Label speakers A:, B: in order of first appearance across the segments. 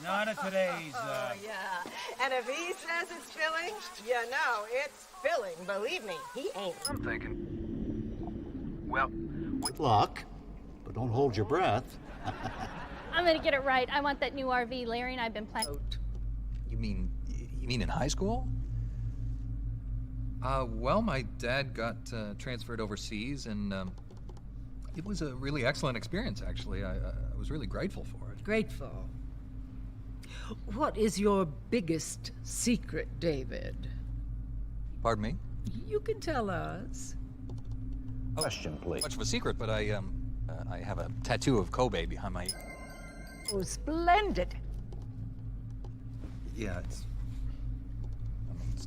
A: None of today's,
B: Oh, yeah. And if he says it's filling, you know it's filling. Believe me, he ain't.
C: I'm thinking, well,
D: Good luck, but don't hold your breath.
E: I'm gonna get it right. I want that new RV Larry and I've been planning.
F: You mean in high school? Well, my dad got transferred overseas, and it was a really excellent experience, actually. I was really grateful for it.
G: Grateful. What is your biggest secret, David?
F: Pardon me?
G: You can tell us.
D: Question, please.
F: Much of a secret, but I have a tattoo of Kobe behind my...
G: Oh, splendid.
F: Yeah, it's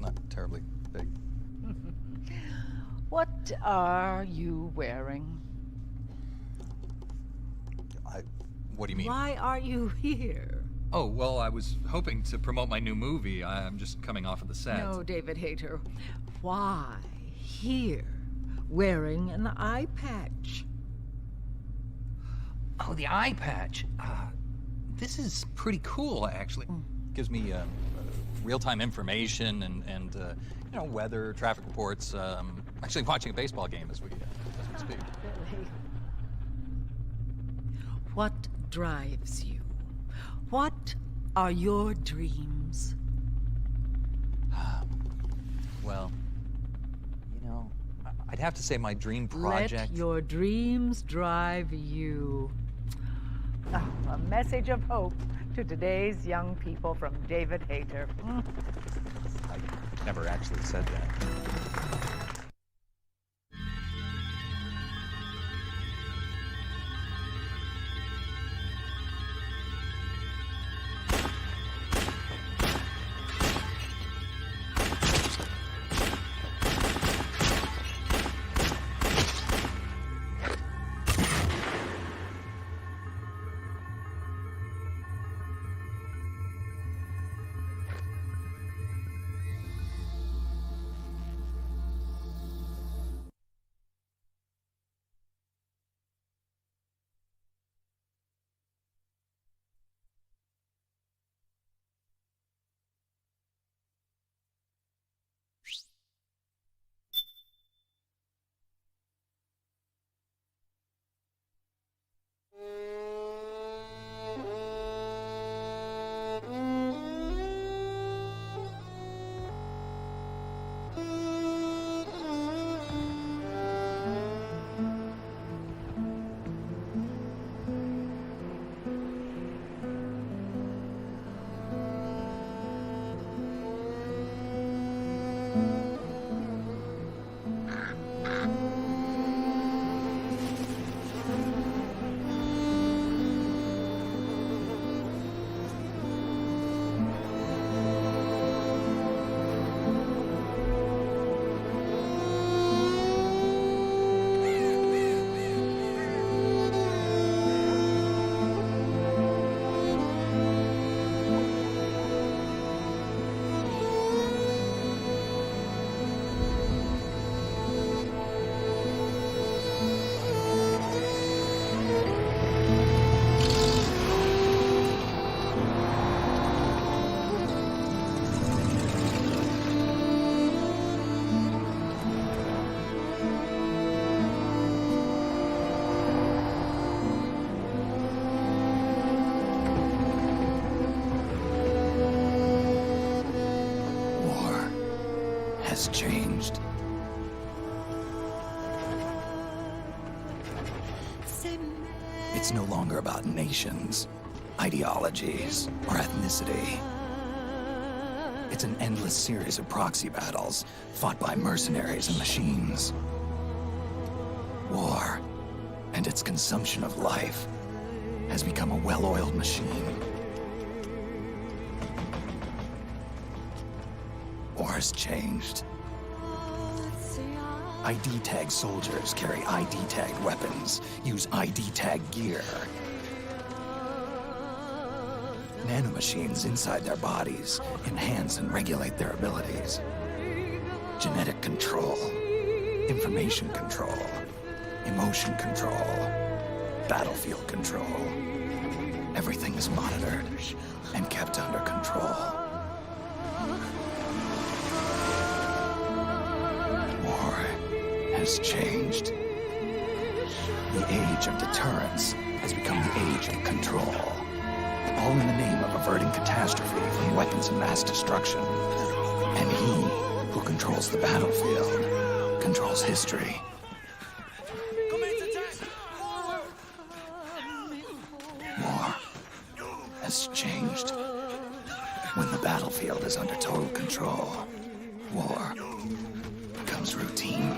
F: not terribly big.
G: What are you wearing?
F: What do you mean?
G: Why are you here?
F: Oh, well, I was hoping to promote my new movie. I'm just coming off of the set.
G: No, David Hayter. Why here, wearing an eye patch?
F: Oh, the eye patch. This is pretty cool, actually. Gives me real-time information and you know, weather, traffic reports. Actually watching a baseball game as we speak.
G: Really? What drives you? What are your dreams?
F: Well, you know, I'd have to say my dream project...
G: Let your dreams drive you. Oh, a message of hope to today's young people from David Hayter.
F: I never actually said that.
H: Has changed. It's no longer about nations, ideologies, or ethnicity. It's an endless series of proxy battles fought by mercenaries and machines. War and its consumption of life has become a well-oiled machine. War's changed. ID-tagged soldiers carry ID-tagged weapons, use ID-tagged gear. Nanomachines inside their bodies enhance and regulate their abilities. Genetic control, information control, emotion control, battlefield control. everything is monitored and kept under control. War has changed. The age of deterrence has become the age of control. All in the name of averting catastrophe from weapons of mass destruction. And he who controls the battlefield controls history. War has changed. When the battlefield is under total control, war becomes routine.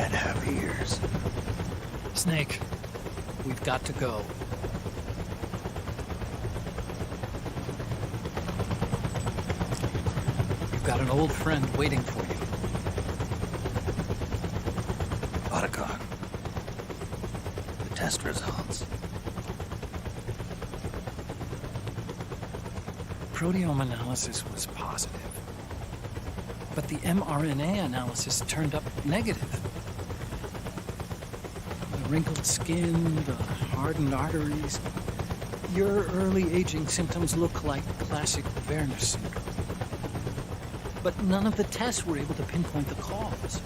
H: dead have ears.
A: Snake, we've got to go. You've got an old friend waiting for you.
H: Otacon. The test results.
A: Proteome analysis was positive, but the mRNA analysis turned up negative. The wrinkled skin, the hardened arteries. Your early aging symptoms look like classic Werner syndrome. But none of the tests were able to pinpoint the cause.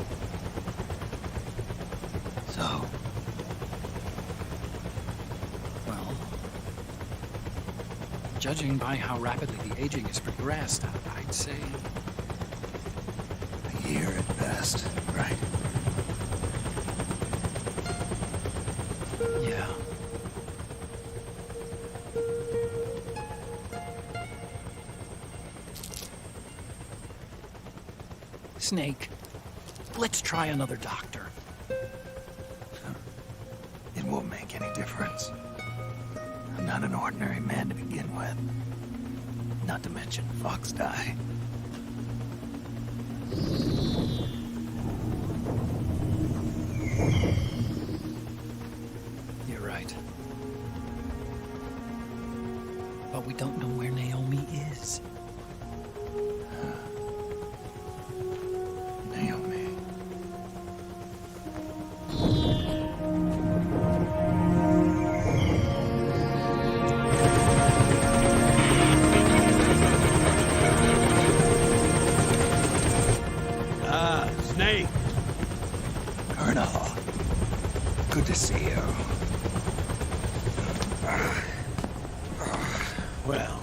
H: So,
A: Well, judging by how rapidly the aging has progressed, I'd say
H: a year at best, right?
A: yeah. Snake, let's try another doctor.
H: It won't make any difference. I'm not an ordinary man to begin with. Not to mention Fox die.
A: You're right. But we don't know where Naomi is.
H: Naomi.
I: Snake!
H: Colonel. Good to see you.
I: Well,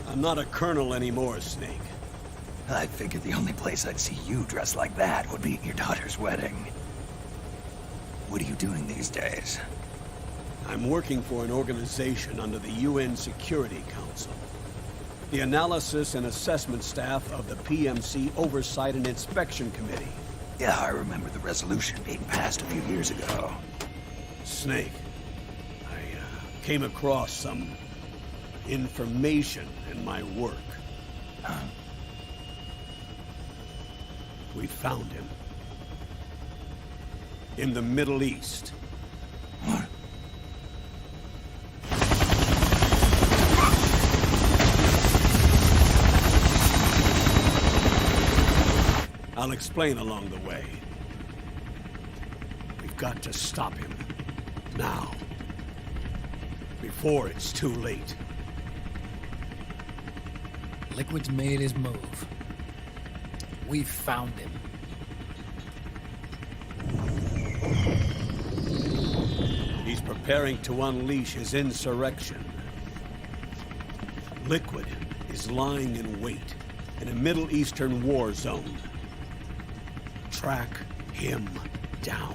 I: I'm not a colonel anymore, Snake.
H: I figured the only place I'd see you dressed like that would be at your daughter's wedding. What are you doing these days?
I: I'm working for an organization under the UN Security Council. The Analysis and Assessment Staff of the PMC Oversight and Inspection Committee.
H: Yeah, I remember the resolution being passed a few years ago.
I: Snake, I came across some information in my work.
H: Huh?
I: We found him. In the Middle East.
H: What?
I: I'll explain along the way. We've got to stop him. Now. Before it's too late.
A: Liquid's made his move. We've found him.
I: He's preparing to unleash his insurrection. Liquid is lying in wait in a Middle Eastern war zone. Track him down.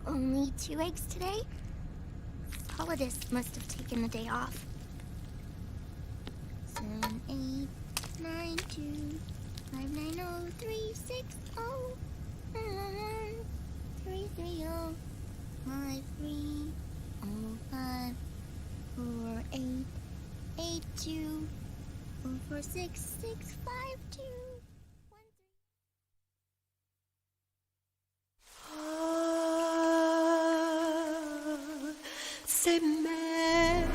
J: Only 2 eggs today? Solidus must have taken the day off. 7, 8, 9, 2, 5, 9, 0, 3, 6, 0, 3, 3, 0, 5, 3, 0, 5, 4, 8, 8, 2, 4, 4, 6, 6, 5, 2.
B: C'est mère.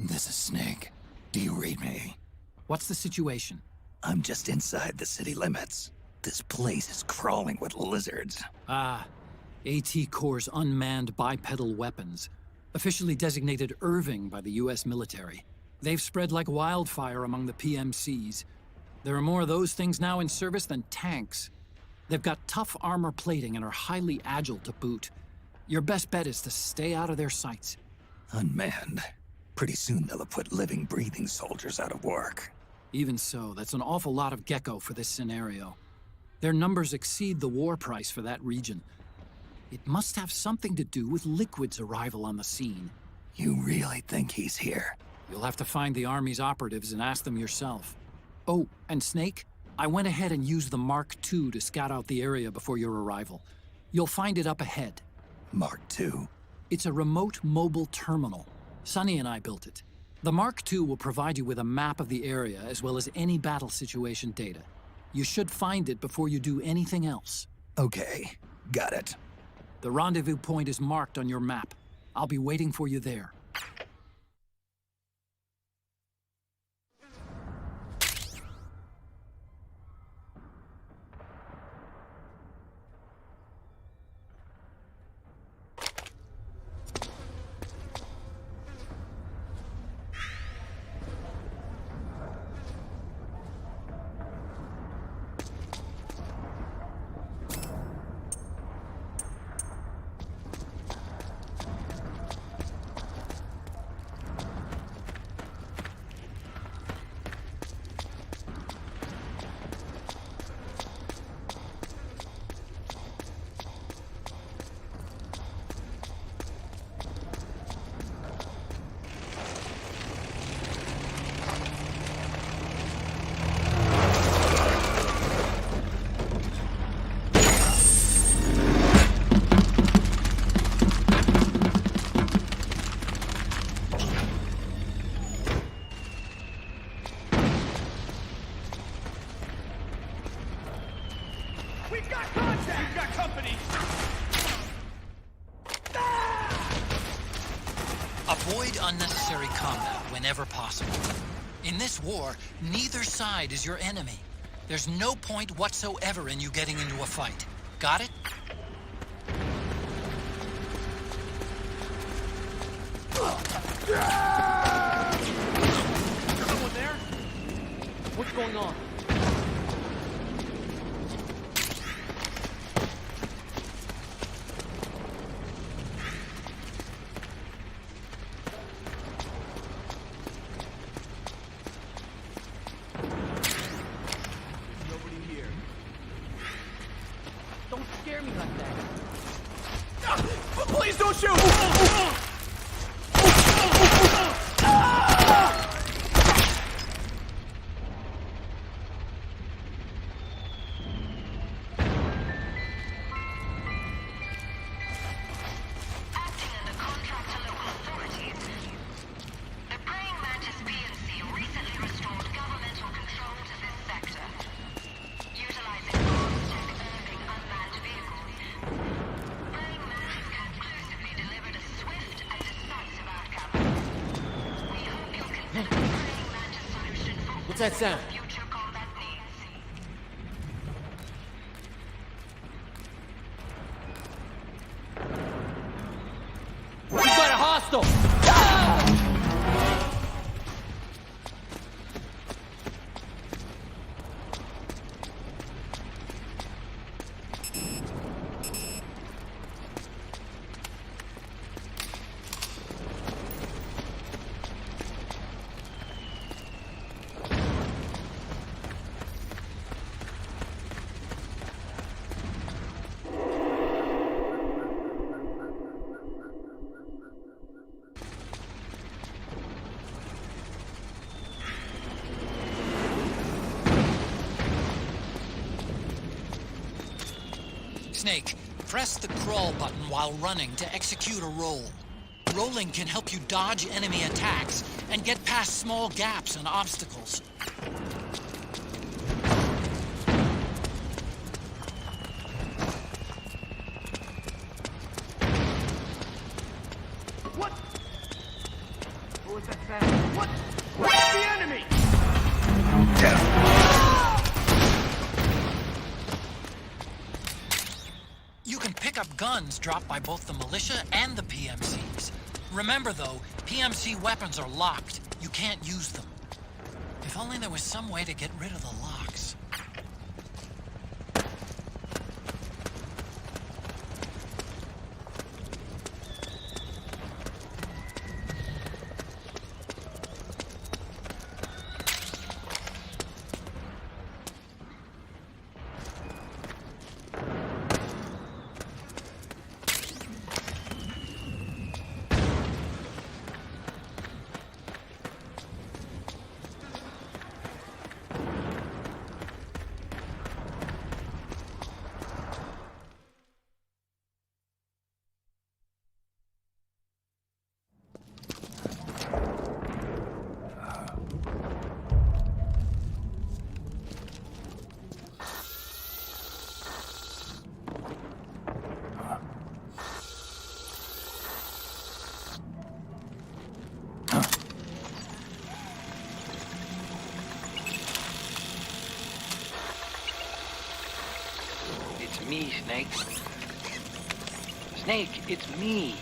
H: This is Snake. Do you read me?
A: What's the situation?
H: I'm just inside the city limits. This place is crawling with lizards.
A: Ah, AT Corps' unmanned bipedal weapons, officially designated Irving by the US military. They've spread like wildfire among the PMCs. There are more of those things now in service than tanks. They've got tough armor plating and are highly agile to boot. Your best bet is to stay out of their sights.
H: Unmanned. Pretty soon they'll have put living, breathing soldiers out of work.
A: Even so, that's an awful lot of gecko for this scenario. Their numbers exceed the war price for that region. It must have something to do with Liquid's arrival on the scene.
H: You really think he's here?
A: You'll have to find the Army's operatives and ask them yourself. Oh, and Snake, I went ahead and used the Mark II to scout out the area before your arrival. You'll find it up ahead.
H: Mark II?
A: It's a remote mobile terminal. Sonny and I built it. The Mark II will provide you with a map of the area as well as any battle situation data. You should find it before you do anything else.
H: Okay, got it.
A: The rendezvous point is marked on your map. I'll be waiting for you there.
K: Avoid unnecessary combat whenever possible. In this war, neither side is your enemy. There's no point whatsoever in you getting into a fight. Got it?
L: Someone there? What's going on? Please don't shoot! What's that sound? We've got a hostile!
K: Snake, press the crawl button while running to execute a roll. Rolling can help you dodge enemy attacks and get past small gaps and obstacles.
L: What? What's that sound? What? What's the enemy?
K: You can pick up guns dropped by both the militia and the PMCs. Remember though, PMC weapons are locked. You can't use them. If only there was some way to get rid of the locks.
M: Me, Snake. Snake, it's me.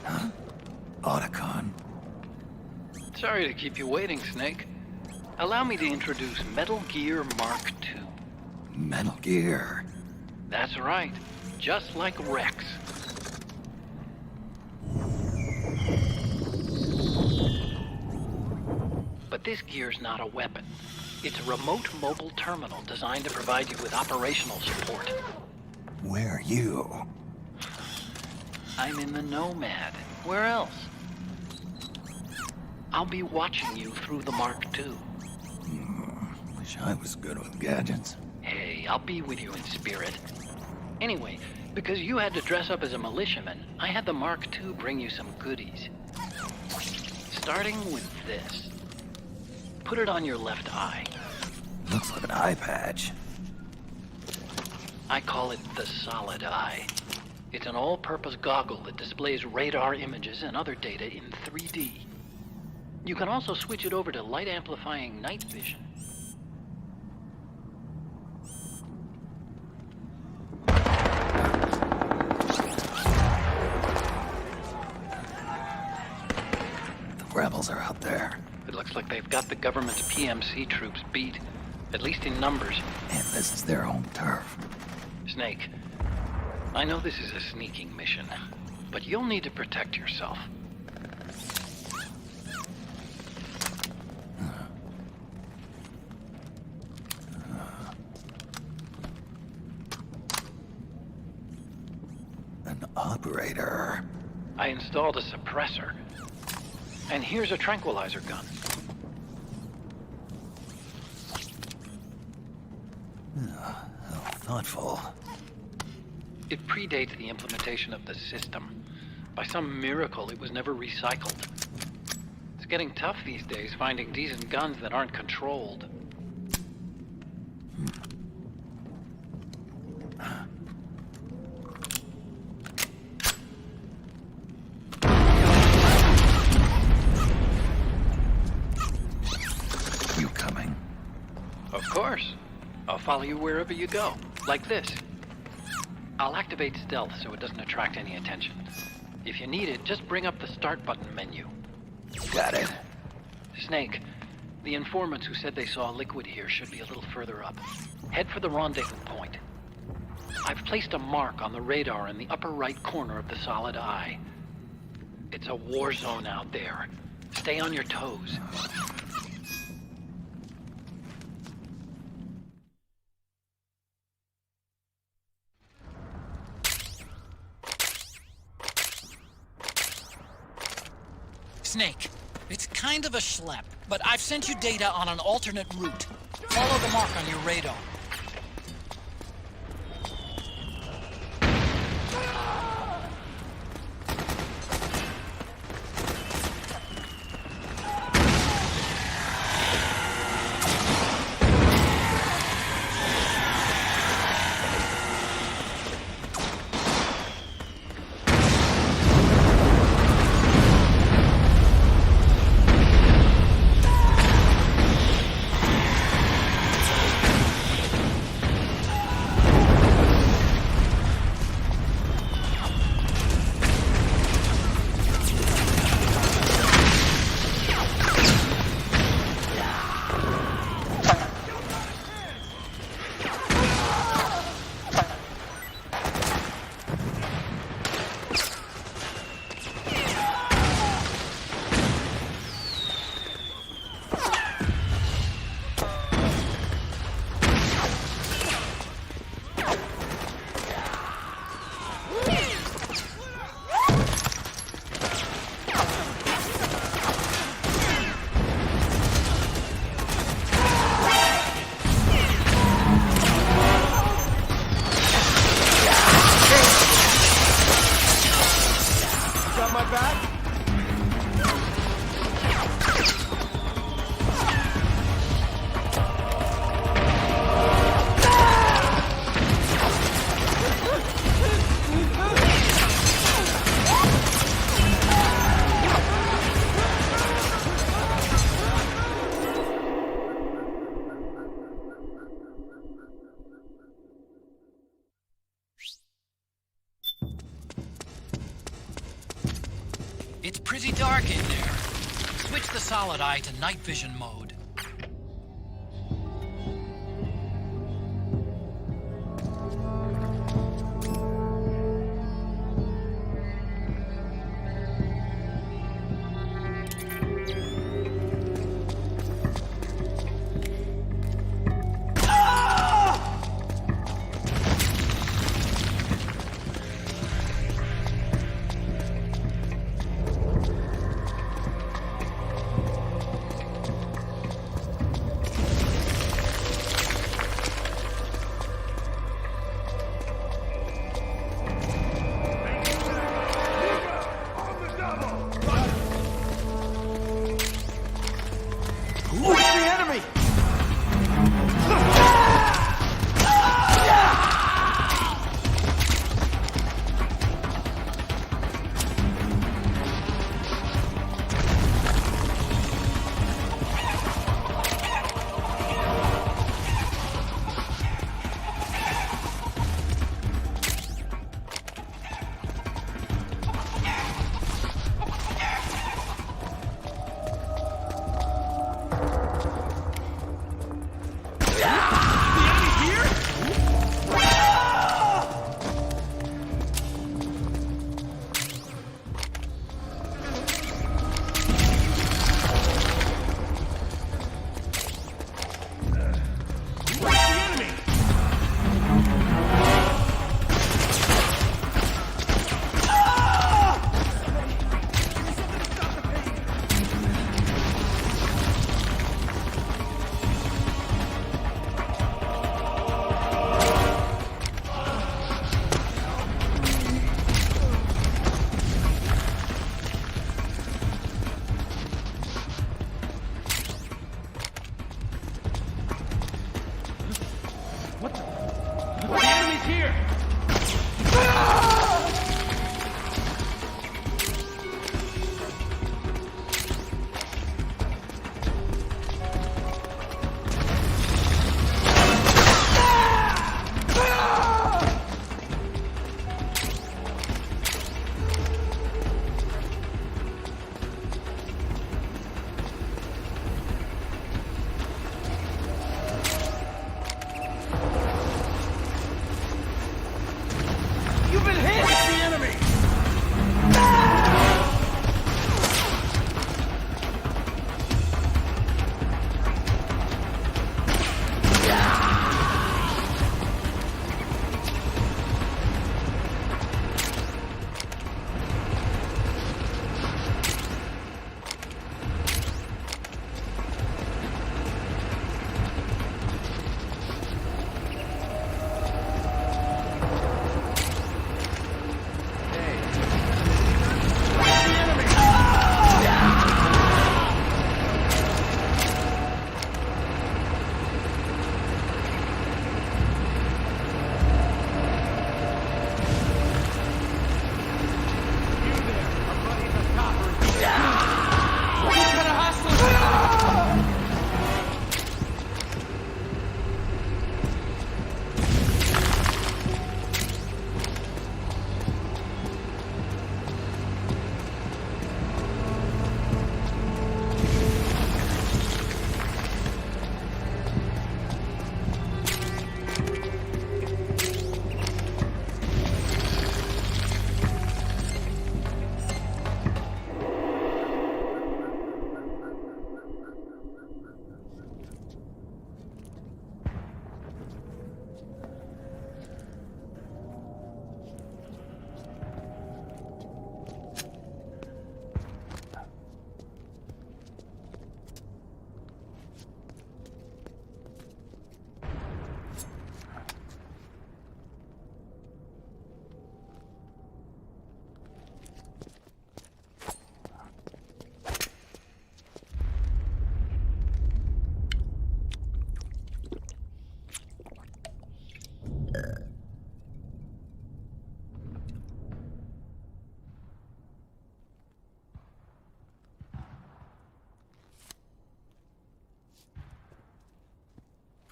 H: Huh? Otacon.
M: Sorry to keep you waiting, Snake. Allow me to introduce Metal Gear Mark II.
H: Metal Gear.
M: That's right. Just like Rex. But this gear's not a weapon. It's a remote mobile terminal designed to provide you with operational support.
H: Where are you?
M: I'm in the Nomad. Where else? I'll be watching you through the Mark II.
H: Wish I was good with gadgets.
M: Hey, I'll be with you in spirit. Anyway, because you had to dress up as a militiaman, I had the Mark II bring you some goodies. Starting with this. Put it on your left eye.
H: Looks like an eye patch.
M: I call it the Solid Eye. It's an all-purpose goggle that displays radar images and other data in 3D. You can also switch it over to light-amplifying night vision.
H: The rebels are out there.
M: It looks like they've got the government's PMC troops beat, at least in numbers.
H: And this is their home turf.
M: Snake, I know this is a sneaking mission, but you'll need to protect yourself.
H: An operator.
M: I installed a suppressor. And here's a tranquilizer gun.
H: How thoughtful.
M: It predates the implementation of the system. By some miracle, it was never recycled. It's getting tough these days finding decent guns that aren't controlled.
H: You coming?
M: Of course. I'll follow you wherever you go, like this. I'll activate stealth so it doesn't attract any attention. If you need it, just bring up the start button menu.
H: Got it.
M: Snake, the informants who said they saw liquid here should be a little further up. Head for the rendezvous point. I've placed a mark on the radar in the upper right corner of the Solid Eye. It's a war zone out there. Stay on your toes.
K: Snake, it's kind of a schlep, but I've sent you data on an alternate route. Follow the mark on your radar.
L: got my back?
K: It's pretty dark in there. Switch the solid eye to night vision mode.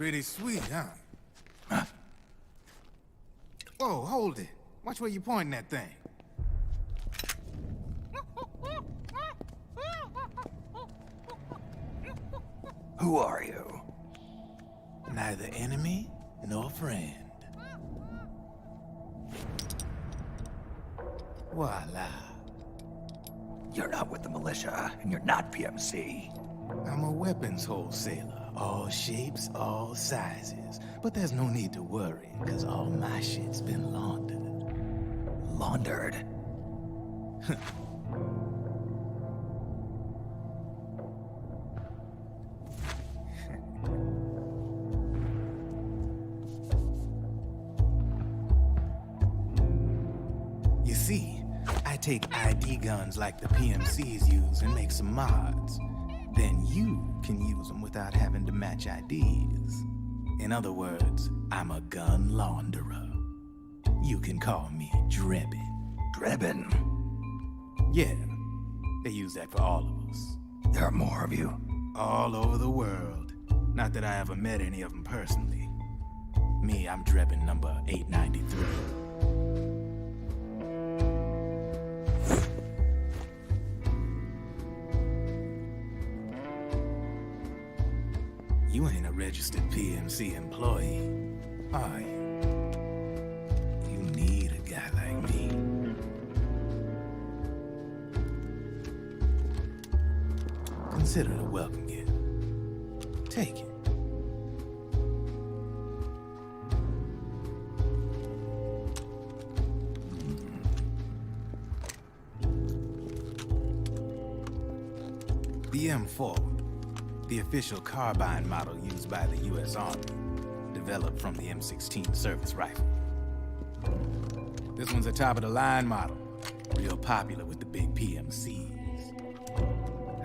N: Pretty sweet, huh? Whoa, hold it. Watch where you're pointing that thing.
H: Who are you?
N: Neither enemy nor friend. Voila.
H: You're not with the militia, and you're not PMC.
N: I'm a weapons wholesaler. All shapes, all sizes. But there's no need to worry, because all my shit's been laundered.
H: Laundered?
N: You see, I take ID guns like the PMCs use and make some mods. Then you can use them without having to match IDs. In other words, I'm a gun launderer. You can call me Drebin.
H: Drebin?
N: Yeah, they use that for all of us.
H: There are more of you?
N: All over the world. Not that I ever met any of them personally. Me, I'm Drebin number 893. You ain't a registered PMC employee, are you? You need a guy like me. Consider it a welcome gift. Take it. The M4. The official carbine model used by the U.S. Army, developed from the M16 service rifle. This one's a top-of-the-line model, real popular with the big PMCs.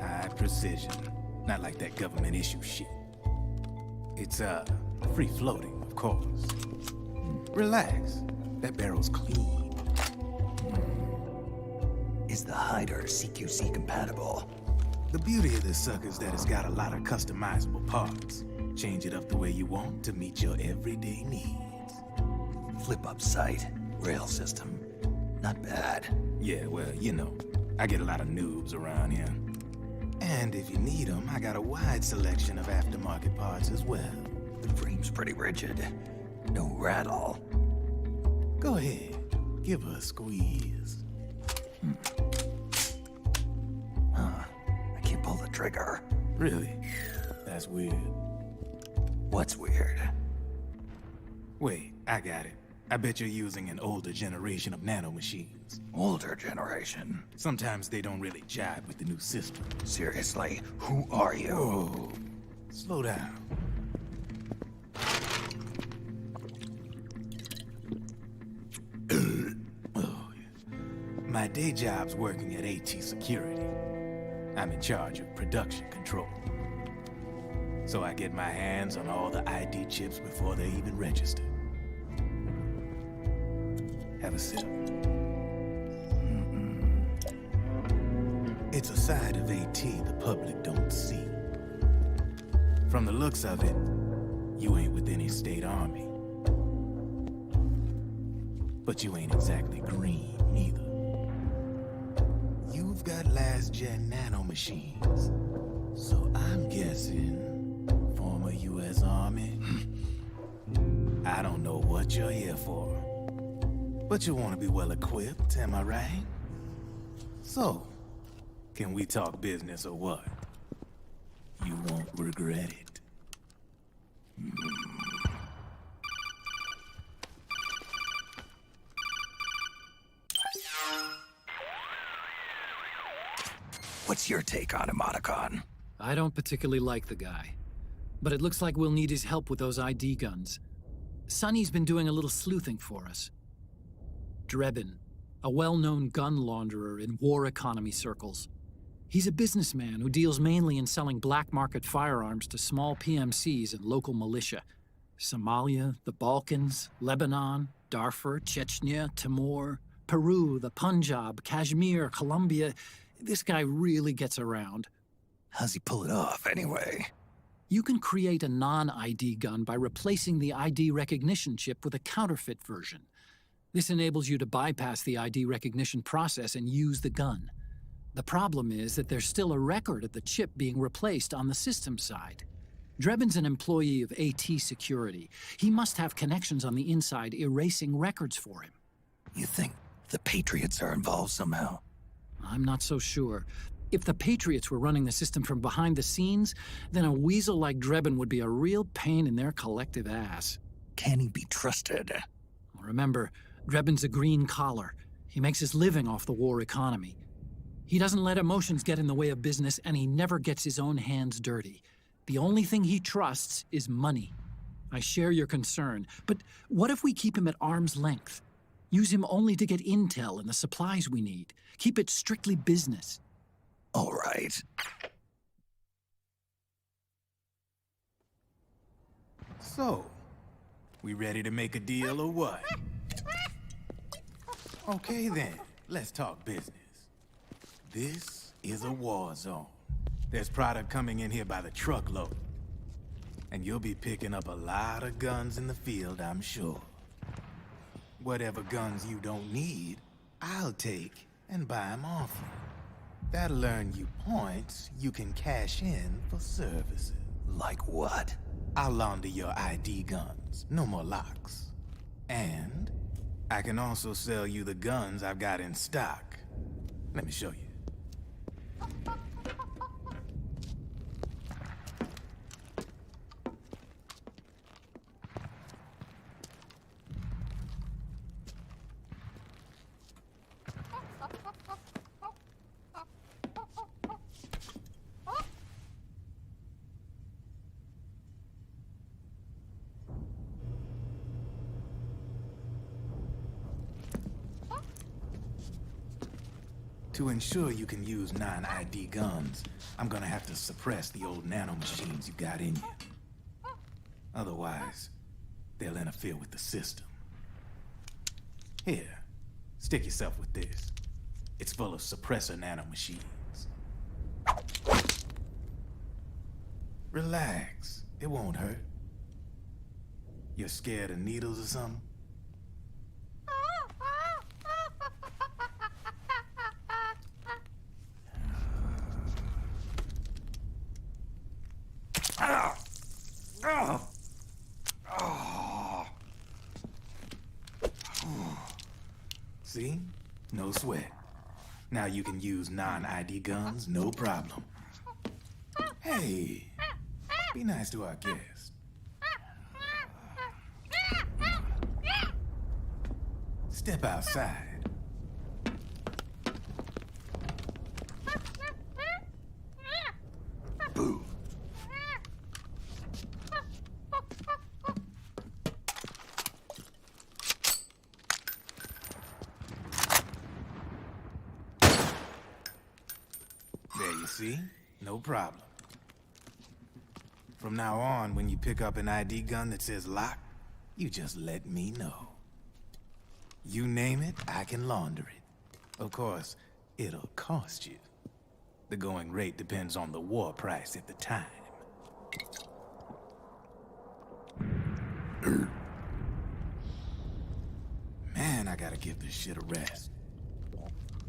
N: High precision, not like that government issue shit. It's, free-floating, of course. Relax, that barrel's clean.
H: Is the hider CQC compatible?
N: The beauty of this sucker is that it's got a lot of customizable parts. Change it up the way you want to meet your everyday needs.
H: Flip-up sight, rail system. Not bad.
N: Yeah, well, you know, I get a lot of noobs around here. And if you need them, I got a wide selection of aftermarket parts as well.
H: The frame's pretty rigid. No rattle.
N: Go ahead, give her a squeeze.
H: Pull the trigger.
N: Really? That's weird.
H: What's weird?
N: Wait, I got it. I bet you're using an older generation of nanomachines.
H: Older generation?
N: Sometimes they don't really jive with the new system.
H: Seriously, who are you?
N: Whoa. Slow down. Oh, yeah. My day job's working at AT Security. I'm in charge of production control. So I get my hands on all the ID chips before they even register. Have a sip. It's a side of AT the public don't see. From the looks of it, you ain't with any state army. But you ain't exactly green, either. You've got last-gen nanomachines. So I'm guessing former U.S. Army. I don't know what you're here for. But you want to be well-equipped, am I right? So, can we talk business or what? You won't regret it.
H: What's your take on Emoticon?
A: I don't particularly like the guy, but it looks like we'll need his help with those ID guns. Sonny's been doing a little sleuthing for us. Drebin, a well-known gun launderer in war economy circles. He's a businessman who deals mainly in selling black market firearms to small PMCs and local militia. Somalia, the Balkans, Lebanon, Darfur, Chechnya, Timor, Peru, the Punjab, Kashmir, Colombia. This guy really gets around.
H: How's he pull it off, anyway?
A: You can create a non-ID gun by replacing the ID recognition chip with a counterfeit version. This enables you to bypass the ID recognition process and use the gun. The problem is that there's still a record of the chip being replaced on the system side. Drebin's an employee of AT Security. He must have connections on the inside erasing records for him.
H: You think the Patriots are involved somehow?
A: I'm not so sure. If the Patriots were running the system from behind the scenes, then a weasel like Drebin would be a real pain in their collective ass.
H: Can he be trusted?
A: Remember, Drebin's a green collar. He makes his living off the war economy. He doesn't let emotions get in the way of business, and he never gets his own hands dirty. The only thing he trusts is money. I share your concern, but what if we keep him at arm's length? Use him only to get intel and the supplies we need. Keep it strictly business.
H: All right.
N: So, we ready to make a deal or what? Okay then, let's talk business. This is a war zone. There's product coming in here by the truckload. And you'll be picking up a lot of guns in the field, I'm sure. Whatever guns you don't need, I'll take and buy them off you. That'll earn you points you can cash in for services.
H: Like what?
N: I'll launder your ID guns, no more locks. And I can also sell you the guns I've got in stock. Let me show you. To ensure you can use non-ID guns, I'm gonna have to suppress the old nanomachines you got in you. Otherwise, they'll interfere with the system. Here, stick yourself with this. It's full of suppressor nanomachines. Relax, it won't hurt. You're scared of needles or something? See? No sweat. Now you can use non-ID guns, no problem. Hey, be nice to our guest. Step outside. Boo. There you see? No problem. From now on, when you pick up an ID gun that says lock, you just let me know. You name it, I can launder it. Of course, it'll cost you. The going rate depends on the war price at the time. Man, I gotta give this shit a rest.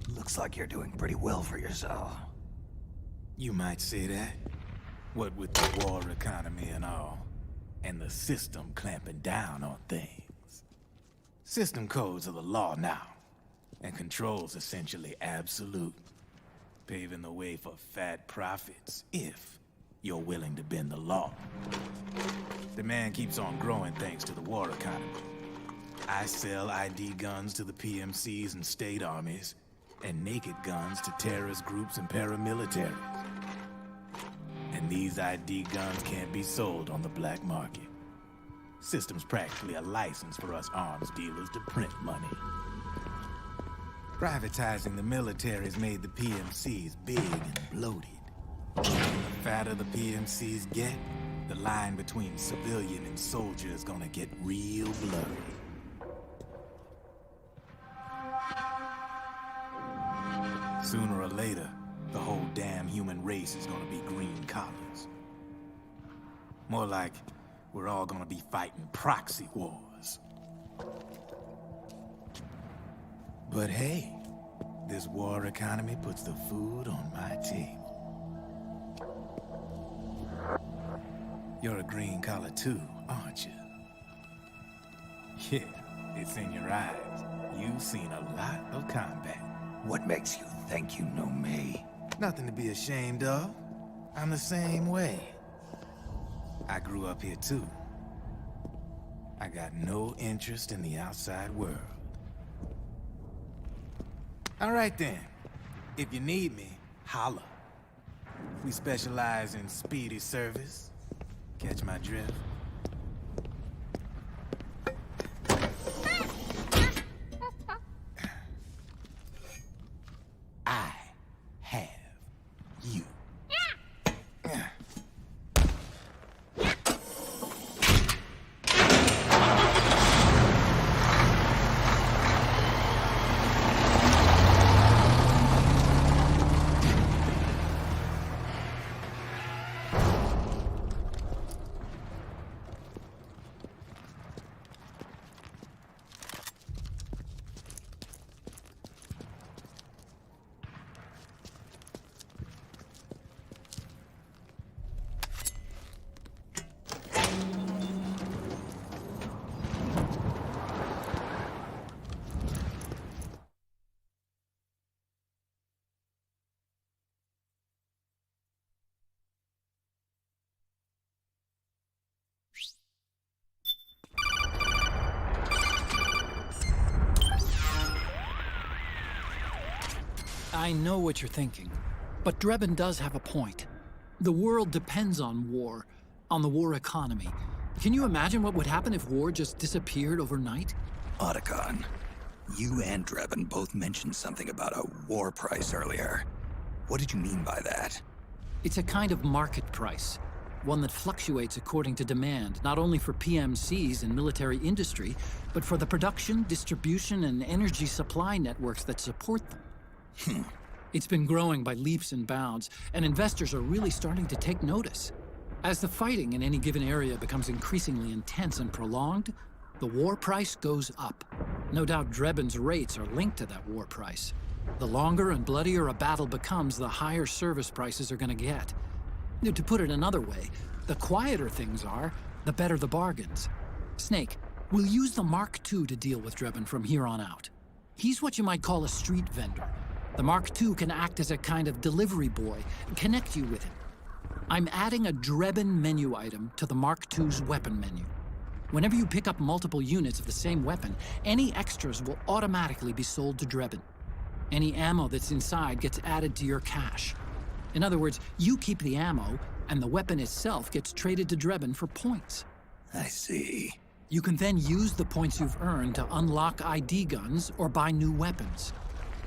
H: Looks like you're doing pretty well for yourself.
N: You might say that. What with the war economy and all, and the system clamping down on things. System codes are the law now, and control's essentially absolute, paving the way for fat profits if you're willing to bend the law. Demand keeps on growing thanks to the war economy. I sell ID guns to the PMCs and state armies, and naked guns to terrorist groups and paramilitaries. And these ID guns can't be sold on the black market. System's practically a license for us arms dealers to print money. Privatizing the military's made the PMCs big and bloated. The fatter the PMCs get, the line between civilian and soldier is gonna get real blurry. Sooner or later, the whole damn human race is gonna be green collars. More like we're all gonna be fighting proxy wars. But hey, this war economy puts the food on my table. You're a green collar too, aren't you? Yeah, it's in your eyes. You've seen a lot of combat.
H: What makes you think you know me?
N: Nothing to be ashamed of. I'm the same way. I grew up here too. I got no interest in the outside world. All right then. If you need me, holla. We specialize in speedy service. Catch my drift? I have you.
A: I know what you're thinking, but Drebin does have a point. The world depends on war, on the war economy. Can you imagine what would happen if war just disappeared overnight?
H: Otacon, you and Drebin both mentioned something about a war price earlier. What did you mean by that?
A: It's a kind of market price, one that fluctuates according to demand, not only for PMCs and military industry, but for the production, distribution, and energy supply networks that support them. It's been growing by leaps and bounds, and investors are really starting to take notice. As the fighting in any given area becomes increasingly intense and prolonged, the war price goes up. No doubt Drebin's rates are linked to that war price. The longer and bloodier a battle becomes, the higher service prices are going to get. To put it another way, the quieter things are, the better the bargains. Snake, we'll use the Mark II to deal with Drebin from here on out. He's what you might call a street vendor. The Mark II can act as a kind of delivery boy and connect you with him. I'm adding a Drebin menu item to the Mark II's weapon menu. Whenever you pick up multiple units of the same weapon, any extras will automatically be sold to Drebin. Any ammo that's inside gets added to your cache. In other words, you keep the ammo, and the weapon itself gets traded to Drebin for points.
H: I see.
A: You can then use the points you've earned to unlock ID guns or buy new weapons.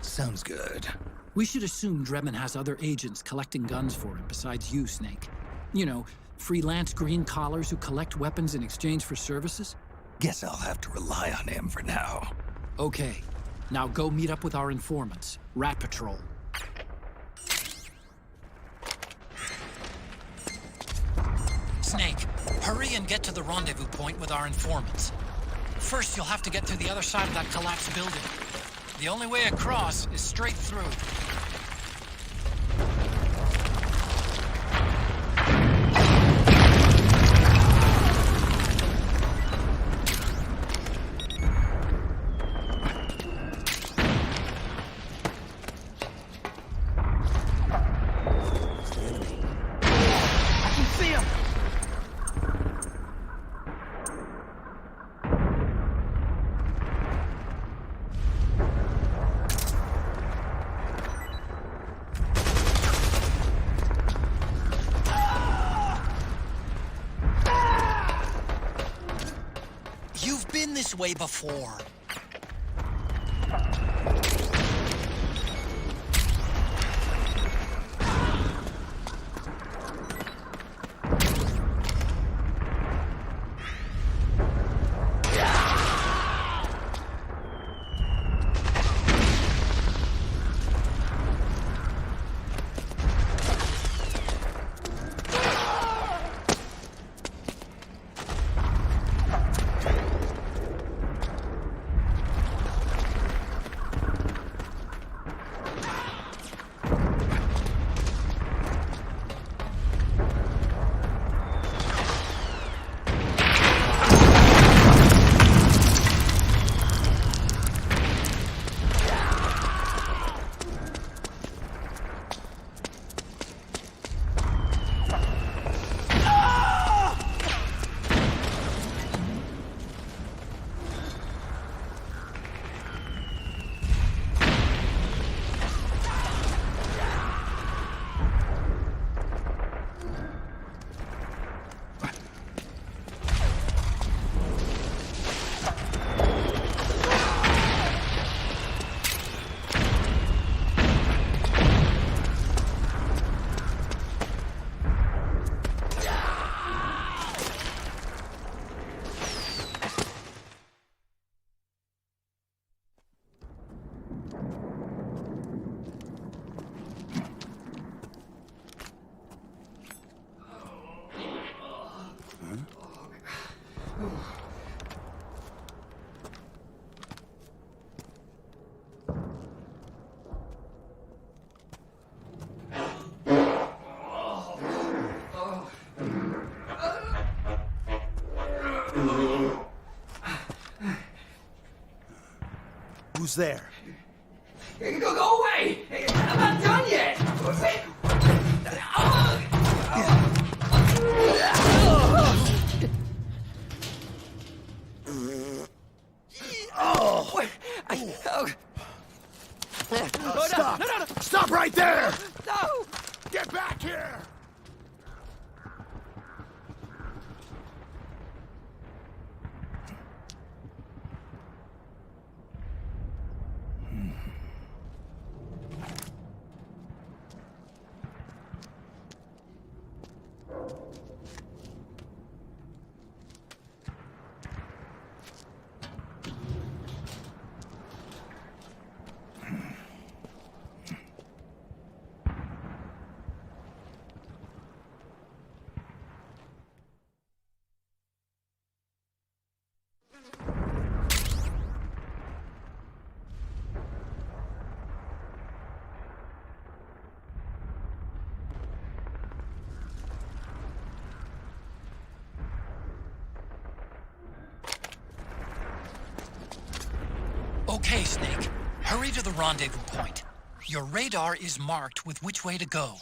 H: Sounds good.
A: We should assume Drebin has other agents collecting guns for him besides you, Snake. You know, freelance green collars who collect weapons in exchange for services?
H: Guess I'll have to rely on him for now.
A: Okay. Now go meet up with our informants, Rat Patrol.
K: Snake, hurry and get to the rendezvous point with our informants. First, you'll have to get to the other side of that collapsed building. The only way across is straight through.
L: I can see him!
K: This way before.
N: Who's there?
L: Go away! I'm not done yet!
N: Stop!
L: No.
N: Stop right there!
L: No!
N: Get back here!
K: Okay, Snake. Hurry to the rendezvous point. Your radar is marked with which way to go.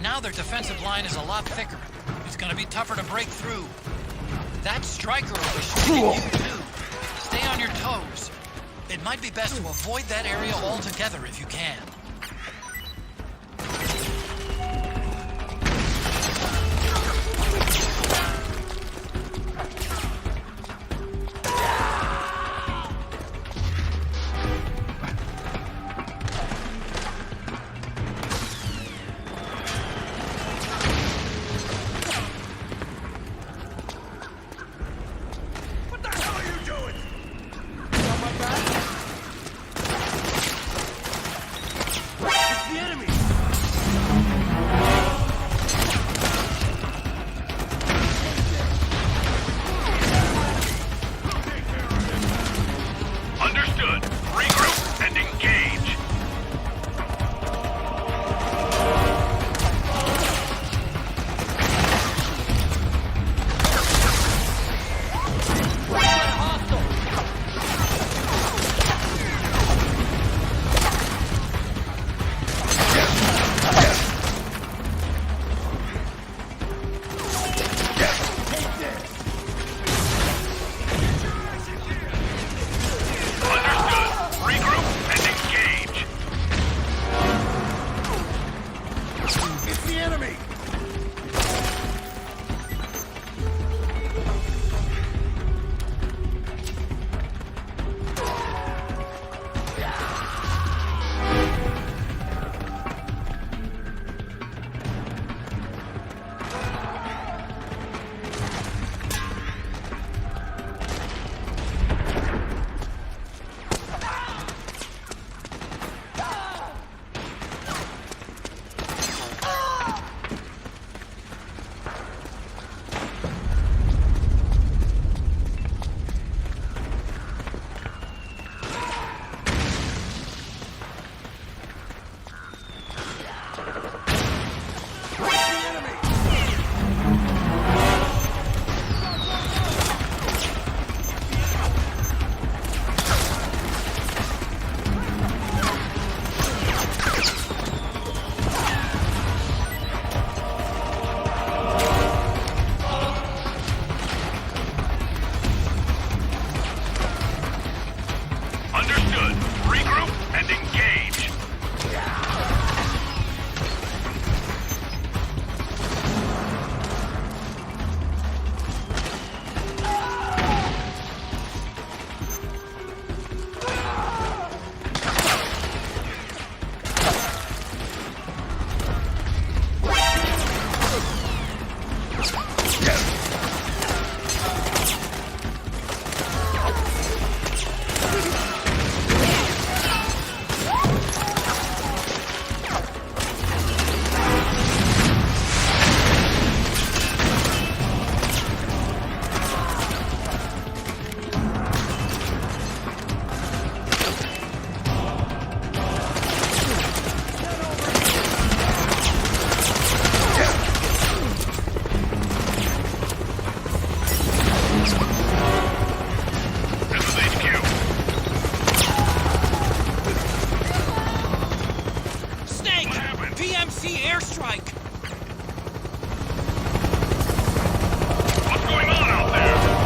K: Now their defensive line is a lot thicker. It's gonna be tougher to break through. That striker was shooting you too. Stay on your toes. It might be best to avoid that area altogether if you can. airstrike!
O: What's going on out there?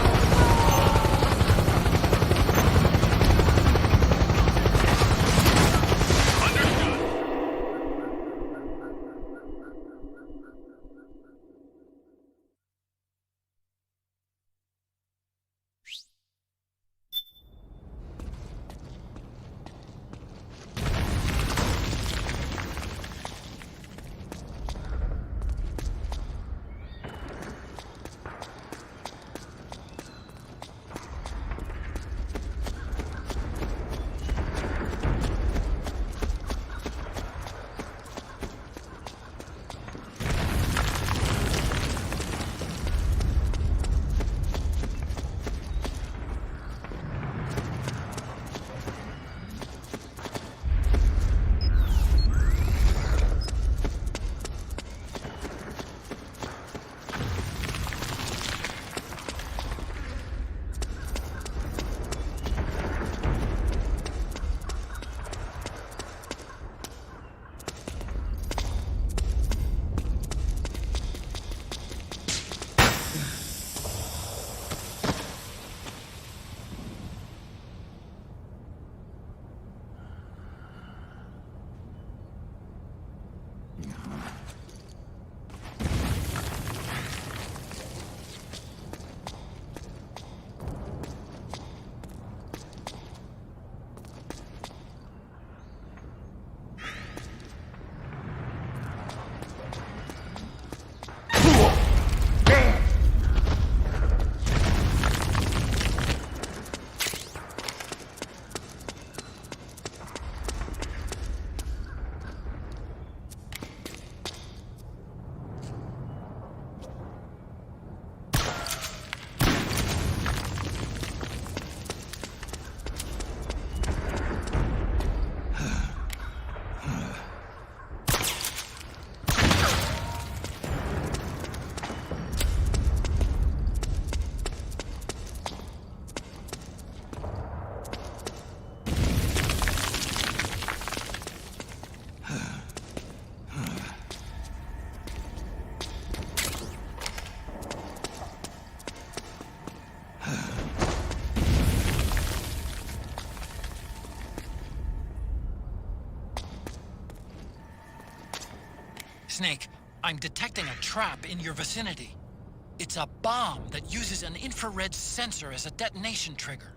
K: Snake, I'm detecting a trap in your vicinity. It's a bomb that uses an infrared sensor as a detonation trigger.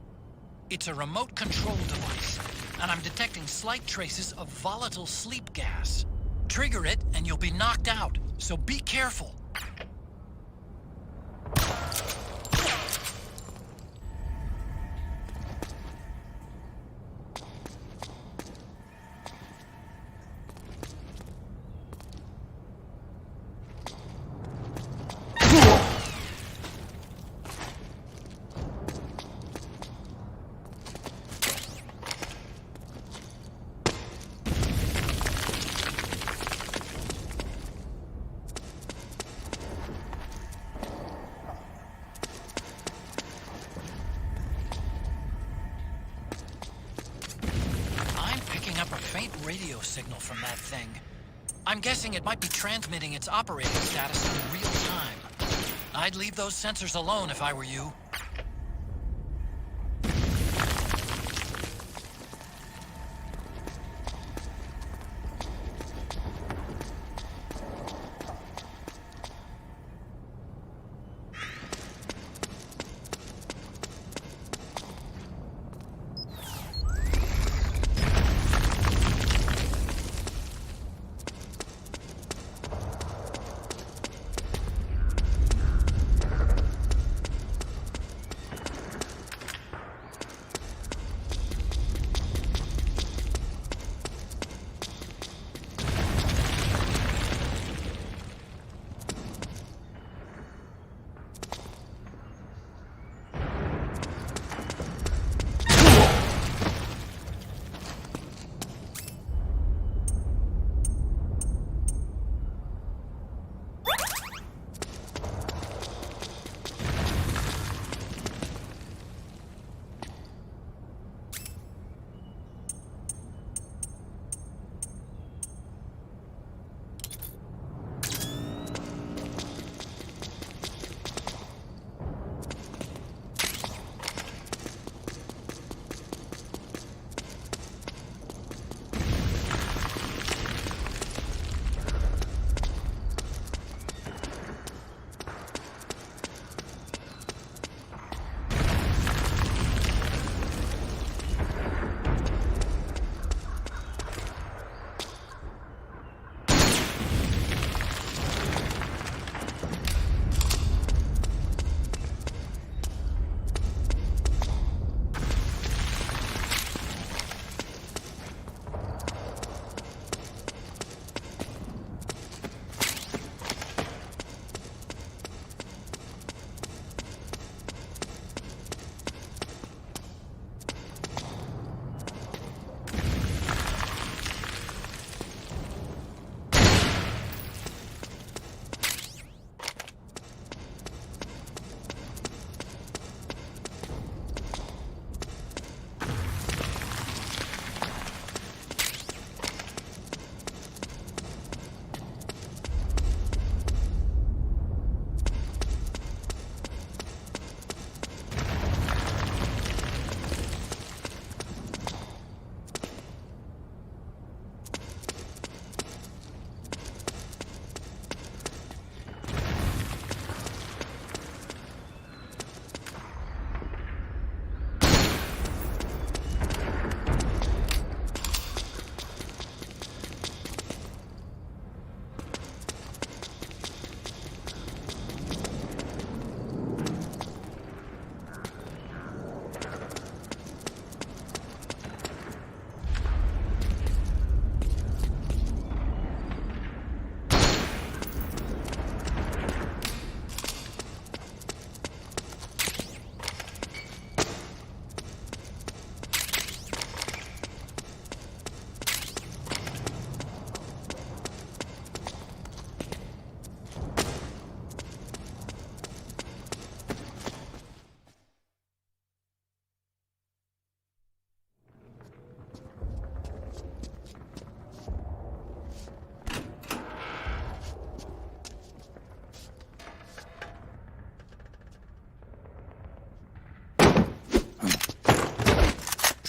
K: It's a remote control device, and I'm detecting slight traces of volatile sleep gas. Trigger it, and you'll be knocked out, so be careful. Radio signal from that thing. I'm guessing it might be transmitting its operating status in real time. I'd leave those sensors alone if I were you.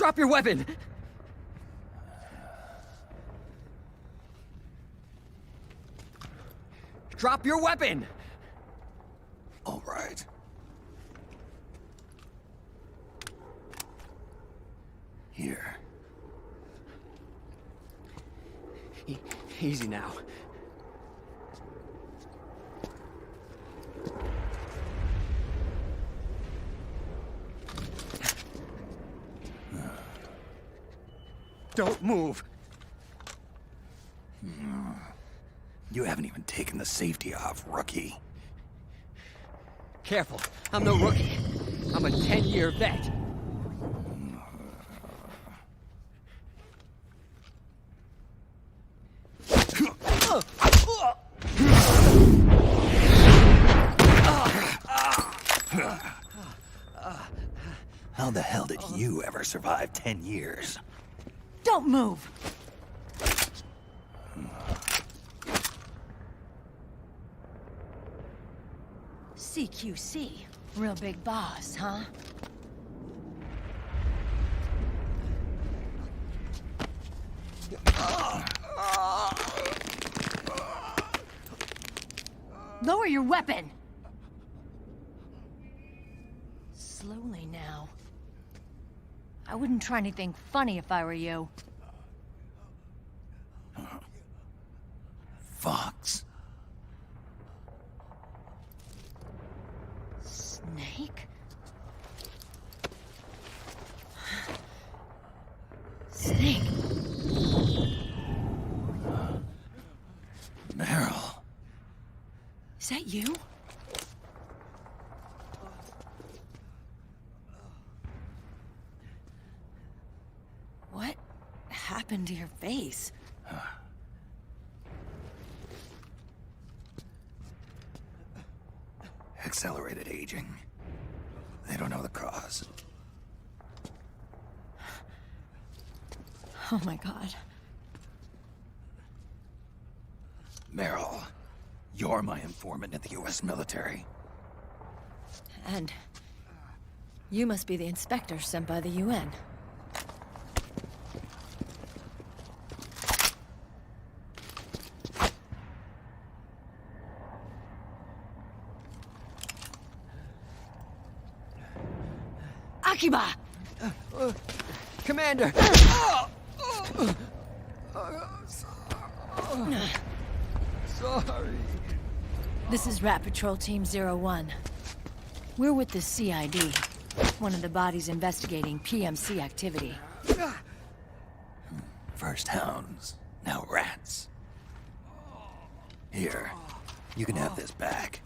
P: Drop your weapon! Drop your weapon!
H: All right. Here.
P: Easy now. Don't move.
H: You haven't even taken the safety off, rookie.
P: Careful, I'm no rookie. I'm a 10-year vet.
H: How the hell did you ever survive 10 years?
G: Don't move!
J: CQC. Real big boss, huh? Lower your weapon! Slowly now. I wouldn't try anything funny if I were you.
H: Fox.
J: Snake? Snake?
H: Meryl.
J: Is that you? What happened to your face?
H: Accelerated aging. They don't know the cause.
J: Oh my god.
H: Meryl, you're my informant in the U.S. military.
J: And you must be the inspector sent by the UN. Akiba!
P: Commander! Sorry.
J: This is Rat Patrol Team 01. We're with the CID, one of the bodies investigating PMC activity.
H: First hounds, now rats. Here, you can have this back.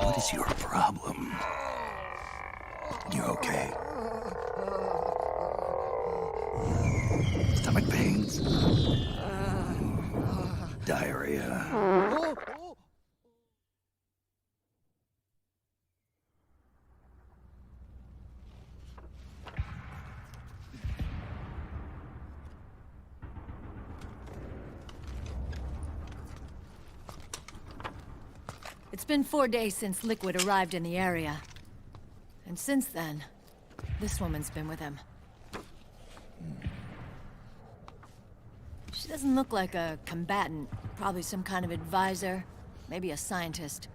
H: What is your problem? You okay? Stomach pains? Diarrhea?
J: It's been 4 days since Liquid arrived in the area. And since then, this woman's been with him. She doesn't look like a combatant. Probably some kind of advisor, maybe a scientist.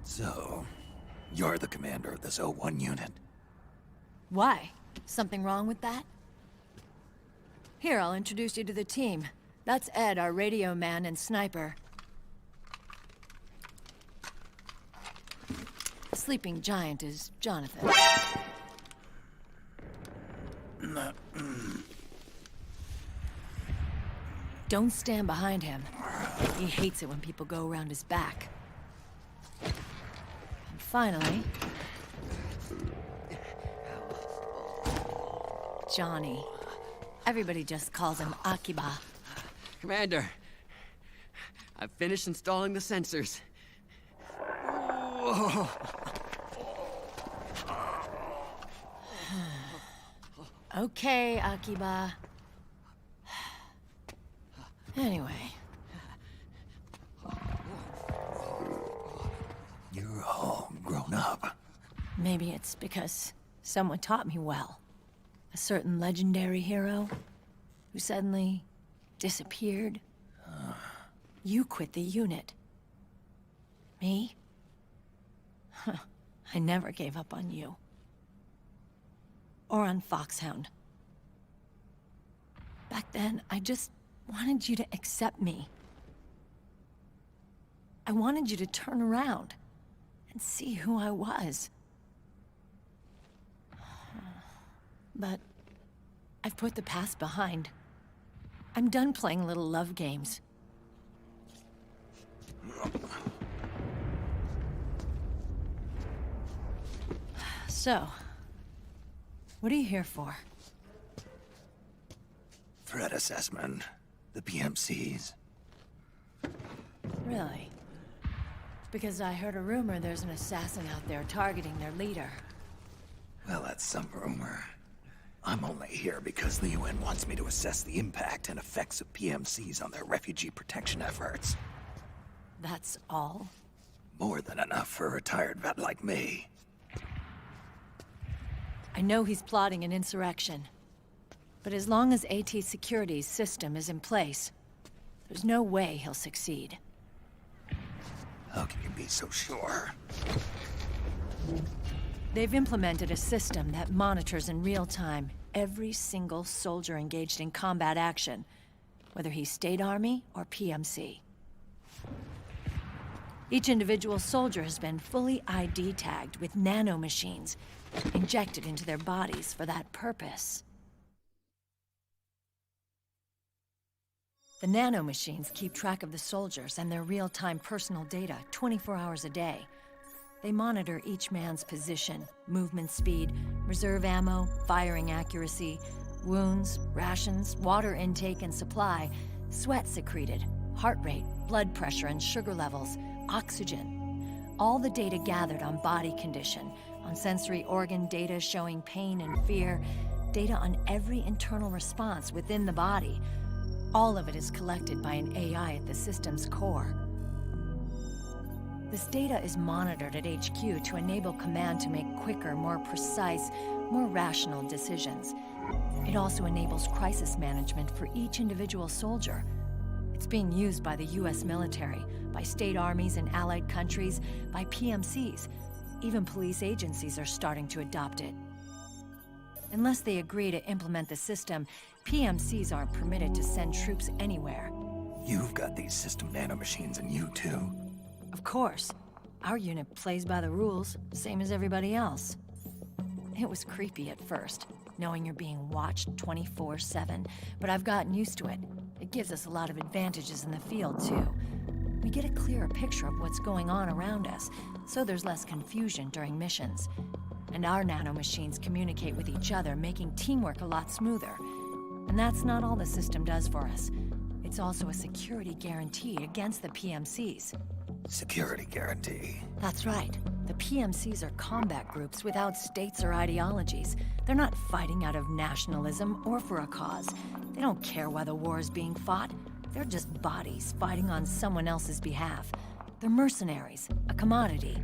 H: So, you're the commander of this 01 unit.
J: Why? Something wrong with that? Here, I'll introduce you to the team. That's Ed, our radio man and sniper. The sleeping giant is Jonathan. Don't stand behind him. He hates it when people go around his back. And finally...
Q: Johnny. Everybody just calls him Akiba.
P: Commander, I've finished installing the sensors. Whoa.
Q: Okay, Akiba. Anyway.
H: You're all grown up.
Q: Maybe it's because someone taught me well. A certain legendary hero who suddenly disappeared. You quit the unit. Me? I never gave up on you. Or on Foxhound. Back then, I just wanted you to accept me. I wanted you to turn around and see who I was. But I've put the past behind. I'm done playing little love games. So, what are you here for?
H: Threat assessment. The PMCs.
Q: Really? Because I heard a rumor there's an assassin out there targeting their leader.
H: Well, that's some rumor. I'm only here because the UN wants me to assess the impact and effects of PMCs on their refugee protection efforts.
Q: That's all?
H: More than enough for a retired vet like me.
Q: I know he's plotting an insurrection. But as long as AT Security's system is in place, there's no way he'll succeed.
H: How can you be so sure?
Q: They've implemented a system that monitors in real time every single soldier engaged in combat action, whether he's State Army or PMC. Each individual soldier has been fully ID tagged with nanomachines injected into their bodies for that purpose. The nanomachines keep track of the soldiers and their real-time personal data 24 hours a day. They monitor each man's position, movement speed, reserve ammo, firing accuracy, wounds, rations, water intake and supply, sweat secreted, heart rate, blood pressure and sugar levels, oxygen. All the data gathered on body condition, on sensory organ data showing pain and fear, data on every internal response within the body. All of it is collected by an AI at the system's core. This data is monitored at HQ to enable command to make quicker, more precise, more rational decisions. It also enables crisis management for each individual soldier. It's being used by the US military, by state armies in allied countries, by PMCs. Even police agencies are starting to adopt it. Unless they agree to implement the system, PMCs aren't permitted to send troops anywhere.
H: You've got these system nanomachines in you too.
Q: Of course. Our unit plays by the rules, same as everybody else. It was creepy at first, knowing you're being watched 24/7, but I've gotten used to it. It gives us a lot of advantages in the field, too. We get a clearer picture of what's going on around us, so there's less confusion during missions. And our nanomachines communicate with each other, making teamwork a lot smoother. And that's not all the system does for us. It's also a security guarantee against the PMCs.
H: Security guarantee.
Q: That's right. The PMCs are combat groups without states or ideologies. They're not fighting out of nationalism or for a cause. They don't care why the war is being fought. They're just bodies fighting on someone else's behalf. They're mercenaries, a commodity.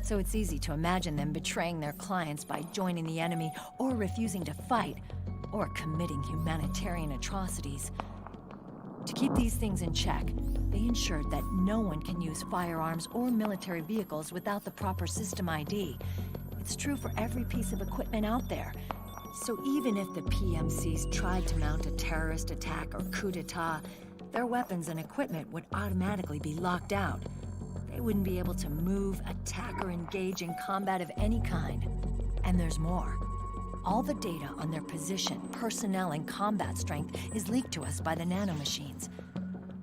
Q: So it's easy to imagine them betraying their clients by joining the enemy or refusing to fight, or committing humanitarian atrocities. To keep these things in check, they ensured that no one can use firearms or military vehicles without the proper system ID. It's true for every piece of equipment out there. So even if the PMCs tried to mount a terrorist attack or coup d'etat, their weapons and equipment would automatically be locked out. They wouldn't be able to move, attack, or engage in combat of any kind. And there's more. All the data on their position, personnel, and combat strength is leaked to us by the nanomachines.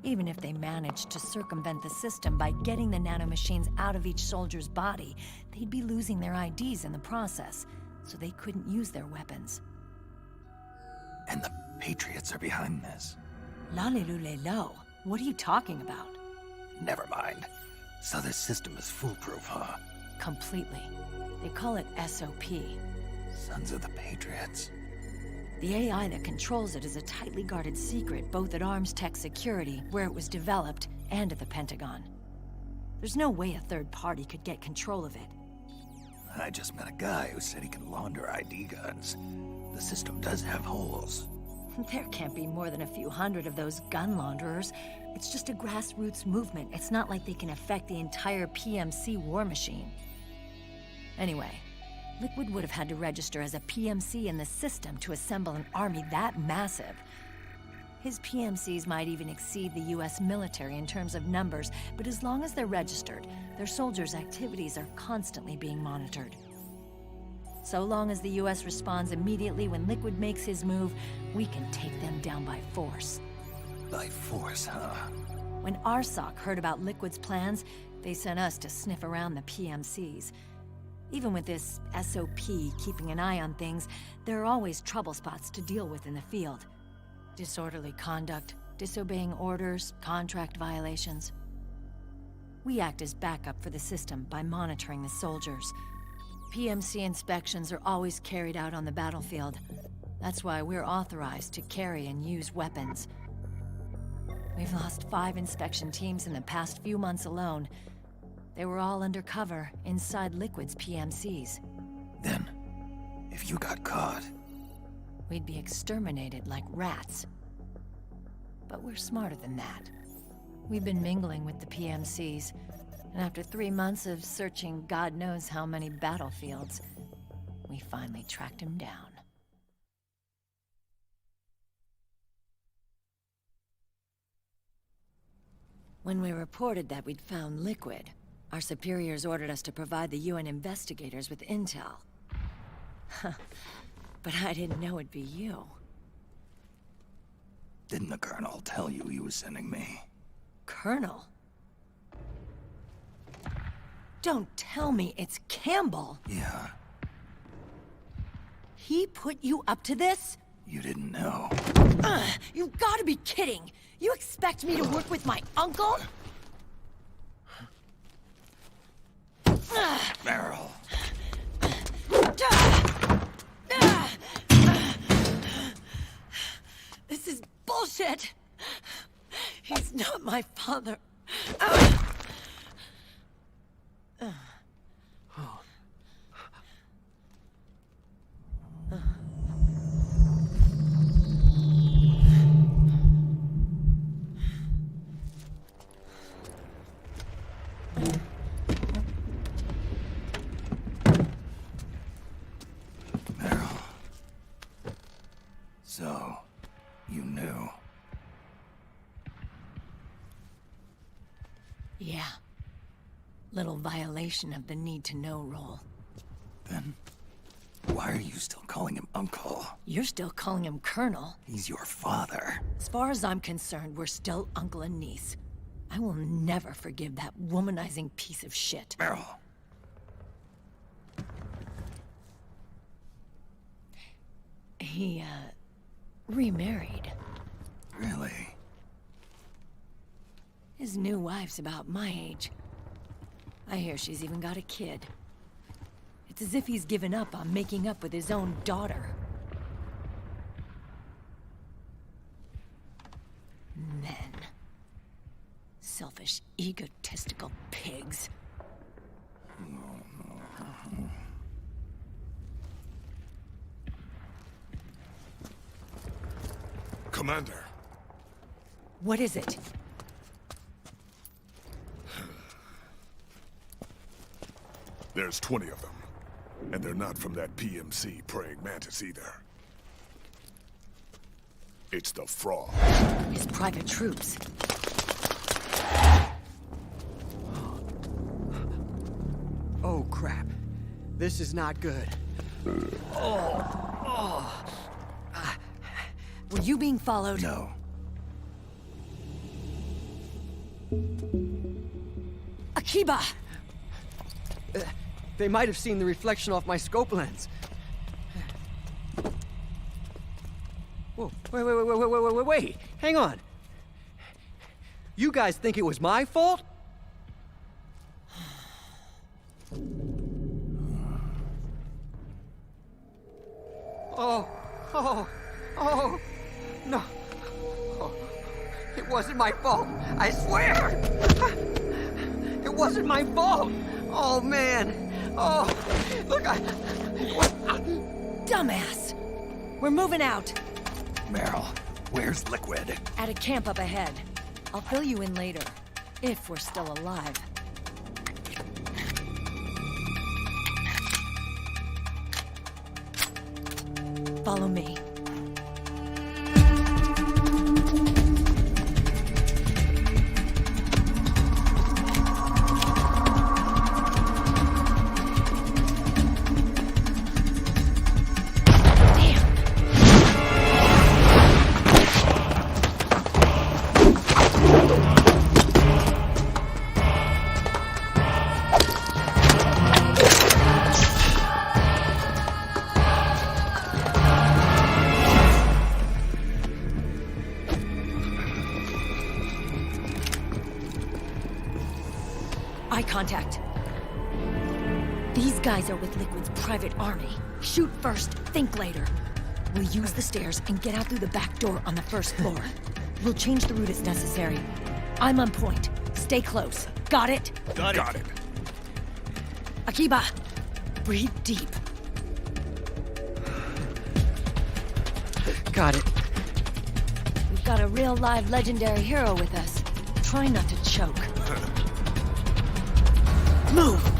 Q: Even if they managed to circumvent the system by getting the nanomachines out of each soldier's body, they'd be losing their IDs in the process, so they couldn't use their weapons.
H: And the Patriots are behind this.
Q: Lalilulelo. What are you talking about?
H: Never mind. So this system is foolproof, huh?
Q: Completely. They call it SOP.
H: Sons of the Patriots.
Q: The AI that controls it is a tightly guarded secret, both at Arms Tech Security, where it was developed, and at the Pentagon. There's no way a third party could get control of it.
H: I just met a guy who said he can launder ID guns. The system does have holes.
Q: There can't be more than a few hundred of those gun launderers. It's just a grassroots movement. It's not like they can affect the entire PMC war machine. Anyway, Liquid would have had to register as a PMC in the system to assemble an army that massive. His PMCs might even exceed the US military in terms of numbers, but as long as they're registered, their soldiers' activities are constantly being monitored. So long as the US responds immediately when Liquid makes his move, we can take them down by force.
H: By force, huh?
Q: When RSOC heard about Liquid's plans, they sent us to sniff around the PMCs. Even with this SOP keeping an eye on things, there are always trouble spots to deal with in the field. Disorderly conduct, disobeying orders, contract violations. We act as backup for the system by monitoring the soldiers. PMC inspections are always carried out on the battlefield. That's why we're authorized to carry and use weapons. We've lost 5 inspection teams in the past few months alone. They were all undercover, inside Liquid's PMCs.
H: Then, if you got caught...
Q: we'd be exterminated like rats. But we're smarter than that. We've been mingling with the PMCs, and after 3 months of searching God knows how many battlefields, we finally tracked him down. When we reported that we'd found Liquid, our superiors ordered us to provide the UN investigators with intel. But I didn't know it'd be you.
H: Didn't the Colonel tell you he was sending me?
Q: Colonel? Don't tell me it's Campbell!
H: Yeah.
Q: He put you up to this?
H: You didn't know.
Q: You've gotta be kidding! You expect me to work with my uncle?
H: Meryl.
Q: This is bullshit! He's not my father.
H: Meryl. So, you knew.
Q: Yeah. Little violation of the need-to-know rule.
H: Then, why are you still calling him Uncle?
Q: You're still calling him Colonel.
H: He's your father.
Q: As far as I'm concerned, we're still uncle and niece. I will never forgive that womanizing piece of shit.
H: Meryl.
Q: He, remarried.
H: Really?
Q: His new wife's about my age. I hear she's even got a kid. It's as if he's given up on making up with his own daughter. Men. Selfish, egotistical pigs.
O: Commander.
Q: What is it?
O: There's 20 of them. And they're not from that PMC praying mantis either. It's the Frog.
Q: His private troops.
P: Oh, crap. This is not good.
Q: Were you being followed?
H: No.
Q: Akiba!
P: They might have seen the reflection off my scope lens. Whoa, wait. Hang on. You guys think it was my fault? Oh, no. Oh, it wasn't my fault. I swear. It wasn't my fault. Oh, man. Oh, look,
Q: Dumbass! We're moving out.
H: Meryl, where's Liquid?
Q: At a camp up ahead. I'll fill you in later. If we're still alive. Follow me. Eye contact. These guys are with Liquid's private army. Shoot first, think later. We'll use the stairs and get out through the back door on the first floor. We'll change the route as necessary. I'm on point. Stay close. Got it?
O: Got it.
Q: Akiba, breathe deep.
P: got it.
Q: We've got a real live legendary hero with us. Try not to choke. Move!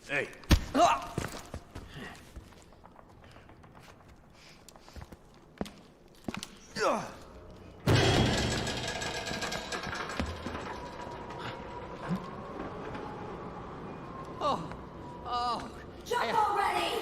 R: Hey.
P: Oh.
J: Jump already!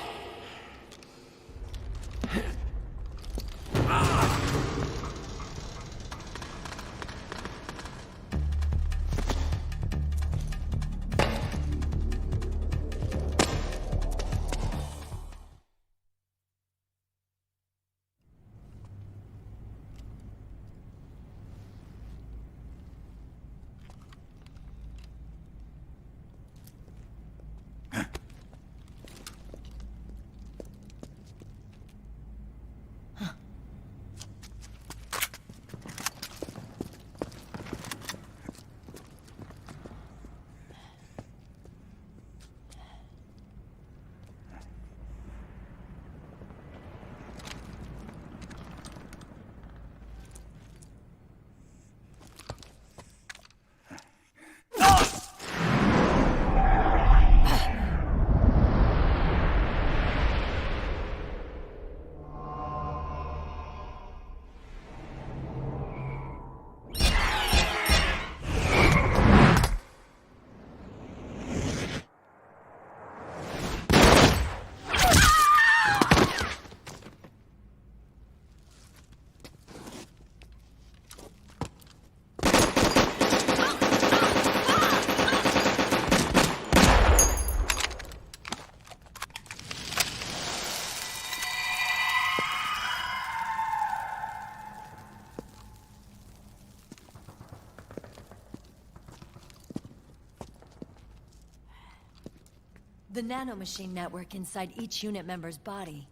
Q: The nanomachine network inside each unit member's body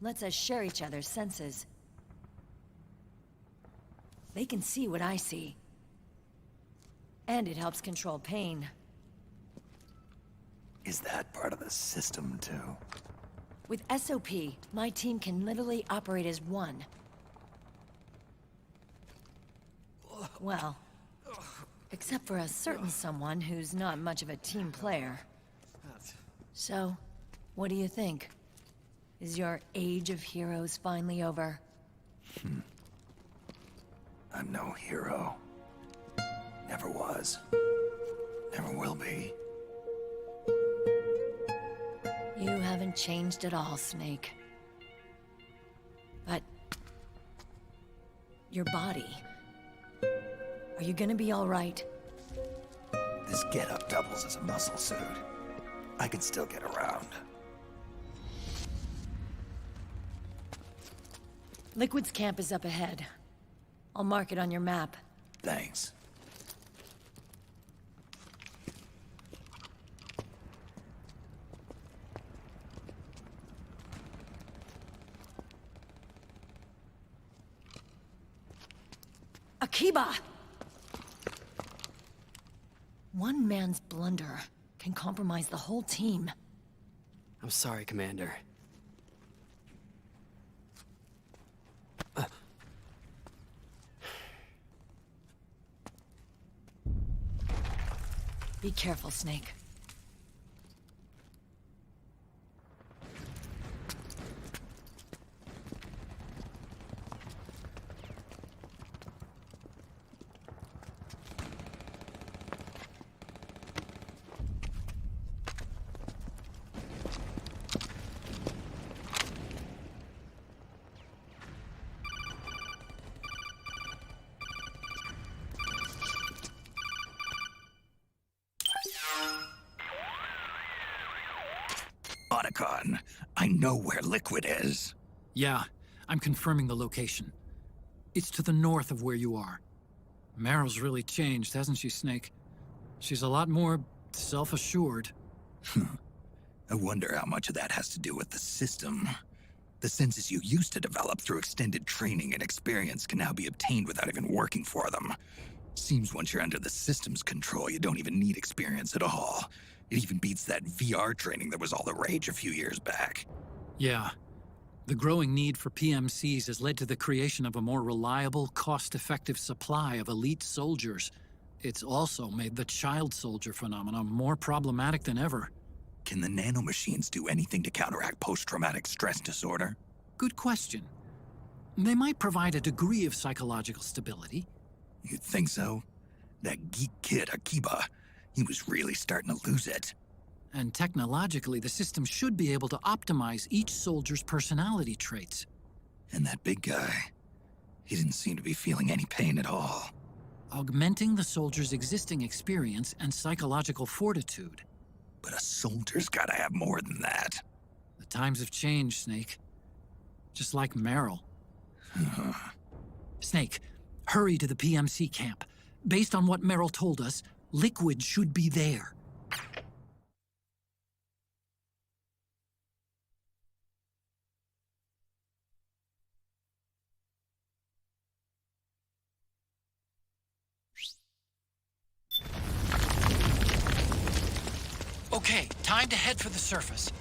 Q: lets us share each other's senses. They can see what I see. And it helps control pain.
H: Is that part of the system, too?
Q: With SOP, my team can literally operate as one. Well, except for a certain someone who's not much of a team player. So, what do you think? Is your age of heroes finally over?
H: I'm no hero. Never was. Never will be.
Q: You haven't changed at all, Snake. But... your body... are you gonna be all right?
H: This getup doubles as a muscle suit. I can still get around.
Q: Liquid's camp is up ahead. I'll mark it on your map.
H: Thanks.
Q: Akiba! One man's blunder can compromise the whole team.
P: I'm sorry, Commander.
Q: Be careful, Snake.
H: Otacon, I know where Liquid is.
K: Yeah, I'm confirming the location. It's to the north of where you are. Meryl's really changed, hasn't she, Snake? She's a lot more self-assured.
H: I wonder how much of that has to do with the system. The senses you used to develop through extended training and experience can now be obtained without even working for them. Seems once you're under the system's control, you don't even need experience at all. It even beats that VR training that was all the rage a few years back.
K: Yeah. The growing need for PMCs has led to the creation of a more reliable, cost-effective supply of elite soldiers. It's also made the child soldier phenomenon more problematic than ever.
H: Can the nanomachines do anything to counteract post-traumatic stress disorder?
K: Good question. They might provide a degree of psychological stability.
H: You'd think so? That geek kid, Akiba, he was really starting to lose it.
K: And technologically, the system should be able to optimize each soldier's personality traits.
H: And that big guy, he didn't seem to be feeling any pain at all.
K: Augmenting the soldier's existing experience and psychological fortitude.
H: But a soldier's gotta have more than that.
K: The times have changed, Snake. Just like Meryl. Snake, hurry to the PMC camp. Based on what Meryl told us, Liquid should be there. Okay, time to head for the surface.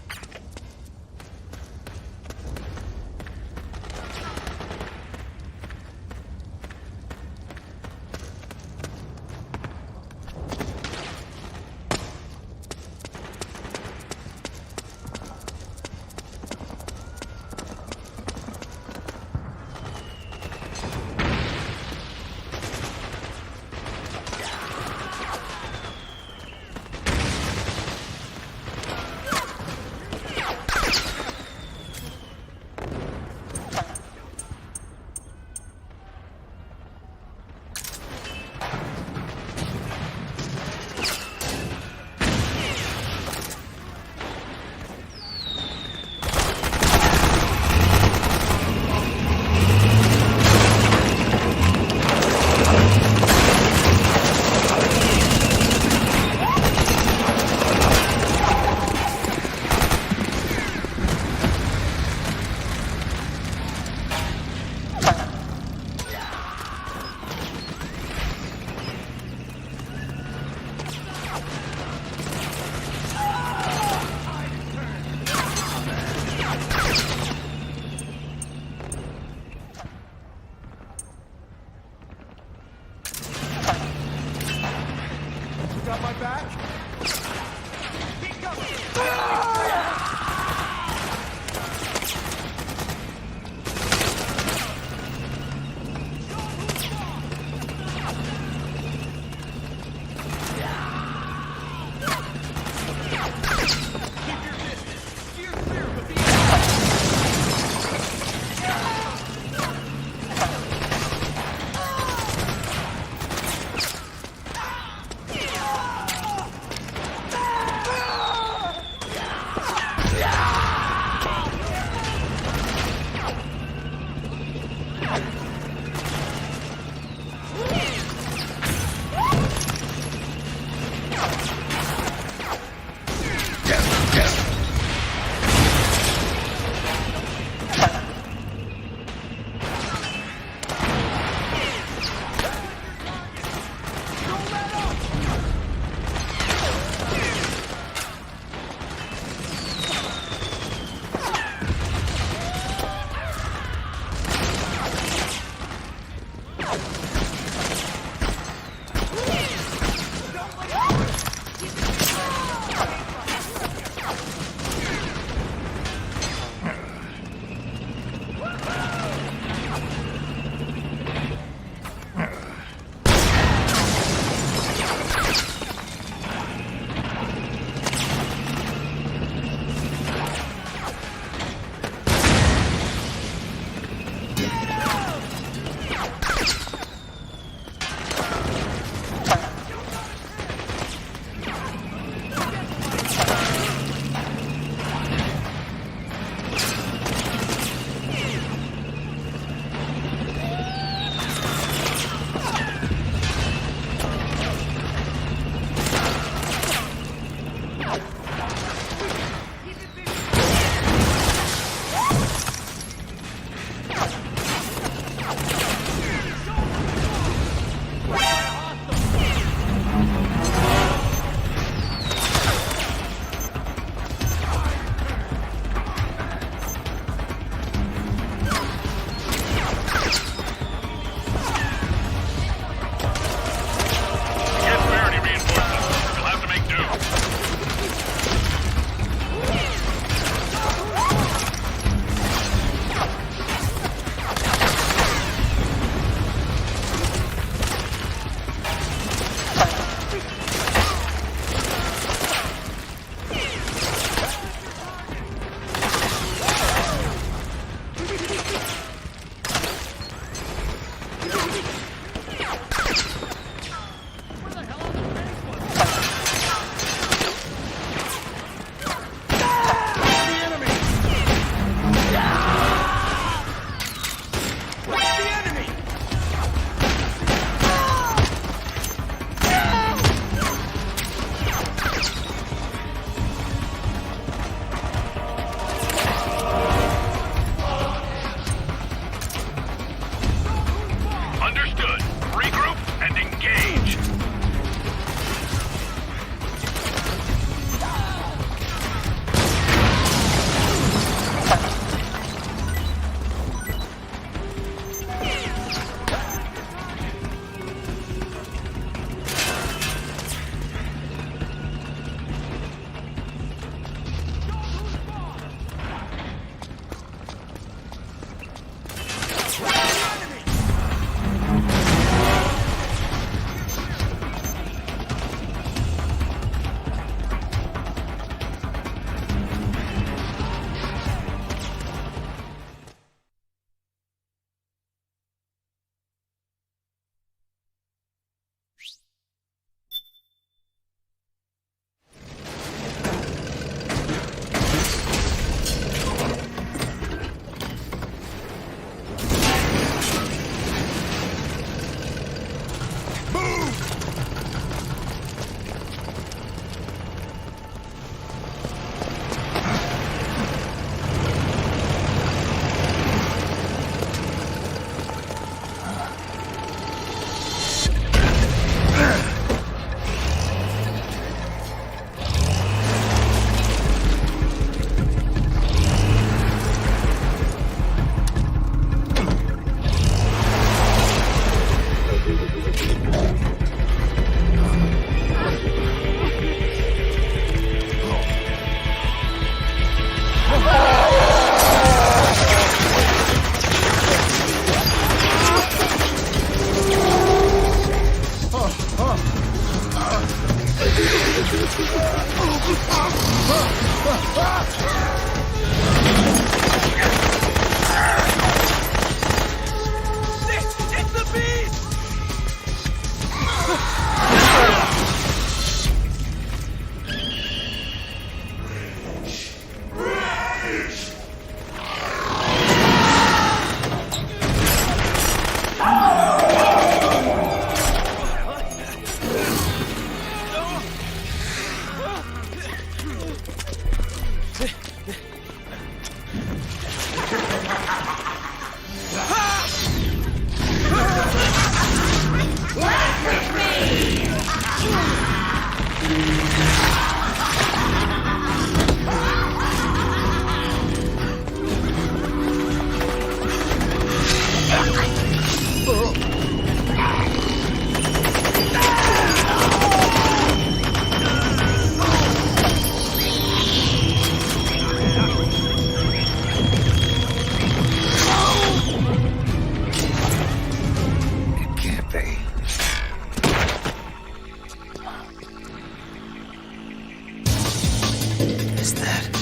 N: was that?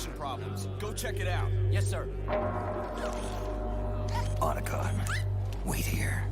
R: connection problems. Go check it out.
P: Yes, sir.
H: Otacon, wait here.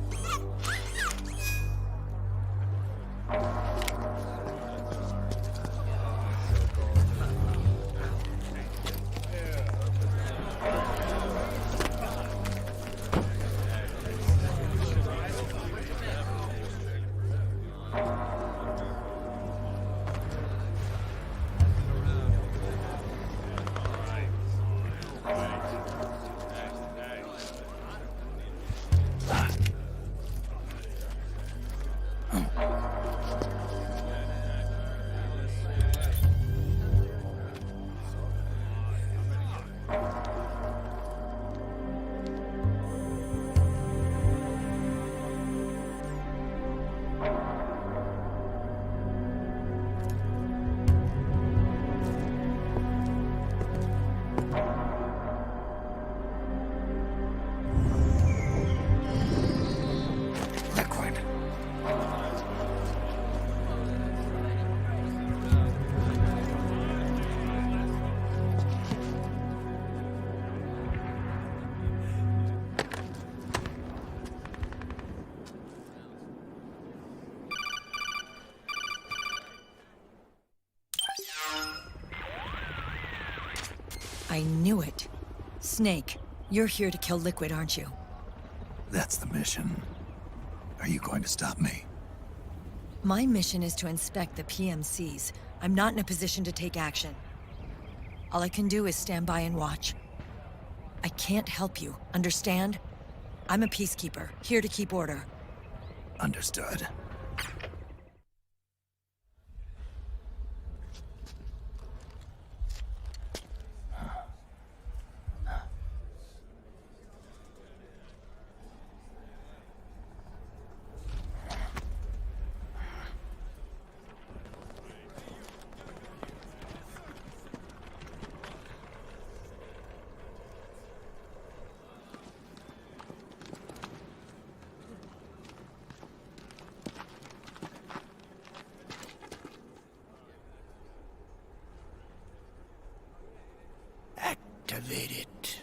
Q: I knew it. Snake, you're here to kill Liquid, aren't you?
H: That's the mission. Are you going to stop me?
Q: My mission is to inspect the PMCs. I'm not in a position to take action. All I can do is stand by and watch. I can't help you, understand? I'm a peacekeeper, here to keep order.
H: Understood.
N: Activate it.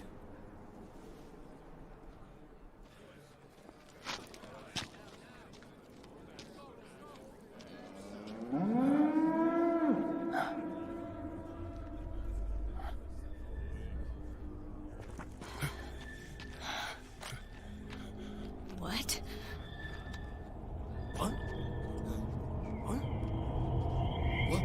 Q: What?
N: What? What? What?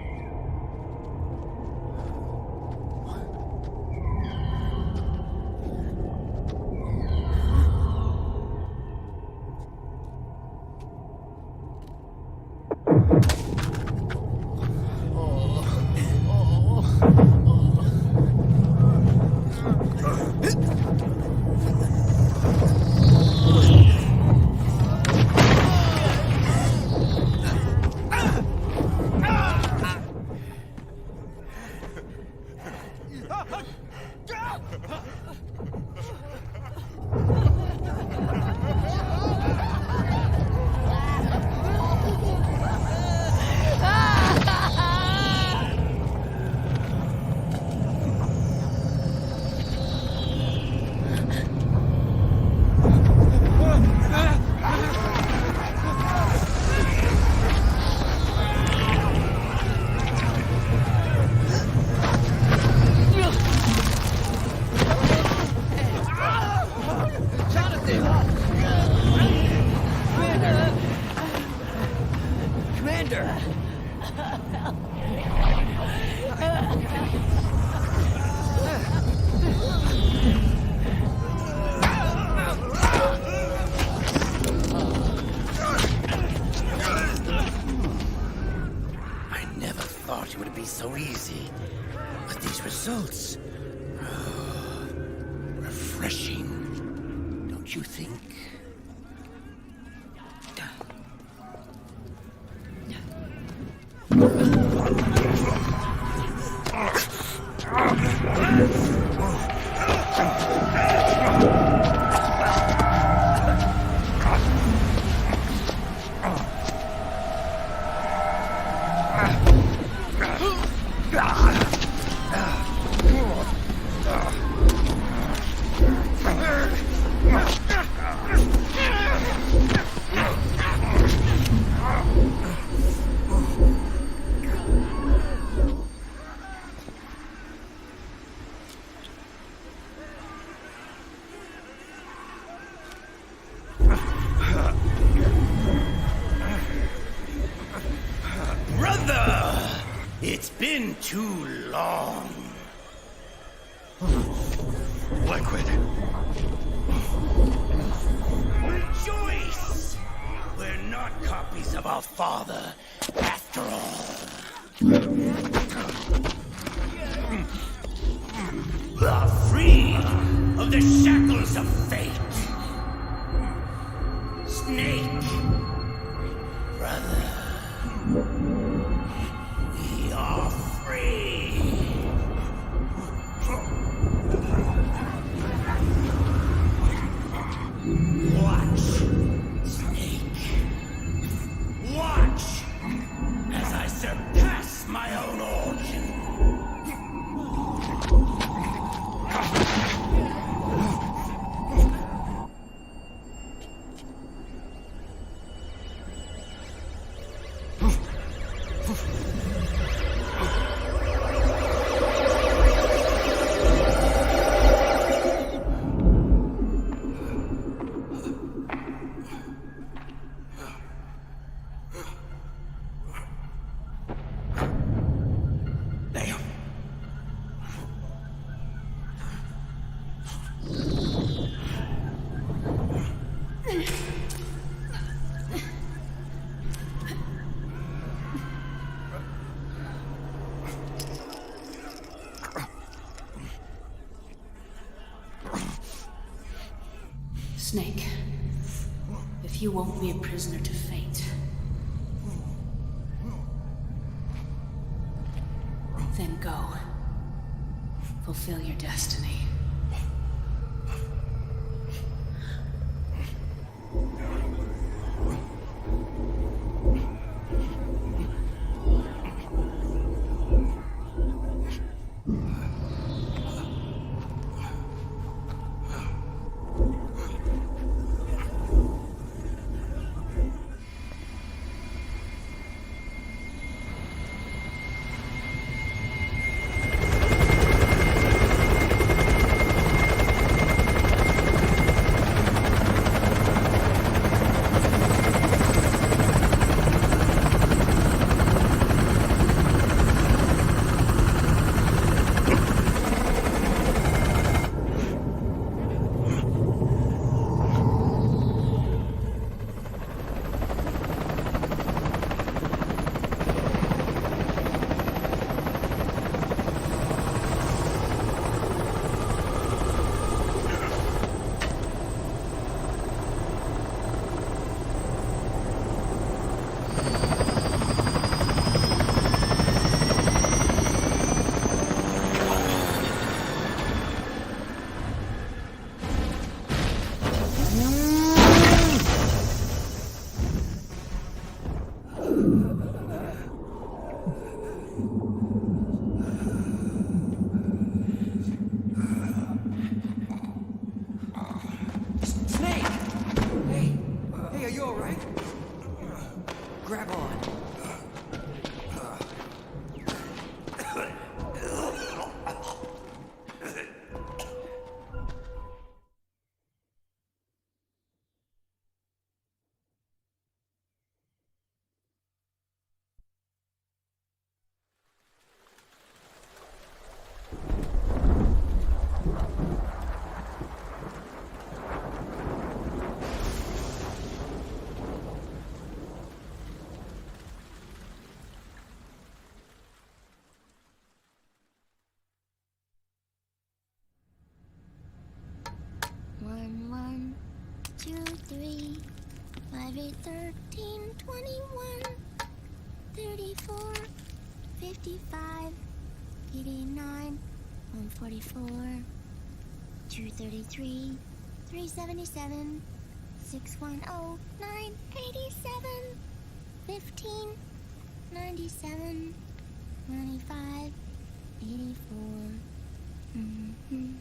P: It would be so easy. But these results... refreshing. Don't you think?
N: It's been too long. Liquid. Rejoice! We're not copies of our father, after all. Are free of the shackles of fate. Snake, brother, we are free. Watch, Snake. Watch as I surpass my own origin.
S: Snake, if you won't be a prisoner to fate, then go. Fulfill your destiny.
J: One, 1, 2, 3, 5, 8, 13, 21, 34, 55, 89, 144, 233, 377, 610, 987, 15, 97, 95, 84. Mm-hmm.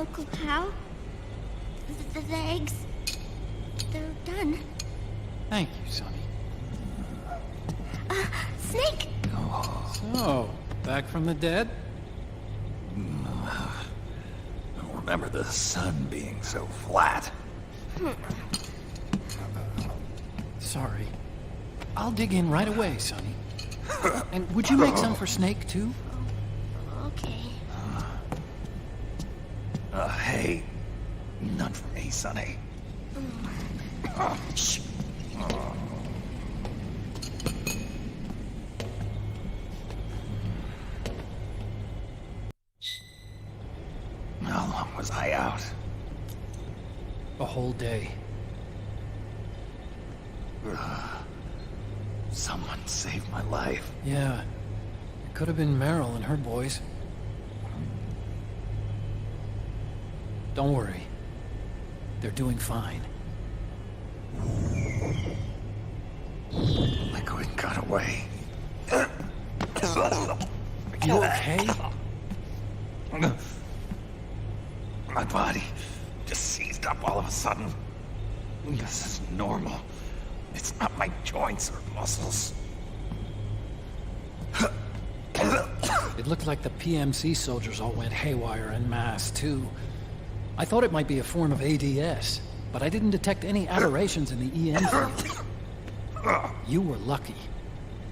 J: Uncle Hal. The eggs. They're done.
A: Thank you, Sonny.
J: Snake!
A: So, back from the dead?
H: I don't remember the sun being so flat.
A: Sorry. I'll dig in right away, Sonny. And would you make some for Snake, too?
J: Okay.
H: Hey, none for me, Sonny. Shh. How long was I out?
A: A whole day.
H: Someone saved my life.
A: Yeah. It could have been Meryl and her boys. Don't worry. They're doing fine.
H: Liquid got away.
A: You okay?
H: My body just seized up all of a sudden. This is normal. It's not my joints or muscles.
A: It looked like the PMC soldiers all went haywire en masse, too. I thought it might be a form of ADS, but I didn't detect any aberrations in the EM field. You were lucky.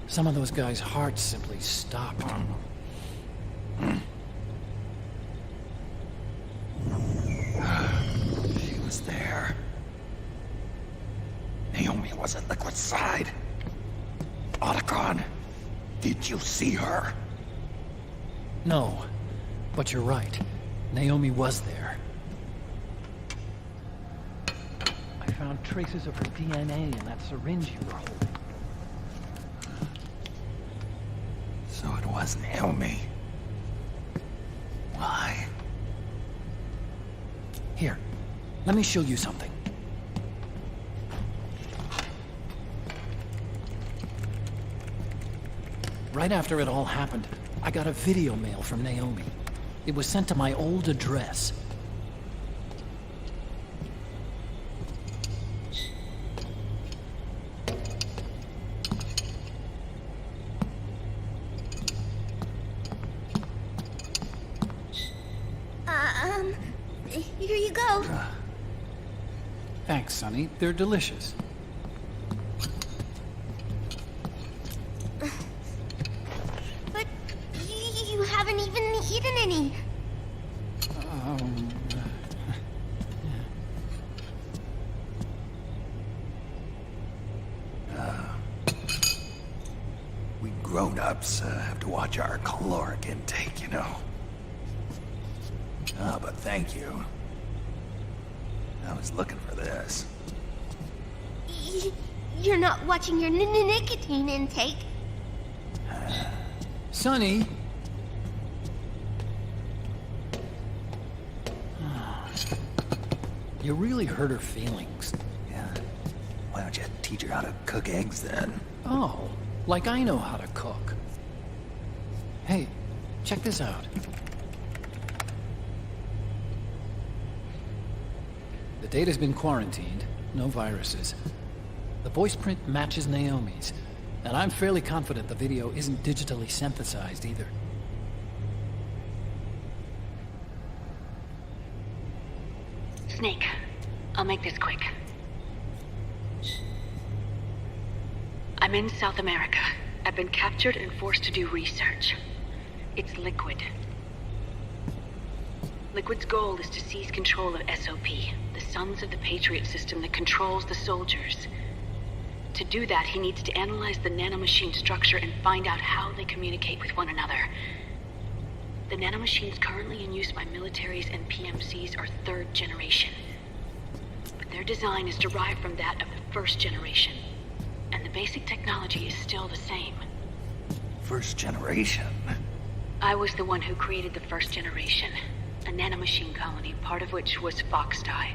A: Some of those guys' hearts simply stopped.
H: She was there. Naomi was at Liquid's side. Otacon, did you see her?
A: No, but you're right. Naomi was there. I found traces of her DNA in that syringe you were holding.
H: So it was Naomi. Why?
A: Here, let me show you something. Right after it all happened, I got a video mail from Naomi. It was sent to my old address.
J: Here you go.
A: Thanks, Sonny. They're delicious.
J: But you haven't even eaten any.
H: We grown-ups have to watch our caloric intake, you know. But thank you. I was looking for this.
J: You're not watching your nicotine intake.
A: Sonny! You really hurt her feelings.
H: Yeah. Why don't you teach her how to cook eggs then?
A: Oh, like I know how to cook. Hey, check this out. The data's been quarantined, no viruses. The voice print matches Naomi's, and I'm fairly confident the video isn't digitally synthesized either.
S: Snake, I'll make this quick. I'm in South America. I've been captured and forced to do research. It's Liquid. Liquid's goal is to seize control of SOP, the Sons of the Patriot system that controls the soldiers. To do that, he needs to analyze the nanomachine structure and find out how they communicate with one another. The nanomachines currently in use by militaries and PMCs are third generation. But their design is derived from that of the first generation. And the basic technology is still the same.
H: First generation?
S: I was the one who created the first generation. A nanomachine colony, part of which was Foxdie.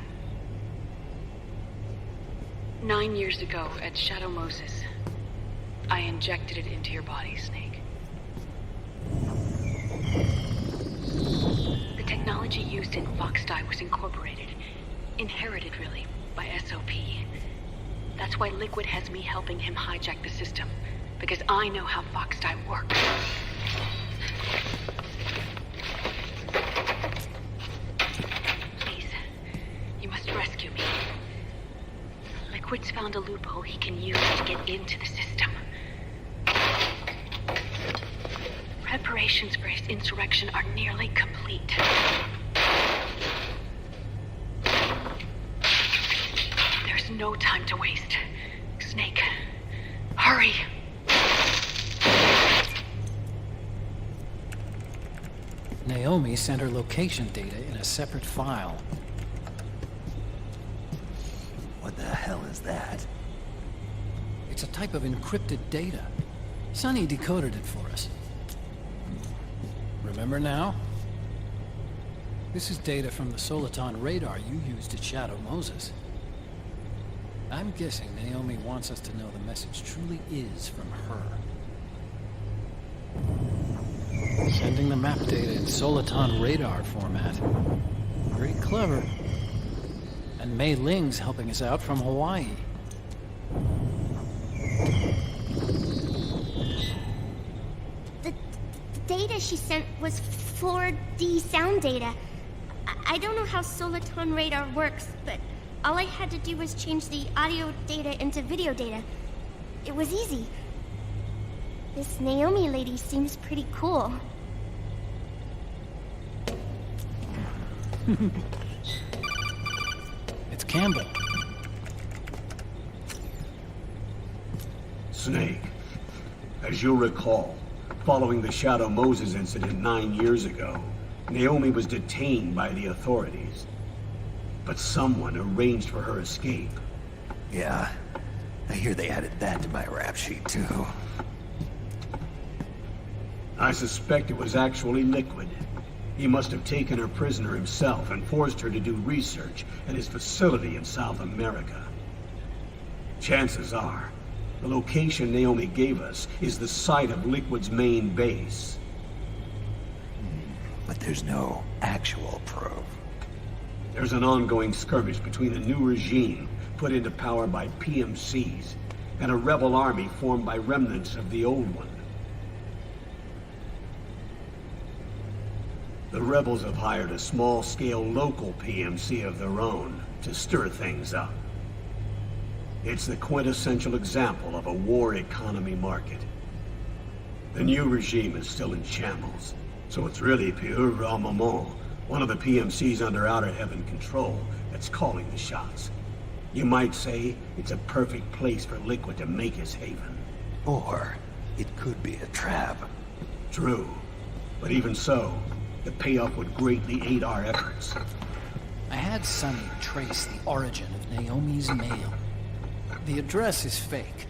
S: 9 years ago, at Shadow Moses, I injected it into your body, Snake. The technology used in Foxdie was incorporated, inherited really, by SOP. That's why Liquid has me helping him hijack the system, because I know how Foxdie works. Please, you must rescue me. Liquid's found a loophole he can use to get into the system. Preparations for his insurrection are nearly complete. There's no time to waste. Snake, hurry!
A: Naomi sent her location data in a separate file.
H: What the hell is that?
A: It's a type of encrypted data. Sonny decoded it for us. Remember now? This is data from the Soliton radar you used at Shadow Moses. I'm guessing Naomi wants us to know the message truly is from her. Sending the map data in Soliton radar format. Pretty clever. And Mei Ling's helping us out from Hawaii.
J: The data she sent was 4D sound data. I don't know how Soliton radar works, but all I had to do was change the audio data into video data. It was easy. This Naomi lady seems pretty cool.
A: It's Campbell.
I: Snake, as you'll recall, following the Shadow Moses incident 9 years ago, Naomi was detained by the authorities. But someone arranged for her escape.
H: Yeah, I hear they added that to my rap sheet too.
I: I suspect it was actually Liquid. He must have taken her prisoner himself and forced her to do research at his facility in South America. Chances are, the location Naomi gave us is the site of Liquid's main base.
H: But there's no actual proof.
I: There's an ongoing skirmish between a new regime put into power by PMCs and a rebel army formed by remnants of the old one. The rebels have hired a small-scale local PMC of their own to stir things up. It's the quintessential example of a war economy market. The new regime is still in shambles, so it's really pure Ramamon, one of the PMCs under Outer Heaven control, that's calling the shots. You might say it's a perfect place for Liquid to make his haven.
H: Or it could be a trap.
I: True, but even so, the payoff would greatly aid our efforts.
A: I had Sonny trace the origin of Naomi's mail. The address is fake,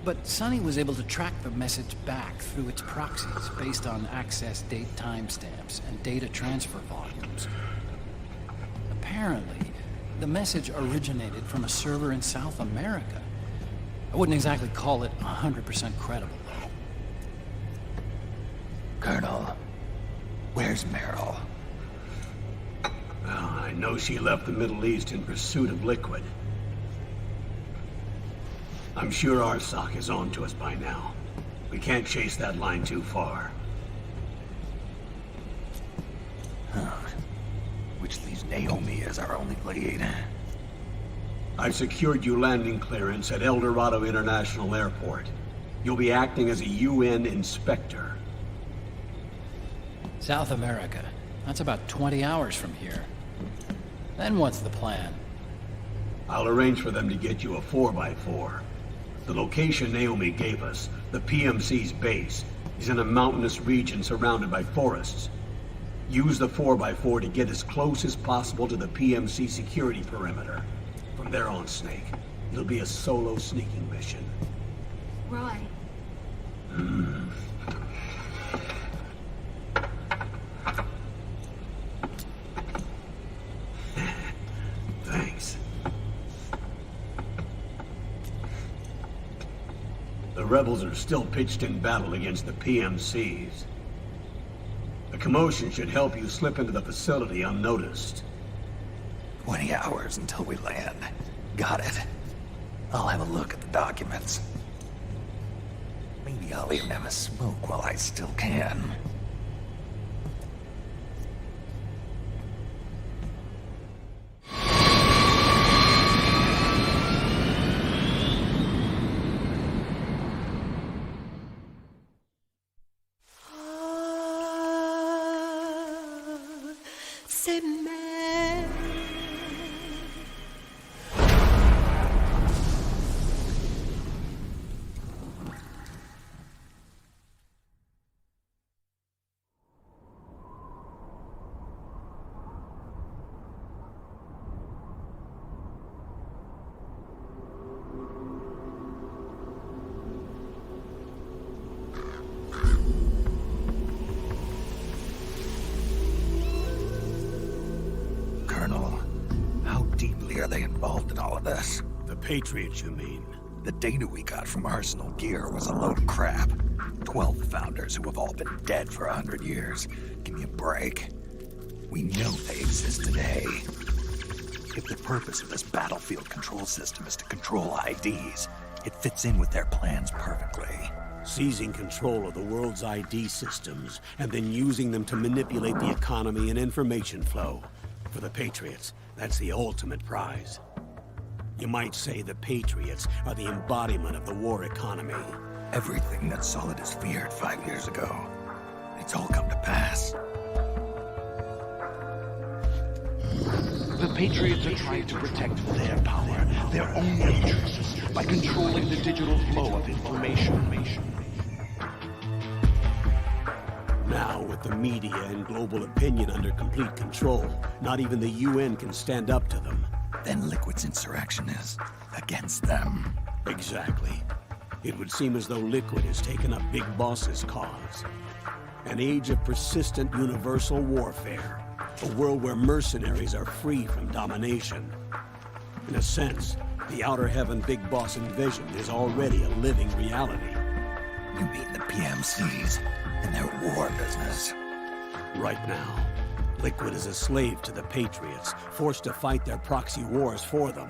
A: but Sonny was able to track the message back through its proxies based on access date timestamps and data transfer volumes. Apparently, the message originated from a server in South America. I wouldn't exactly call it 100% credible, though.
H: Colonel, where's Meryl?
I: Well, I know she left the Middle East in pursuit of Liquid. I'm sure Arsak is on to us by now. We can't chase that line too far.
H: Which leaves Naomi as our only lead.
I: I've secured you landing clearance at El Dorado International Airport. You'll be acting as a UN inspector.
A: South America. That's about 20 hours from here. Then what's the plan?
I: I'll arrange for them to get you a 4x4. The location Naomi gave us, the PMC's base, is in a mountainous region surrounded by forests. Use the 4x4 to get as close as possible to the PMC security perimeter. From there on, Snake, it'll be a solo sneaking mission.
J: Roy.
I: Thanks. The rebels are still pitched in battle against the PMCs. The commotion should help you slip into the facility unnoticed.
H: 20 hours until we land. Got it. I'll have a look at the documents. Maybe I'll even have a smoke while I still can. Are they involved in all of this?
I: The Patriots, you mean?
H: The data we got from Arsenal Gear was a load of crap. 12 founders who have all been dead for 100 years. Give me a break. We know they exist today. If the purpose of this battlefield control system is to control IDs, it fits in with their plans perfectly.
I: Seizing control of the world's ID systems and then using them to manipulate the economy and information flow. For the Patriots, that's the ultimate prize. You might say the Patriots are the embodiment of the war economy.
H: Everything that Solidus feared 5 years ago, it's all come to pass.
T: The Patriots are trying to protect their power, their own interests, by controlling the digital flow of information.
I: Now, with the media and global opinion under complete control, not even the UN can stand up to them.
H: Then Liquid's insurrection is against them.
I: Exactly. It would seem as though Liquid has taken up Big Boss's cause. An age of persistent universal warfare. A world where mercenaries are free from domination. In a sense, the Outer Heaven Big Boss envisioned is already a living reality.
H: You mean the PMCs and their war business?
I: Right now, Liquid is a slave to the Patriots, forced to fight their proxy wars for them.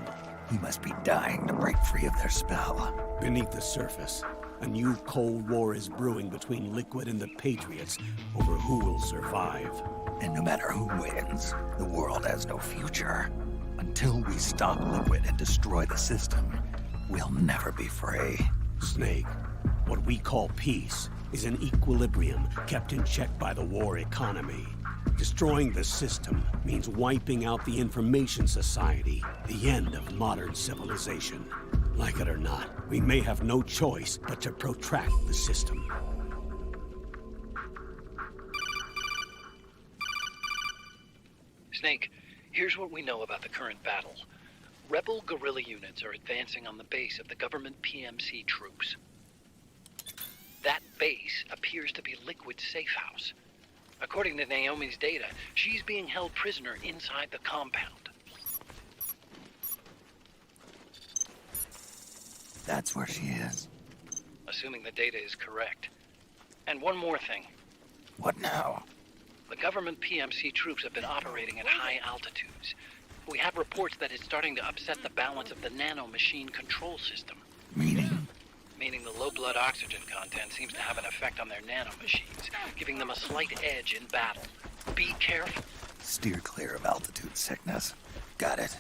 H: He must be dying to break free of their spell.
I: Beneath the surface, a new Cold War is brewing between Liquid and the Patriots over who will survive.
H: And no matter who wins, the world has no future. Until we stop Liquid and destroy the system, we'll never be free.
I: Snake, what we call peace is an equilibrium kept in check by the war economy. Destroying the system means wiping out the information society, the end of modern civilization. Like it or not, we may have no choice but to protract the system.
M: Snake, here's what we know about the current battle. Rebel guerrilla units are advancing on the base of the government PMC troops. That base appears to be Liquid's safe house. According to Naomi's data, she's being held prisoner inside the compound.
H: That's where she is.
M: Assuming the data is correct. And one more thing.
H: What now?
M: The government PMC troops have been operating at high altitudes. We have reports that it's starting to upset the balance of the nano-machine control system.
H: Meaning?
M: Meaning the low blood oxygen content seems to have an effect on their nano-machines, giving them a slight edge in battle. Be careful.
H: Steer clear of altitude sickness. Got it.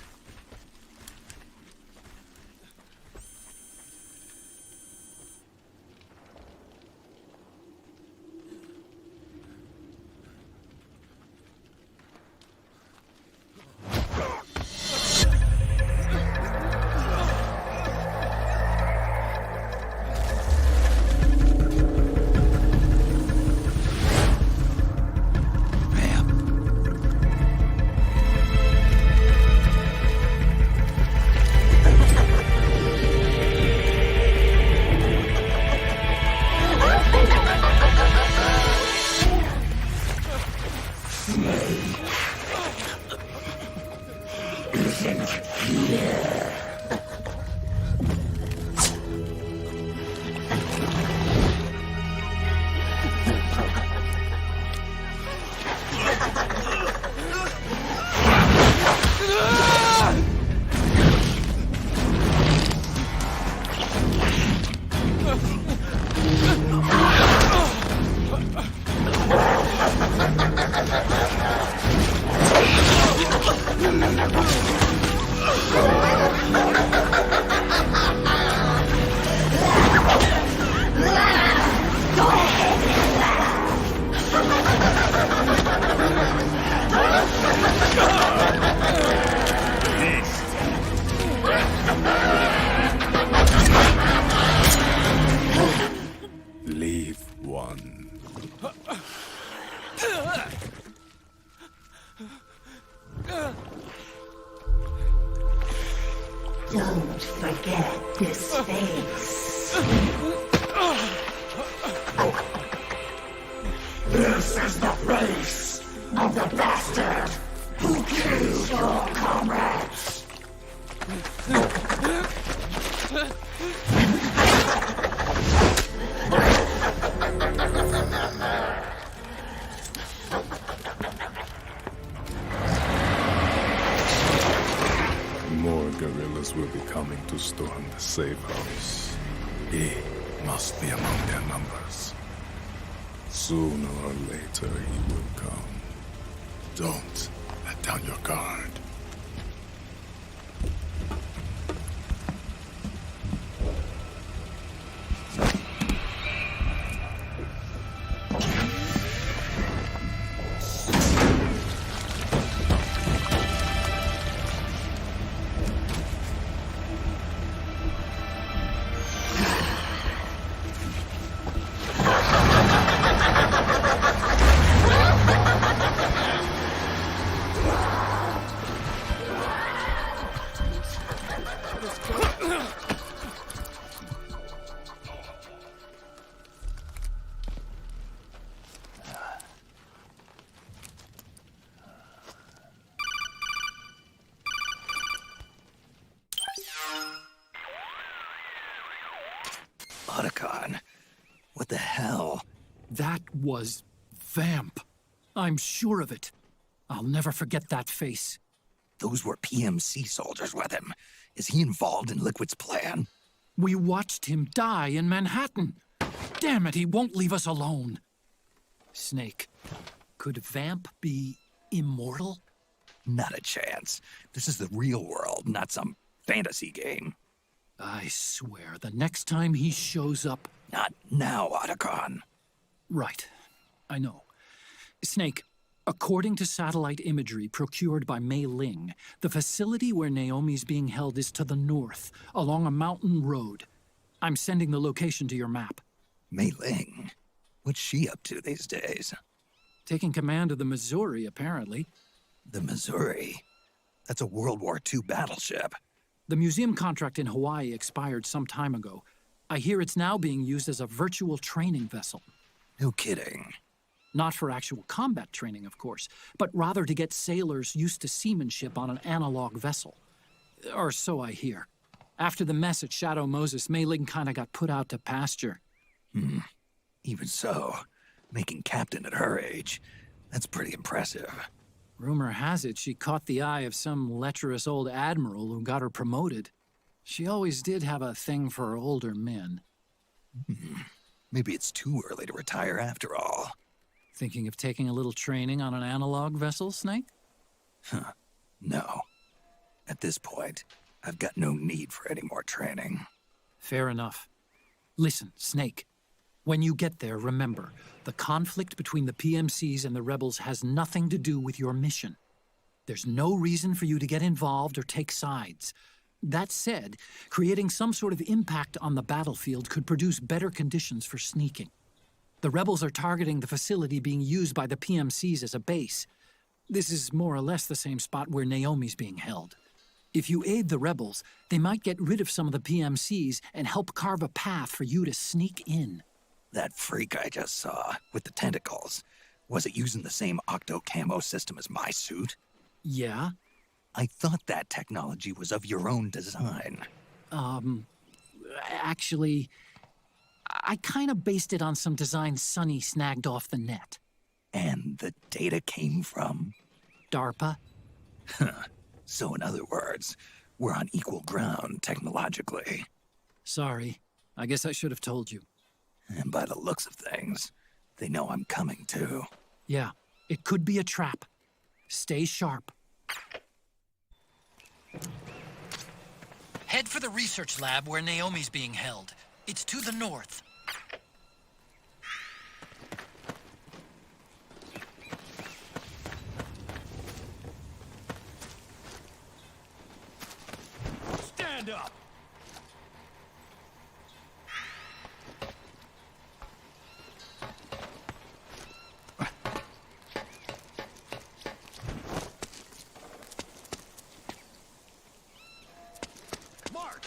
O: Leave one.
L: Don't forget this face. This is the face of the bastard who killed your comrades.
O: More guerrillas will be coming to storm the safe house. He must be among their numbers. Sooner or later he will come. Don't let down your guard.
H: Otacon, what the hell?
A: That was Vamp. I'm sure of it. I'll never forget that face.
H: Those were PMC soldiers with him. Is he involved in Liquid's plan?
A: We watched him die in Manhattan. Damn it, he won't leave us alone. Snake, could Vamp be immortal?
H: Not a chance. This is the real world, not some fantasy game.
A: I swear, the next time he shows up...
H: Not now, Otacon.
A: Right. I know. Snake, according to satellite imagery procured by Mei Ling, the facility where Naomi's being held is to the north, along a mountain road. I'm sending the location to your map.
H: Mei Ling? What's she up to these days?
A: Taking command of the Missouri, apparently.
H: The Missouri? That's a World War II battleship.
A: The museum contract in Hawaii expired some time ago. I hear it's now being used as a virtual training vessel.
H: No kidding.
A: Not for actual combat training, of course, but rather to get sailors used to seamanship on an analog vessel. Or so I hear. After the mess at Shadow Moses, Mei Ling kinda got put out to pasture.
H: Even so, making captain at her age, that's pretty impressive.
A: Rumor has it she caught the eye of some lecherous old admiral who got her promoted. She always did have a thing for older men.
H: Maybe it's too early to retire after all.
A: Thinking of taking a little training on an analog vessel, Snake?
H: No. At this point, I've got no need for any more training.
A: Fair enough. Listen, Snake. When you get there, remember, the conflict between the PMCs and the rebels has nothing to do with your mission. There's no reason for you to get involved or take sides. That said, creating some sort of impact on the battlefield could produce better conditions for sneaking. The rebels are targeting the facility being used by the PMCs as a base. This is more or less the same spot where Naomi's being held. If you aid the rebels, they might get rid of some of the PMCs and help carve a path for you to sneak in.
H: That freak I just saw, with the tentacles, was it using the same octo-camo system as my suit?
A: Yeah?
H: I thought that technology was of your own design.
A: Actually, I kinda based it on some design Sonny snagged off the net.
H: And the data came from?
A: DARPA.
H: So in other words, we're on equal ground technologically.
A: Sorry. I guess I should have told you.
H: And by the looks of things, they know I'm coming too.
A: Yeah, it could be a trap. Stay sharp.
K: Head for the research lab where Naomi's being held. It's to the north.
R: Stand up! March!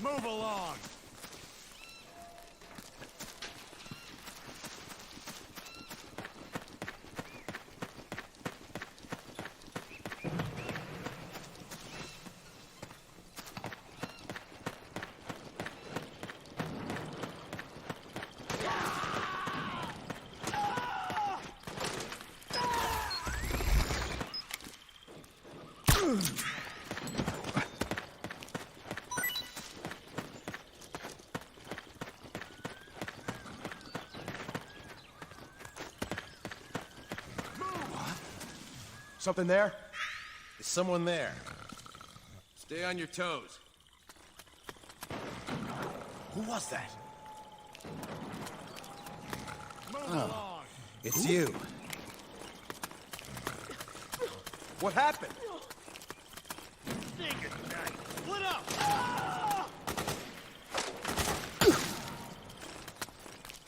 R: Move along! Something there? Is someone there? Stay on your toes. Who was that? Oh, it's you. What happened? Split up!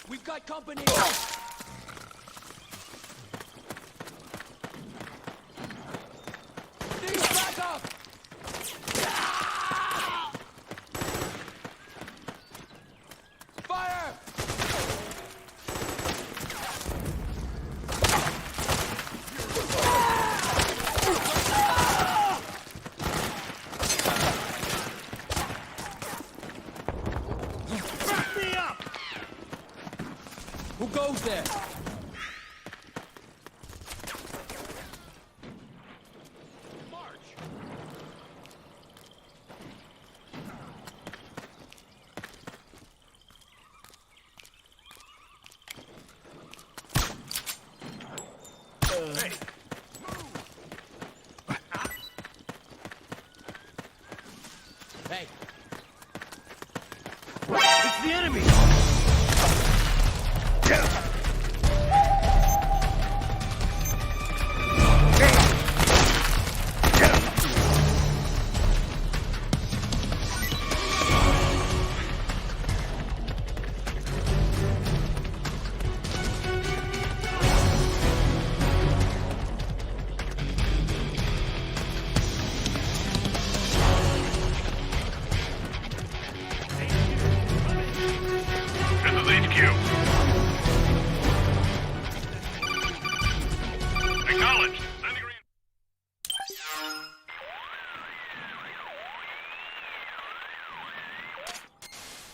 R: We've got company! Back up! Fire! Back me up! Who goes there? Hey. It's the enemy!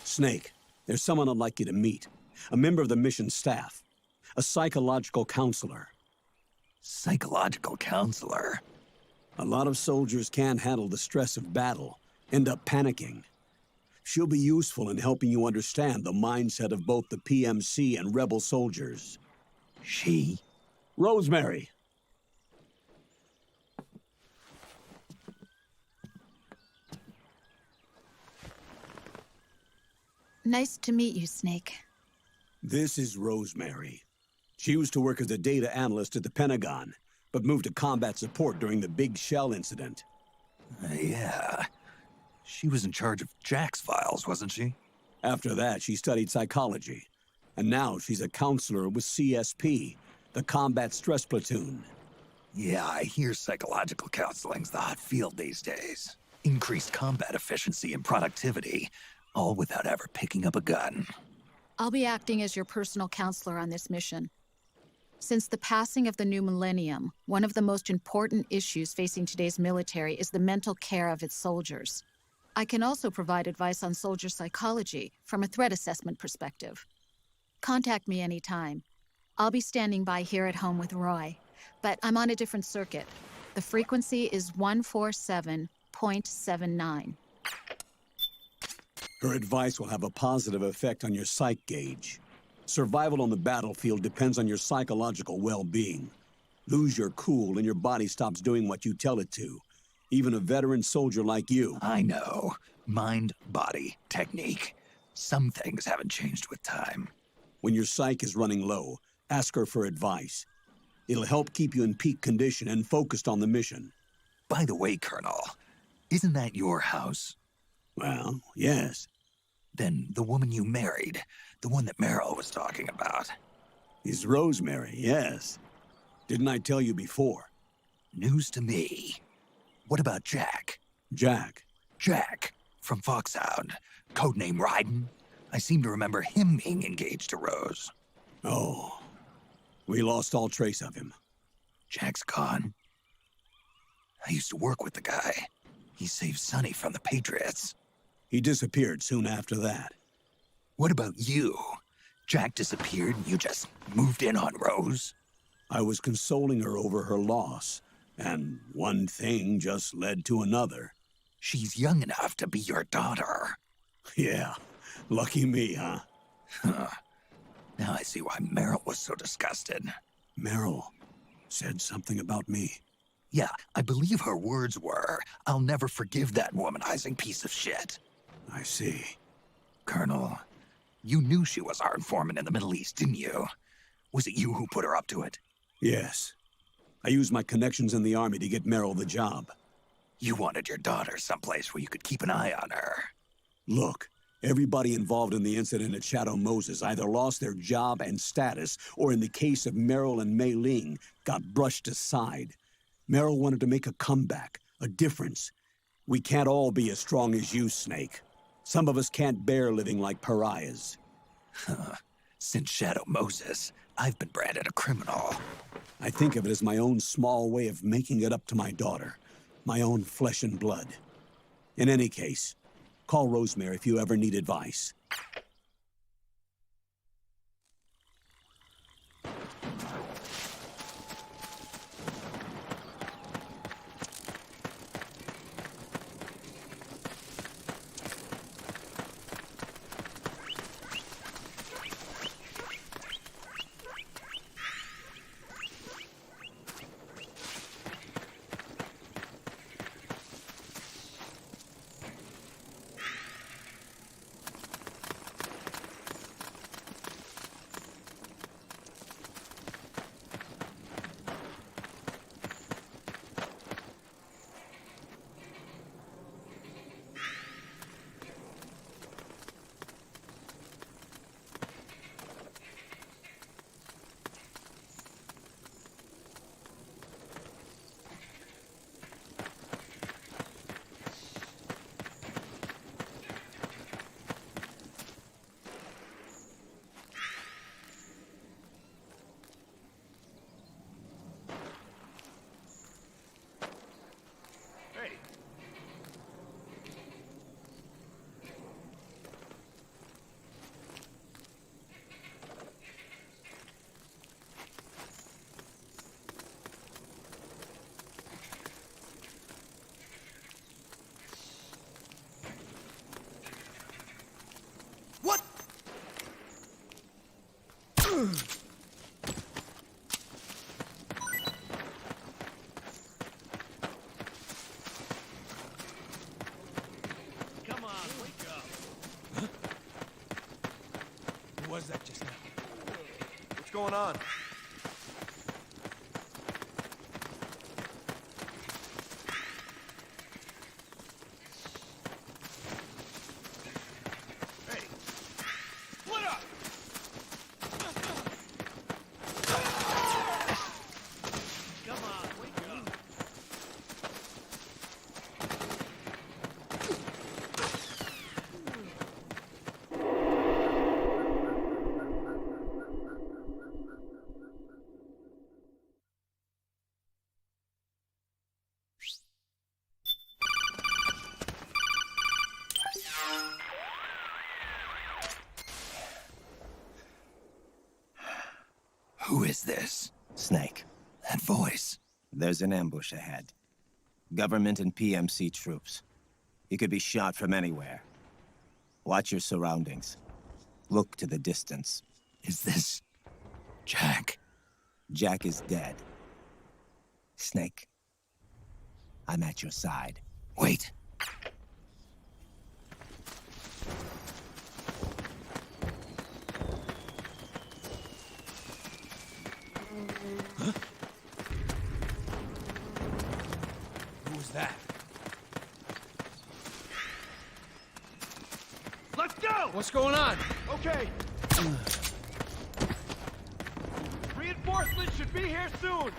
I: Snake, there's someone I'd like you to meet. A member of the mission staff. A psychological counselor.
H: Psychological counselor?
I: A lot of soldiers can't handle the stress of battle, end up panicking. She'll be useful in helping you understand the mindset of both the PMC and rebel soldiers.
H: She?
I: Rosemary.
U: Nice to meet you, Snake.
I: This is Rosemary. She used to work as a data analyst at the Pentagon, but moved to combat support during the Big Shell incident.
H: Yeah. She was in charge of Jack's files, wasn't she?
I: After that, she studied psychology. And now she's a counselor with CSP, the Combat Stress Platoon.
H: Yeah, I hear psychological counseling's the hot field these days. increased combat efficiency and productivity, all without ever picking up a gun.
U: I'll be acting as your personal counselor on this mission. Since the passing of the new millennium, one of the most important issues facing today's military is the mental care of its soldiers. I can also provide advice on soldier psychology from a threat assessment perspective. Contact me anytime. I'll be standing by here at home with Roy, but I'm on a different circuit. The frequency is 147.79.
I: Her advice will have a positive effect on your psych gauge. Survival on the battlefield depends on your psychological well-being. Lose your cool and your body stops doing what you tell it to. Even a veteran soldier like you.
H: I know. Mind, body, technique. Some things haven't changed with time.
I: When your psyche is running low, ask her for advice. It'll help keep you in peak condition and focused on the mission.
H: By the way, Colonel, isn't that your house?
I: Well, yes.
H: Then the woman you married, the one that Meryl was talking about.
I: Is Rosemary, yes. Didn't I tell you before?
H: News to me. What about Jack?
I: Jack?
H: Jack, from Foxhound. Codename Ryden. I seem to remember him being engaged to Rose.
I: Oh. We lost all trace of him.
H: Jack's gone. I used to work with the guy. He saved Sonny from the Patriots.
I: He disappeared soon after that.
H: What about you? Jack disappeared and you just moved in on Rose?
I: I was consoling her over her loss, and one thing just led to another.
H: She's young enough to be your daughter.
I: Yeah, lucky me, huh?
H: Now I see why Meryl was so disgusted.
I: Meryl said something about me.
H: Yeah, I believe her words were, "I'll never forgive that womanizing piece of shit."
I: I see.
H: Colonel, you knew she was our informant in the Middle East, didn't you? Was it you who put her up to it?
I: Yes. I used my connections in the army to get Meryl the job.
H: You wanted your daughter someplace where you could keep an eye on her.
I: Look, everybody involved in the incident at Shadow Moses either lost their job and status, or in the case of Meryl and Mei Ling, got brushed aside. Meryl wanted to make a comeback, a difference. We can't all be as strong as you, Snake. Some of us can't bear living like pariahs.
H: Since Shadow Moses, I've been branded a criminal.
I: I think of it as my own small way of making it up to my daughter. My own flesh and blood. In any case, call Rosemary if you ever need advice.
R: Come on, wake up. Huh? Who was that just now? What's going on? Hey, split up! Come on, wake up.
H: Who is this?
C: Snake.
H: That voice.
C: There's an ambush ahead. Government and PMC troops. You could be shot from anywhere. Watch your surroundings. Look to the distance.
H: Is this... Jack?
C: Jack is dead. Snake. I'm at your side.
H: Wait.
R: Huh? Who was that?
T: Let's go!
R: What's going on?
T: Okay. Reinforcements should be here soon.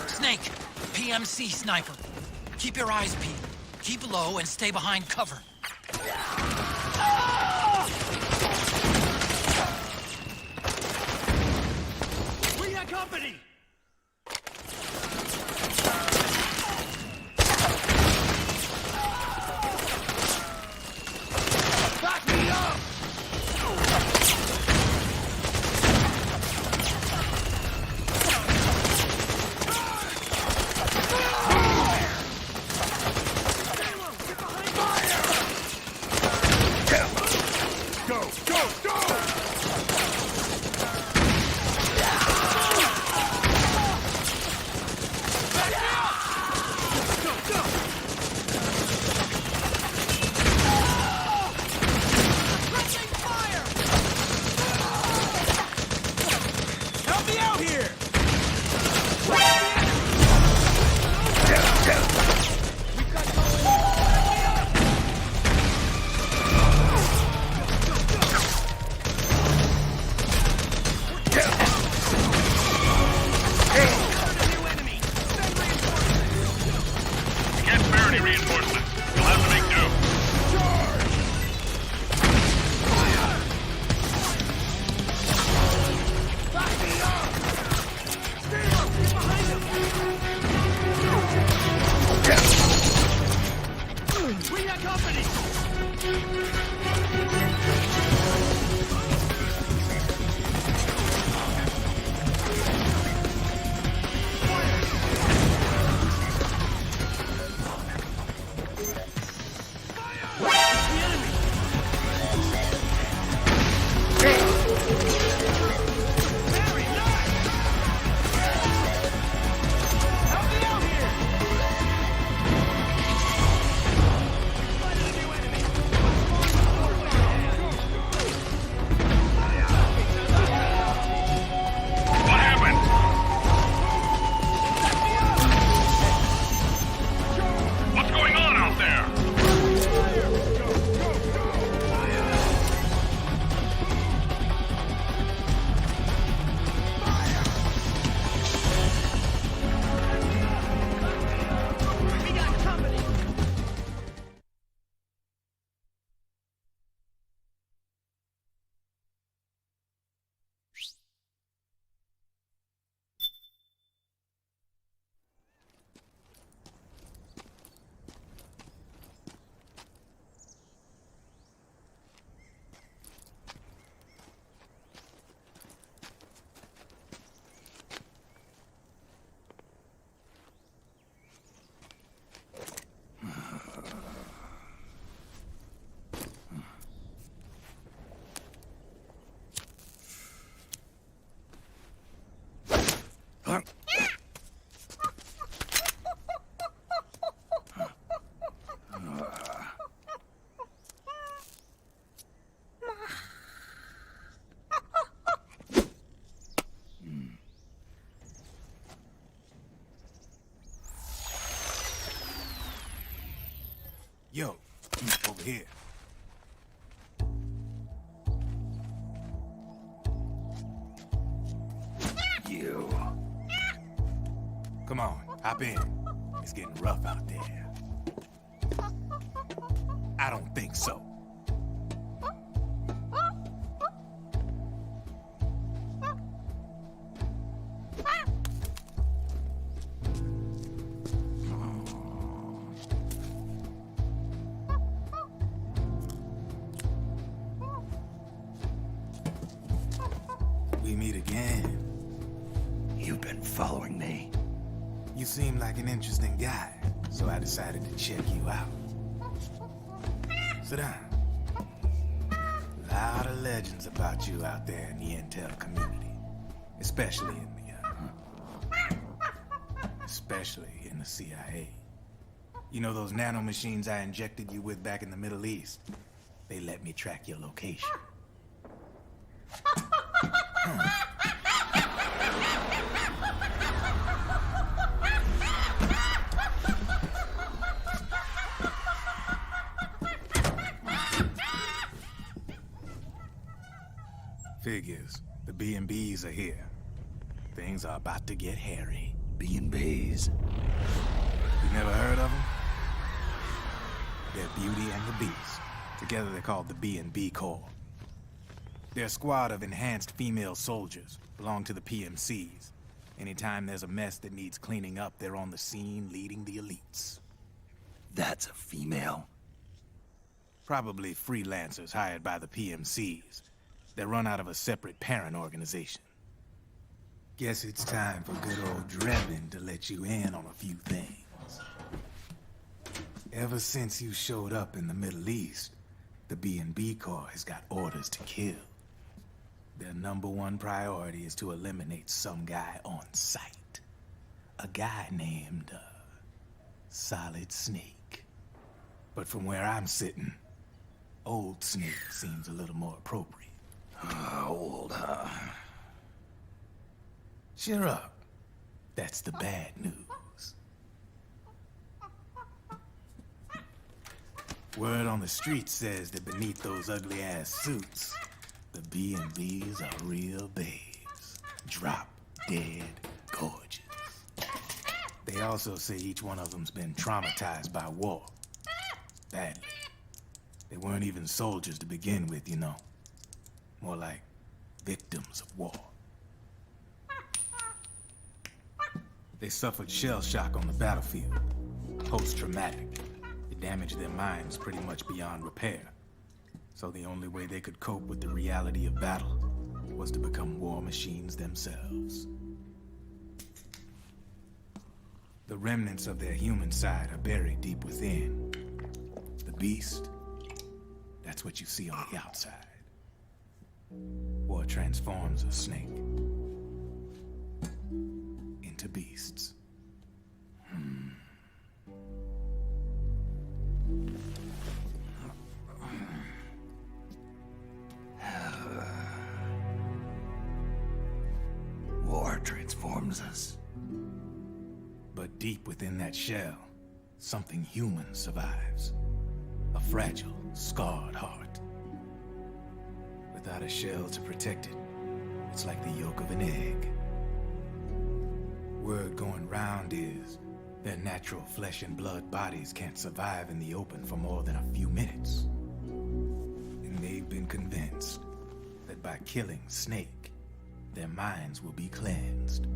K: Snake, PMC sniper. Keep your eyes peeled. Keep low and stay behind cover.
T: We got company! Back me up!
N: Yo, over here. You. Come on, hop in. It's getting rough out there. I don't think so. meet again.
H: You've been following me.
N: You seem like an interesting guy, so I decided to check you out. Sit down. A lot of legends about you out there in the intel community, especially in the CIA. You know those nanomachines I injected you with back in the Middle East? They let me track your location. Figures. The B&Bs are here. Things are about to get hairy.
H: B&Bs.
N: You never heard of them? They're Beauty and the Beast. Together they're called the B&B Corps. They're a squad of enhanced female soldiers, belong to the PMCs. Anytime there's a mess that needs cleaning up, they're on the scene leading the elites.
H: That's a female?
N: Probably freelancers hired by the PMCs. They run out of a separate parent organization. Guess it's time for good old Drebin to let you in on a few things. Ever since you showed up in the Middle East, the B&B Corps has got orders to kill. Their #1 priority is to eliminate some guy on sight. A guy named, Solid Snake. But from where I'm sitting, Old Snake seems a little more appropriate.
H: Old, huh?
N: Cheer up. That's the bad news. Word on the street says that beneath those ugly-ass suits, the B&Bs are real babes. Drop dead gorgeous. They also say each one of them's been traumatized by war. Badly. They weren't even soldiers to begin with, you know. More like victims of war. They suffered shell shock on the battlefield. Post-traumatic. It damaged their minds pretty much beyond repair. So the only way they could cope with the reality of battle was to become war machines themselves. The remnants of their human side are buried deep within. The beast, that's what you see on the outside. War transforms a snake into beasts.
H: War transforms us.
N: But deep within that shell, something human survives. A fragile, scarred heart. Without a shell to protect it, it's like the yolk of an egg. Word going round is their natural flesh and blood bodies can't survive in the open for more than a few minutes. And they've been convinced that by killing Snake, their minds will be cleansed.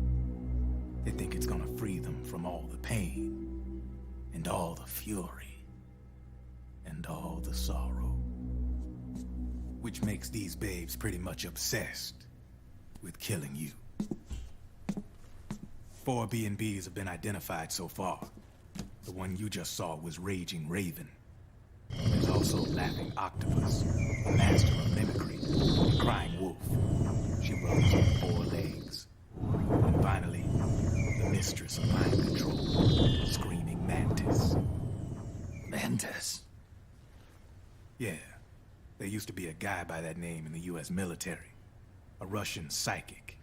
N: They think it's gonna free them from all the pain, and all the fury, and all the sorrow. Which makes these babes pretty much obsessed with killing you. 4 B&Bs have been identified so far. The one you just saw was Raging Raven. There's also Laughing Octopus, a master of mimicry, and Crying Wolf. She runs on 4 legs. And finally, the mistress of mind control, Screaming Mantis.
H: Mantis?
N: Yeah. There used to be a guy by that name in the US military. A Russian psychic.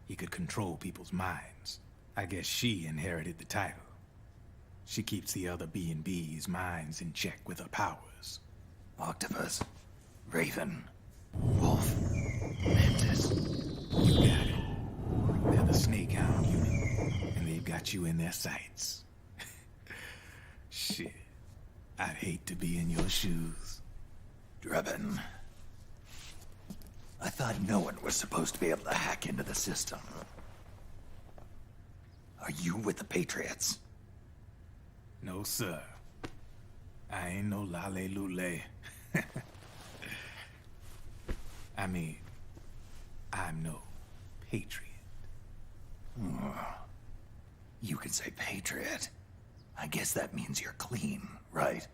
N: He could control people's minds. I guess she inherited the title. She keeps the other B&B's minds in check with her powers.
H: Octopus, Raven, Wolf, Mantis.
N: You got it. They're the Snake Hound unit, and they've got you in their sights. Shit. I'd hate to be in your shoes.
H: Drebin. I thought no one was supposed to be able to hack into the system. Are you with the Patriots?
N: No, sir. I ain't no lale-lule. I mean, I'm no Patriot.
H: You can say Patriot. I guess that means you're clean, right?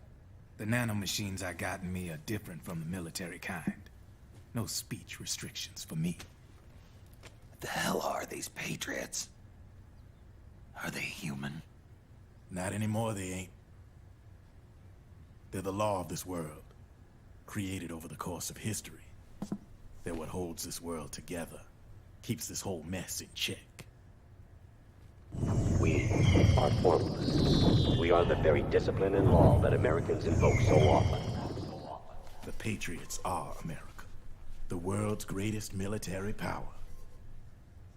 N: The nanomachines I got in me are different from the military kind. No speech restrictions for me.
H: What the hell are these Patriots? Are they human?
N: Not anymore, they ain't. They're the law of this world, created over the course of history. They're what holds this world together, keeps this whole mess in check.
E: We are formless. We are the very discipline and law that Americans invoke so often.
N: The Patriots are America, the world's greatest military power.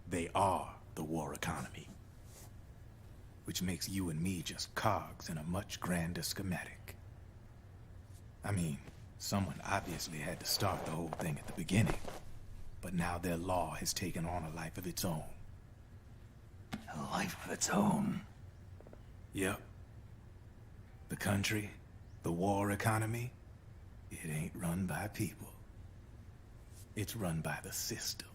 N: They are the war economy, which makes you and me just cogs in a much grander schematic. I mean, someone obviously had to start the whole thing at the beginning, but now their law has taken on a life of its own.
H: A life of its own?
N: Yep. The country, the war economy, it ain't run by people. It's run by the system.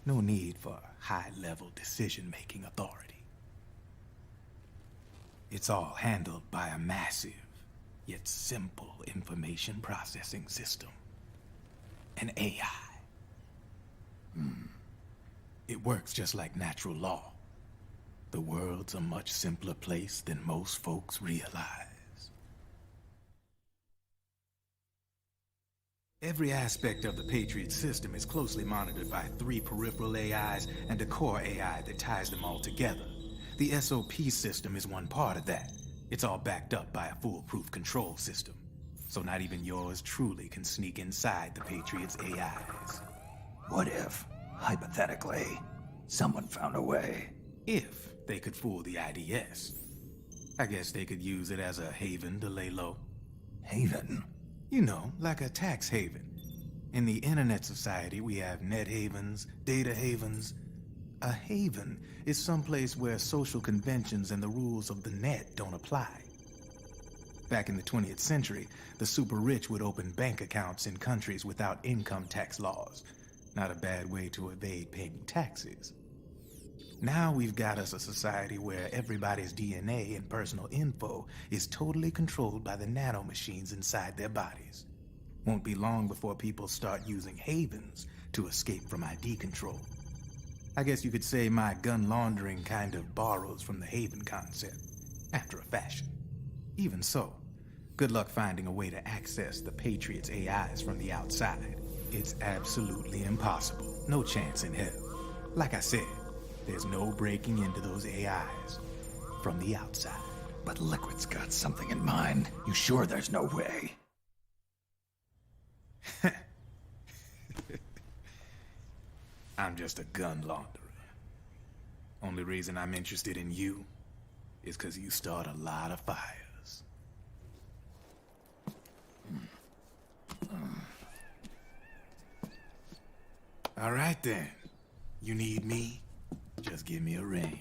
N: No need for high-level decision-making authority. It's all handled by a massive, yet simple information processing system. An AI. It works just like natural law. The world's a much simpler place than most folks realize. Every aspect of the Patriot system is closely monitored by 3 peripheral AIs and a core AI that ties them all together. The SOP system is one part of that. It's all backed up by a foolproof control system. So not even yours truly can sneak inside the Patriots' AIs.
H: What if, hypothetically, someone found a way?
N: If they could fool the IDS. I guess they could use it as a haven to lay low.
H: Haven?
N: You know, like a tax haven. In the internet society, we have net havens, data havens. A haven is someplace where social conventions and the rules of the net don't apply. Back in the 20th century, the super rich would open bank accounts in countries without income tax laws. Not a bad way to evade paying taxes. Now we've got us a society where everybody's DNA and personal info is totally controlled by the nanomachines inside their bodies. Won't be long before people start using havens to escape from ID control. I guess you could say my gun laundering kind of borrows from the haven concept, after a fashion. Even so, good luck finding a way to access the Patriots' AIs from the outside. It's absolutely impossible. No chance in hell. Like I said, there's no breaking into those AIs from the outside.
H: But Liquid's got something in mind. You sure there's no way?
N: I'm just a gun launderer. Only reason I'm interested in you is because you start a lot of fires. All right then. You need me? Just give me a ring.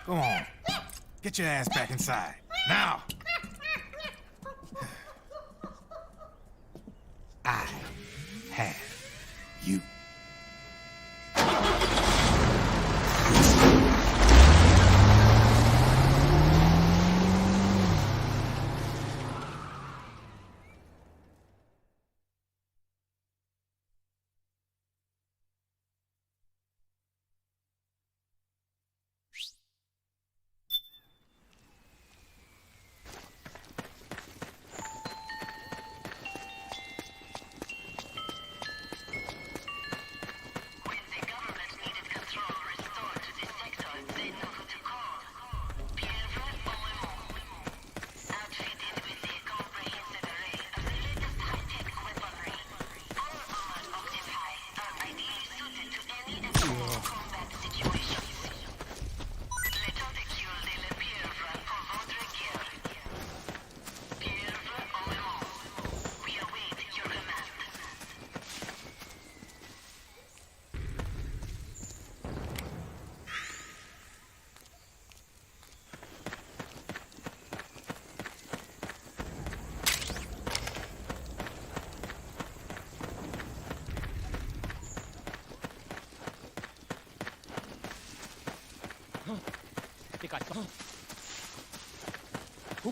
N: Go on. Get your ass back inside. Now! I have you.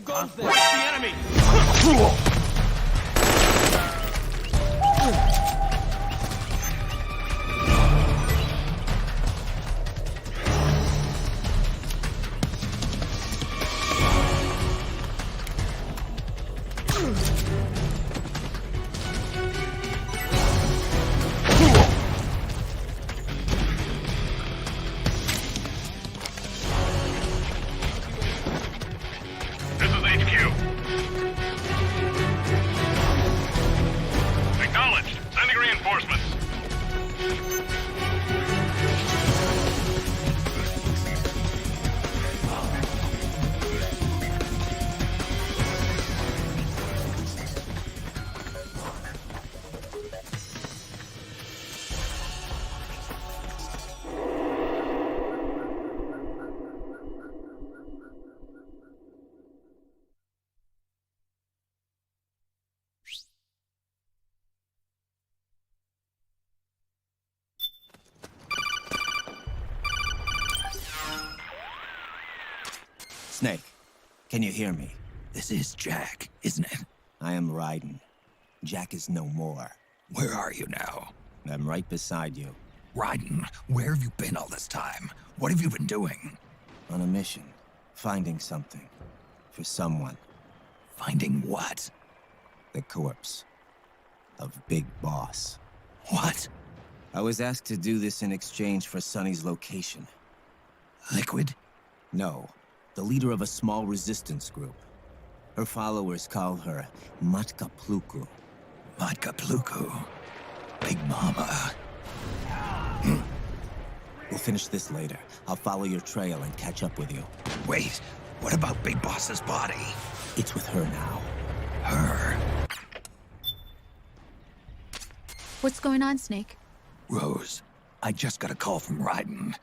R: goes there? It's the enemy!
C: Snake, can you hear me?
H: This is Jack, isn't it?
C: I am Raiden. Jack is no more.
H: Where are you now?
C: I'm right beside you.
H: Raiden, where have you been all this time? What have you been doing?
C: On a mission. Finding something. For someone.
H: Finding what?
C: The corpse. Of Big Boss.
H: What?
C: I was asked to do this in exchange for Sonny's location.
H: Liquid?
C: No. The leader of a small resistance group. Her followers call her Matka Pluku.
H: Matka Pluku? Big Mama.
C: We'll finish this later. I'll follow your trail and catch up with you.
H: Wait, what about Big Boss's body?
C: It's with her now.
H: Her?
U: What's going on, Snake?
H: Rose, I just got a call from Raiden.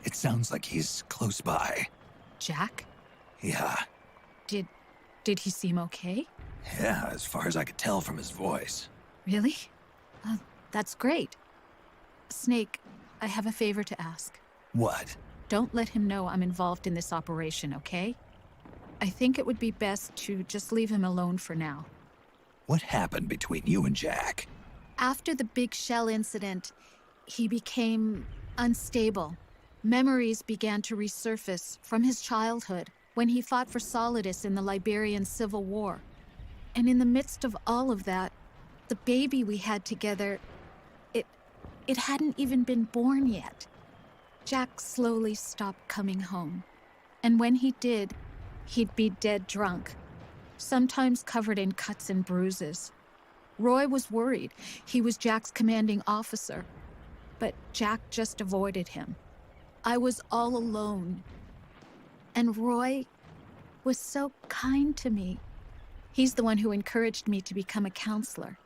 H: It sounds like he's close by.
U: Jack?
H: Yeah.
U: Did he seem okay?
H: Yeah, as far as I could tell from his voice.
U: Really? That's great. Snake, I have a favor to ask.
H: What?
U: Don't let him know I'm involved in this operation, okay? I think it would be best to just leave him alone for now.
H: What happened between you and Jack?
U: After the Big Shell incident, he became unstable. Memories began to resurface from his childhood when he fought for Solidus in the Liberian Civil War. And in the midst of all of that, the baby we had together, it hadn't even been born yet. Jack slowly stopped coming home. And when he did, he'd be dead drunk, sometimes covered in cuts and bruises. Roy was worried. He was Jack's commanding officer. But Jack just avoided him. I was all alone. And Roy was so kind to me. He's the one who encouraged me to become a counselor.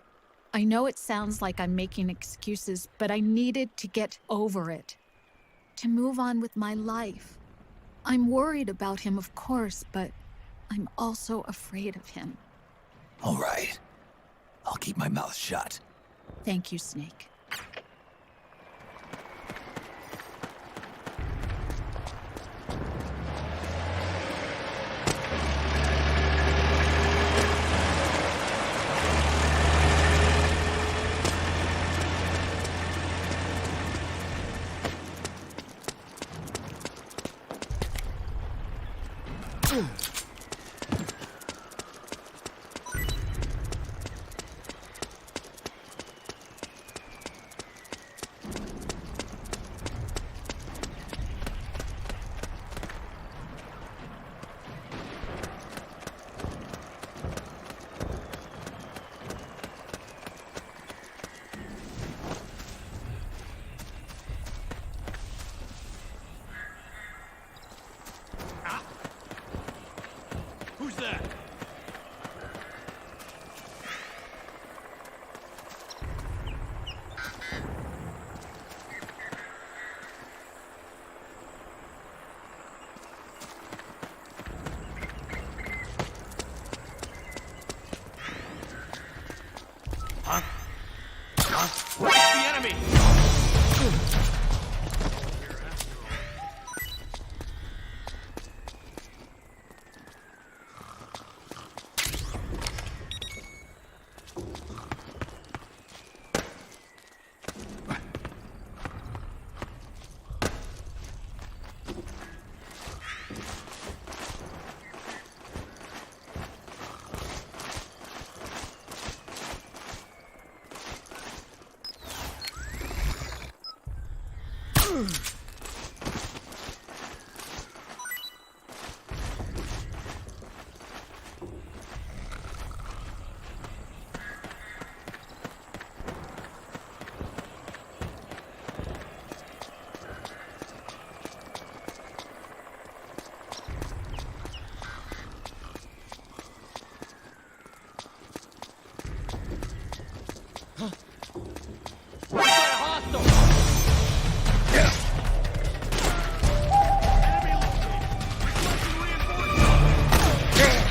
U: I know it sounds like I'm making excuses, but I needed to get over it. To move on with my life. I'm worried about him, of course, but I'm also afraid of him.
H: All right. I'll keep my mouth shut.
U: Thank you, Snake.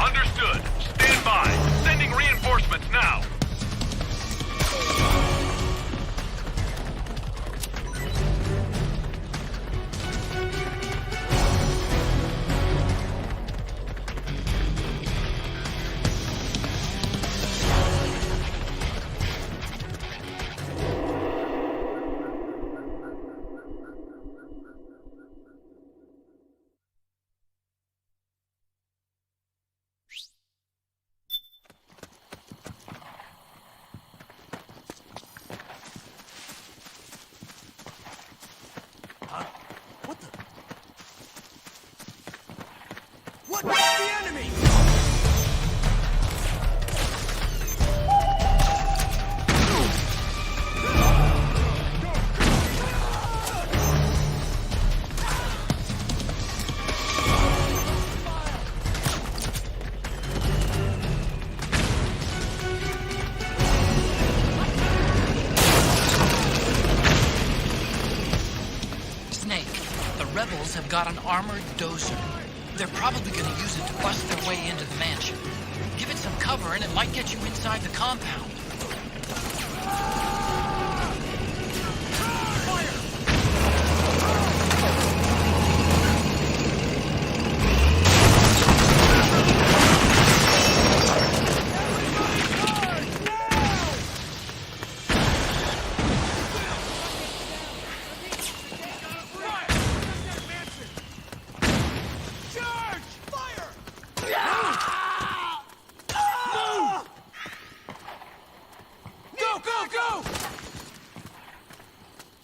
D: Understood. Stand by. Sending reinforcements now.
L: What's the enemy?
K: Snake, the rebels have got an armored dozer. They're probably going to use it to bust their way into the mansion. Give it some cover and it might get you inside the compound.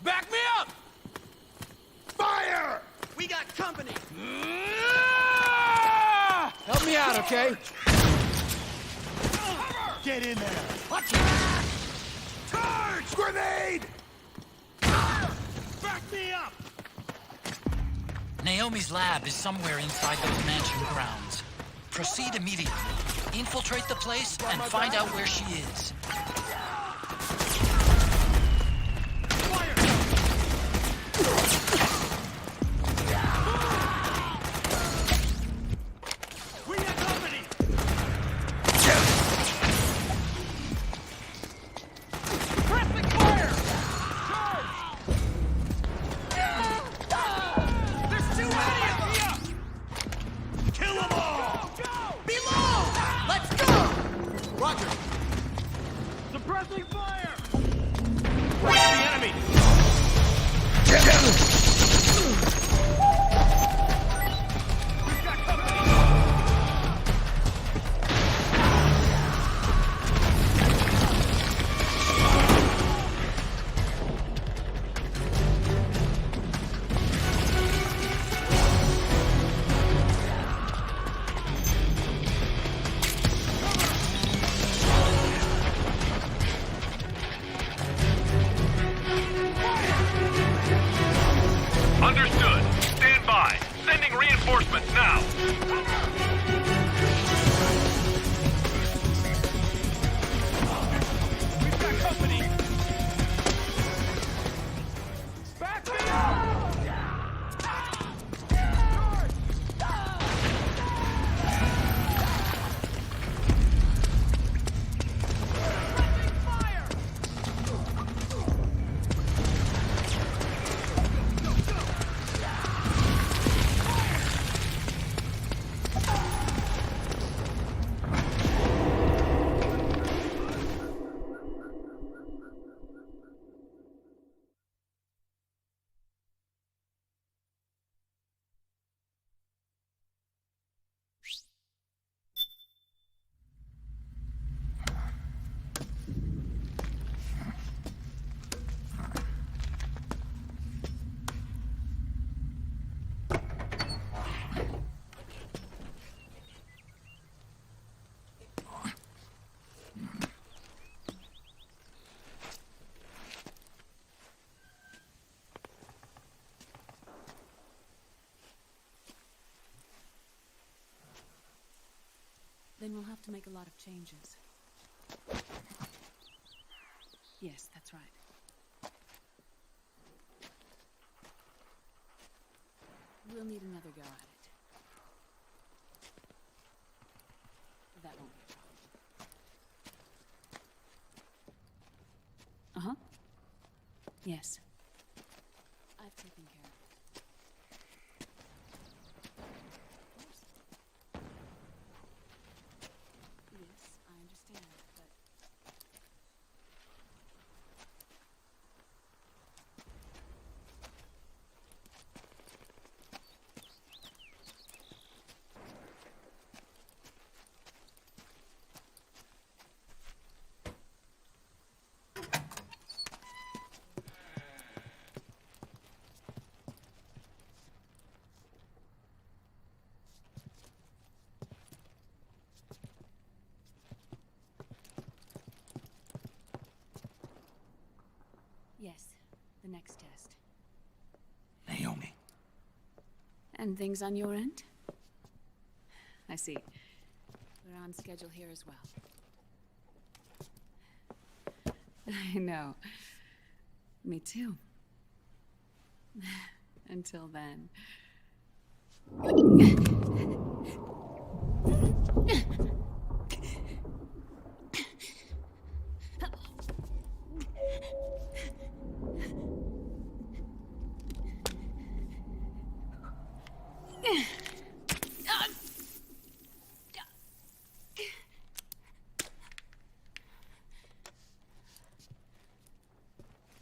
L: Back me up! Fire! We got company! Help me out, okay? Get in there! Watch it! Charge! Grenade! Back me up!
K: Naomi's lab is somewhere inside those mansion grounds. Proceed immediately. Infiltrate the place and find out where she is.
L: Suppressing fire! Where's the enemy? We've got company!
S: to make a lot of changes. Yes, that's right. We'll need another go at it. That won't be a problem. Uh-huh. Yes. I've taken care of it. Of course. Yes, I understand, but... Yes, the next test.
H: Naomi.
S: And things on your end? I see. We're on schedule here as well. I know. Me too. Until then.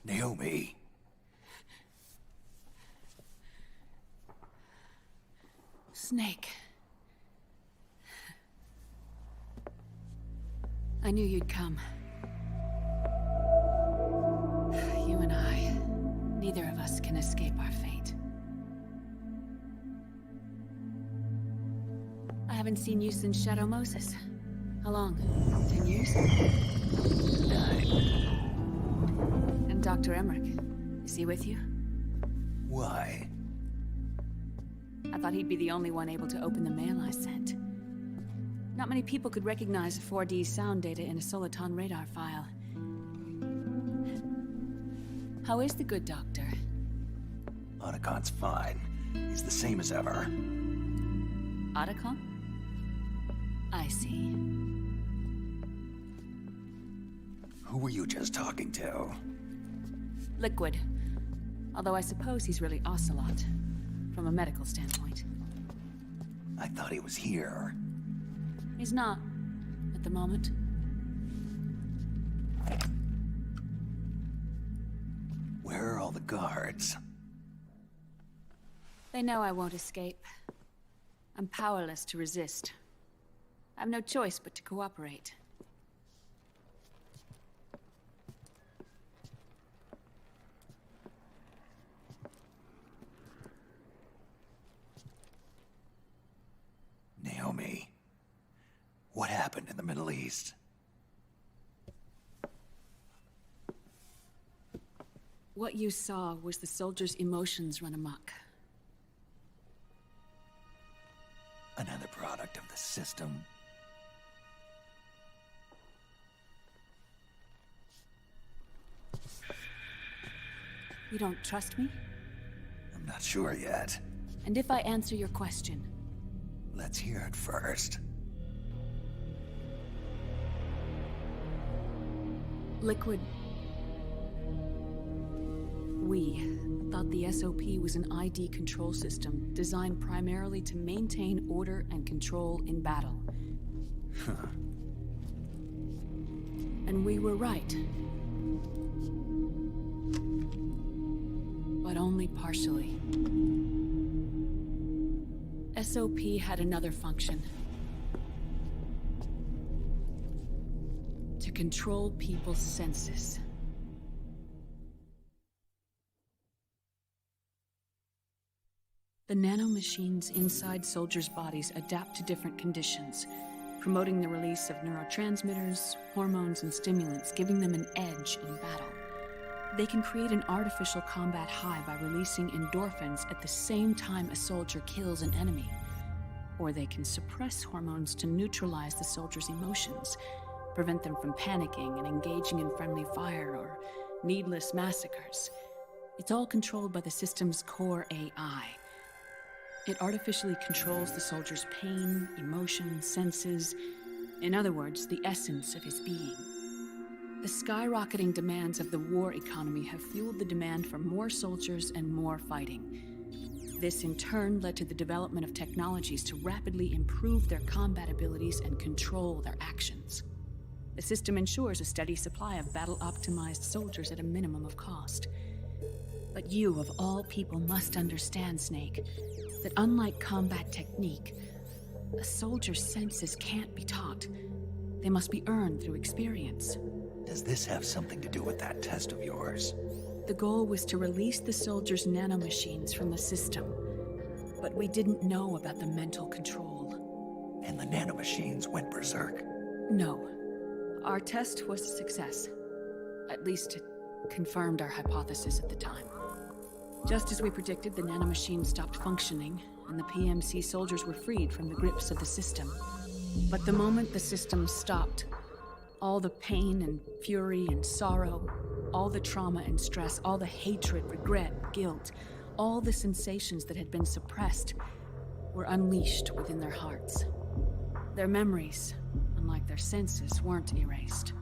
H: Naomi.
S: Snake. I knew you'd come. You and I, neither of us can escape our fate. I haven't seen you since Shadow Moses. How long? 10 years? 9. And Dr. Emmerich, is he with you?
H: Why?
S: I thought he'd be the only one able to open the mail I sent. Not many people could recognize 4D sound data in a Soliton radar file. How is the good doctor?
H: Otacon's fine. He's the same as ever.
S: Otacon? I see.
H: Who were you just talking to?
S: Liquid. Although I suppose he's really Ocelot, from a medical standpoint.
H: I thought he was here.
S: He's not, at the moment.
H: Where are all the guards?
S: They know I won't escape. I'm powerless to resist. I have no choice but to cooperate.
H: Naomi, what happened in the Middle East?
S: What you saw was the soldiers' emotions run amok.
H: Another product of the system.
S: You don't trust me?
H: I'm not sure yet.
S: And if I answer your question?
H: Let's hear it first.
S: Liquid. We thought the SOP was an ID control system designed primarily to maintain order and control in battle.
H: Huh.
S: And we were right. But only partially. SOP had another function. To control people's senses. The nanomachines inside soldiers' bodies adapt to different conditions, promoting the release of neurotransmitters, hormones, and stimulants, giving them an edge in battle. They can create an artificial combat high by releasing endorphins at the same time a soldier kills an enemy. Or they can suppress hormones to neutralize the soldiers' emotions, prevent them from panicking and engaging in friendly fire or needless massacres. It's all controlled by the system's core AI. It artificially controls the soldier's pain, emotion, senses, in other words, the essence of his being. The skyrocketing demands of the war economy have fueled the demand for more soldiers and more fighting. This in turn led to the development of technologies to rapidly improve their combat abilities and control their actions. The system ensures a steady supply of battle-optimized soldiers at a minimum of cost. But you, of all people, must understand, Snake, that unlike combat technique, a soldier's senses can't be taught. They must be earned through experience.
H: Does this have something to do with that test of yours?
S: The goal was to release the soldiers' nanomachines from the system, but we didn't know about the mental control.
H: And the nanomachines went berserk?
S: No. Our test was a success. At least it confirmed our hypothesis at the time. Just as we predicted, the nanomachines stopped functioning, and the PMC soldiers were freed from the grips of the system. But the moment the system stopped, all the pain and fury and sorrow, all the trauma and stress, all the hatred, regret, guilt, all the sensations that had been suppressed were unleashed within their hearts. Their memories, unlike their senses, weren't erased.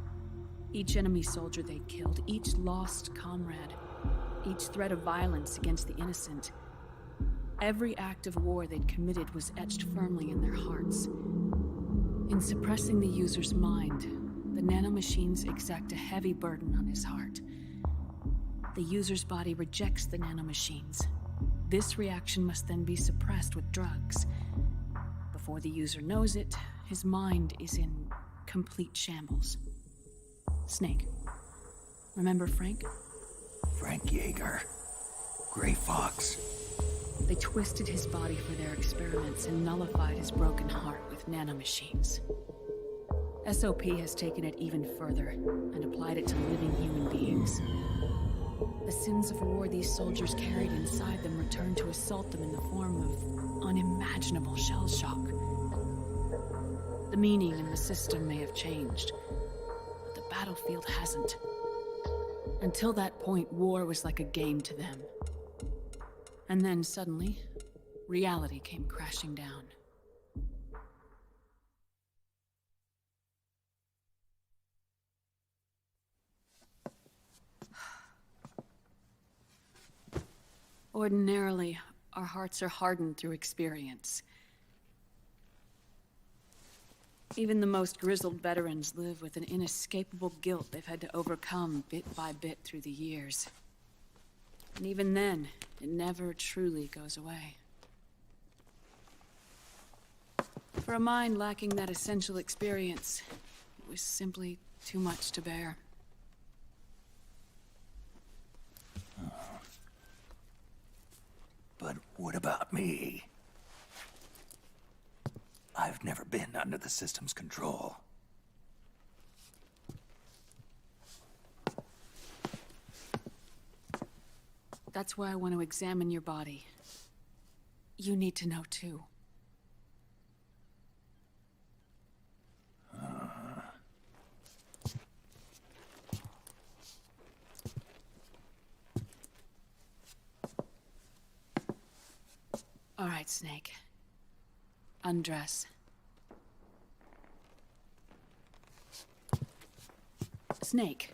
S: Each enemy soldier they'd killed, each lost comrade, each threat of violence against the innocent, every act of war they'd committed was etched firmly in their hearts. In suppressing the user's mind, the nanomachines exact a heavy burden on his heart. The user's body rejects the nanomachines. This reaction must then be suppressed with drugs. Before the user knows it, his mind is in complete shambles. Snake. Remember Frank?
H: Frank Yeager. Gray Fox.
S: They twisted his body for their experiments and nullified his broken heart with nanomachines. SOP has taken it even further and applied it to living human beings. The sins of war these soldiers carried inside them returned to assault them in the form of unimaginable shell shock. The meaning in the system may have changed, but the battlefield hasn't. Until that point, war was like a game to them. And then suddenly, reality came crashing down. Ordinarily, our hearts are hardened through experience. Even the most grizzled veterans live with an inescapable guilt they've had to overcome bit by bit through the years. And even then, it never truly goes away. For a mind lacking that essential experience, it was simply too much to bear.
H: But what about me? I've never been under the system's control.
S: That's why I want to examine your body. You need to know too. All right, Snake. Undress. Snake,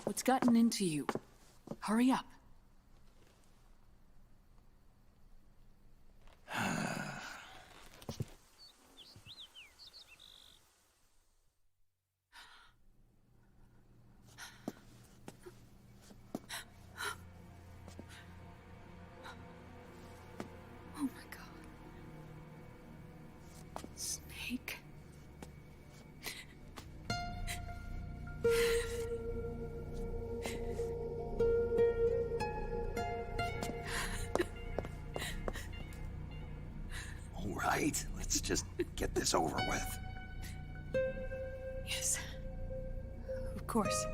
S: what's gotten into you? Hurry up. Oh my God. Snake.
H: All right, let's just get this over with.
S: Yes. Of course.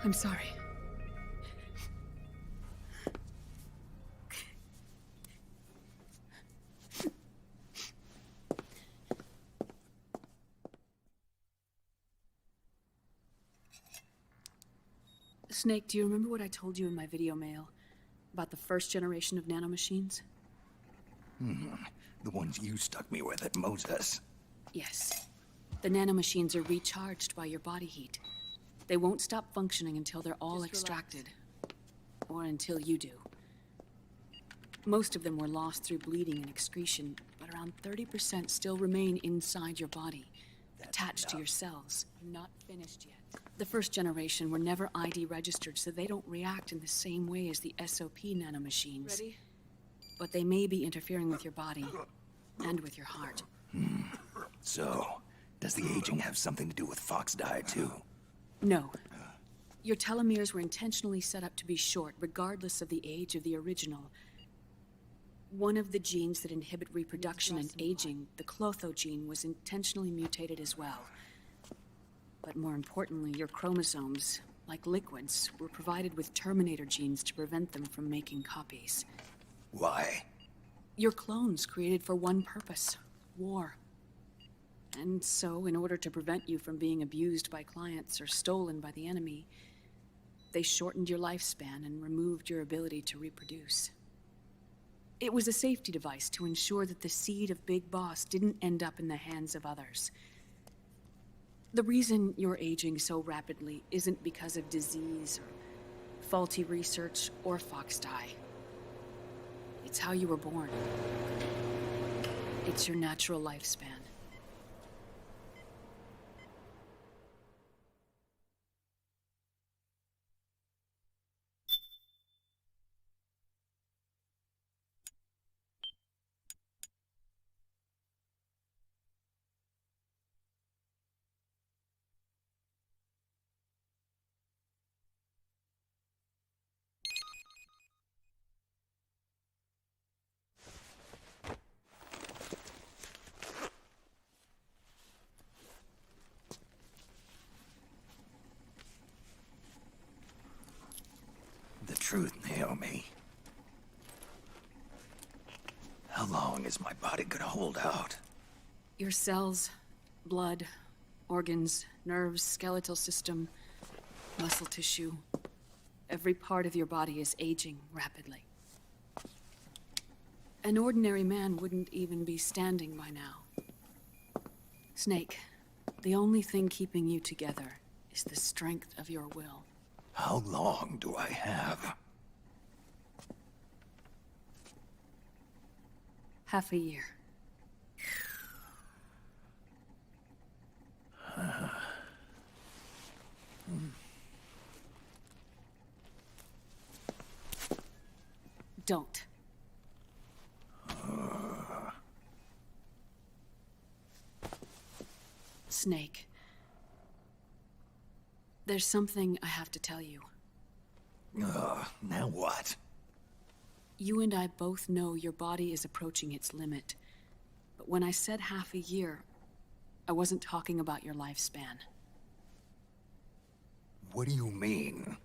S: I'm sorry. Snake, do you remember what I told you in my video mail about the first generation of nanomachines?
H: The ones you stuck me with at Moses.
S: Yes. The nanomachines are recharged by your body heat. They won't stop functioning until they're all extracted. Or until you do. Most of them were lost through bleeding and excretion, but around 30% still remain inside your body, attached to your cells. Not finished yet. The first generation were never ID registered, so they don't react in the same way as the SOP nanomachines. Ready? But they may be interfering with your body, and with your heart.
H: So, does the aging have something to do with Fox die too?
S: No. Your telomeres were intentionally set up to be short, regardless of the age of the original. One of the genes that inhibit reproduction and aging, the Clotho gene, was intentionally mutated as well. But more importantly, your chromosomes, like liquids, were provided with terminator genes to prevent them from making copies.
H: Why?
S: Your clones created for one purpose: war. And so, in order to prevent you from being abused by clients or stolen by the enemy, they shortened your lifespan and removed your ability to reproduce. It was a safety device to ensure that the seed of Big Boss didn't end up in the hands of others. The reason you're aging so rapidly isn't because of disease or faulty research or Fox die. It's how you were born. It's your natural lifespan.
H: The truth, Naomi. How long is my body gonna hold out?
S: Your cells, blood, organs, nerves, skeletal system, muscle tissue. Every part of your body is aging rapidly. An ordinary man wouldn't even be standing by now. Snake, the only thing keeping you together is the strength of your will.
H: How long do I have?
S: Half a year. Don't. Snake. There's something I have to tell you.
H: Now what?
S: You and I both know your body is approaching its limit. But when I said half a year, I wasn't talking about your lifespan.
H: What do you mean?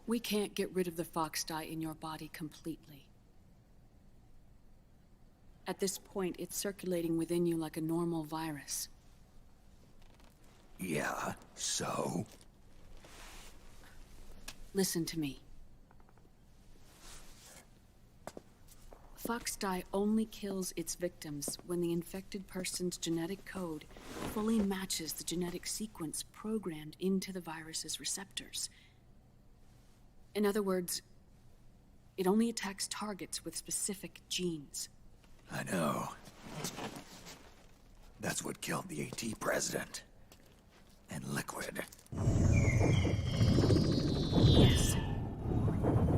S: We can't get rid of the Fox dye in your body completely. At this point, it's circulating within you like a normal virus.
H: Yeah, so?
S: Listen to me. Fox dye only kills its victims when the infected person's genetic code fully matches the genetic sequence programmed into the virus's receptors. In other words, it only attacks targets with specific genes.
H: I know. That's what killed the AT president. And Liquid.
S: Yes.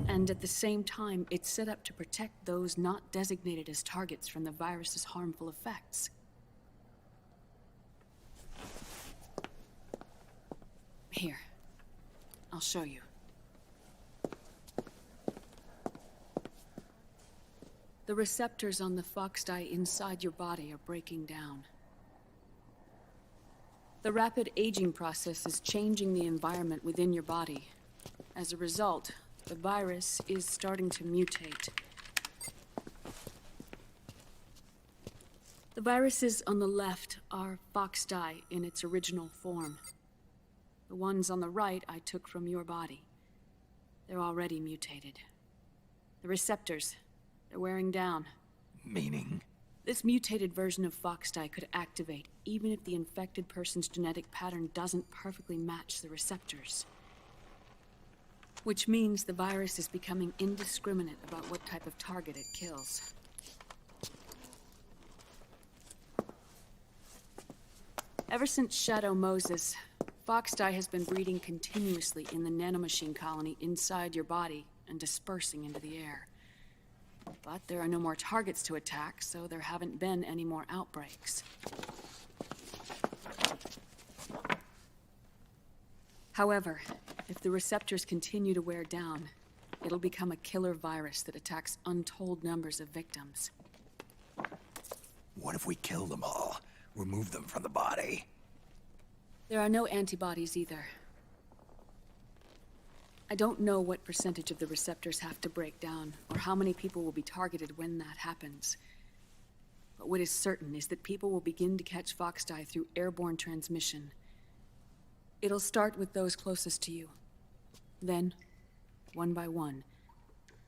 S: And at the same time, it's set up to protect those not designated as targets from the virus's harmful effects. Here. I'll show you. The receptors on the Fox dye inside your body are breaking down. The rapid aging process is changing the environment within your body. As a result, the virus is starting to mutate. The viruses on the left are Fox dye in its original form. The ones on the right I took from your body. They're already mutated. The receptors, they're wearing down.
H: Meaning?
S: This mutated version of Foxdie could activate even if the infected person's genetic pattern doesn't perfectly match the receptors. Which means the virus is becoming indiscriminate about what type of target it kills. Ever since Shadow Moses, Foxdie has been breeding continuously in the nanomachine colony inside your body and dispersing into the air. But there are no more targets to attack, so there haven't been any more outbreaks. However, if the receptors continue to wear down, it'll become a killer virus that attacks untold numbers of victims.
H: What if we kill them all? Remove them from the body?
S: There are no antibodies either. I don't know what percentage of the receptors have to break down, or how many people will be targeted when that happens. But what is certain is that people will begin to catch Foxdie through airborne transmission. It'll start with those closest to you. Then, one by one,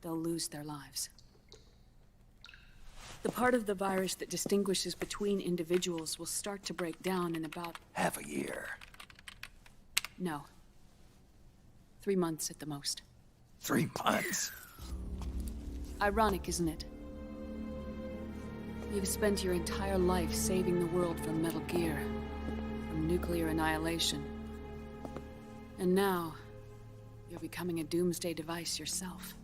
S: they'll lose their lives. The part of the virus that distinguishes between individuals will start to break down in about...
H: half a year.
S: No. 3 months at the most.
H: 3 months?
S: Ironic, isn't it? You've spent your entire life saving the world from Metal Gear, from nuclear annihilation. And now, you're becoming a doomsday device yourself.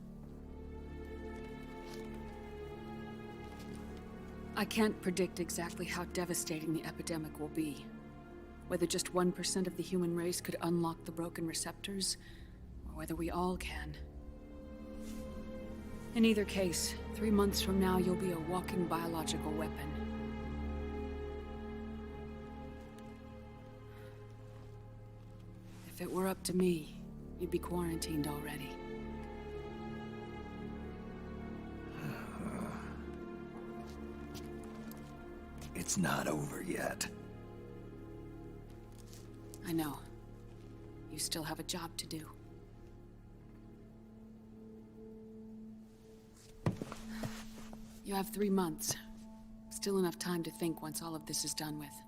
S: I can't predict exactly how devastating the epidemic will be. Whether just 1% of the human race could unlock the broken receptors, or whether we all can. In either case, 3 months from now, you'll be a walking biological weapon. If it were up to me, you'd be quarantined already.
H: It's not over yet.
S: I know. You still have a job to do. You have 3 months. Still enough time to think once all of this is done with.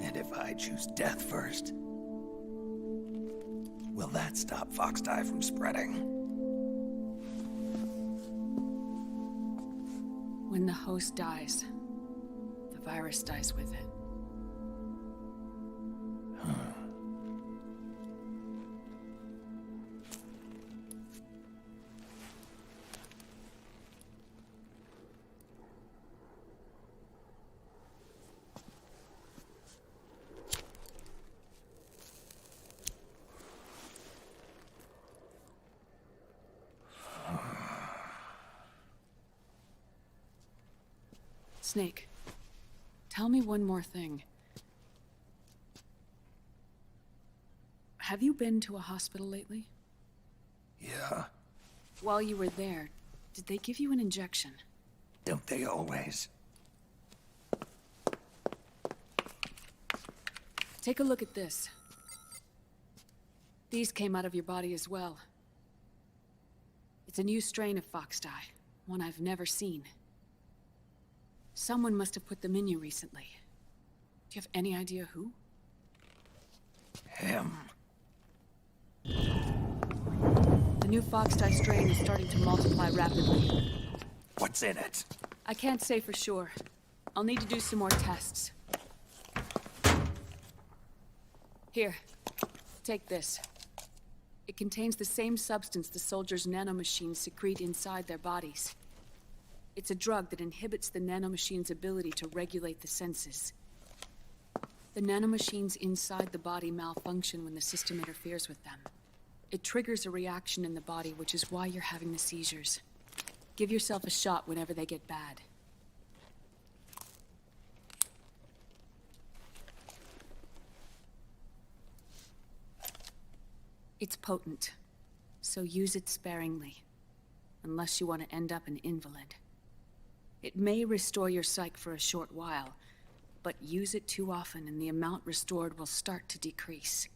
H: And if I choose death first? Will that stop Foxdie from spreading?
S: When the host dies, the virus dies with it. Snake, tell me one more thing. Have you been to a hospital lately?
H: Yeah.
S: While you were there, did they give you an injection?
H: Don't they always?
S: Take a look at this. These came out of your body as well. It's a new strain of Foxdie, one I've never seen. Someone must have put them in you recently. Do you have any idea who?
H: Him.
S: The new Foxdie strain is starting to multiply rapidly.
H: What's in it?
S: I can't say for sure. I'll need to do some more tests. Here, take this. It contains the same substance the soldiers' nanomachines secrete inside their bodies. It's a drug that inhibits the nanomachine's ability to regulate the senses. The nanomachines inside the body malfunction when the system interferes with them. It triggers a reaction in the body, which is why you're having the seizures. Give yourself a shot whenever they get bad. It's potent, so use it sparingly, unless you want to end up an invalid. It may restore your psyche for a short while, but use it too often and the amount restored will start to decrease.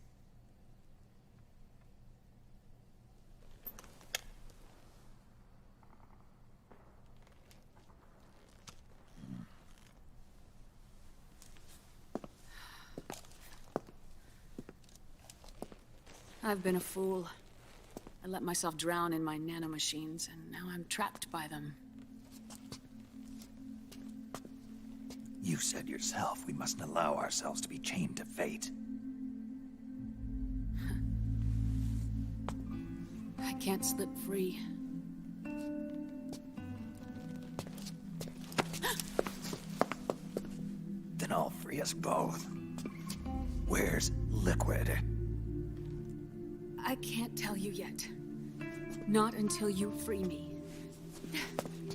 S: I've been a fool. I let myself drown in my nanomachines, and now I'm trapped by them.
H: You said yourself we mustn't allow ourselves to be chained to fate.
S: I can't slip free.
H: Then I'll free us both. Where's Liquid?
S: I can't tell you yet. Not until you free me.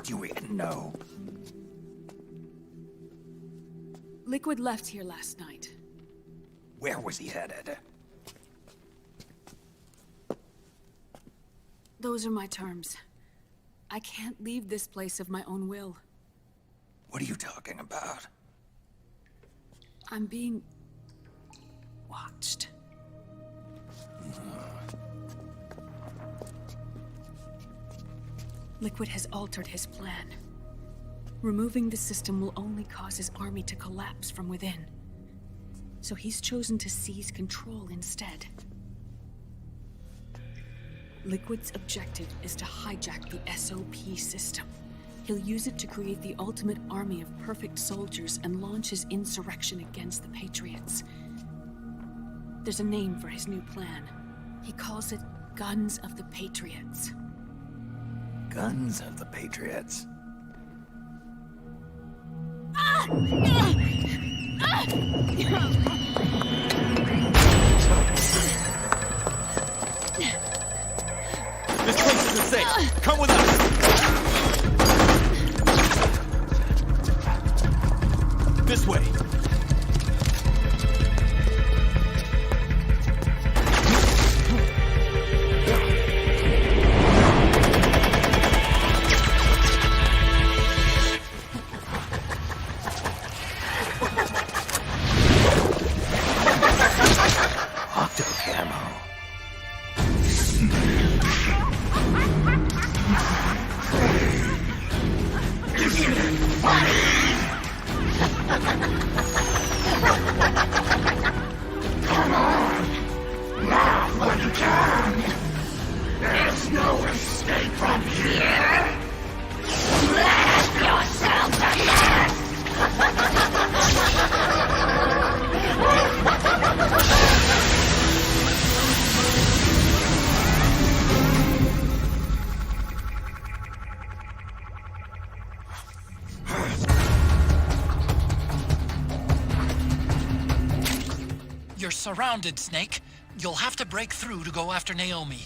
H: Do you even know?
S: Liquid left here last night.
H: Where was he headed?
S: Those are my terms. I can't leave this place of my own will.
H: What are you talking about?
S: I'm being... watched. Liquid has altered his plan. Removing the system will only cause his army to collapse from within. So he's chosen to seize control instead. Liquid's objective is to hijack the SOP system. He'll use it to create the ultimate army of perfect soldiers and launch his insurrection against the Patriots. There's a name for his new plan. He calls it Guns of the Patriots.
H: Guns of the Patriots?
R: This place isn't safe. Come with us. This way.
K: You're surrounded, Snake. You'll have to break through to go after Naomi.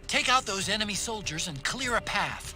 K: Take out those enemy soldiers and clear a path.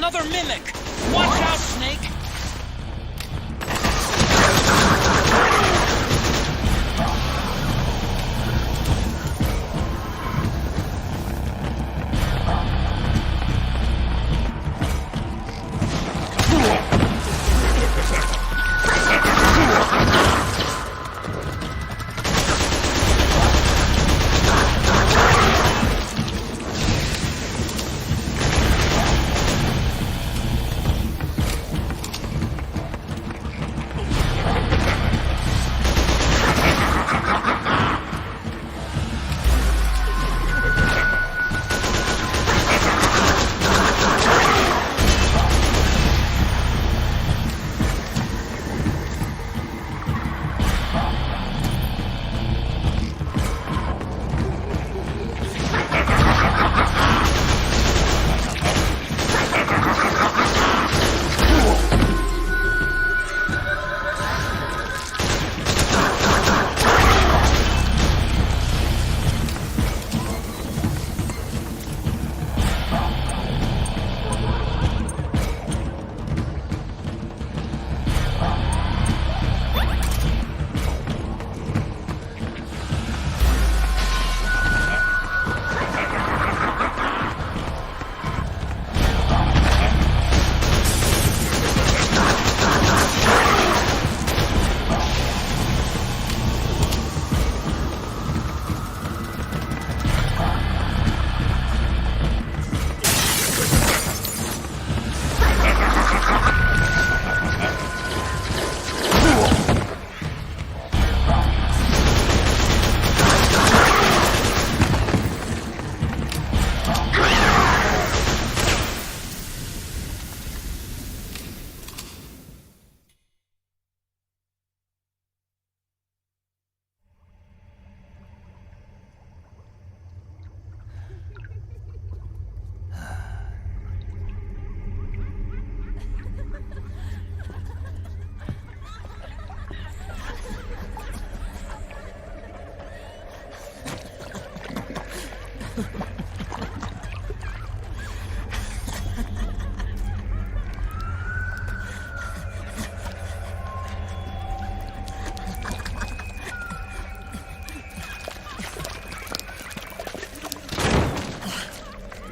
K: another mimic! Watch out, Snake!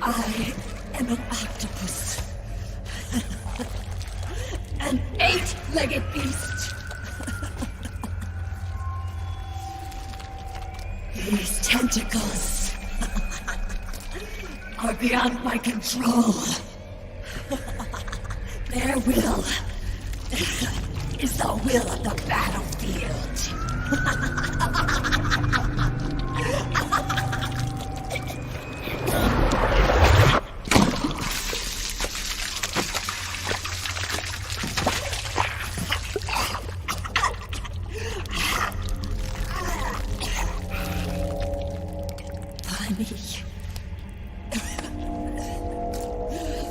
L: I am an octopus. An 8-legged beast. These tentacles are beyond my control. Their will is the will of the battlefield.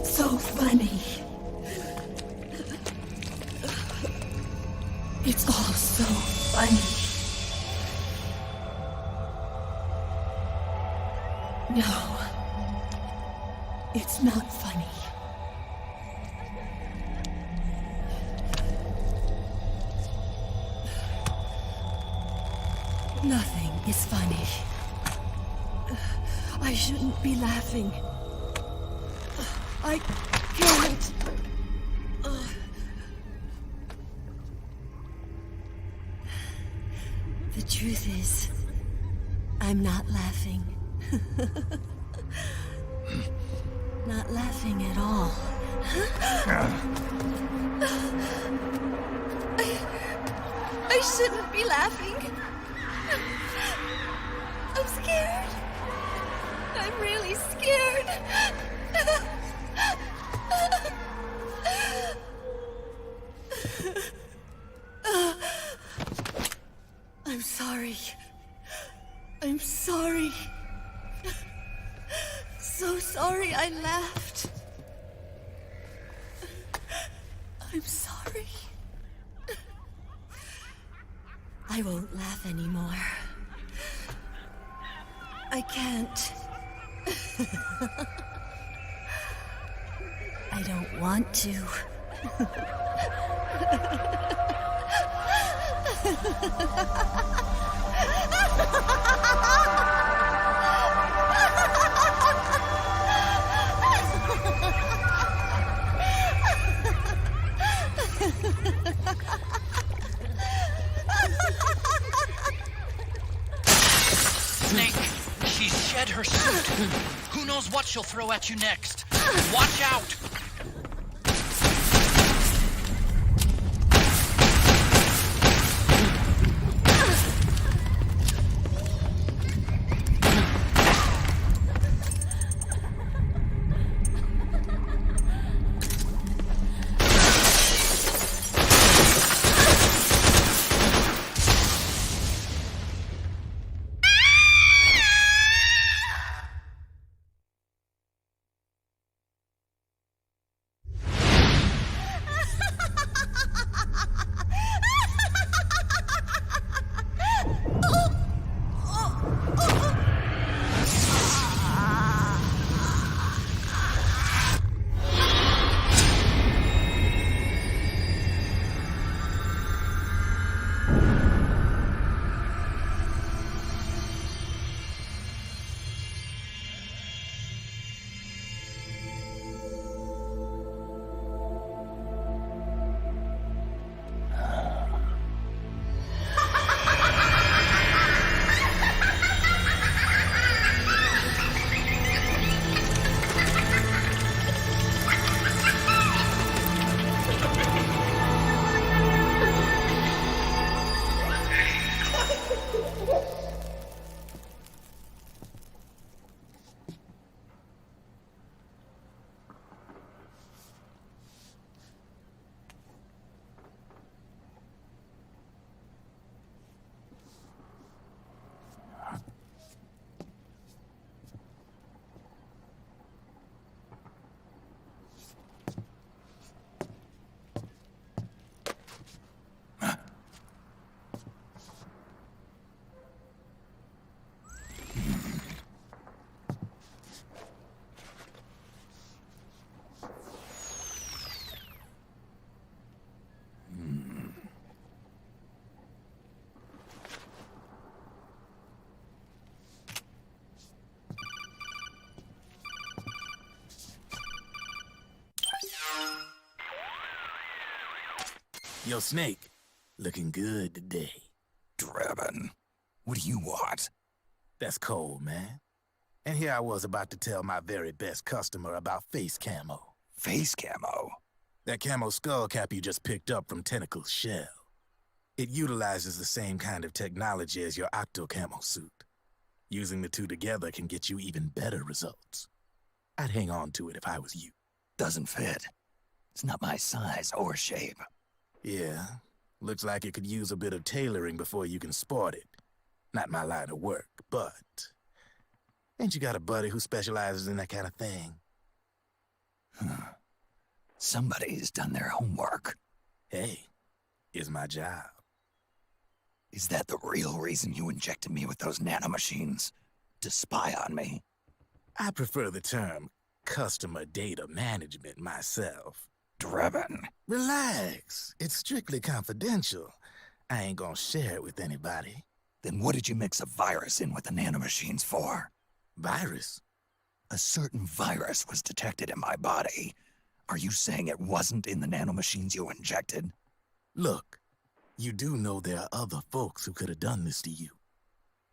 L: So funny. It's all so funny. No, it's not funny. Nothing is funny. I shouldn't be laughing. I can't. The truth is, I'm not laughing. Not laughing at all. I shouldn't be laughing. I'm scared. I'm really scared. I'm sorry. I'm sorry. So sorry I laughed. I'm sorry. I won't laugh anymore. I can't.
Q: I don't want to.
K: Snake, she's shed her suit. Who knows what she'll throw at you next? Watch out!
N: Yo, Snake, looking good today.
H: Drebin, what do you want?
N: That's cold, man. And here I was about to tell my very best customer about face camo.
H: Face camo?
N: That camo skull cap you just picked up from Tentacle's shell. It utilizes the same kind of technology as your octo camo suit. Using the two together can get you even better results. I'd hang on to it if I was you.
H: Doesn't fit. It's not my size or shape.
N: Yeah, looks like it could use a bit of tailoring before you can sport it. Not my line of work, but... Ain't you got a buddy who specializes in that kind of thing?
H: Somebody's done their homework.
N: Hey, it's my job.
H: Is that the real reason you injected me with those nanomachines? To spy on me?
N: I prefer the term customer data management myself.
H: Drebin.
N: Relax. It's strictly confidential. I ain't gonna share it with anybody.
H: Then what did you mix a virus in with the nanomachines for?
N: Virus?
H: A certain virus was detected in my body. Are you saying it wasn't in the nanomachines you injected?
N: Look, you do know there are other folks who could have done this to you.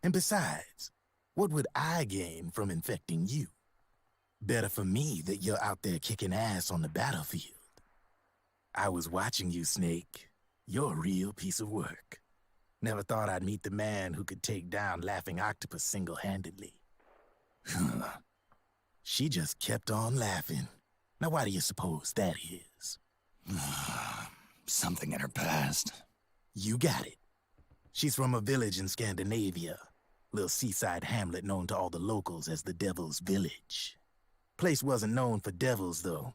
N: And besides, what would I gain from infecting you? Better for me that you're out there kicking ass on the battlefield. I was watching you, Snake. You're a real piece of work. Never thought I'd meet the man who could take down Laughing Octopus single-handedly. She just kept on laughing. Now why do you suppose that is?
H: Something in her past.
N: You got it. She's from a village in Scandinavia. Little seaside hamlet known to all the locals as the Devil's Village. Place wasn't known for devils, though.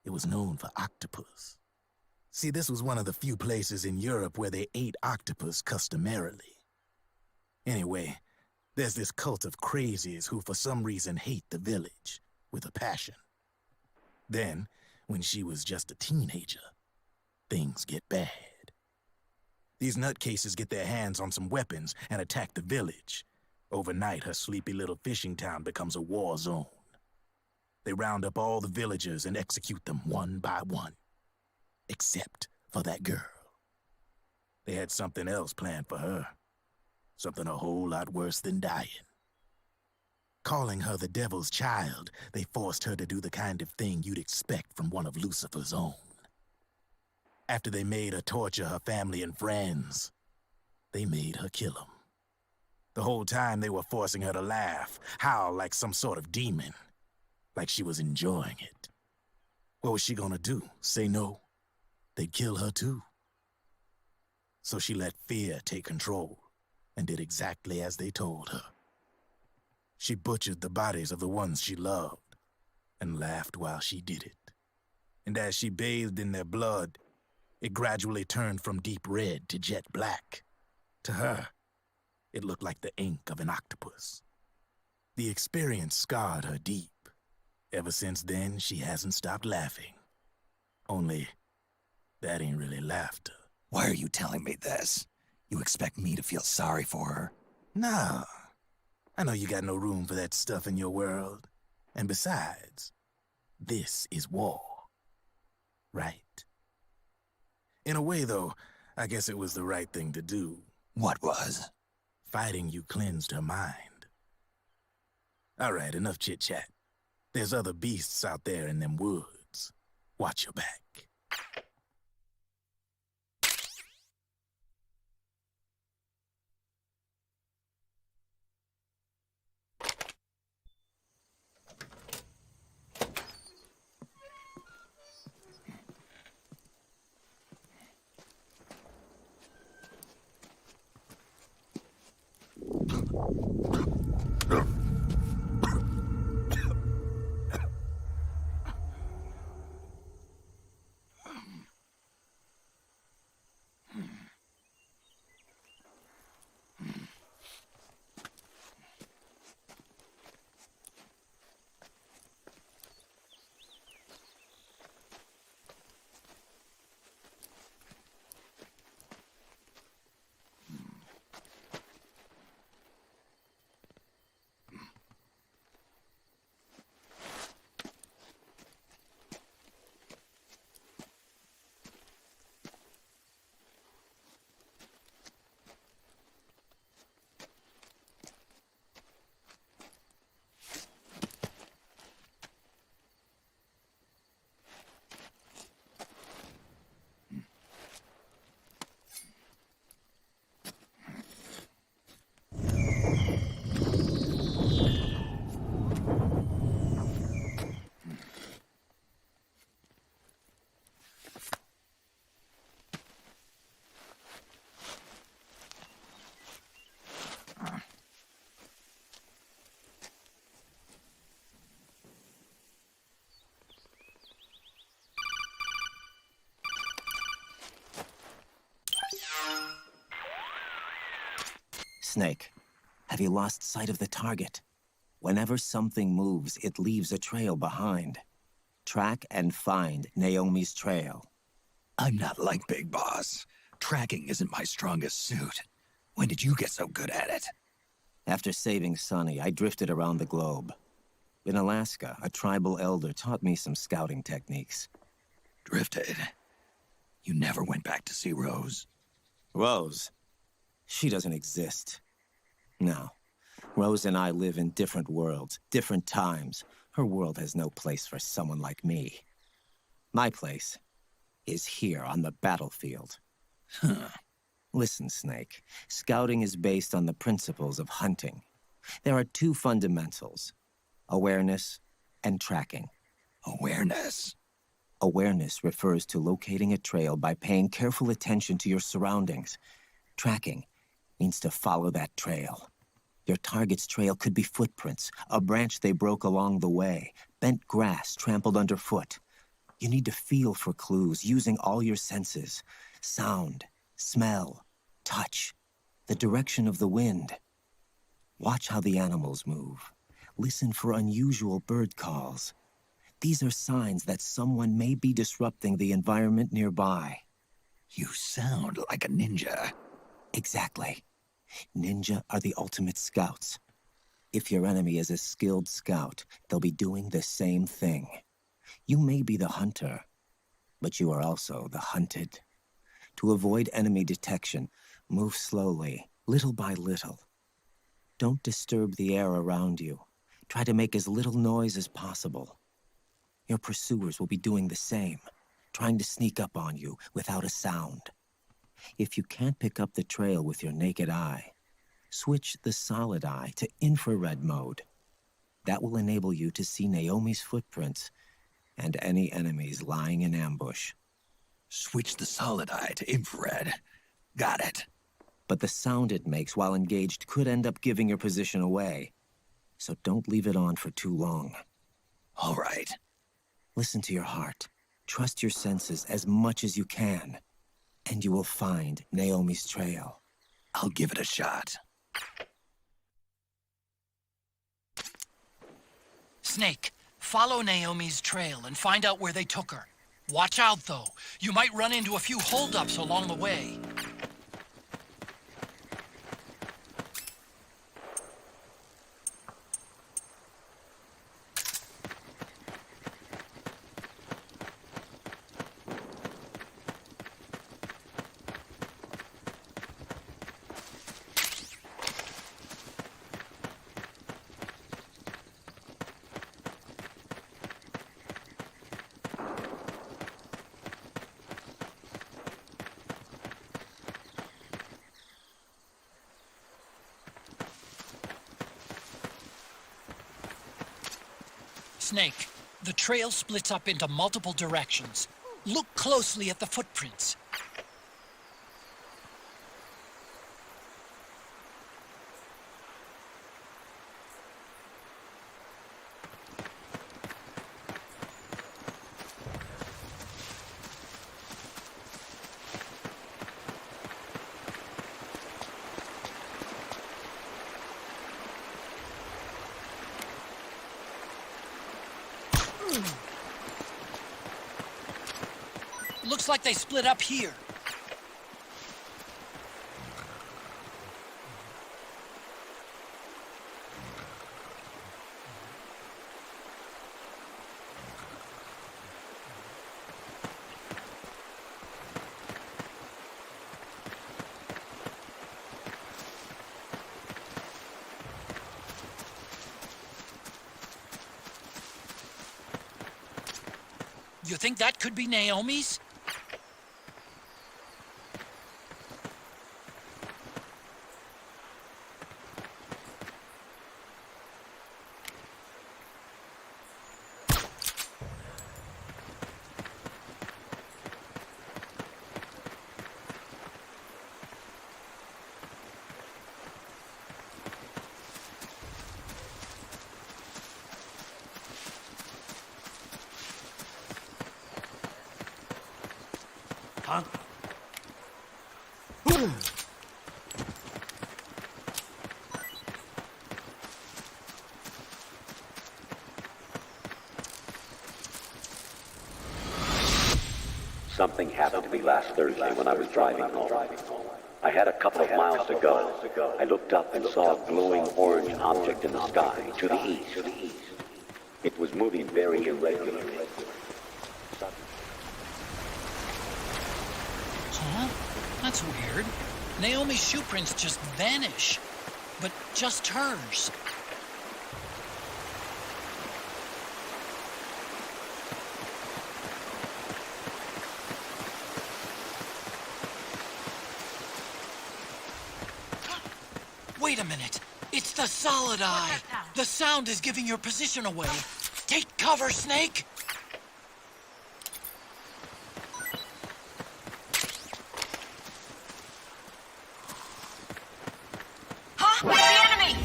N: It was known for octopus. See, this was one of the few places in Europe where they ate octopus customarily. Anyway, there's this cult of crazies who for some reason hate the village with a passion. Then, when she was just a teenager, things get bad. These nutcases get their hands on some weapons and attack the village. Overnight, her sleepy little fishing town becomes a war zone. They round up all the villagers and execute them one by one. Except for that girl. They had something else planned for her. Something a whole lot worse than dying. Calling her the devil's child, they forced her to do the kind of thing you'd expect from one of Lucifer's own. After they made her torture her family and friends, they made her kill them. The whole time they were forcing her to laugh, howl like some sort of demon. Like she was enjoying it. What was she gonna do? Say no? They'd kill her too. So she let fear take control and did exactly as they told her. She butchered the bodies of the ones she loved and laughed while she did it. And as she bathed in their blood, it gradually turned from deep red to jet black. To her, it looked like the ink of an octopus. The experience scarred her deep. Ever since then, she hasn't stopped laughing. Only, that ain't really laughter.
H: Why are you telling me this? You expect me to feel sorry for her?
N: Nah. I know you got no room for that stuff in your world. And besides, this is war. Right? In a way, though, I guess it was the right thing to do.
H: What was?
N: Fighting you cleansed her mind. All right, enough chit-chat. There's other beasts out there in them woods. Watch your back.
C: Snake, have you lost sight of the target? Whenever something moves, it leaves a trail behind. Track and find Naomi's trail.
H: I'm not like Big Boss. Tracking isn't my strongest suit. When did you get so good at it?
C: After saving Sonny, I drifted around the globe. In Alaska, a tribal elder taught me some scouting techniques.
H: Drifted? You never went back to see Rose?
C: Rose? She doesn't exist. No. Rose and I live in different worlds, different times. Her world has no place for someone like me. My place is here on the battlefield.
H: Huh.
C: Listen, Snake. Scouting is based on the principles of hunting. There are two fundamentals: awareness and tracking.
H: Awareness?
C: Awareness refers to locating a trail by paying careful attention to your surroundings. Tracking means to follow that trail. Your target's trail could be footprints, a branch they broke along the way, bent grass trampled underfoot. You need to feel for clues using all your senses: sound, smell, touch, the direction of the wind. Watch how the animals move. Listen for unusual bird calls. These are signs that someone may be disrupting the environment nearby.
H: You sound like a ninja.
C: Exactly. Ninja are the ultimate scouts. If your enemy is a skilled scout, they'll be doing the same thing. You may be the hunter, but you are also the hunted. To avoid enemy detection, move slowly, little by little. Don't disturb the air around you. Try to make as little noise as possible. Your pursuers will be doing the same, trying to sneak up on you without a sound. If you can't pick up the trail with your naked eye, switch the solid eye to infrared mode. That will enable you to see Naomi's footprints and any enemies lying in ambush.
H: Switch the solid eye to infrared. Got it.
C: But the sound it makes while engaged could end up giving your position away. So don't leave it on for too long.
H: All right.
C: Listen to your heart. Trust your senses as much as you can. And you will find Naomi's trail.
H: I'll give it a shot.
K: Snake, follow Naomi's trail and find out where they took her. Watch out, though. You might run into a few holdups along the way. Snake, the trail splits up into multiple directions. Look closely at the footprints. Looks like they split up here. You think that could be Naomi's?
L: Huh?
E: Something happened to me last Thursday when I was driving home. I had a couple of miles to go. I looked up and saw a glowing orange object in the sky to the east. It was moving very irregularly.
K: Huh? That's weird. Naomi's shoe prints just vanish. But just hers. Wait a minute. It's the solid eye. The sound is giving your position away. Take cover, Snake.
L: Huh? The enemy!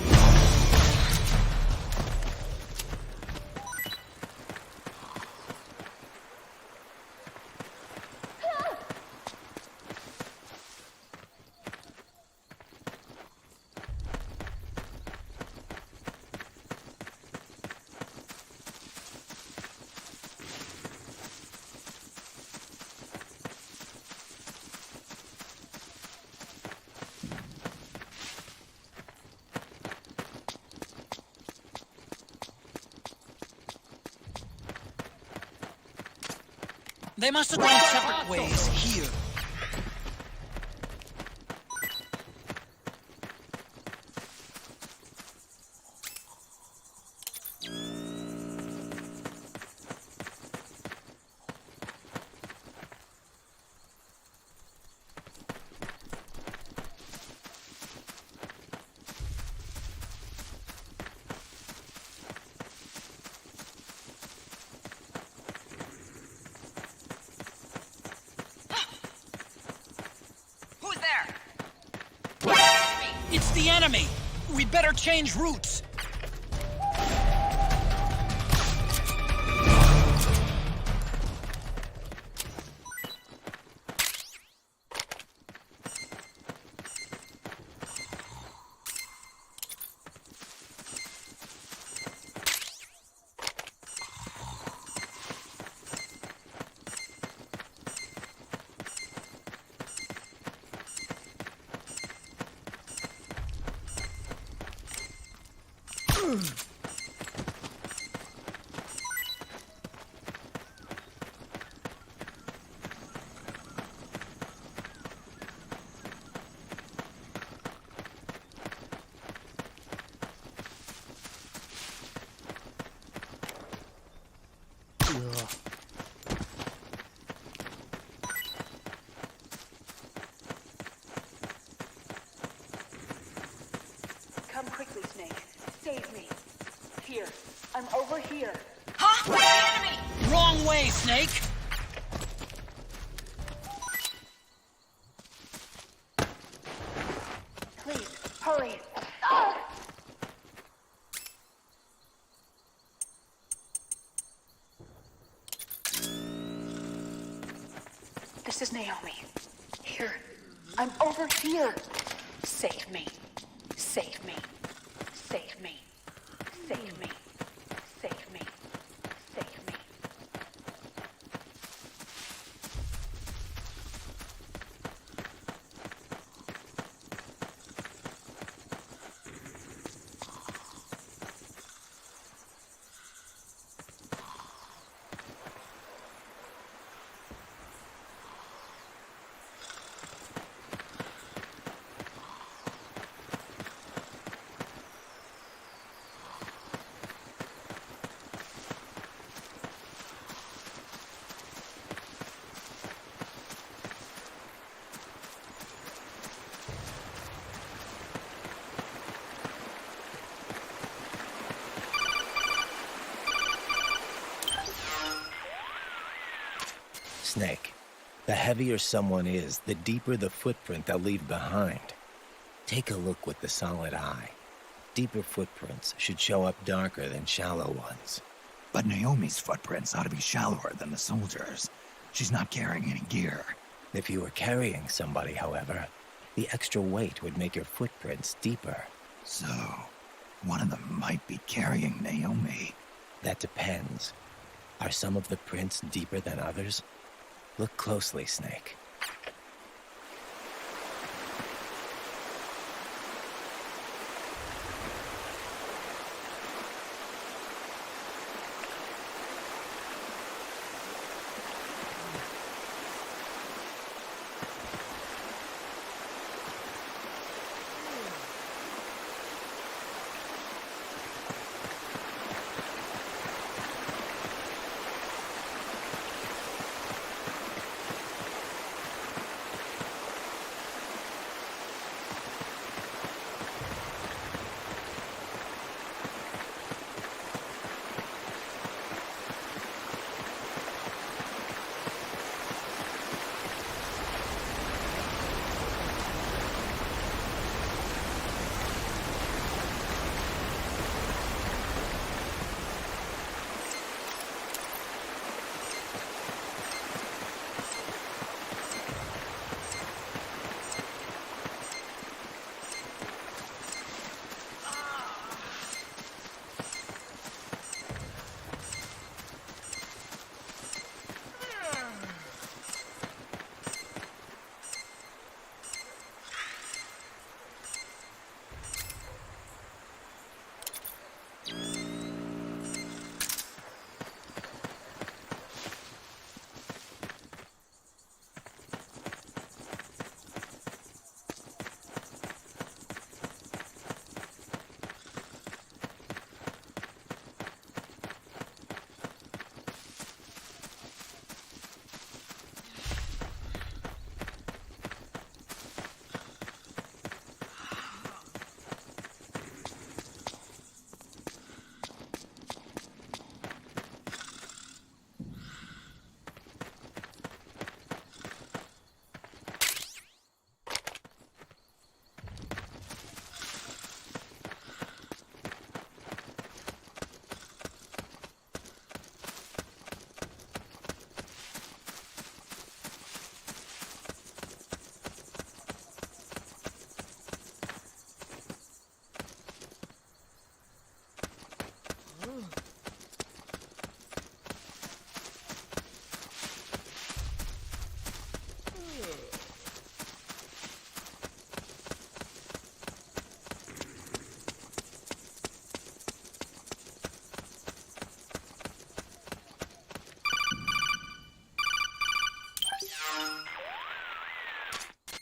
K: They must have gone separate ways here. It's the enemy! We better change routes!
S: Come quickly, Snake. Save me. Here. I'm over here.
K: Huh? The enemy! Wrong way, Snake!
S: Please, hurry. Ah! This is Naomi. Here. I'm over here. Save me. Save me. Save me. Save me. Save me. Save me.
C: Snake, the heavier someone is, the deeper the footprint they'll leave behind. Take a look with the solid eye. Deeper footprints should show up darker than shallow ones.
H: But Naomi's footprints ought to be shallower than the soldiers. She's not carrying any gear.
C: If you were carrying somebody, however, the extra weight would make your footprints deeper.
H: So, one of them might be carrying Naomi.
C: That depends. Are some of the prints deeper than others? Look closely, Snake.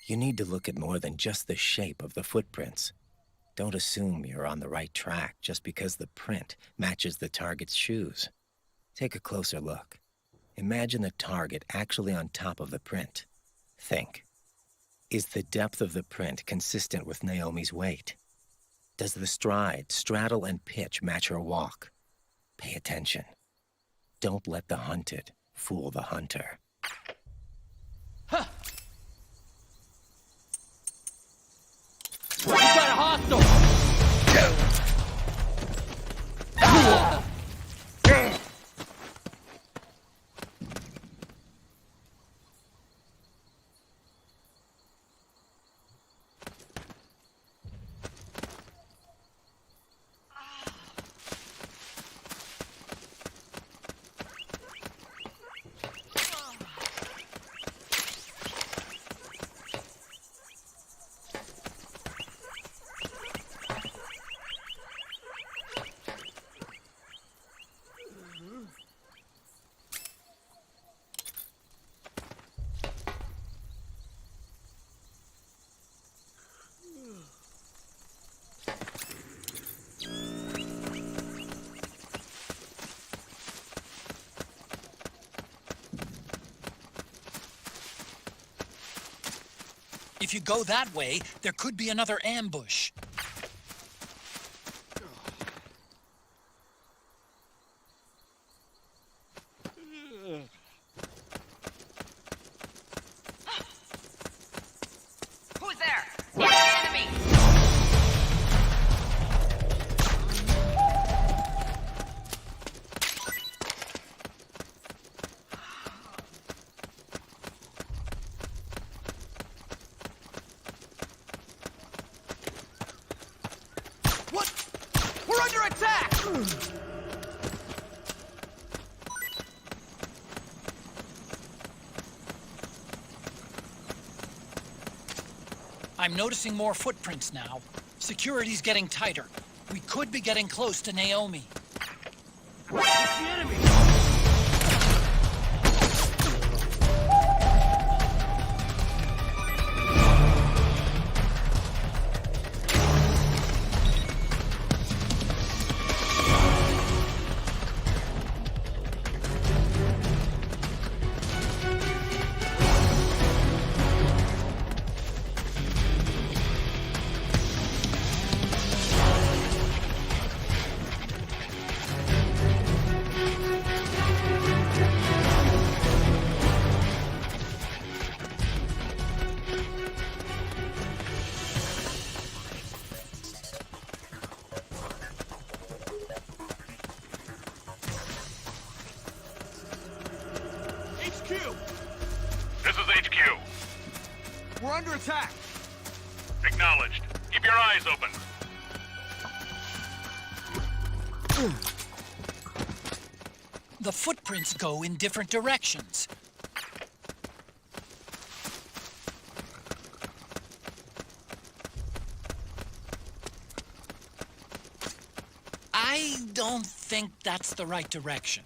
C: You need to look at more than just the shape of the footprints. Don't assume you're on the right track just because the print matches the target's shoes. Take a closer look. Imagine the target actually on top of the print. Think. Is the depth of the print consistent with Naomi's weight? Does the stride, straddle, and pitch match her walk? Pay attention. Don't let the hunted fool the hunter.
P: Huh. We got a hostile!
K: If you go that way, there could be another ambush.
P: Who's there? It's the enemy!
K: We're under attack! I'm noticing more footprints now. Security's getting tighter. We could be getting close to Naomi.
P: It's the enemy!
D: This is HQ.
R: We're under attack.
D: Acknowledged. Keep your eyes open.
K: The footprints go in different directions. I don't think that's the right direction.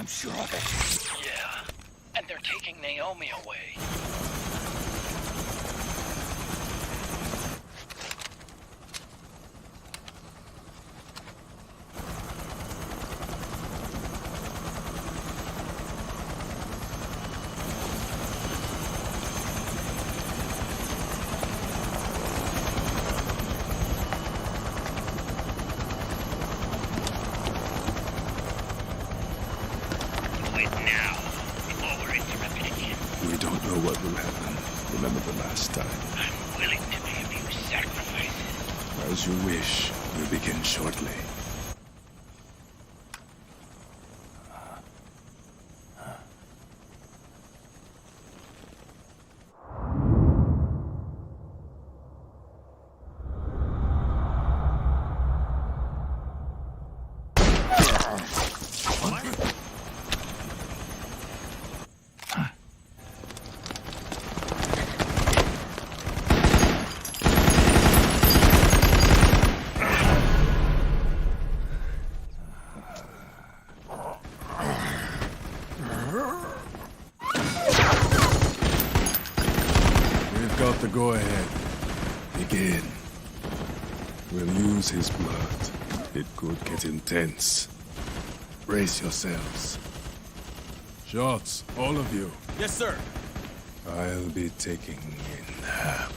H: Sure of it.
K: Yeah, and they're taking Naomi away.
O: What will happen? Remember the last time.
K: I'm willing to make a few sacrifices.
O: As you wish. We'll begin shortly. in. We'll use his blood. It could get intense. Brace yourselves. Shots, all of you.
R: Yes, sir.
O: I'll be taking in half.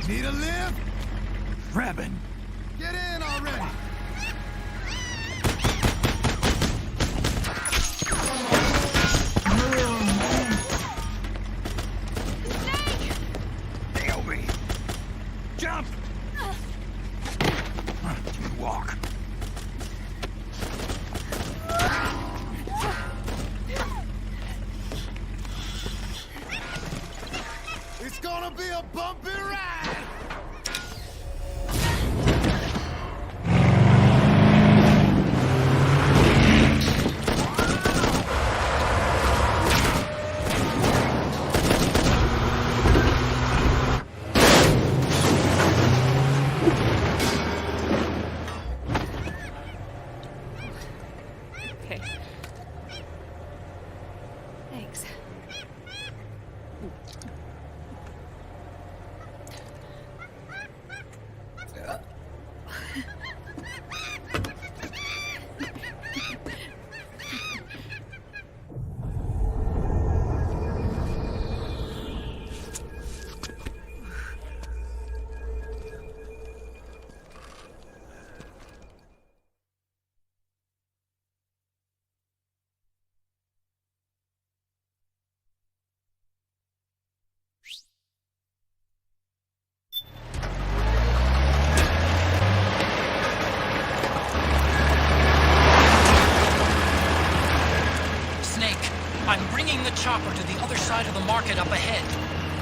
N: Need a lift? Grabbing. Get in already. Nail me. Jump. Walk. It's gonna be a bumpy ride.
S: Okay. Thanks.
K: I'm bringing the chopper to the other side of the market up ahead.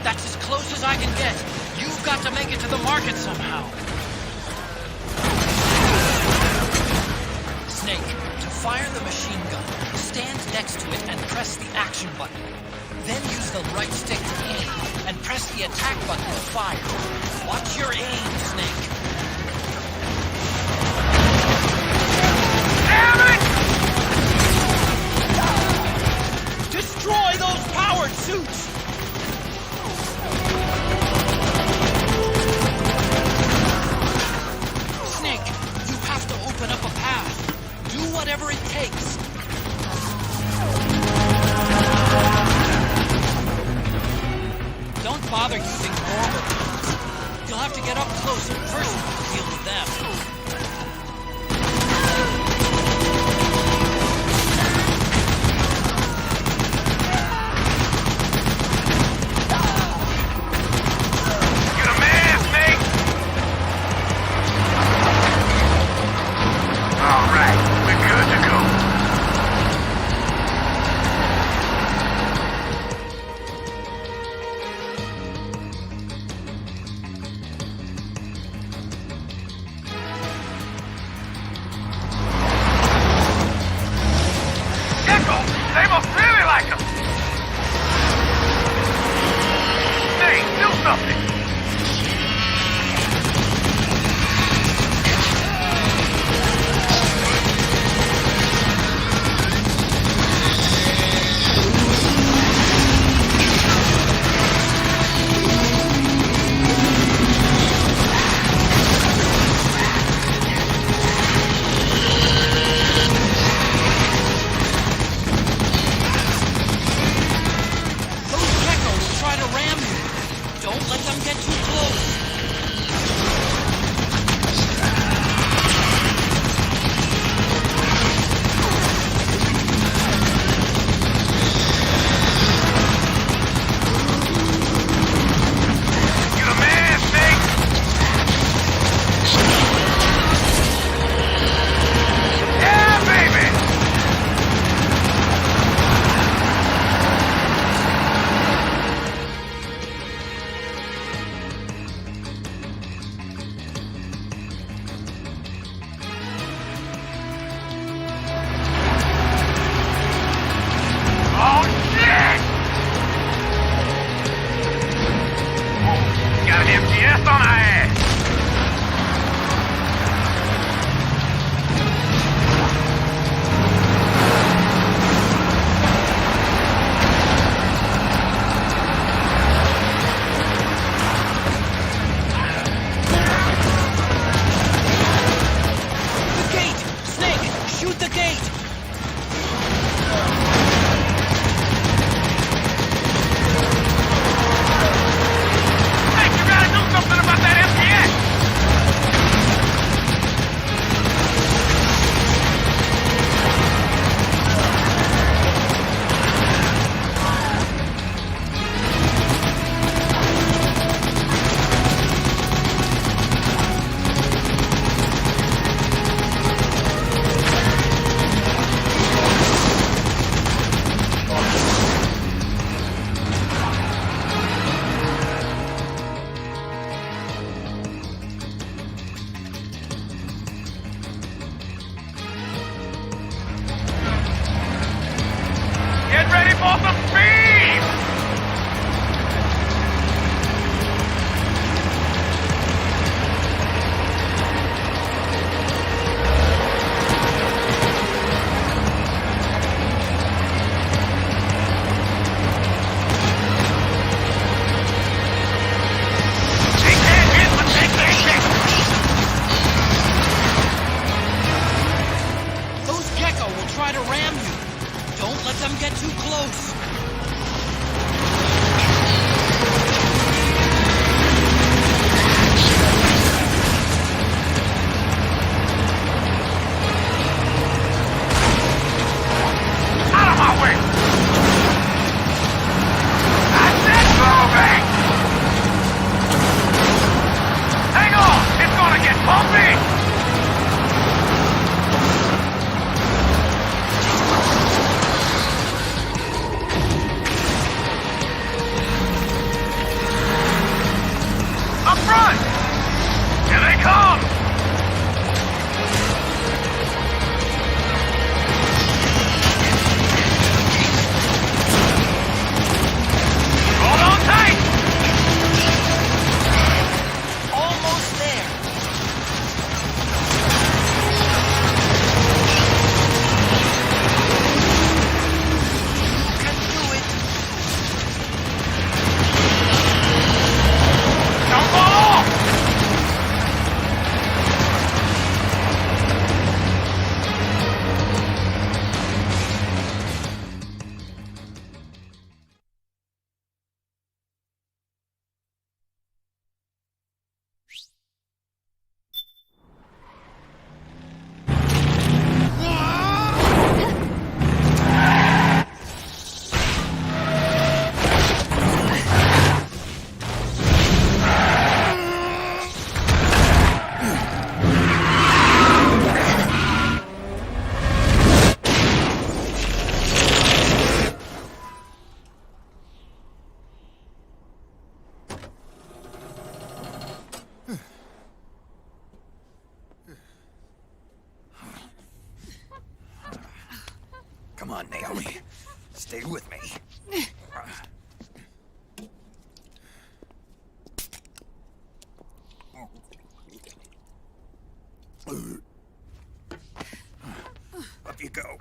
K: That's as close as I can get. You've got to make it to the market somehow. Snake, to fire the machine gun, stand next to it and press the action button. Then use the right stick to aim, and press the attack button to fire. Watch your aim, Snake. Damn it! bother using normal ones. You'll have to get up close and personally deal with them.
H: Come on, Naomi. Stay with me. Up you go.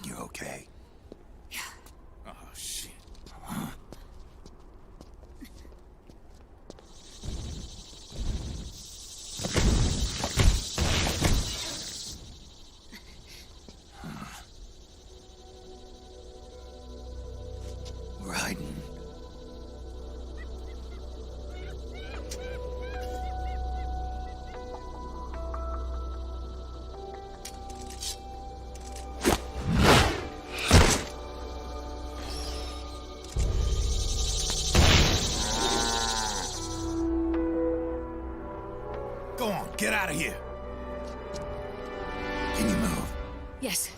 H: You okay?
J: Yeah.
H: Oh, shit. We're hiding.
N: Go on, get out of here.
H: Can you move?
J: Yes.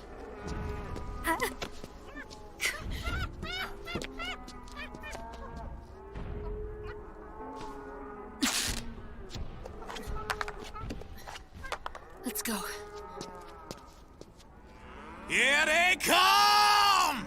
J: Let's go.
N: Here they come!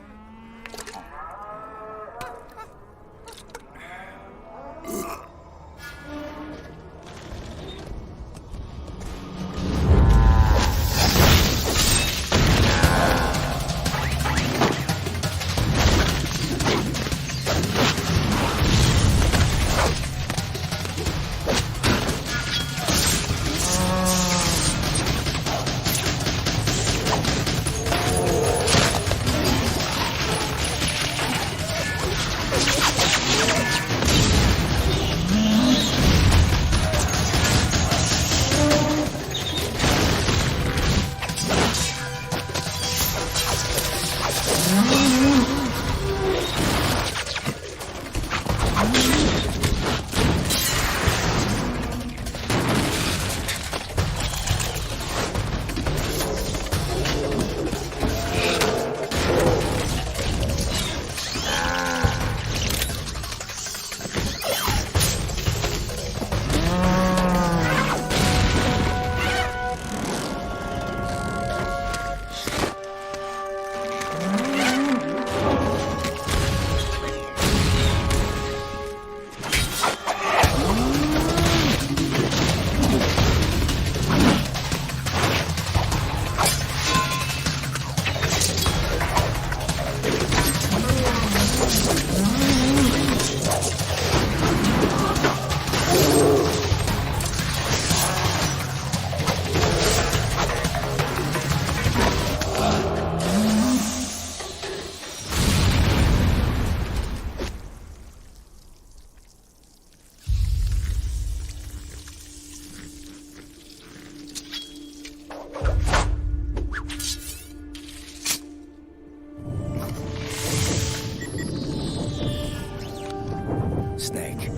C: Snake.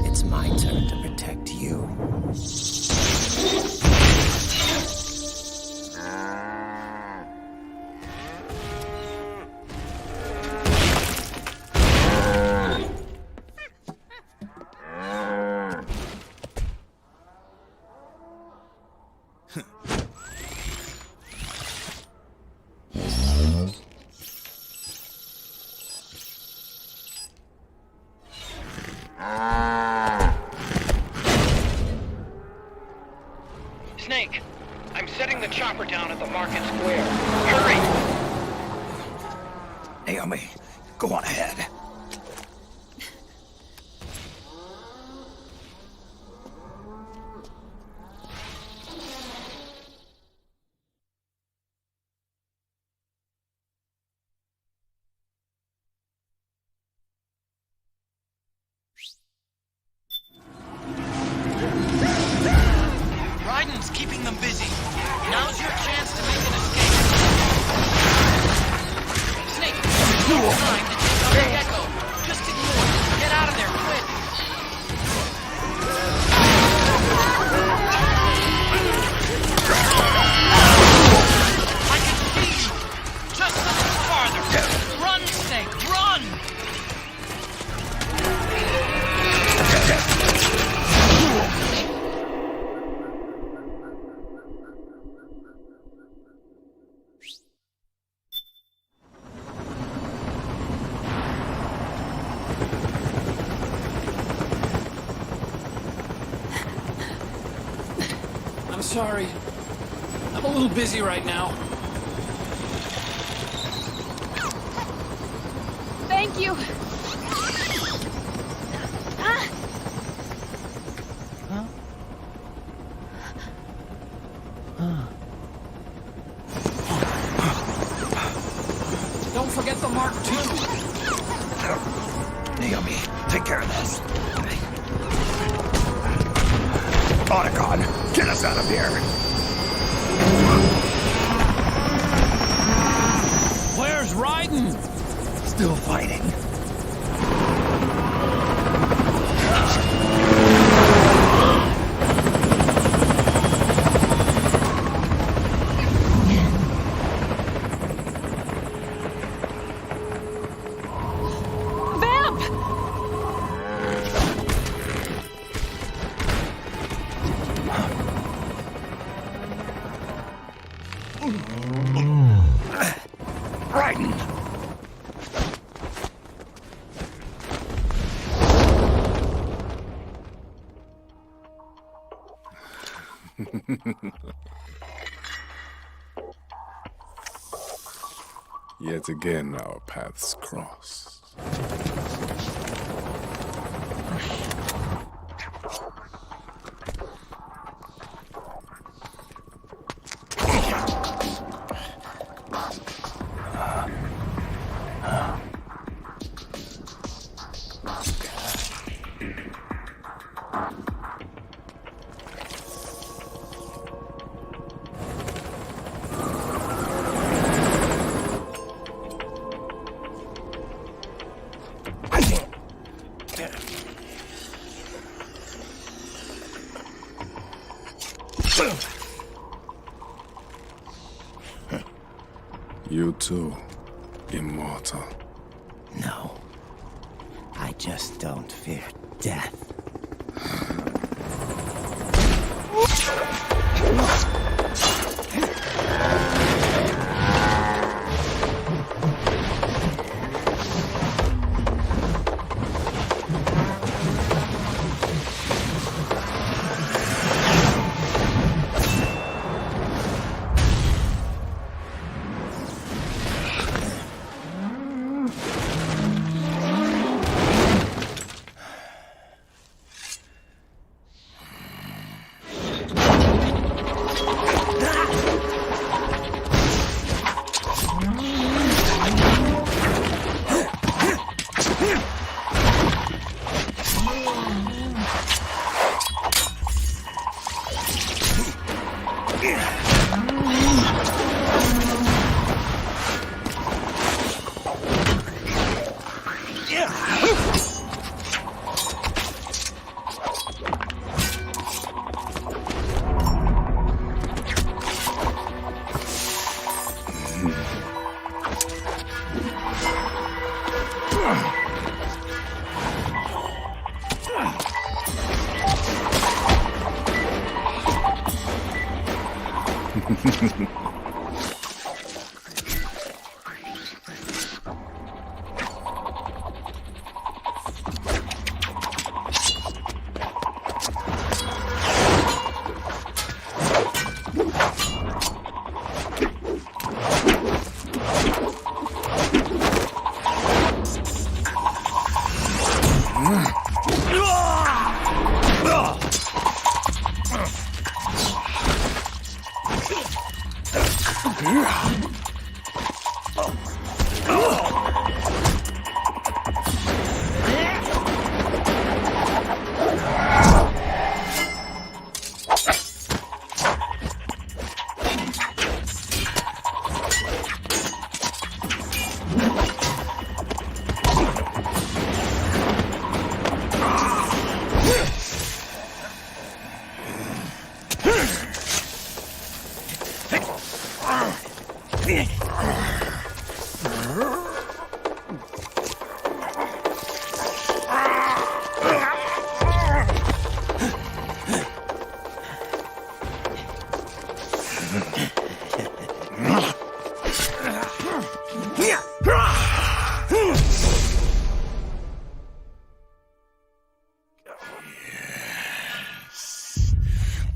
C: It's my turn to protect you.
M: Snake, I'm setting the chopper down at the market square. Hurry!
H: Naomi, go on ahead.
K: Raiden's keeping them busy. Now's your chance to make an escape. Snake, no time to take out the echo. Sorry. I'm a little busy right now.
U: Thank you.
K: Don't forget the Mark II.
H: Naomi, take care of this. Otacon, get us out of here.
K: Where's Raiden?
H: Still fighting.
O: Yet again, our paths cross. You too, immortal.
C: No. I just don't fear death.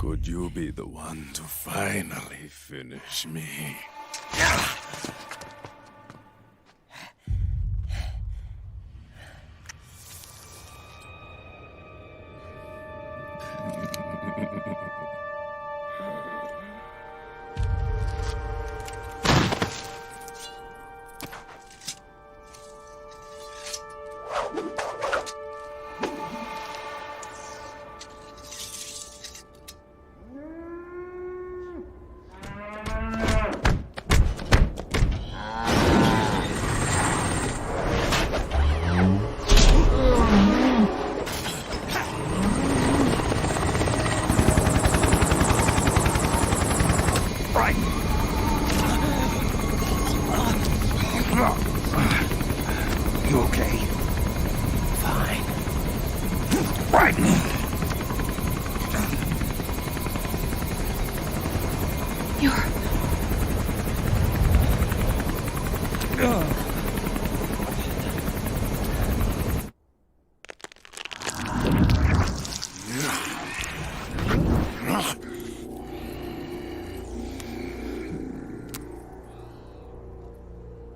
O: Could you be the one to finally finish me?
H: You okay? Fine. Right.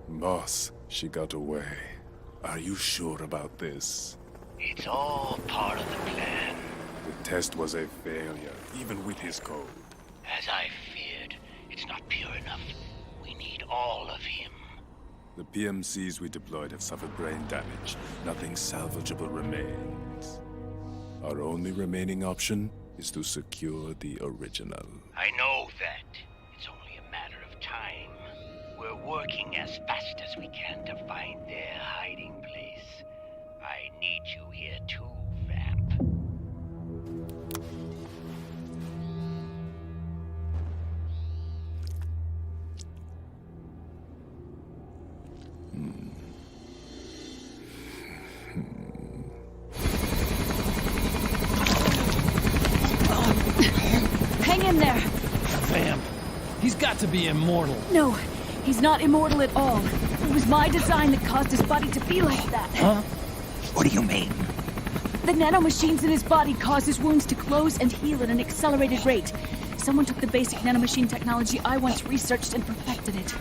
O: Boss, she got away. Are you sure about this?
F: It's all part of the plan.
O: The test was a failure, even with his code.
F: As I feared, it's not pure enough. We need all of him.
O: The PMCs we deployed have suffered brain damage. Nothing salvageable remains. Our only remaining option is to secure the original.
F: I know that. It's only a matter of time. We're working as fast as we can to find their hiding place. I need you here too, Vamp.
Q: Hang in there!
A: Vamp. He's got to be immortal.
Q: No, he's not immortal at all. It was my design that caused his body to be like that.
H: Huh? What do you mean?
Q: The nanomachines in his body cause his wounds to close and heal at an accelerated rate. Someone took the basic nanomachine technology I once researched and perfected it.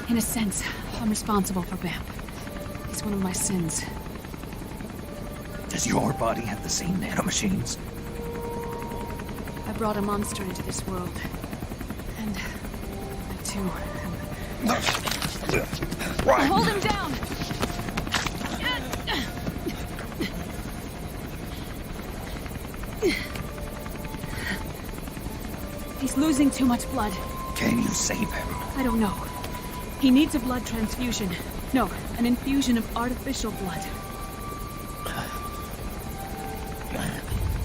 Q: In a sense, I'm responsible for Vamp. It's one of my sins.
H: Does your body have the same nanomachines?
Q: I brought a monster into this world. And I too am... Hold him down! He's losing too much blood.
H: Can you save him?
Q: I don't know. He needs a blood transfusion. No, an infusion of artificial blood.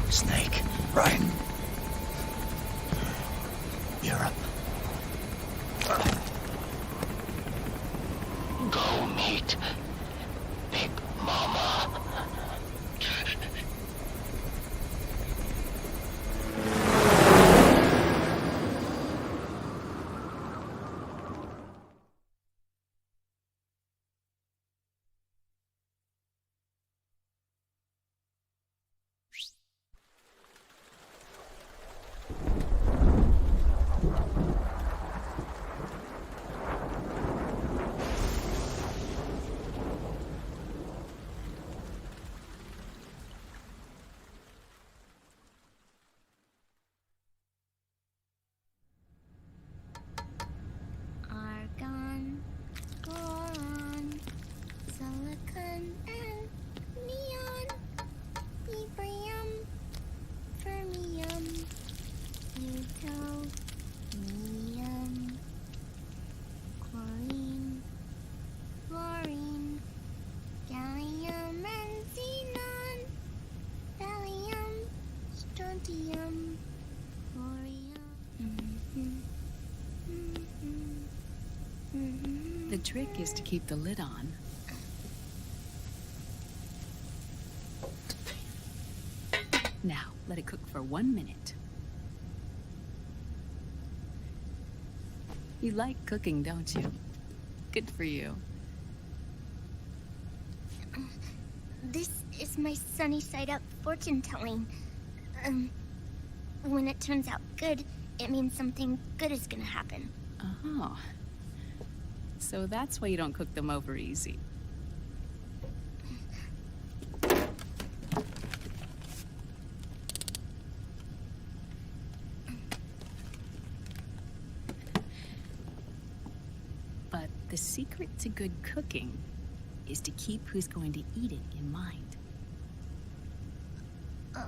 H: Snake, right? You're up.
F: Go meet Big Mama.
J: Argon, boron, silicon, and neon, yttrium, fermium, plutonium, chlorine, fluorine, gallium, and xenon, thallium, strontium, thorium.
Q: The trick is to keep the lid on. Now, let it cook for 1 minute. You like cooking, don't you? Good for you.
J: This is my sunny side up fortune telling. When it turns out good, it means something good is gonna happen.
B: Oh. So that's why you don't cook them over easy. But the secret to good cooking is to keep who's going to eat it in mind.
J: Oh.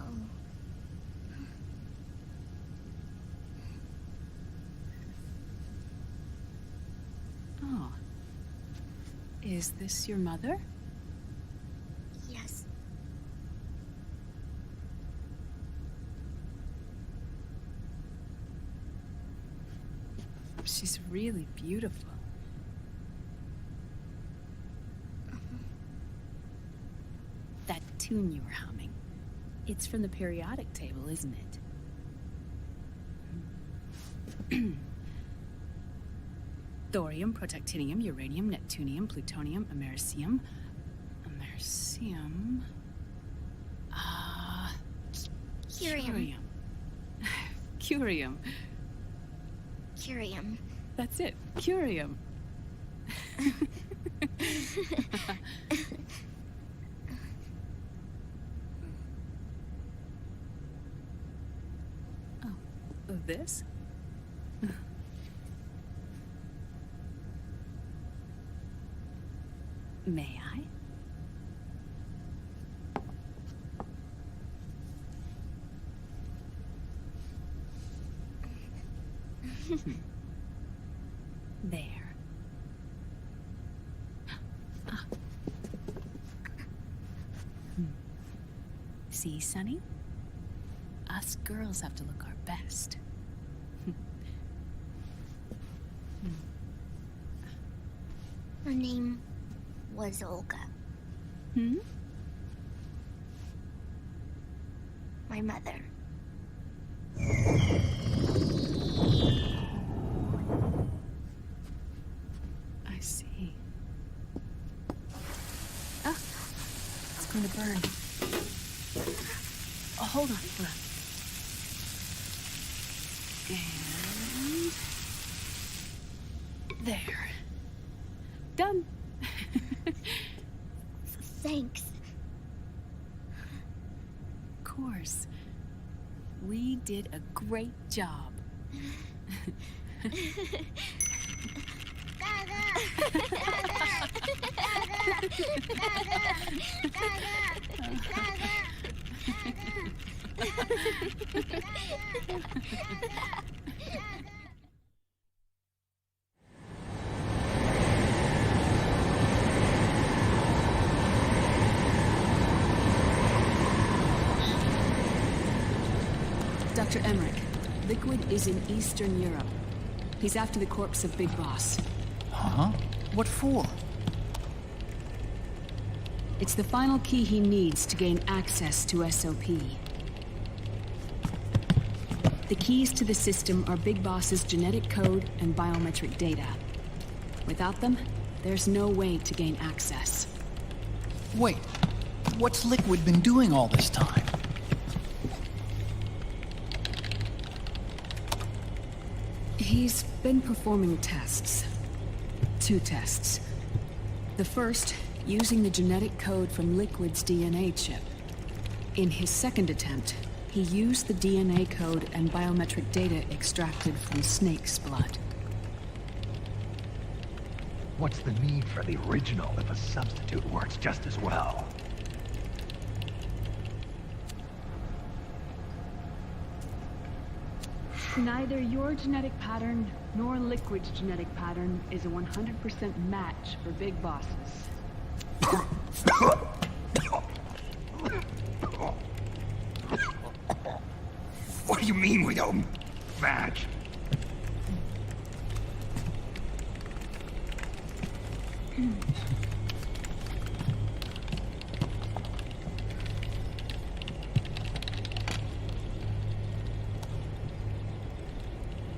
B: Oh. Is this your mother?
J: Yes.
B: She's really beautiful. That tune you were humming, it's from the periodic table, isn't it? Thorium, protactinium, uranium, neptunium, plutonium, americium. Americium.
J: Curium.
B: Curium.
J: Curium.
B: That's it. Curium. Oh, this? May I? There. Ah. See, Sonny? Us girls have to look our best.
J: Her name was Olga.
B: Hmm?
J: My mother.
B: I see. Ah, it's going to burn. Oh, hold on, hold on. And there. Done.
J: Thanks.
B: Of course. We did a great job. Dr. Emmerich, Liquid is in Eastern Europe. He's after the corpse of Big Boss.
A: Huh? What for?
B: It's the final key he needs to gain access to SOP. The keys to the system are Big Boss's genetic code and biometric data. Without them, there's no way to gain access.
A: Wait, what's Liquid been doing all this time?
B: He's been performing tests. 2 tests. The first, using the genetic code from Liquid's DNA chip. In his second attempt, he used the DNA code and biometric data extracted from Snake's blood.
T: What's the need for the original if a substitute works just as well?
B: Neither your genetic pattern nor Liquid's genetic pattern is a 100% match for Big Bosses.
T: What do you mean we don't match?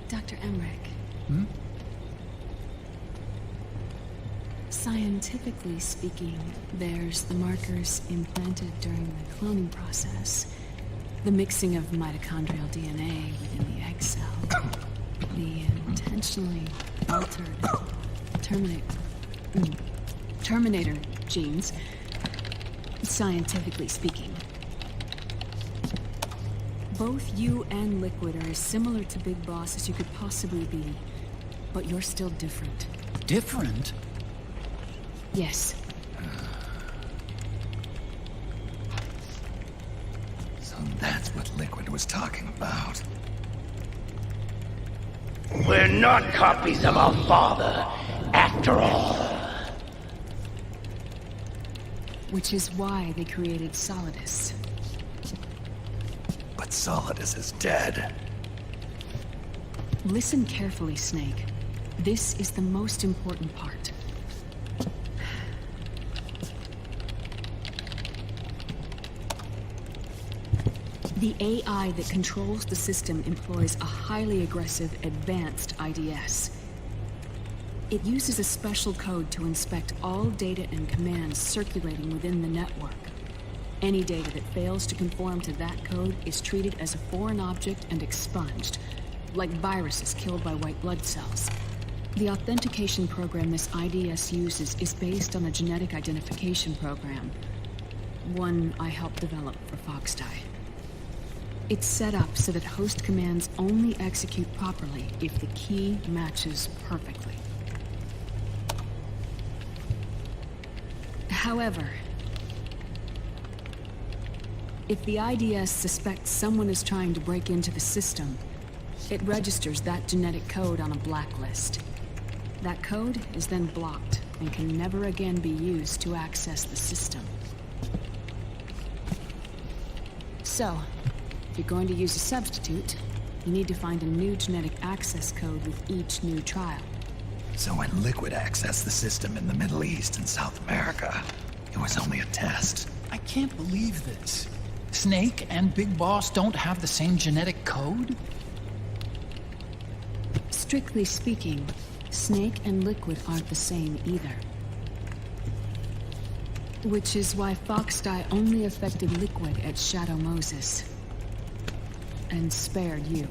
B: Dr. Emmerich.
A: Hmm?
B: Scientifically speaking, there's the markers implanted during the cloning process. The mixing of mitochondrial DNA within the egg cell. The intentionally altered Terminator genes, scientifically speaking. Both you and Liquid are as similar to Big Boss as you could possibly be, but you're still different.
K: Different?
B: Yes.
H: So that's what Liquid was talking about.
F: We're not copies of our father, after all.
B: Which is why they created Solidus.
H: But Solidus is dead.
B: Listen carefully, Snake. This is the most important part. The AI that controls the system employs a highly aggressive, advanced IDS. It uses a special code to inspect all data and commands circulating within the network. Any data that fails to conform to that code is treated as a foreign object and expunged, like viruses killed by white blood cells. The authentication program this IDS uses is based on a genetic identification program, one I helped develop for Foxdie. It's set up so that host commands only execute properly if the key matches perfectly. However, if the IDS suspects someone is trying to break into the system, it registers that genetic code on a blacklist. That code is then blocked and can never again be used to access the system. So, if you're going to use a substitute, you need to find a new genetic access code with each new trial.
H: So when Liquid accessed the system in the Middle East and South America, it was only a test.
K: I can't believe this. Snake and Big Boss don't have the same genetic code?
B: Strictly speaking, Snake and Liquid aren't the same either. Which is why Foxdie only affected Liquid at Shadow Moses. And spared you.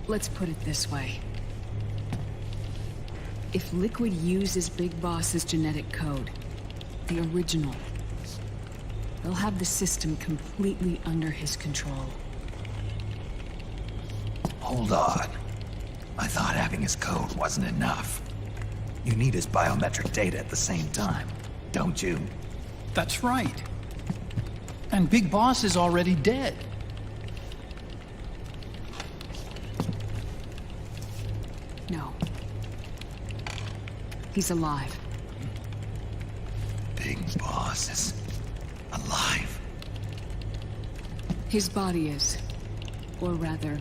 B: Let's put it this way. If Liquid uses Big Boss's genetic code, the original, they'll have the system completely under his control.
H: Hold on. I thought having his code wasn't enough. You need his biometric data at the same time, don't you?
K: That's right. And Big Boss is already dead.
B: No. He's alive.
H: Big Boss is alive.
B: His body is. Or rather,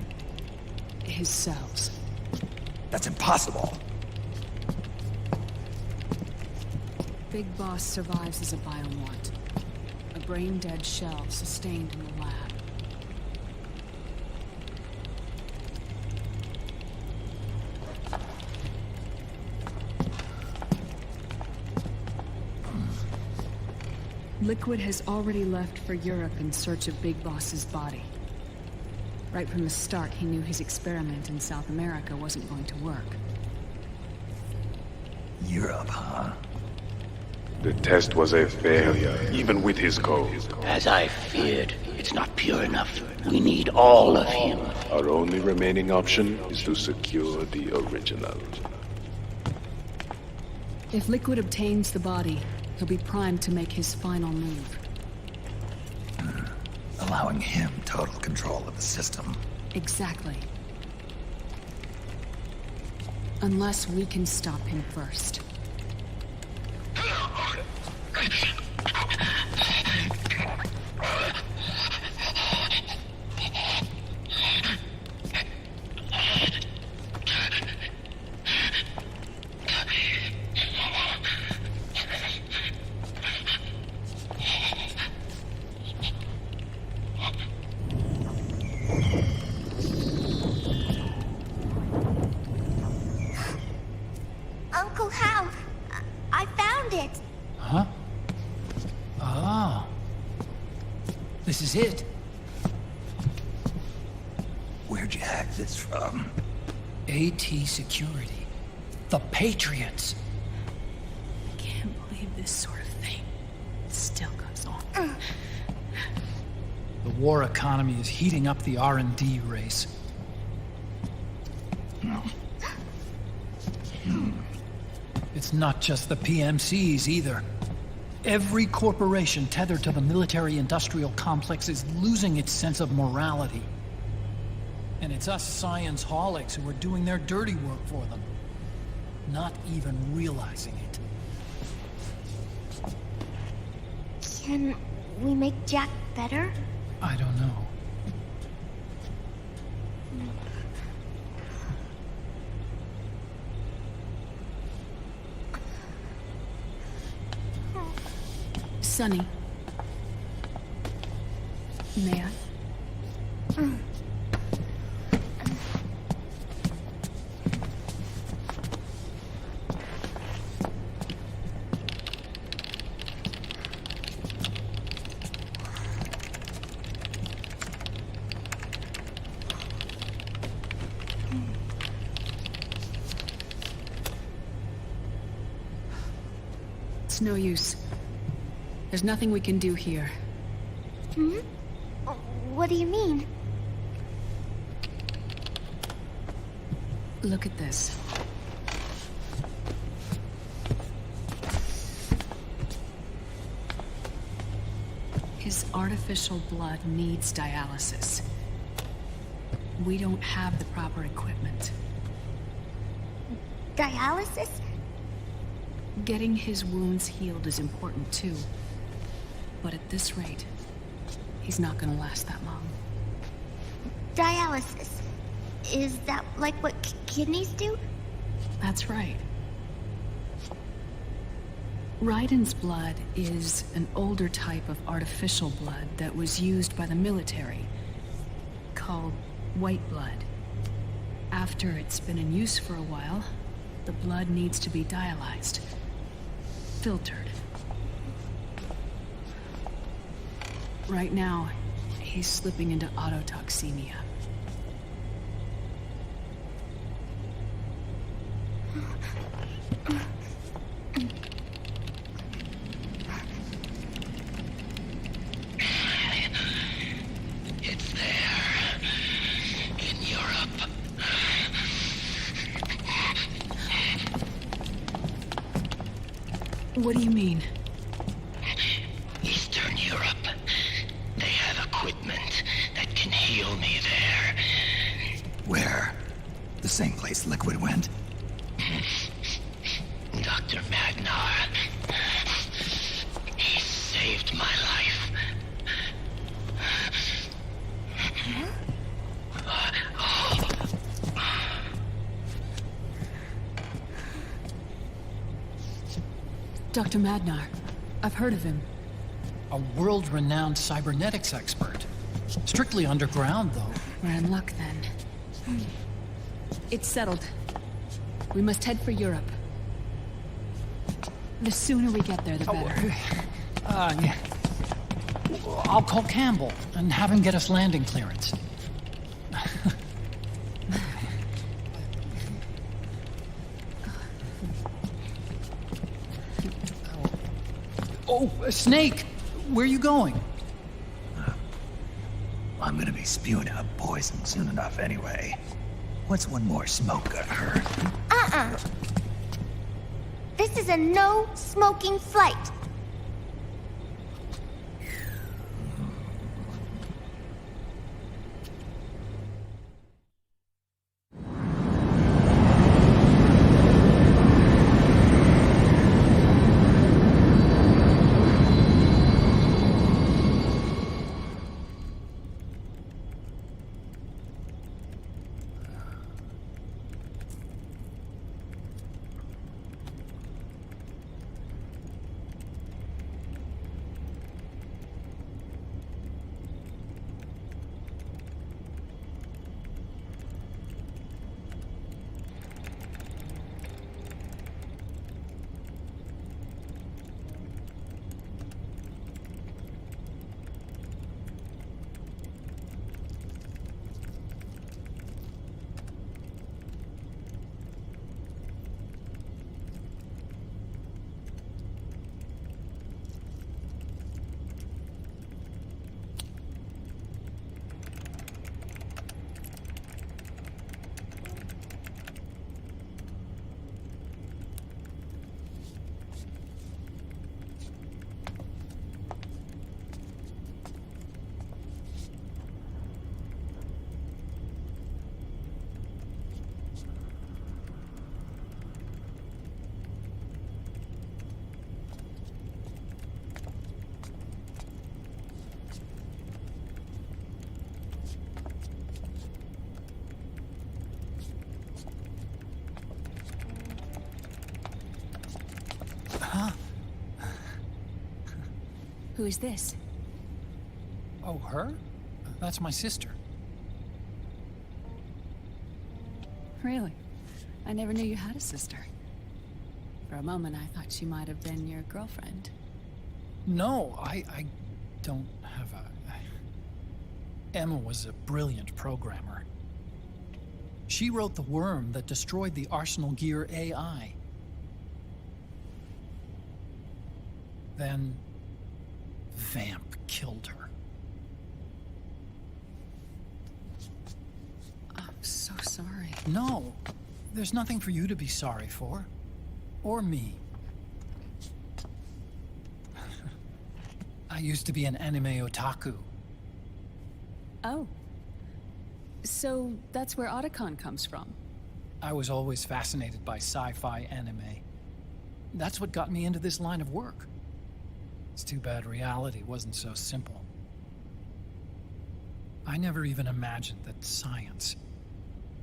B: his cells.
H: That's impossible.
B: Big Boss survives as a biomort. A brain-dead shell sustained in the lab. Liquid has already left for Europe in search of Big Boss's body. Right from the start, he knew his experiment in South America wasn't going to work.
H: Europe, huh?
O: The test was a failure, even with his code.
F: As I feared, it's not pure enough. We need all of him.
O: Our only remaining option is to secure the original.
B: If Liquid obtains the body, he'll be primed to make his final move.
H: Allowing him total control of the system.
B: Exactly. Unless we can stop him first.
A: This is it.
H: Where'd you hack this from?
A: AT Security. The Patriots.
B: I can't believe this sort of thing still goes on.
A: The war economy is heating up the R&D race. It's not just the PMCs either. Every corporation tethered to the military-industrial complex is losing its sense of morality. And it's us science-holics who are doing their dirty work for them, not even realizing it.
J: Can we make Jack better?
A: I don't know.
B: Sonny. May I? It's no use. There's nothing we can do here.
J: Hmm? What do you mean?
B: Look at this. His artificial blood needs dialysis. We don't have the proper equipment.
J: Dialysis?
B: Getting his wounds healed is important too. But at this rate, he's not gonna last that long.
J: Dialysis. Is that like what kidneys do?
B: That's right. Raiden's blood is an older type of artificial blood that was used by the military, called white blood. After it's been in use for a while, the blood needs to be dialyzed, filtered. Right now, he's slipping into autotoxemia.
F: It's there. In Europe.
B: What do you mean?
F: Eastern Europe. They have equipment that can heal me there.
H: Where? The same place Liquid went?
F: Dr. Magnar. He saved my life.
B: Dr. Magnar. I've heard of him.
A: A world-renowned cybernetics expert. Strictly underground, though.
B: We're in luck, then. It's settled. We must head for Europe. The sooner we get there, the better.
A: Yeah. I'll call Campbell and have him get us landing clearance. Oh, Snake! Where are you going?
H: I'm gonna be spewing out poison soon enough anyway. What's one more smoke gonna hurt?
J: This is a no-smoking flight.
B: Who is this?
K: Oh, her? That's my sister.
B: Really? I never knew you had a sister. For a moment, I thought she might have been your girlfriend.
K: No, I don't have a... Emma was a brilliant programmer. She wrote the worm that destroyed the Arsenal Gear AI. Then... Vamp killed her.
B: I'm so sorry.
K: No, there's nothing for you to be sorry for. Or me. I used to be an anime otaku.
B: Oh. So that's where Otacon comes from?
K: I was always fascinated by sci-fi anime. That's what got me into this line of work. It's too bad reality wasn't so simple. I never even imagined that science,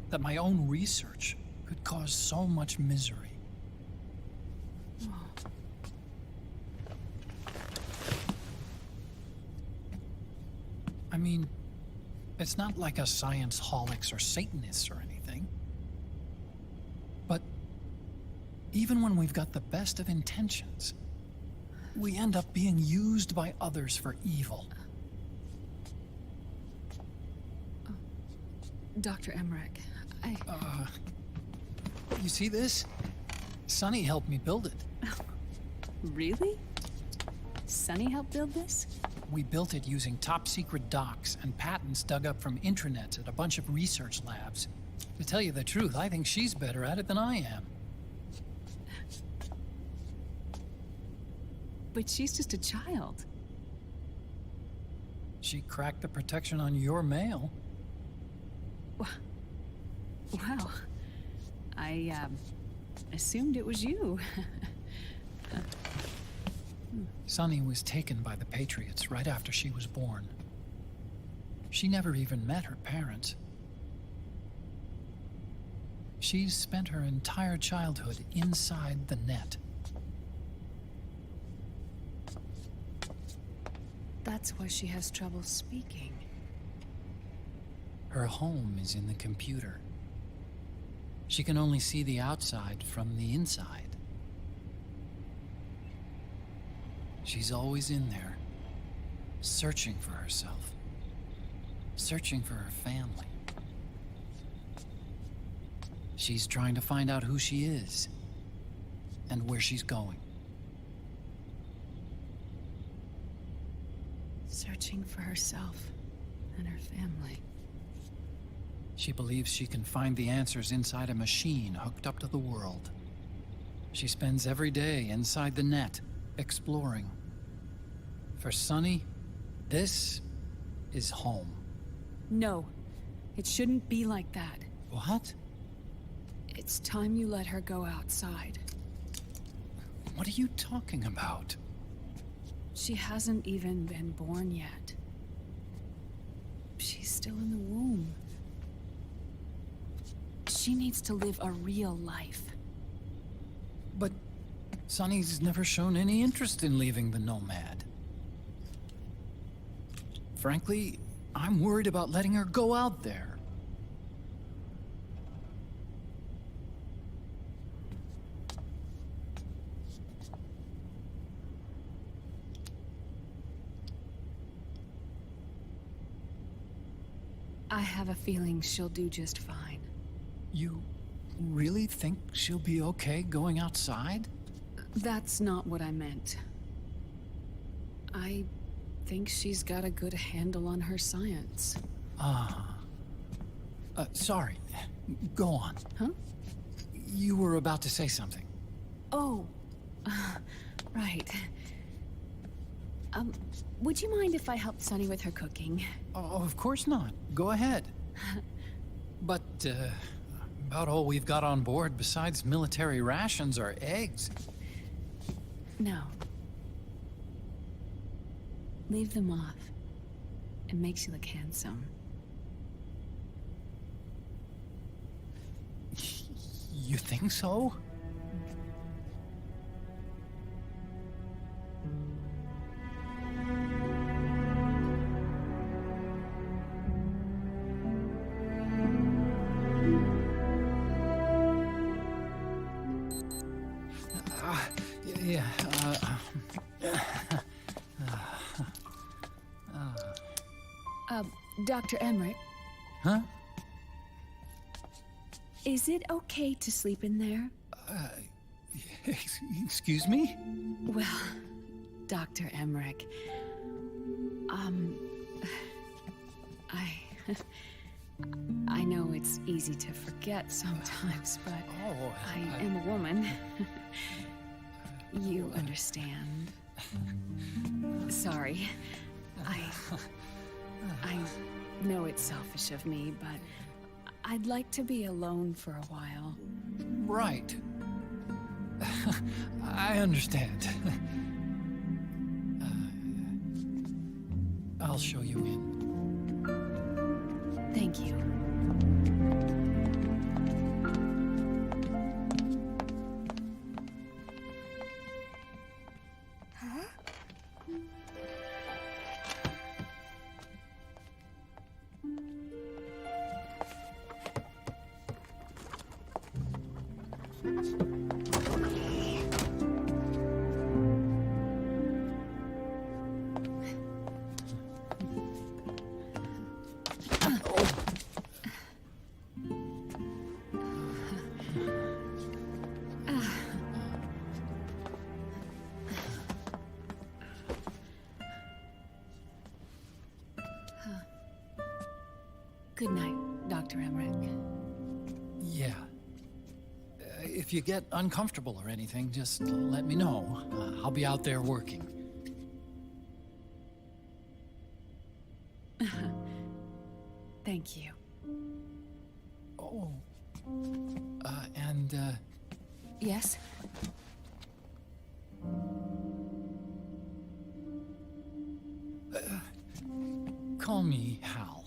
K: that my own research, could cause so much misery. I mean, it's not like us science holics or Satanists or anything. But even when we've got the best of intentions, we end up being used by others for evil.
B: Dr. Emmerich,
K: You see this? Sonny helped me build it.
B: Really? Sonny helped build this?
K: We built it using top-secret docs and patents dug up from intranets at a bunch of research labs. To tell you the truth, I think she's better at it than I am.
B: But she's just a child.
K: She cracked the protection on your mail.
B: Wow. I, assumed it was you.
K: Sunny was taken by the Patriots right after she was born. She never even met her parents. She's spent her entire childhood inside the net.
B: That's why she has trouble speaking.
K: Her home is in the computer. She can only see the outside from the inside. She's always in there, searching for herself, searching for her family. She's trying to find out who she is and where she's going.
B: Searching for herself and her family.
K: She believes she can find the answers inside a machine hooked up to the world. She spends every day inside the net, exploring. For Sunny, this is home.
B: No, it shouldn't be like that.
K: What?
B: It's time you let her go outside.
K: What are you talking about?
B: She hasn't even been born yet. She's still in the womb. She needs to live a real life.
K: But Sunny's never shown any interest in leaving the Nomad. Frankly, I'm worried about letting her go out there.
B: I have a feeling she'll do just fine.
K: You really think she'll be okay going outside?
B: That's not what I meant. I think she's got a good handle on her science.
K: Sorry. Go on.
B: Huh?
K: You were about to say something.
B: Oh, right. Would you mind if I helped Sunny with her cooking?
K: Oh, of course not. Go ahead. But, about all we've got on board besides military rations are eggs.
B: No. Leave them off. It makes you look handsome.
K: You think so?
B: Dr. Emmerich,
A: Huh?
B: is it okay to sleep in there?
A: Excuse me?
B: Well, Dr. Emmerich, I know it's easy to forget sometimes, but I am a woman. You understand. Sorry. I know it's selfish of me, but I'd like to be alone for a while.
A: Right. I understand. I'll show you in.
B: Thank you. Good night, Dr. Emmerich.
A: Yeah. If you get uncomfortable or anything, just let me know. I'll be out there working.
B: Thank you.
A: Oh.
B: Yes?
A: Call me Hal.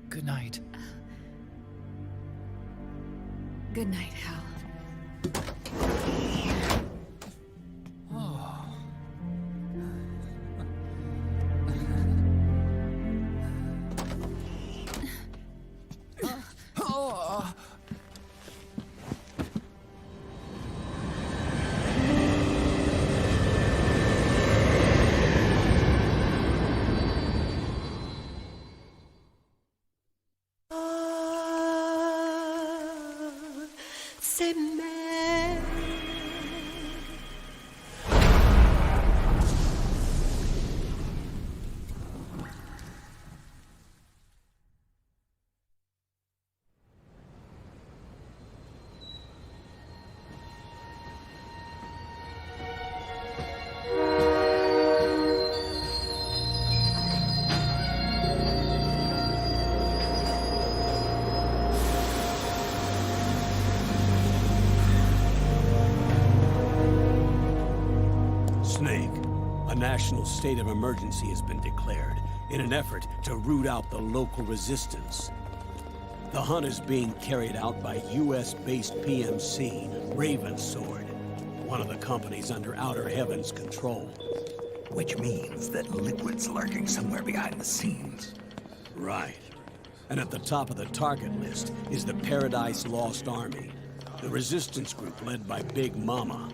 A: Good night.
B: Good night, Hal.
I: National state of emergency has been declared in an effort to root out the local resistance. The hunt is being carried out by US-based PMC, Ravensword, one of the companies under Outer Heaven's control.
H: Which means that Liquid's lurking somewhere behind the scenes.
I: Right. And at the top of the target list is the Paradise Lost Army, the resistance group led by Big Mama.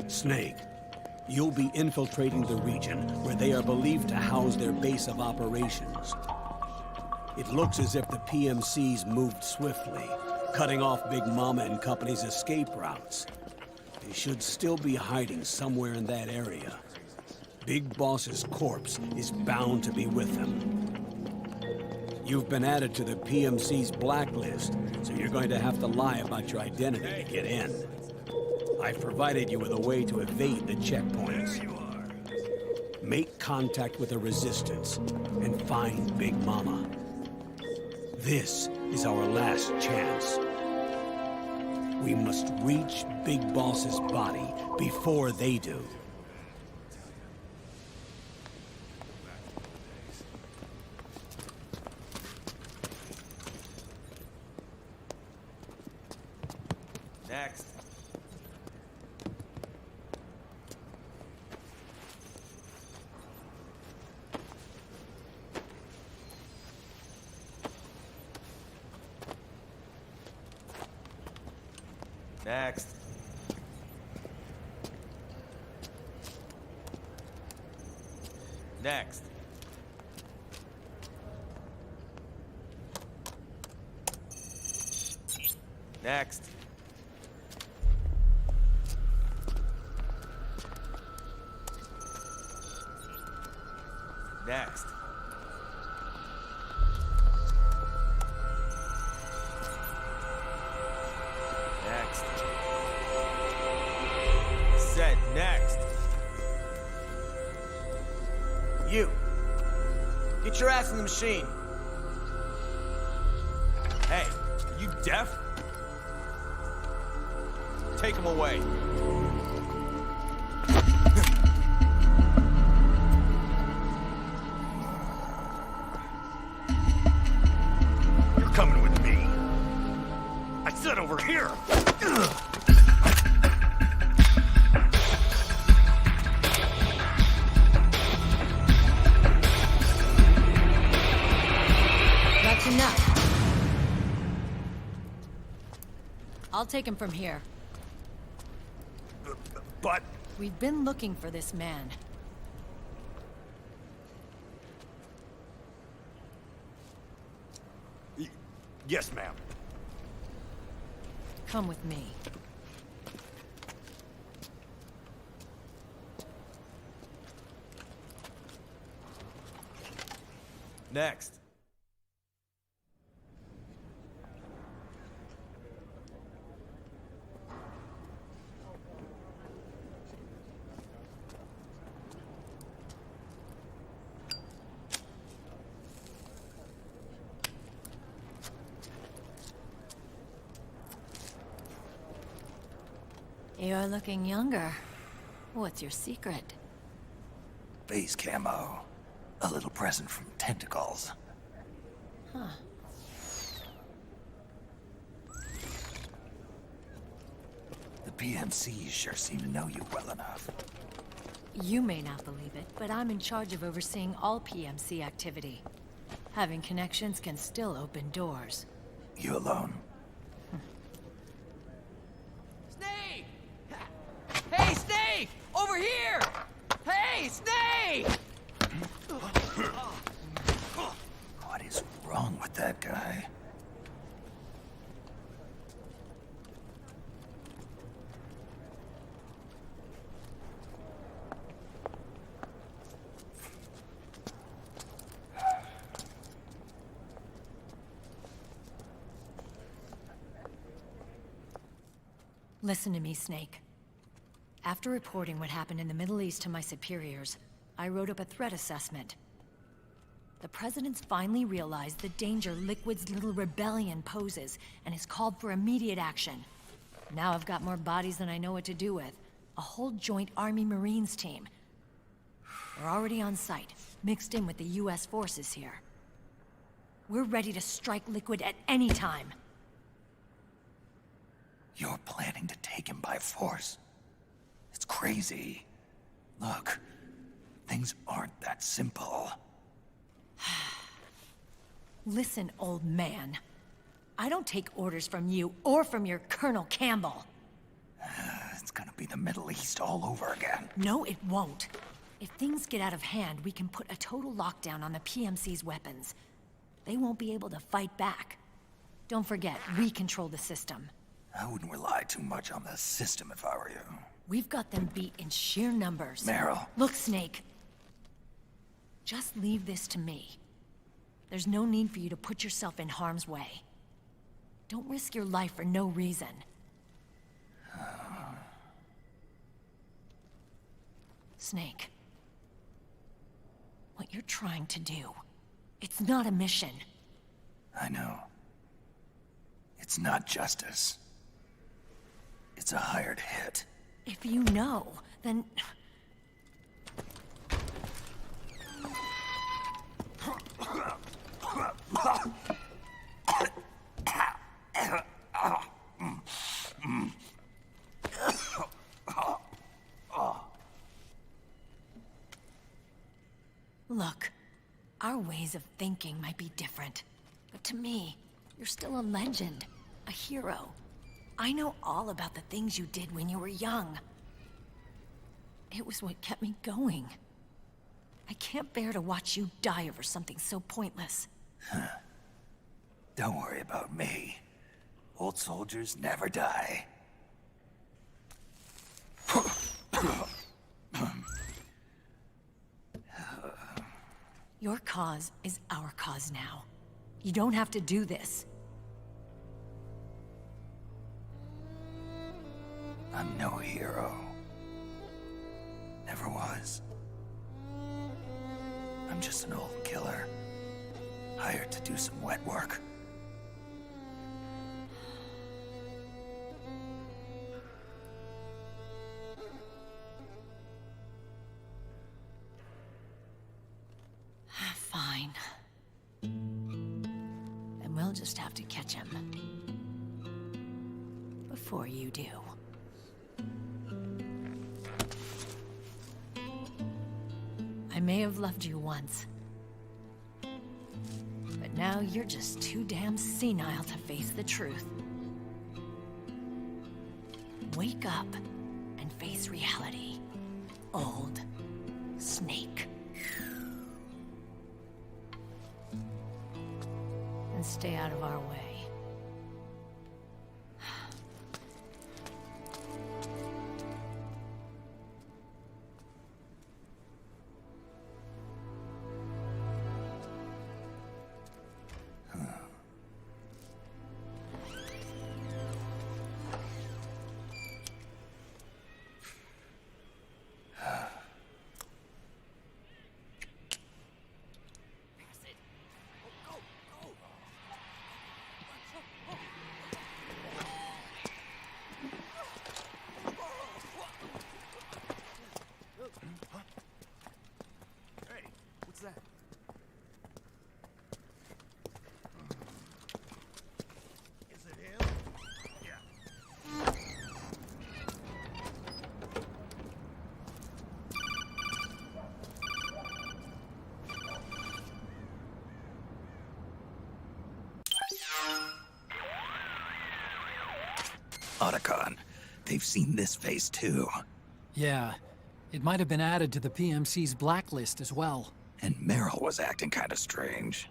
I: Snake, you'll be infiltrating the region where they are believed to house their base of operations. It looks as if the PMCs moved swiftly, cutting off Big Mama and company's escape routes. They should still be hiding somewhere in that area. Big Boss's corpse is bound to be with them. You've been added to the PMC's blacklist, so you're going to have to lie about your identity to get in. I've provided you with a way to evade the checkpoints. Make contact with the Resistance and find Big Mama. This is our last chance. We must reach Big Boss's body before they do.
R: Next. Next. Next. Next. Next. Next. Said next. You. Get your ass in the machine. Hey, are you deaf? Take him away.
D: You're coming with me. I said over here.
Q: That's enough. I'll take him from here.
D: But...
Q: We've been looking for this man.
D: Yes, ma'am.
Q: Come with me.
R: Next.
Q: You're looking younger. What's your secret?
H: Base camo. A little present from tentacles.
Q: Huh.
H: The PMCs sure seem to know you well enough.
Q: You may not believe it, but I'm in charge of overseeing all PMC activity. Having connections can still open doors.
H: You alone?
P: Snake! Hey, Snake! Over here! Hey, Snake!
H: What is wrong with that guy?
Q: Listen to me, Snake. After reporting what happened in the Middle East to my superiors, I wrote up a threat assessment. The President's finally realized the danger Liquid's little rebellion poses and has called for immediate action. Now I've got more bodies than I know what to do with. A whole joint Army-Marines team. We're already on site, mixed in with the US forces here. We're ready to strike Liquid at any time.
H: You're planning to take him by force. It's crazy. Look, things aren't that simple.
Q: Listen, old man. I don't take orders from you or from your Colonel Campbell.
H: It's gonna be the Middle East all over again.
Q: No, it won't. If things get out of hand, we can put a total lockdown on the PMC's weapons. They won't be able to fight back. Don't forget, we control the system.
H: I wouldn't rely too much on the system if I were you.
Q: We've got them beat in sheer numbers.
H: Meryl.
Q: Look, Snake. Just leave this to me. There's no need for you to put yourself in harm's way. Don't risk your life for no reason. Snake. What you're trying to do, it's not a mission.
H: I know. It's not justice. It's a hired hit.
Q: If you know, then... Look, our ways of thinking might be different, but to me, you're still a legend, a hero. I know all about the things you did when you were young. It was what kept me going. I can't bear to watch you die over something so pointless.
H: Don't worry about me. Old soldiers never die.
Q: Your cause is our cause now. You don't have to do this.
H: I'm no hero. Never was. I'm just an old killer, hired to do some wet work.
Q: Fine. And we'll just have to catch him. Before you do. I may have loved you once. But now you're just too damn senile to face the truth. Wake up and face reality. Old Snake. And stay out of our way.
H: Otacon, they've seen this face too.
K: Yeah, it might have been added to the PMC's blacklist as well.
H: And Merrill was acting kind of strange.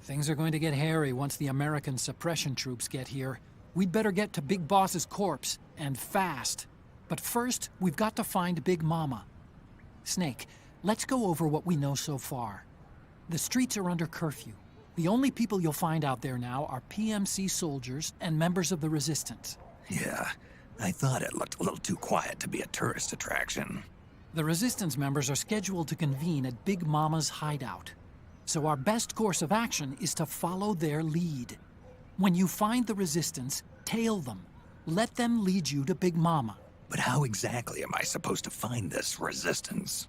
K: Things are going to get hairy once the American suppression troops get here. We'd better get to Big Boss's corpse, and fast. But first, we've got to find Big Mama. Snake, let's go over what we know so far. The streets are under curfew. The only people you'll find out there now are PMC soldiers and members of the Resistance.
H: Yeah, I thought it looked a little too quiet to be a tourist attraction.
K: The Resistance members are scheduled to convene at Big Mama's hideout. So our best course of action is to follow their lead. When you find the Resistance, tail them. Let them lead you to Big Mama.
H: But how exactly am I supposed to find this Resistance?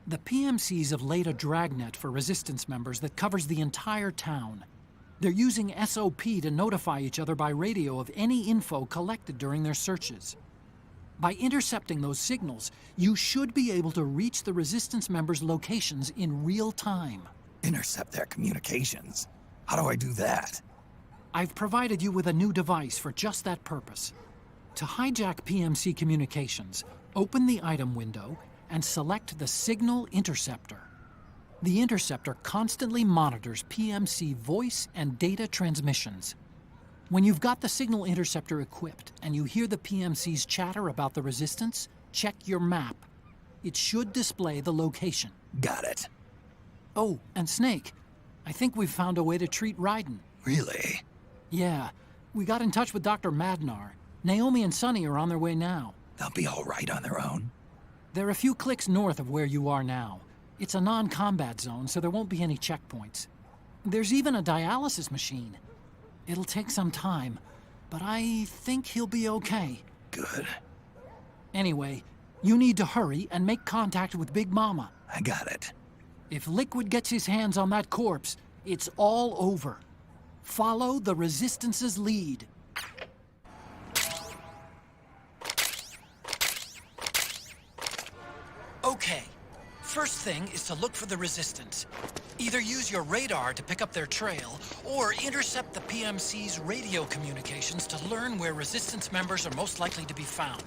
K: The PMCs have laid a dragnet for Resistance members that covers the entire town. They're using SOP to notify each other by radio of any info collected during their searches. By intercepting those signals, you should be able to reach the Resistance members' locations in real time.
H: Intercept their communications? How do I do that?
K: I've provided you with a new device for just that purpose. To hijack PMC communications, open the item window and select the Signal Interceptor. The interceptor constantly monitors PMC voice and data transmissions. When you've got the Signal Interceptor equipped and you hear the PMC's chatter about the Resistance, check your map. It should display the location.
H: Got it.
K: Oh, and Snake, I think we've found a way to treat Raiden.
H: Really?
K: Yeah, we got in touch with Dr. Madnar. Naomi and Sonny are on their way now.
H: They'll be all right on their own?
K: They're a few clicks north of where you are now. It's a non-combat zone, so there won't be any checkpoints. There's even a dialysis machine. It'll take some time, but I think he'll be okay.
H: Good.
K: Anyway, you need to hurry and make contact with Big Mama.
H: I got it.
K: If Liquid gets his hands on that corpse, it's all over. Follow the Resistance's lead. Okay. First thing is to look for the Resistance. Either use your radar to pick up their trail, or intercept the PMC's radio communications to learn where Resistance members are most likely to be found.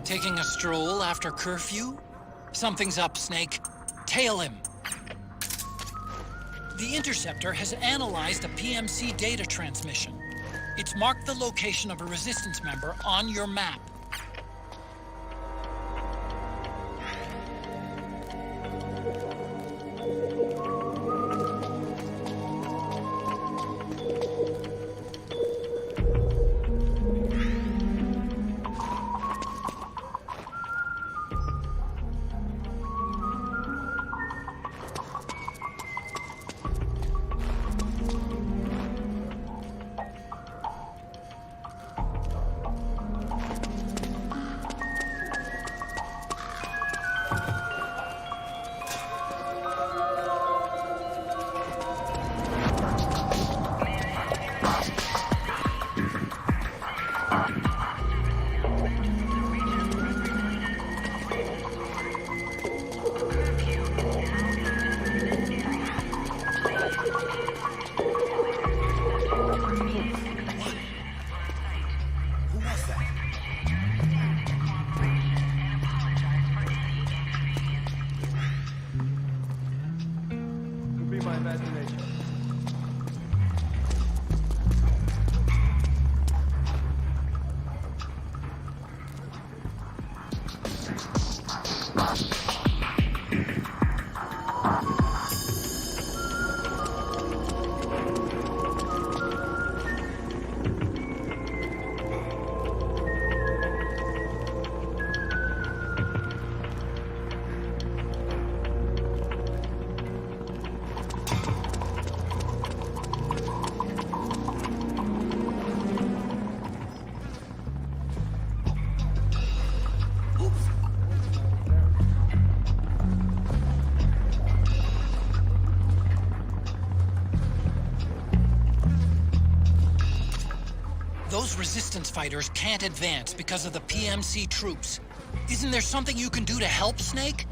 K: Taking a stroll after curfew? Something's up, Snake. Tail him. The Interceptor has analyzed a PMC data transmission. It's marked the location of a Resistance member on your map. Those Resistance fighters can't advance because of the PMC troops. Isn't there something you can do to help, Snake?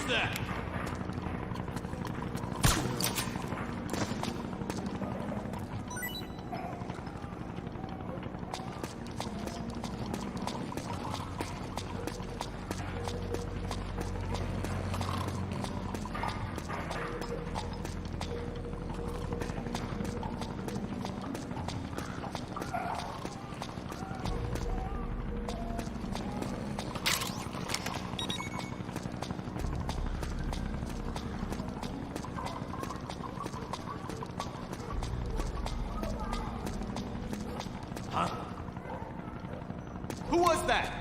D: that? Huh? Who was that?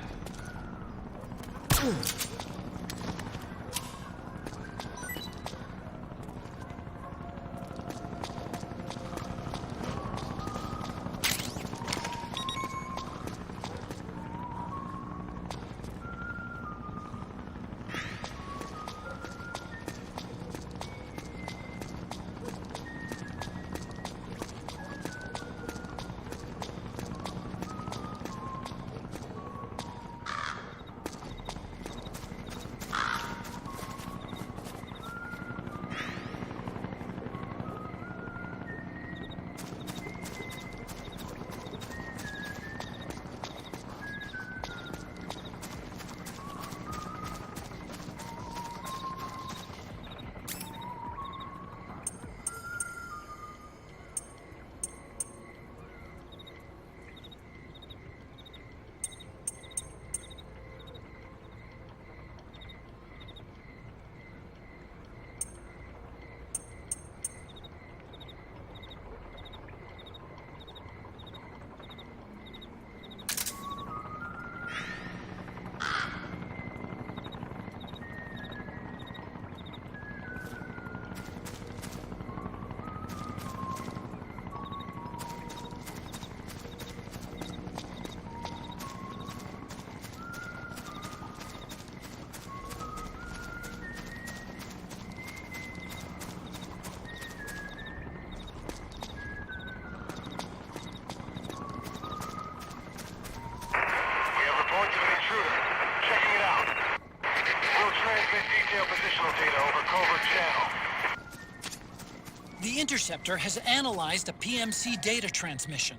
K: The Interceptor has analyzed a PMC data transmission.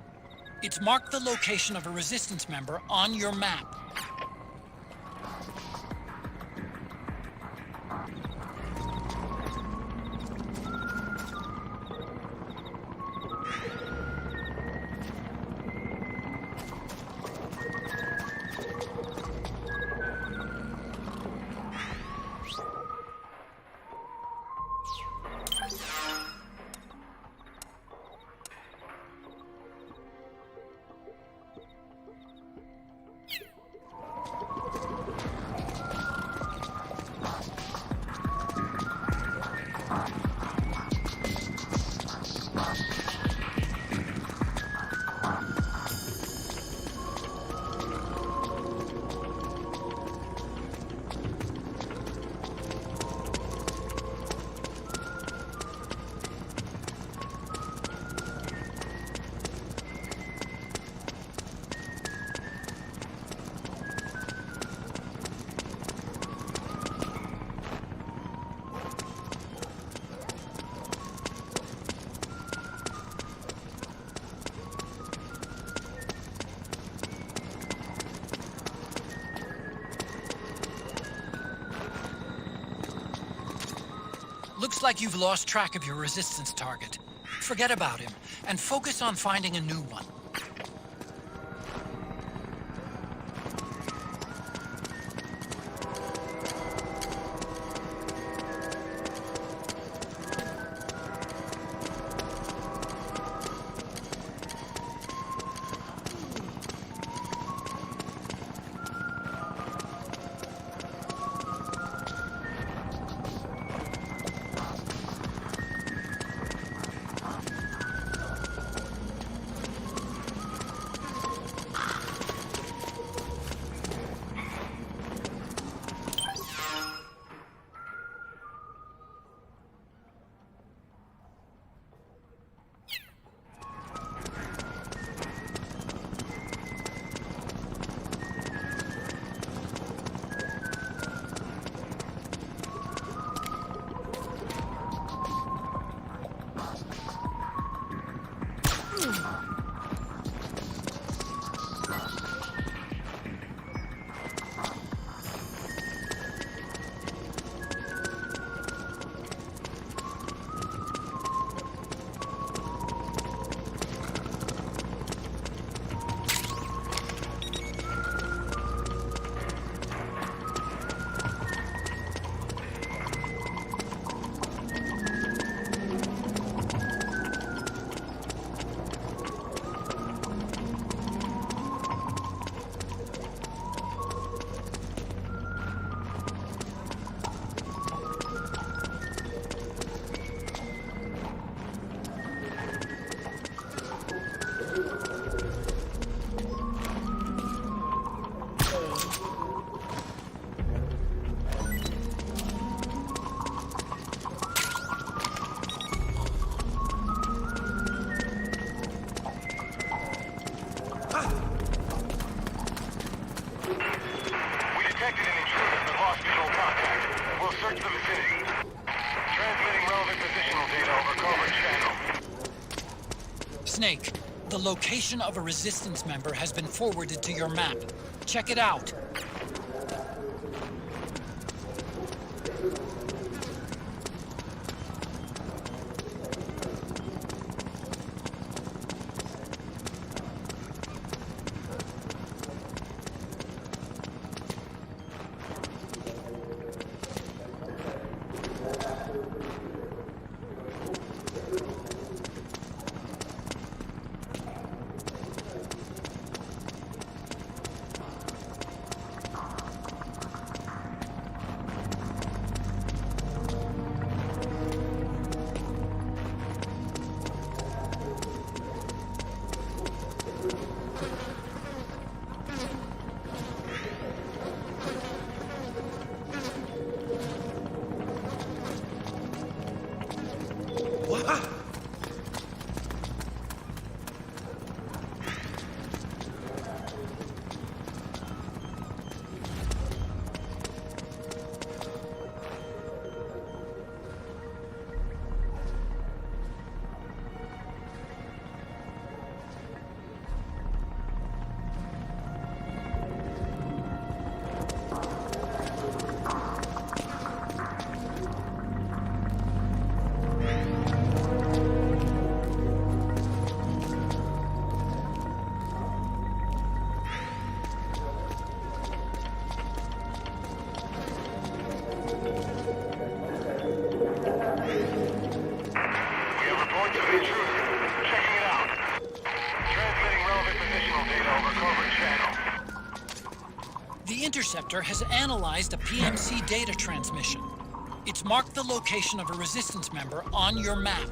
K: It's marked the location of a Resistance member on your map. Looks like you've lost track of your Resistance target. Forget about him, and focus on finding a new one.
D: detected an intruder but lost visual contact. We'll search the vicinity. Transmitting relevant positional data over covert channel.
K: Snake, the location of a resistance member has been forwarded to your map. Check it out. The Interceptor has analyzed a PMC data transmission. It's marked the location of a resistance member on your map.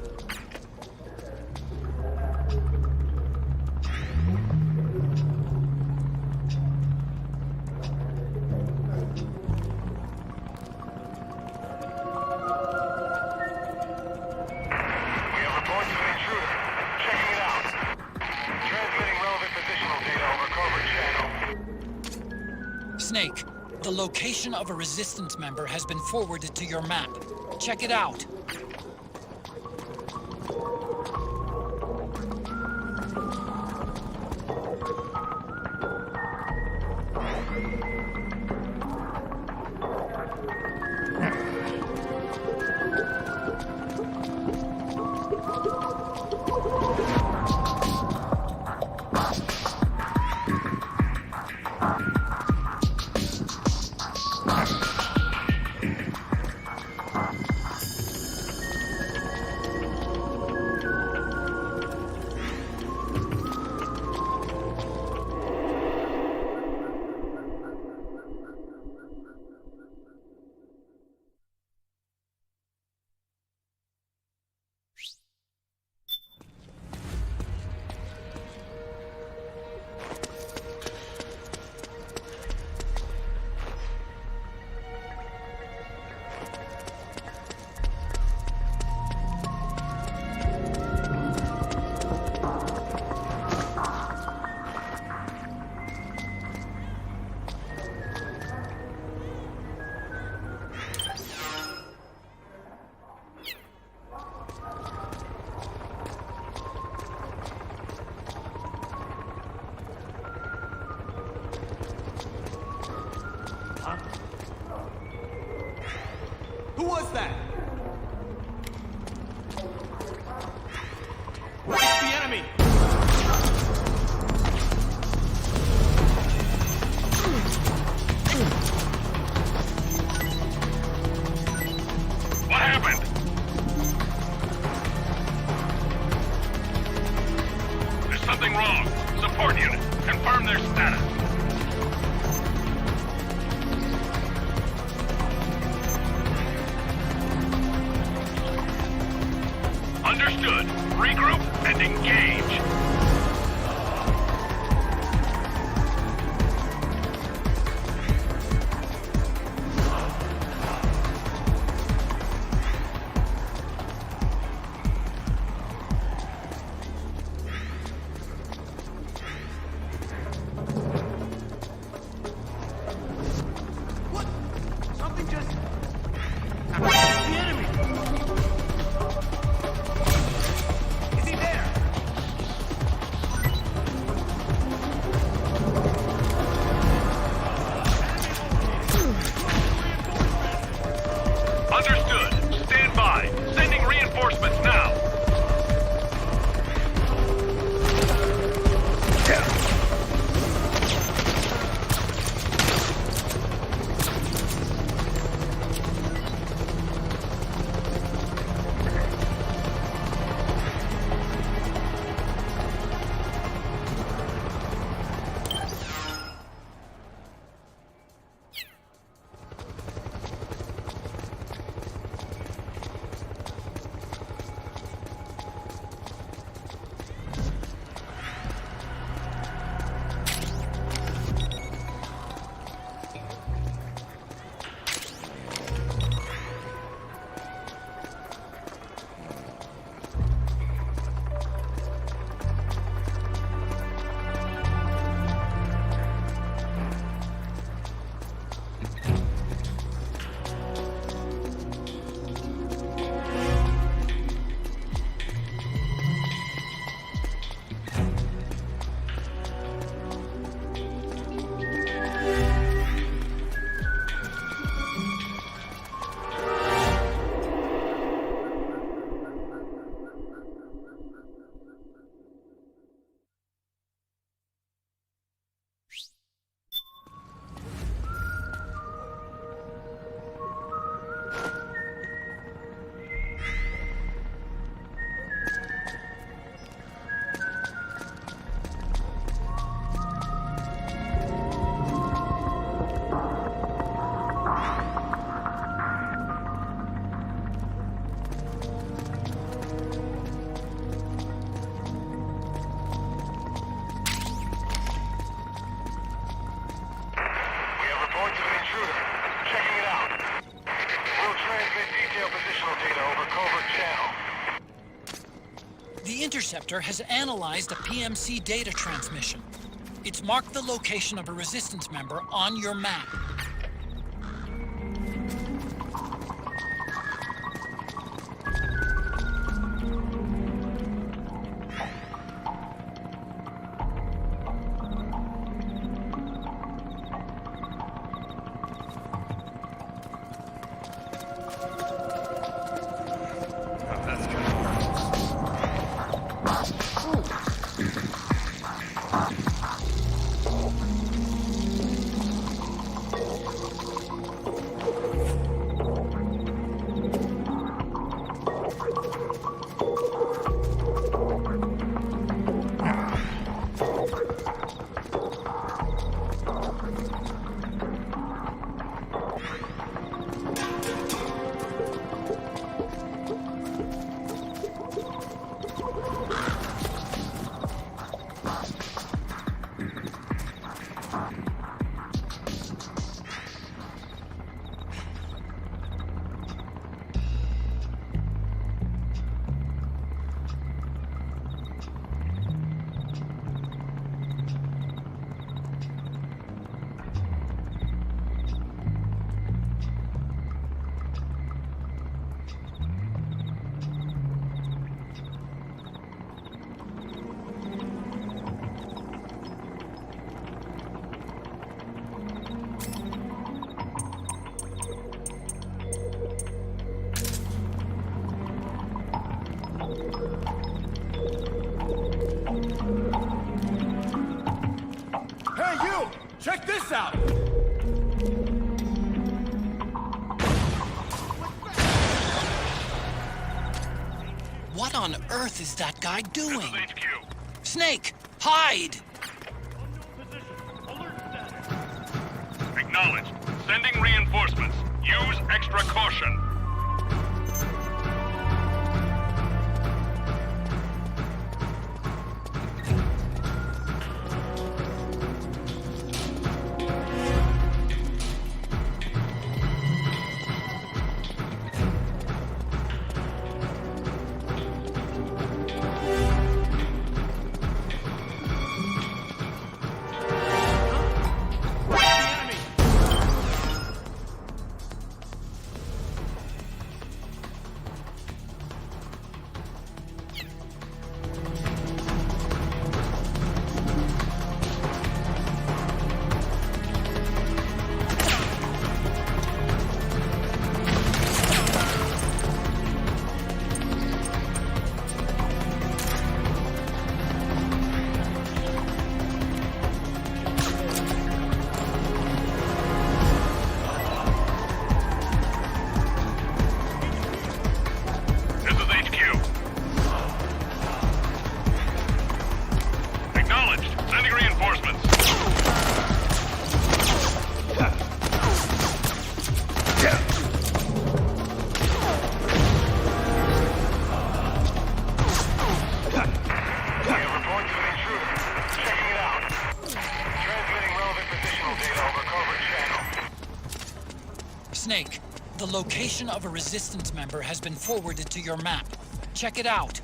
K: Snake, the location of a resistance member has been forwarded to your map. Check it out.
L: Who was that? It's the enemy!
D: What happened? There's something wrong. Support unit, confirm their status. Understood. Regroup and engage.
K: The interceptor has analyzed a PMC data transmission. It's marked the location of a resistance member on your map.
L: Check this out!
K: What on earth is that guy doing? Snake, hide!
D: Acknowledged. Sending reinforcements. Use extra caution.
K: Snake, the location of a resistance member has been forwarded to your map. Check it out.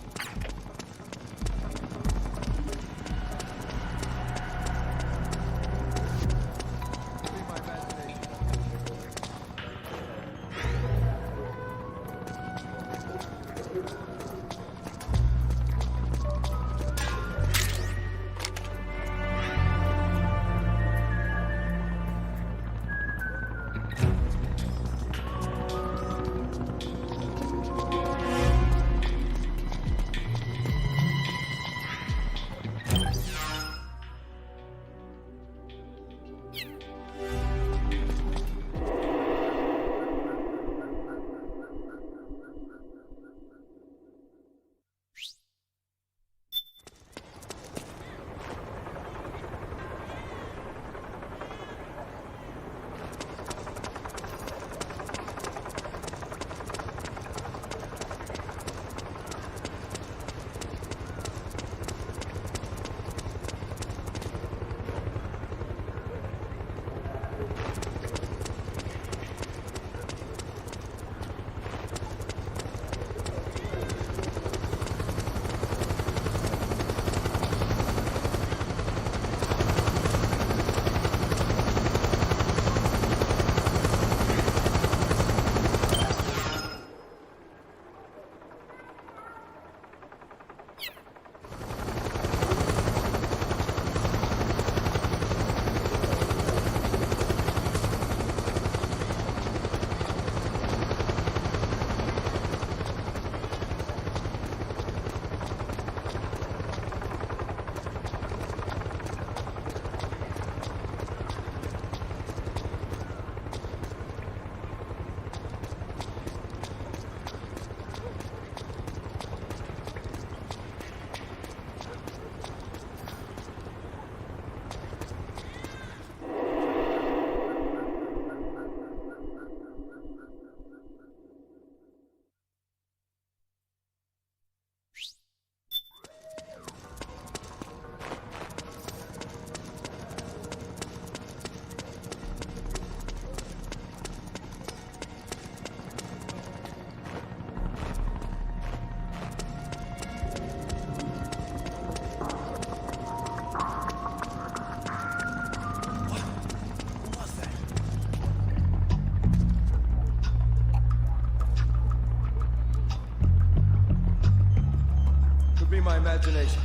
G: my imagination.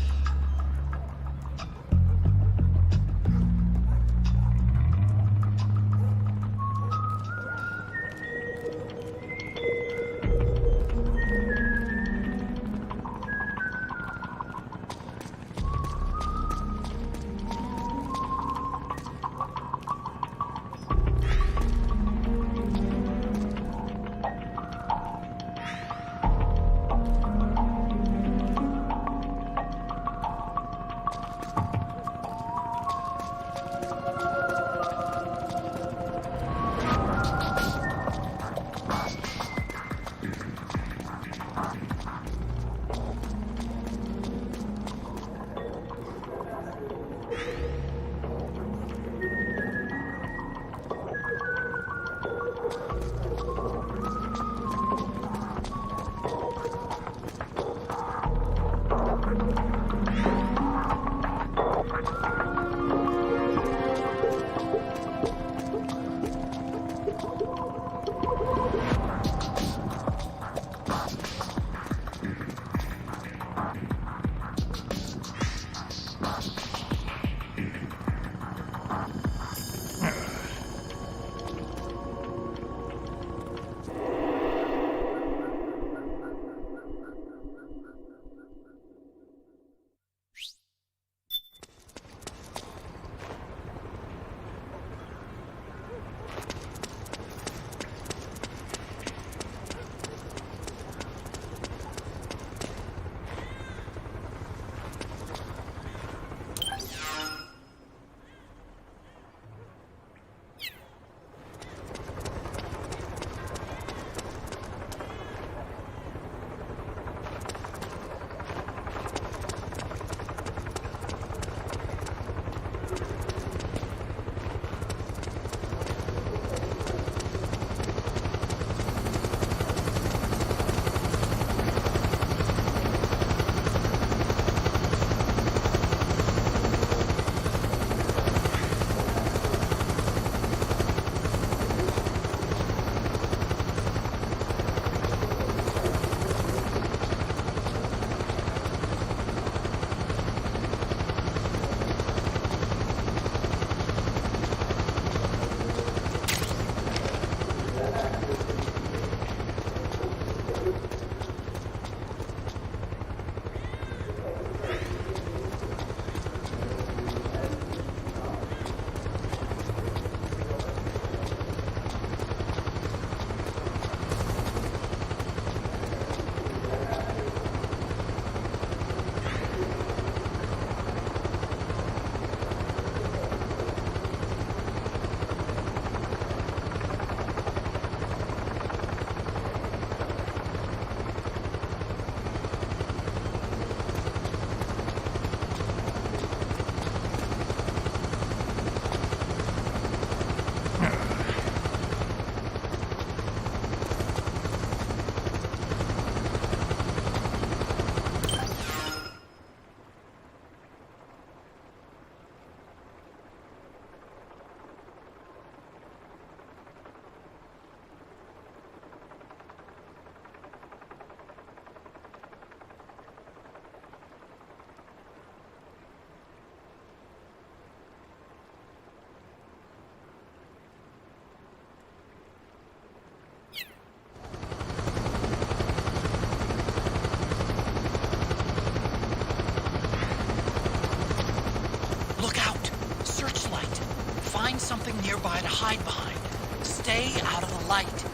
K: Find something nearby to hide behind. Stay out of the light.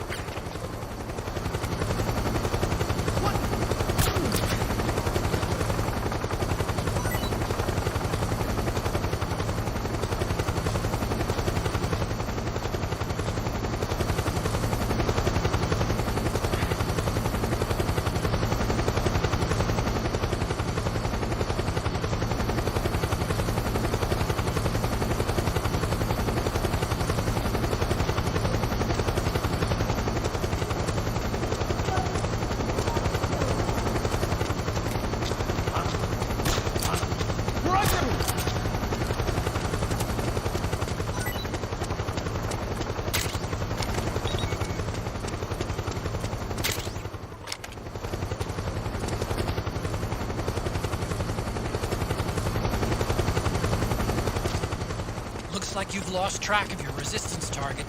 K: like you've lost track of your resistance target.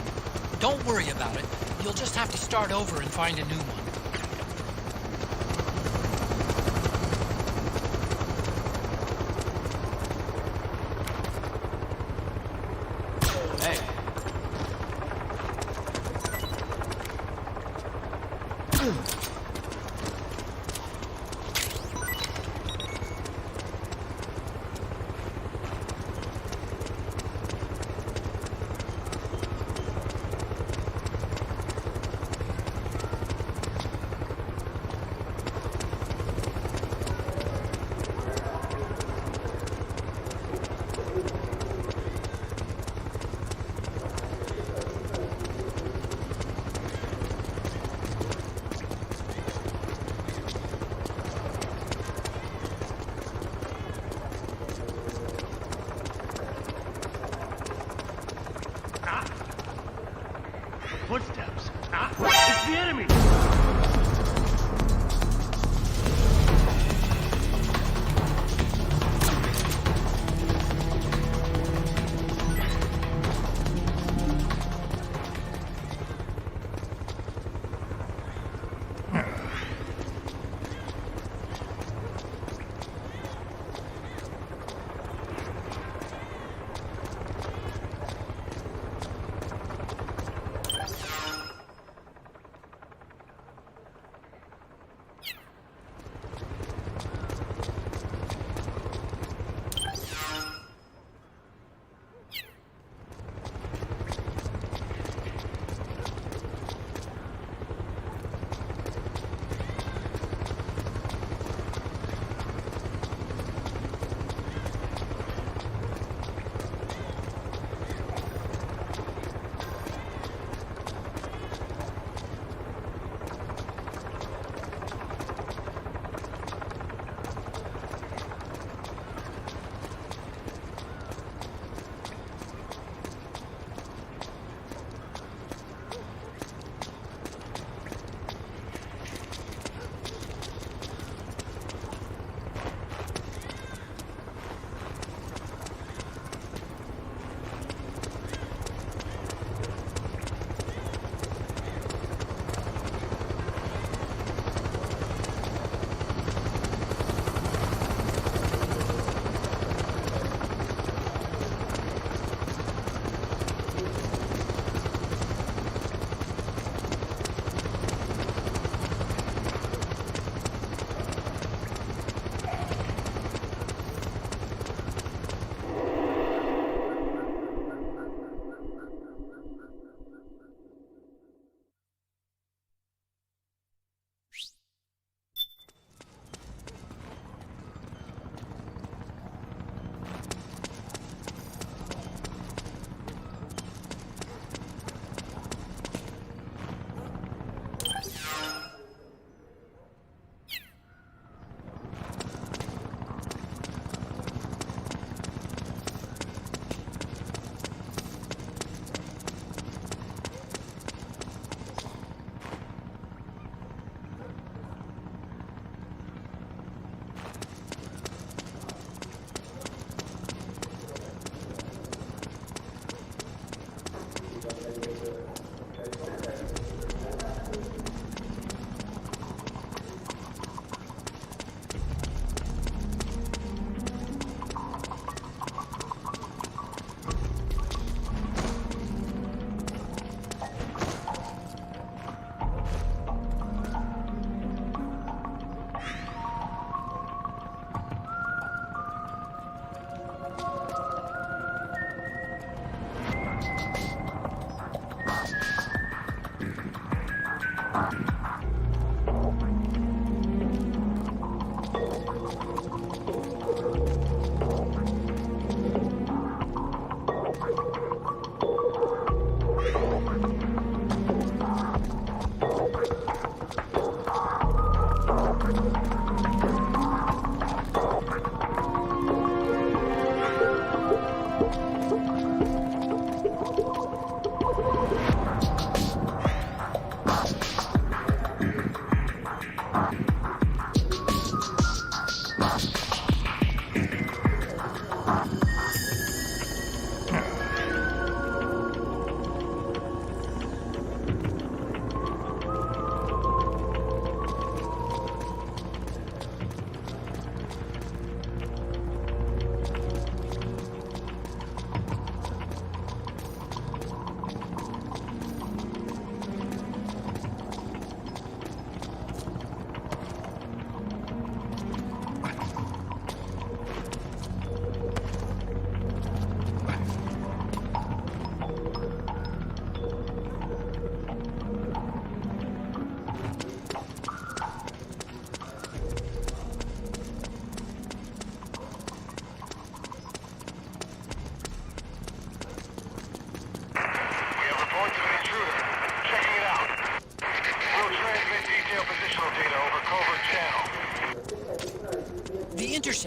K: Don't worry about it. You'll just have to start over and find a new one.
L: Footsteps. It's the enemy!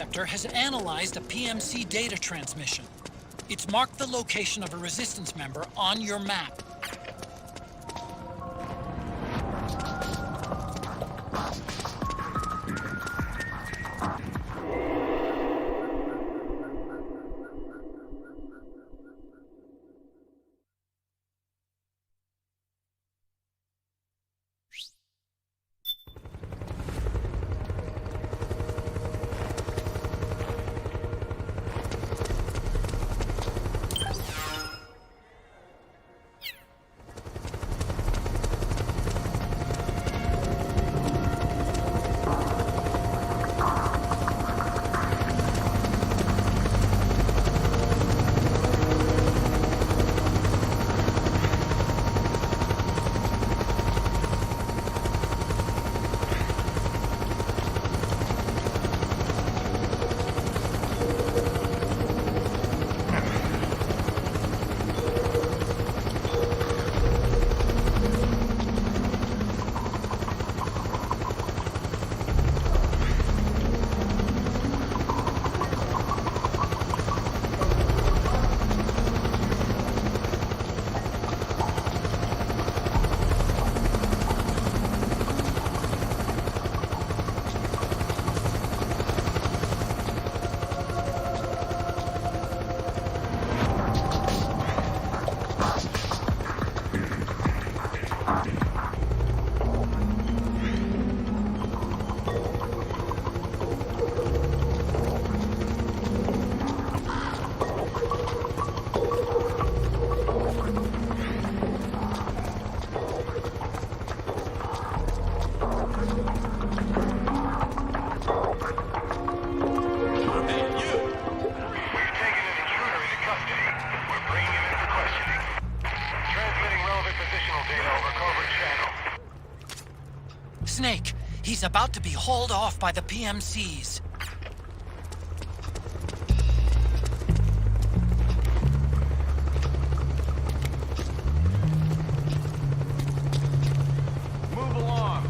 K: interceptor has analyzed a PMC data transmission. It's marked the location of a resistance member on your map. Snake, he's about to be hauled off by the PMCs.
D: Move along.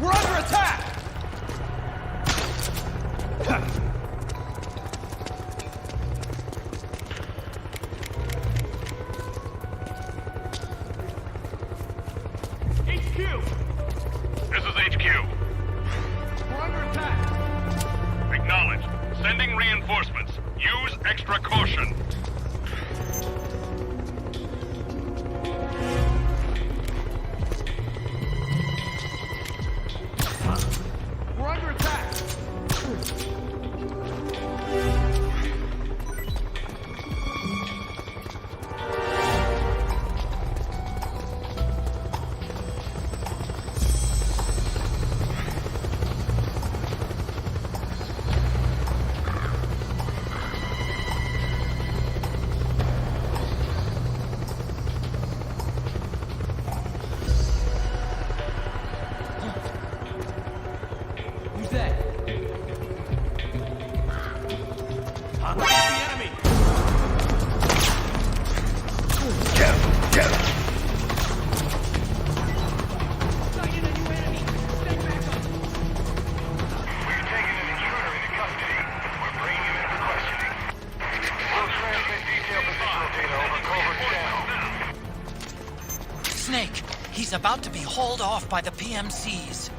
L: We're under attack!
D: This is HQ.
L: We're under attack!
D: Acknowledged. Sending reinforcements. Use extra caution.
L: We're under attack! Who's that? It's the enemy!
D: Get him! Get him! We've taken an intruder into custody. We're bringing him in for questioning. We'll transmit detailed positional data over covert channel.
K: Snake, he's about to be hauled off by the PMCs.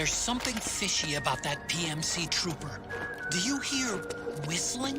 K: There's something fishy about that PMC trooper. Do you hear whistling?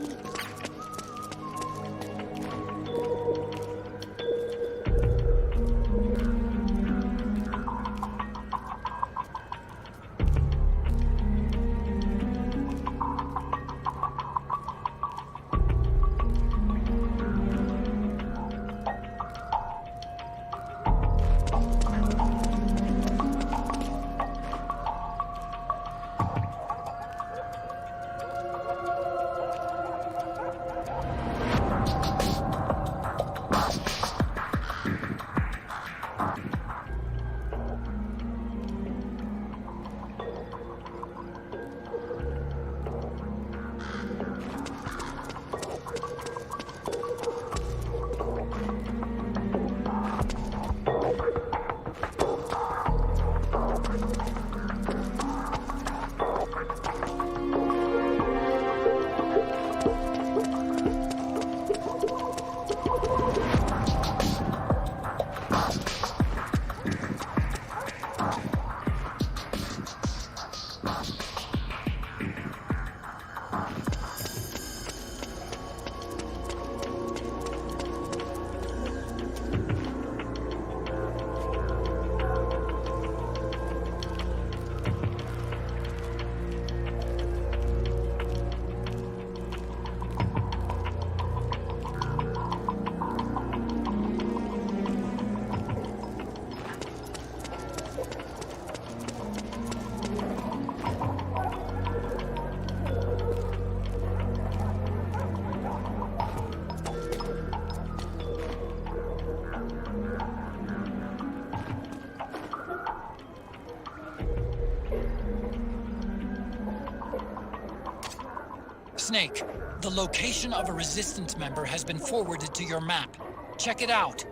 K: Snake, the location of a Resistance member has been forwarded to your map. Check it out.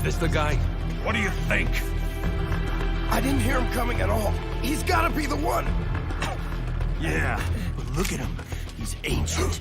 G: this the guy? What do you think?
H: I didn't hear him coming at all. He's gotta be the one!
G: Yeah, but look at him. He's ancient.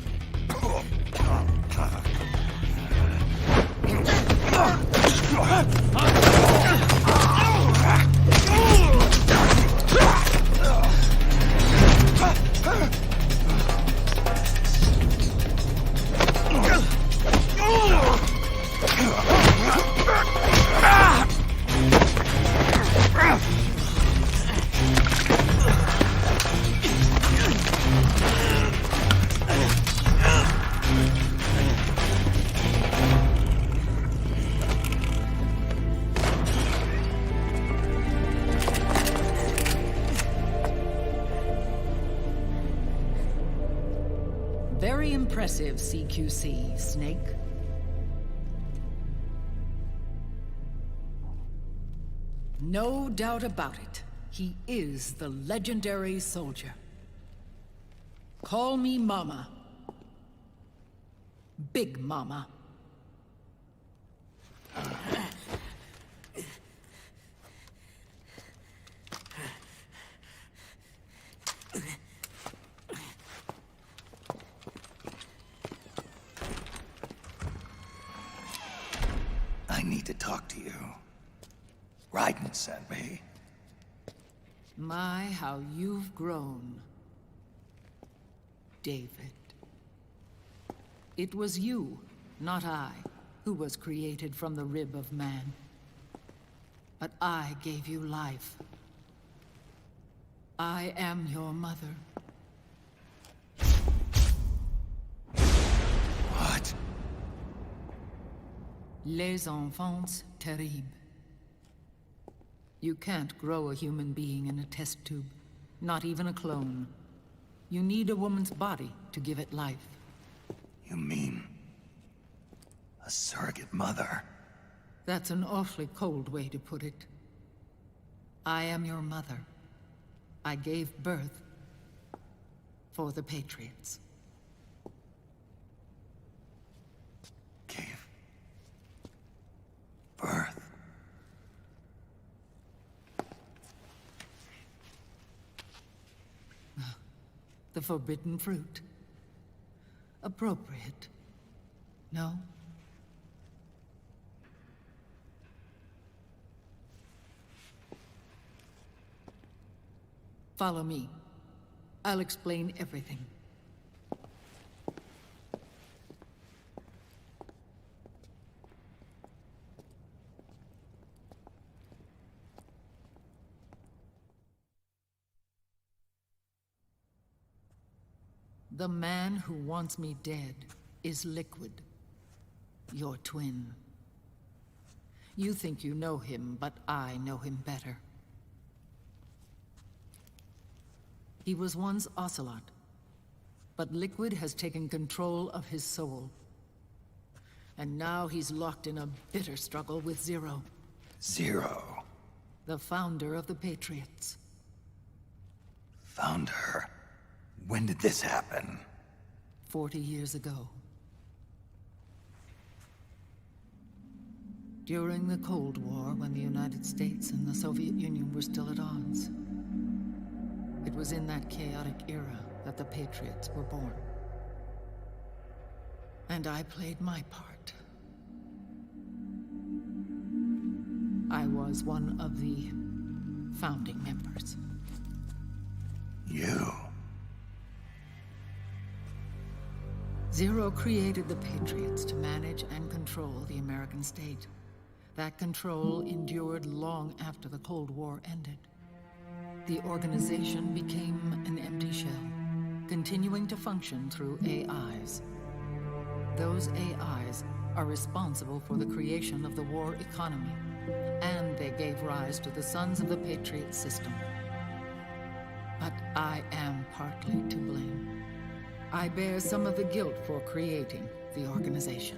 V: Very impressive, CQC, Snake. No doubt about it. He is the legendary soldier. Call me Mama. Big Mama.
H: I need to talk to you. Raiden sent me.
V: My, how you've grown, David. It was you, not I, who was created from the rib of man. But I gave you life. I am your mother.
H: What?
V: Les enfants terribles. You can't grow a human being in a test tube, not even a clone. You need a woman's body to give it life.
H: You mean... a surrogate mother?
V: That's an awfully cold way to put it. I am your mother. I gave birth for the Patriots.
H: Birth?
V: The forbidden fruit. Appropriate. No? Follow me. I'll explain everything. The man who wants me dead is Liquid, your twin. You think you know him, but I know him better. He was once Ocelot, but Liquid has taken control of his soul. And now he's locked in a bitter struggle with Zero.
H: Zero?
V: The founder of the Patriots.
H: Founder? When did this happen?
V: 40 years ago. During the Cold War, when the United States and the Soviet Union were still at odds. It was in that chaotic era that the Patriots were born. And I played my part. I was one of the founding members.
H: You?
V: Zero created the Patriots to manage and control the American state. That control endured long after the Cold War ended. The organization became an empty shell, continuing to function through AIs. Those AIs are responsible for the creation of the war economy, and they gave rise to the Sons of the Patriot system. But I am partly to blame. I bear some of the guilt for creating the organization.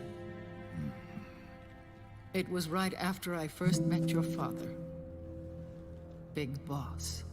V: It was right after I first met your father, Big Boss.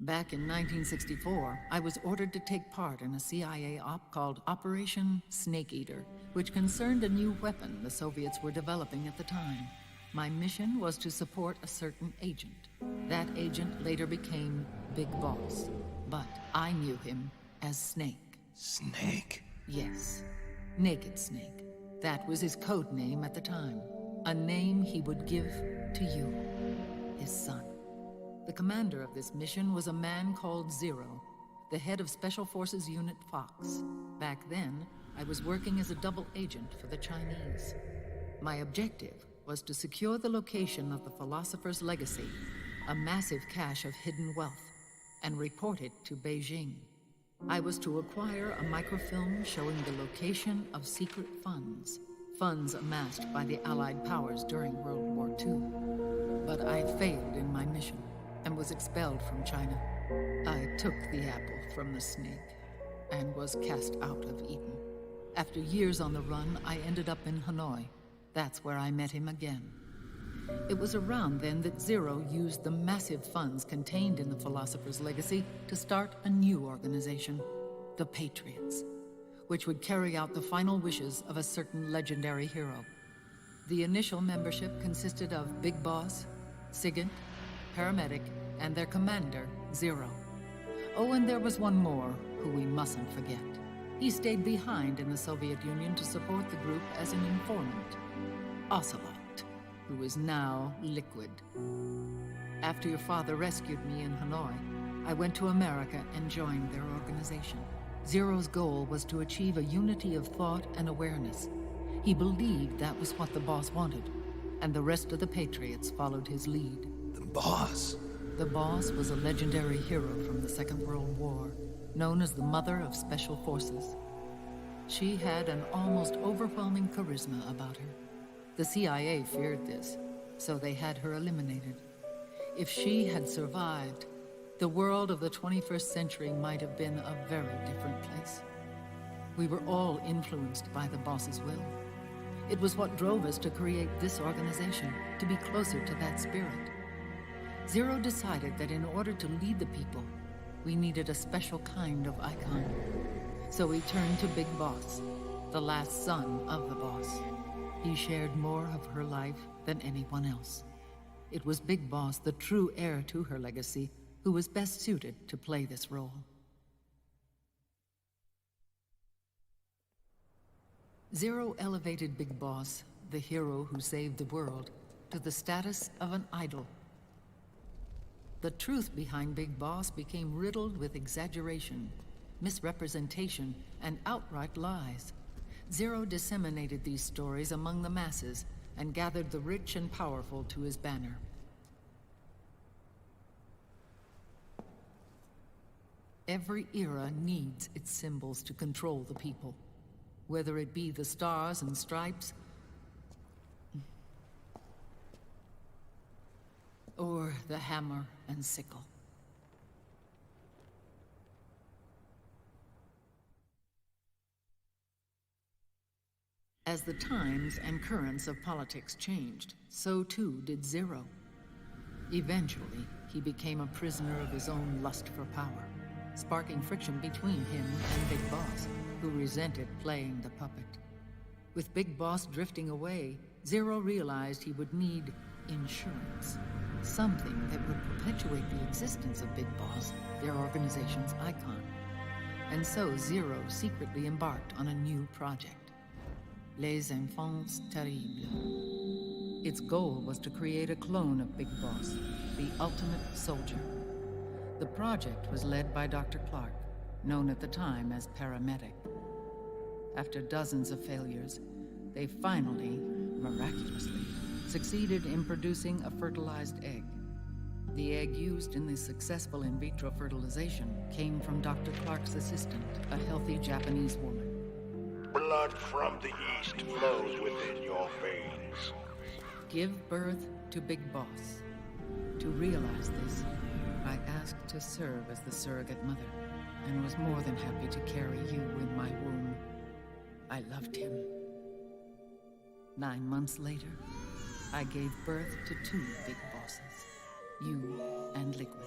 V: Back in 1964, I was ordered to take part in a CIA op called Operation Snake Eater, which concerned a new weapon the Soviets were developing at the time. My mission was to support a certain agent. That agent later became Big Boss, but I knew him as Snake.
H: Snake?
V: Yes, Naked Snake. That was his code name at the time. A name he would give to you, his son. The commander of this mission was a man called Zero, the head of Special Forces Unit Fox. Back then, I was working as a double agent for the Chinese. My objective was to secure the location of the Philosopher's Legacy, a massive cache of hidden wealth, and report it to Beijing. I was to acquire a microfilm showing the location of secret funds amassed by the Allied powers during World War II. But I failed in my mission and was expelled from China. I took the apple from the snake and was cast out of Eden. After years on the run, I ended up in Hanoi. That's where I met him again. It was around then that Zero used the massive funds contained in the Philosopher's Legacy to start a new organization, the Patriots, which would carry out the final wishes of a certain legendary hero. The initial membership consisted of Big Boss, Sigint, Paramedic, and their commander, Zero. Oh, and there was one more who we mustn't forget. He stayed behind in the Soviet Union to support the group as an informant, Ocelot, who is now Liquid. After your father rescued me in Hanoi, I went to America and joined their organization. Zero's goal was to achieve a unity of thought and awareness. He believed that was what the boss wanted, and the rest of the Patriots followed his lead.
H: The boss?
V: The boss was a legendary hero from the Second World War, known as the Mother of Special Forces. She had an almost overwhelming charisma about her. The CIA feared this, so they had her eliminated. If she had survived, the world of the 21st century might have been a very different place. We were all influenced by the boss's will. It was what drove us to create this organization, to be closer to that spirit. Zero decided that in order to lead the people, we needed a special kind of icon. So he turned to Big Boss, the last son of the boss. He shared more of her life than anyone else. It was Big Boss, the true heir to her legacy, who was best suited to play this role. Zero elevated Big Boss, the hero who saved the world, to the status of an idol. The truth behind Big Boss became riddled with exaggeration, misrepresentation, and outright lies. Zero disseminated these stories among the masses and gathered the rich and powerful to his banner. Every era needs its symbols to control the people, whether it be the stars and stripes, or the hammer and sickle. As the times and currents of politics changed, so too did Zero. Eventually, he became a prisoner of his own lust for power, sparking friction between him and Big Boss, who resented playing the puppet. With Big Boss drifting away, Zero realized he would need insurance. Something that would perpetuate the existence of Big Boss, their organization's icon. And so Zero secretly embarked on a new project, Les Enfants Terribles. Its goal was to create a clone of Big Boss, the ultimate soldier. The project was led by Dr. Clark, known at the time as Paramedic. After dozens of failures, they finally, miraculously, succeeded in producing a fertilized egg. The egg used in the successful in vitro fertilization came from Dr. Clark's assistant, a healthy Japanese woman.
D: Blood from the east flows within your veins.
V: Give birth to Big Boss. To realize this, I asked to serve as the surrogate mother, and was more than happy to carry you in my womb. I loved him. 9 months later, I gave birth to 2 Big Bosses, you and Liquid.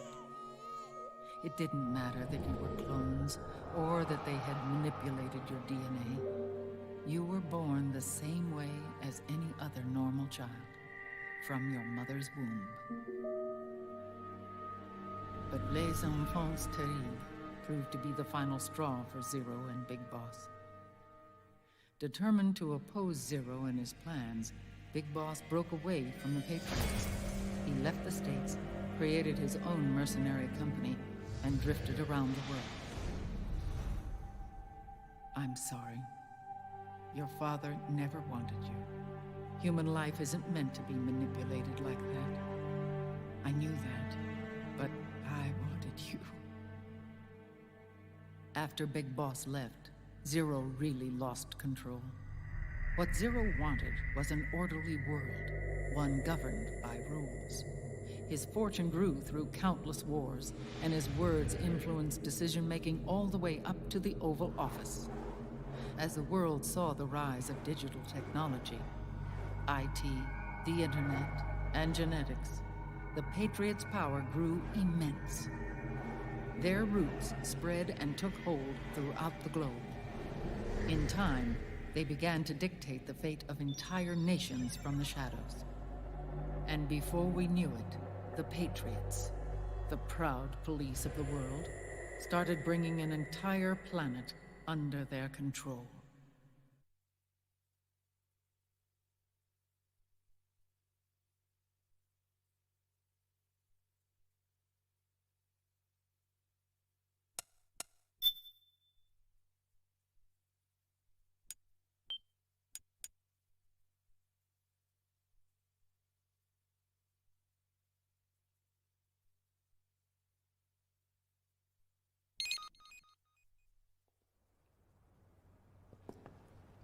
V: It didn't matter that you were clones, or that they had manipulated your DNA. You were born the same way as any other normal child, from your mother's womb. But Les Enfants Terribles proved to be the final straw for Zero and Big Boss. Determined to oppose Zero and his plans, Big Boss broke away from the Patriots. He left the States, created his own mercenary company, and drifted around the world. I'm sorry. Your father never wanted you. Human life isn't meant to be manipulated like that. I knew that, but I wanted you. After Big Boss left, Zero really lost control. What Zero wanted was an orderly world, one governed by rules. His fortune grew through countless wars, and his words influenced decision-making all the way up to the Oval Office. As the world saw the rise of digital technology, IT, the internet, and genetics, the Patriots' power grew immense. Their roots spread and took hold throughout the globe. In time, they began to dictate the fate of entire nations from the shadows. And before we knew it, the Patriots, the proud police of the world, started bringing an entire planet under their control.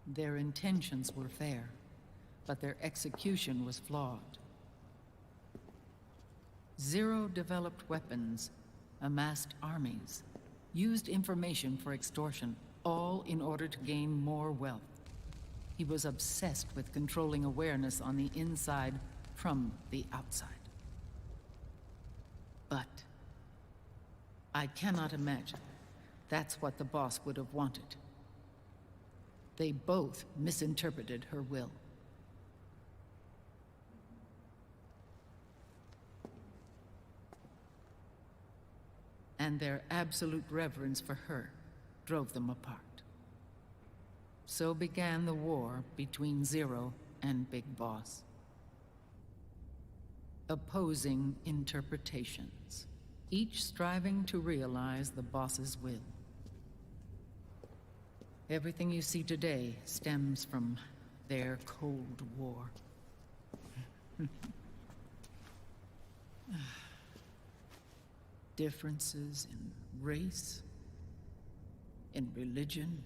V: Their intentions were fair, but their execution was flawed. Zero developed weapons, amassed armies, used information for extortion, all in order to gain more wealth. He was obsessed with controlling awareness on the inside from the outside. But I cannot imagine that's what the boss would have wanted. They both misinterpreted her will. And their absolute reverence for her drove them apart. So began the war between Zero and Big Boss. Opposing interpretations, each striving to realize the boss's will. Everything you see today stems from their Cold War. Differences in race, in religion,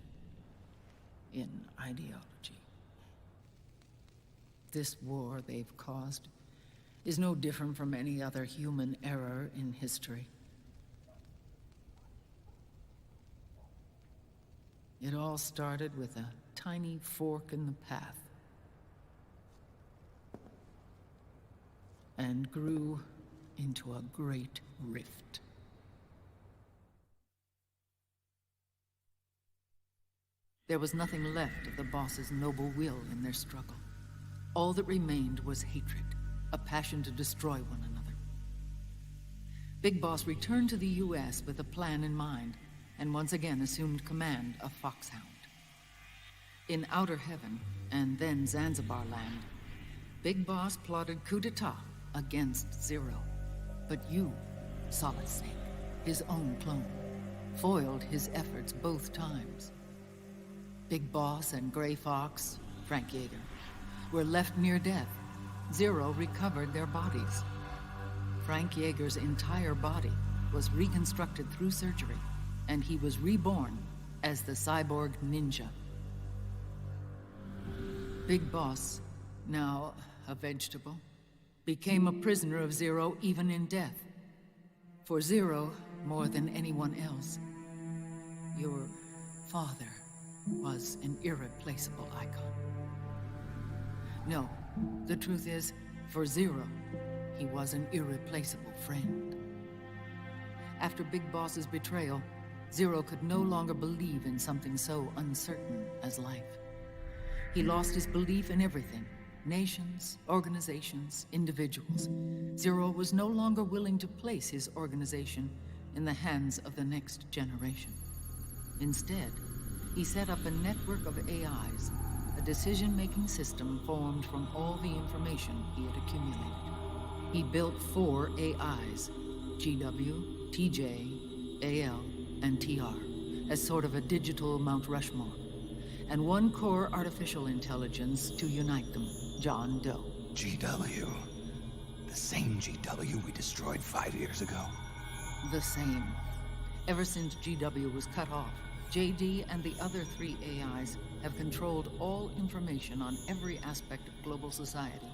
V: in ideology. This war they've caused is no different from any other human error in history. It all started with a tiny fork in the path, and grew into a great rift. There was nothing left of the boss's noble will in their struggle. All that remained was hatred, a passion to destroy one another. Big Boss returned to the U.S. with a plan in mind, and once again assumed command of Foxhound. In Outer Heaven, and then Zanzibar Land, Big Boss plotted coup d'etat against Zero. But you, Solid Snake, his own clone, foiled his efforts both times. Big Boss and Gray Fox, Frank Yeager, were left near death. Zero recovered their bodies. Frank Yeager's entire body was reconstructed through surgery, and he was reborn as the cyborg ninja. Big Boss, now a vegetable, became a prisoner of Zero even in death. For Zero, more than anyone else, your father was an irreplaceable icon. No, the truth is, for Zero, he was an irreplaceable friend. After Big Boss's betrayal, Zero could no longer believe in something so uncertain as life. He lost his belief in everything. Nations, organizations, individuals. Zero was no longer willing to place his organization in the hands of the next generation. Instead, he set up a network of AIs, a decision-making system formed from all the information he had accumulated. He built 4 AIs, GW, TJ, AL, and TR, as sort of a digital Mount Rushmore, and 1 core artificial intelligence to unite them, John Doe.
H: GW. The same GW we destroyed 5 years ago.
V: The same. Ever since GW was cut off, JD and the other 3 AIs have controlled all information on every aspect of global society.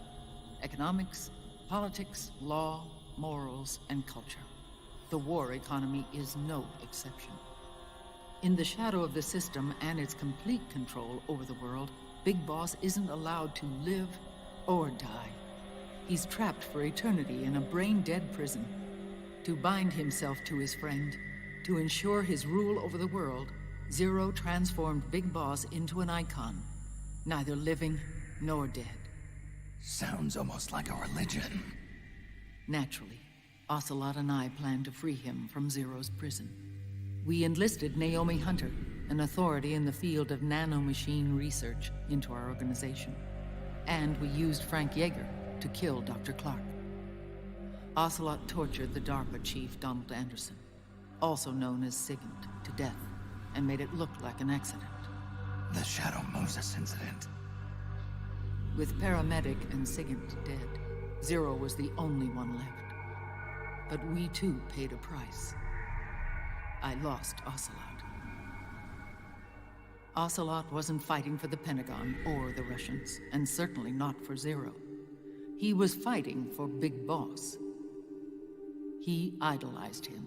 V: Economics, politics, law, morals, and culture. The war economy is no exception. In the shadow of the system and its complete control over the world, Big Boss isn't allowed to live or die. He's trapped for eternity in a brain-dead prison. To bind himself to his friend, to ensure his rule over the world, Zero transformed Big Boss into an icon, neither living nor dead.
H: Sounds almost like a religion.
V: Naturally, Ocelot and I plan to free him from Zero's prison. We enlisted Naomi Hunter, an authority in the field of nanomachine research, into our organization. And we used Frank Yeager to kill Dr. Clark. Ocelot tortured the DARPA chief, Donald Anderson, also known as Sigint, to death, and made it look like an accident.
H: The Shadow Moses incident.
V: With Paramedic and Sigint dead, Zero was the only one left. But we too paid a price. I lost Ocelot. Ocelot wasn't fighting for the Pentagon or the Russians, and certainly not for Zero. He was fighting for Big Boss. He idolized him.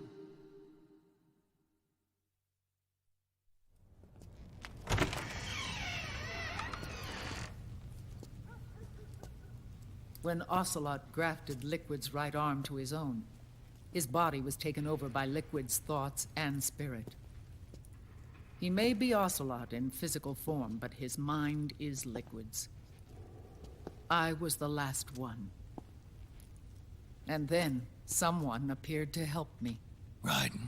V: When Ocelot grafted Liquid's right arm to his own, his body was taken over by Liquid's thoughts and spirit. He may be Ocelot in physical form, but his mind is Liquid's. I was the last one. And then someone appeared to help me.
H: Raiden.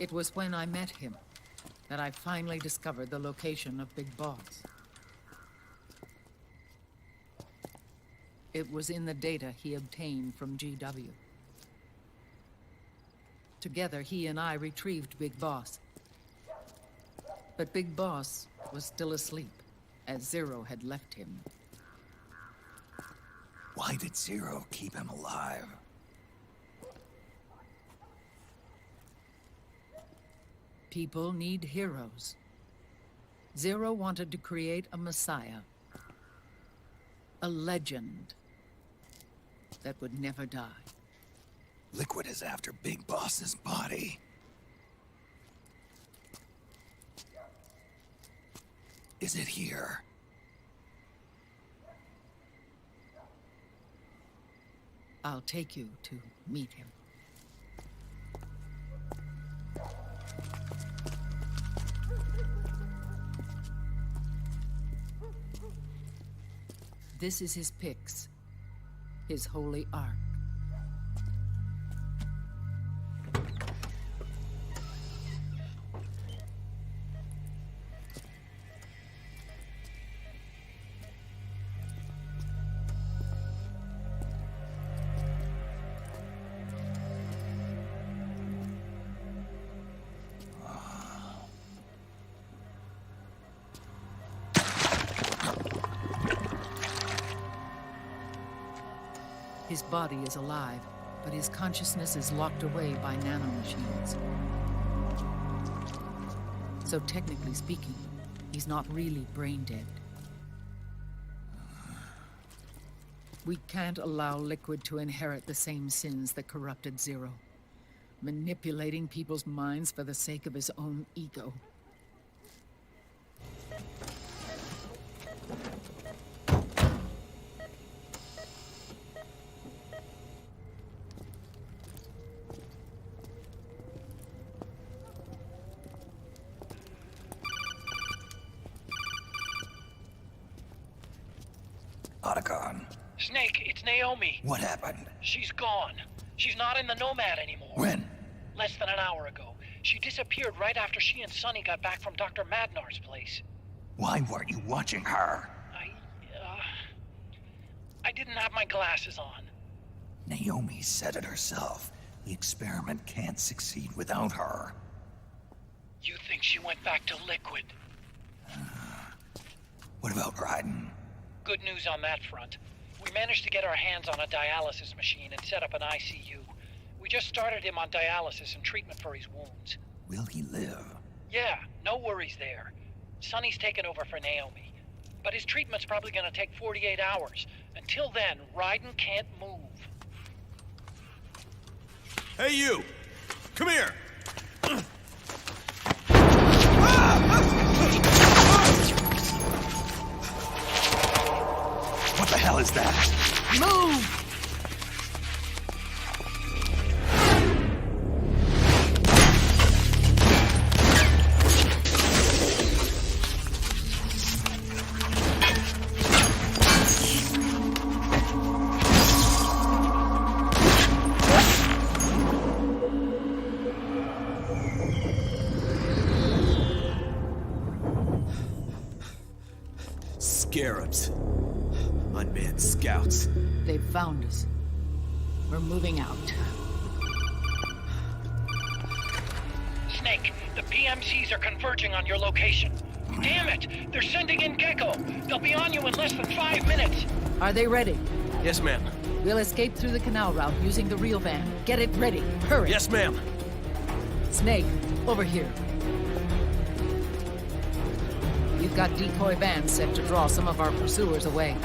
V: It was when I met him that I finally discovered the location of Big Boss. It was in the data he obtained from GW. Together, he and I retrieved Big Boss. But Big Boss was still asleep, as Zero had left him.
H: Why did Zero keep him alive?
V: People need heroes. Zero wanted to create a messiah. A legend that would never die.
H: Liquid is after Big Boss's body. Is it here?
V: I'll take you to meet him. This is his pyx, his holy ark. His body is alive, but his consciousness is locked away by nanomachines. So technically speaking, he's not really brain dead. We can't allow Liquid to inherit the same sins that corrupted Zero, manipulating people's minds for the sake of his own ego.
H: Otacon.
K: Snake, it's Naomi.
H: What happened?
K: She's gone. She's not in the Nomad anymore.
H: When?
K: Less than an hour ago. She disappeared right after she and Sonny got back from Dr. Madnar's place.
H: Why weren't you watching her?
K: I didn't have my glasses on.
H: Naomi said it herself. The experiment can't succeed without her.
K: You think she went back to Liquid?
H: What about Raiden?
K: Good news on that front. We managed to get our hands on a dialysis machine and set up an ICU. We just started him on dialysis and treatment for his wounds.
H: Will he live?
K: Yeah, no worries there. Sonny's taken over for Naomi. But his treatment's probably gonna take 48 hours. Until then, Raiden can't move.
R: Hey, you! Come here!
H: What the hell is that?
K: Move!
N: Scarabs. Unmanned scouts.
V: They've found us. We're moving out.
K: Snake, the PMCs are converging on your location. Damn it! They're sending in Gecko! They'll be on you in less than 5 minutes!
V: Are they ready?
R: Yes, ma'am.
V: We'll escape through the canal route using the real van. Get it ready. Hurry.
R: Yes, ma'am.
V: Snake, over here. We've got decoy vans set to draw some of our pursuers away.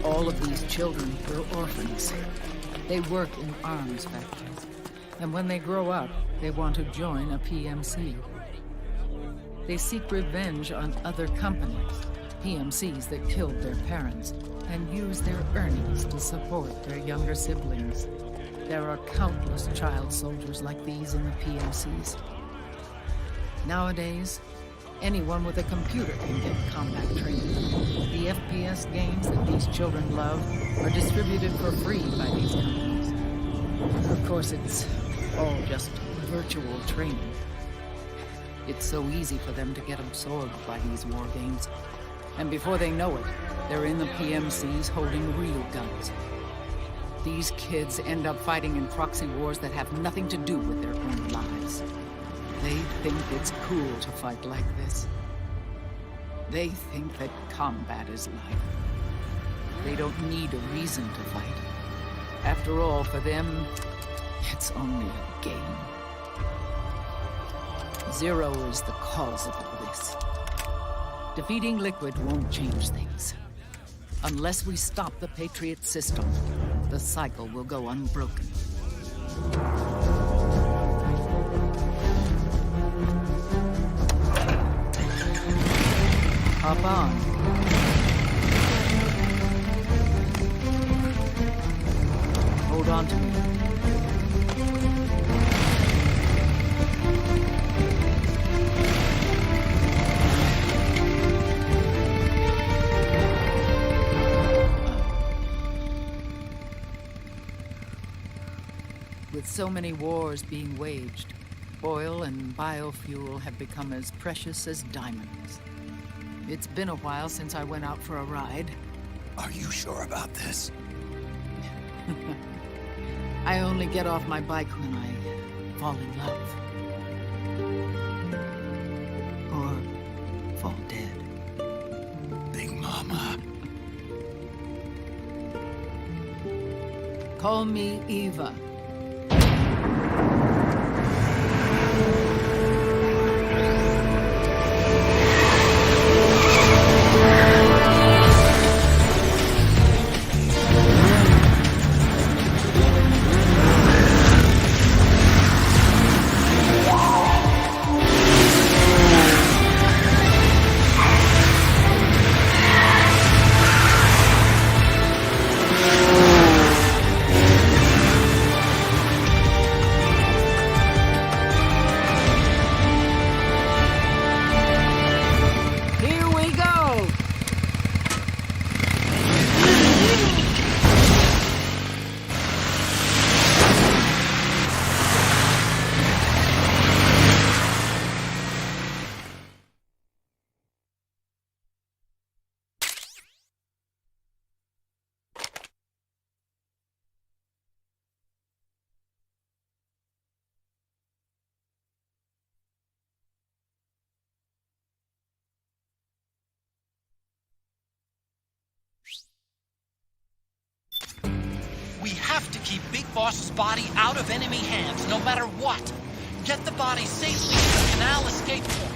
V: All of these children were orphans. They work in arms factories. And when they grow up, they want to join a PMC. They seek revenge on other companies, PMCs that killed their parents, and use their earnings to support their younger siblings. There are countless child soldiers like these in the PMCs. Nowadays, anyone with a computer can get combat training. The FPS games that these children love are distributed for free by these companies. Of course, it's all just virtual training. It's so easy for them to get absorbed by these war games. And before they know it, they're in the PMCs holding real guns. These kids end up fighting in proxy wars that have nothing to do with their own lives. They think it's cool to fight like this. They think that combat is life. They don't need a reason to fight. After all, for them, it's only a game. Zero is the cause of all this. Defeating Liquid won't change things. Unless we stop the Patriot system, the cycle will go unbroken. Hop on. Hold on to me. With so many wars being waged, oil and biofuel have become as precious as diamonds. It's been a while since I went out for a ride.
H: Are you sure about this?
V: I only get off my bike when I fall in love. Or fall dead.
H: Big Mama.
V: Call me Eva.
K: We have to keep Big Boss's body out of enemy hands, no matter what. Get the body safely to the canal escape point.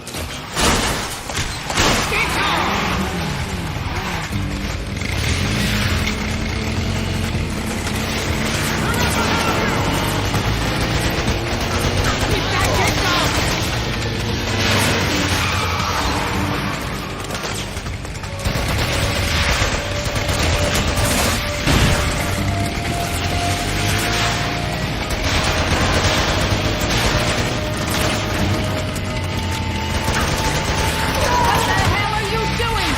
L: What the hell are you doing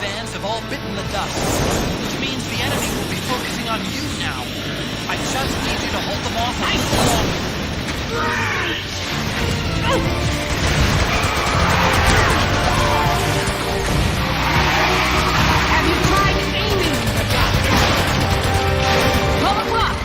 K: vans have all bitten the dust, which means the enemy will be focusing on you now. I just need you to hold them off a little longer.
B: Have you tried aiming? Pull them up!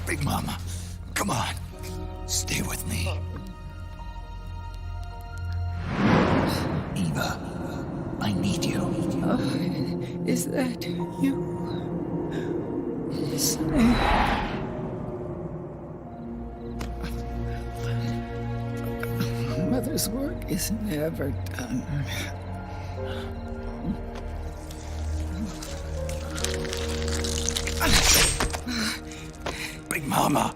H: Big Mama, come on. Stay with me. Eva, I need you.
V: Is that you? Mother's work is never done.
H: Big Mama.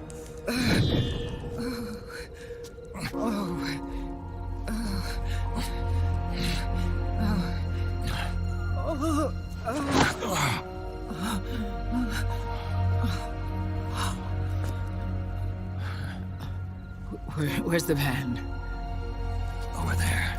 V: Where's the van?
H: Over there.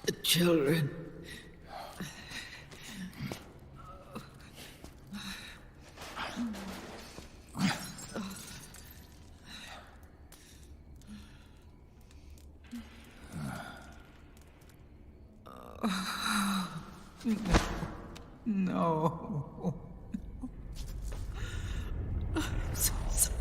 V: The children. No. I'm so sorry.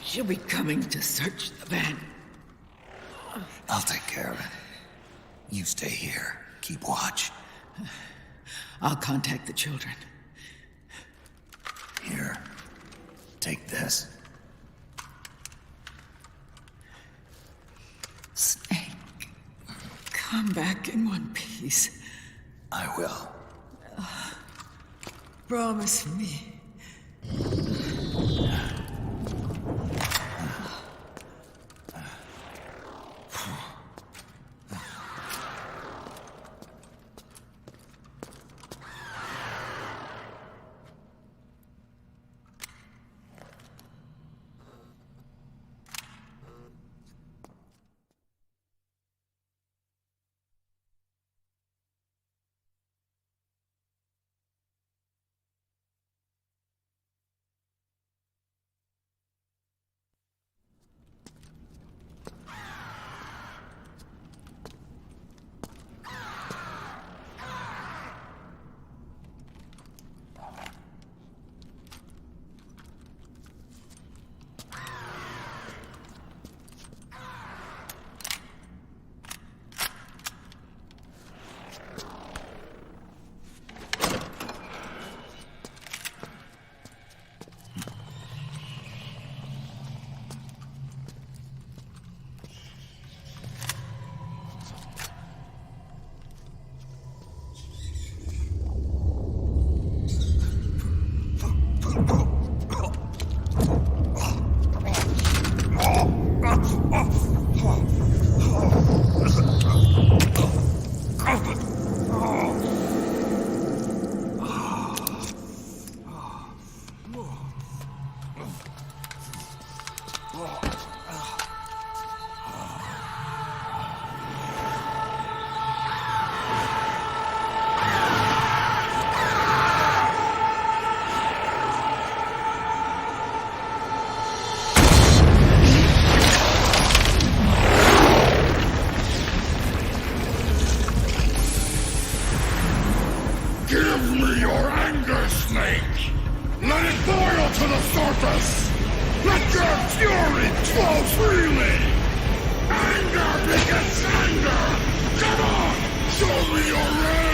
V: She'll be coming to search the van.
H: I'll take care of it. You stay here. Keep watch.
V: I'll contact the children.
H: Here. Take this.
V: Snake, come back in one piece.
H: I will.
V: Promise me.
L: Give me your anger, Snake! Let it boil to the surface! Let your fury flow freely! Anger begets anger! Come on! Show me your rage!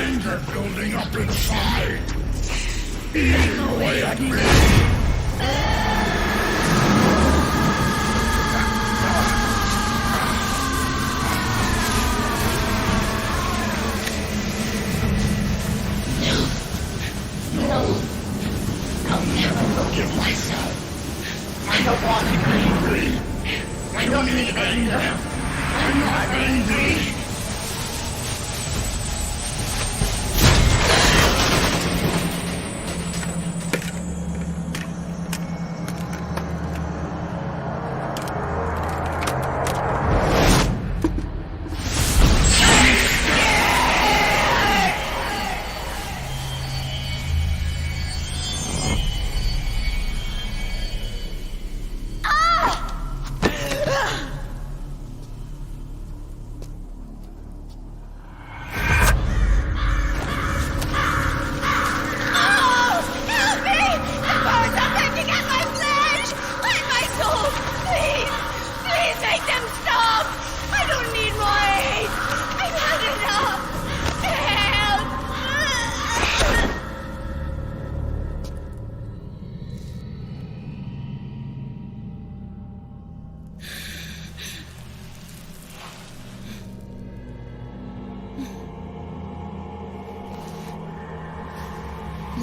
L: anger building up inside. Eating away at me. No. I'll never forgive myself. I don't want to be angry. I don't need anger. I'm not angry.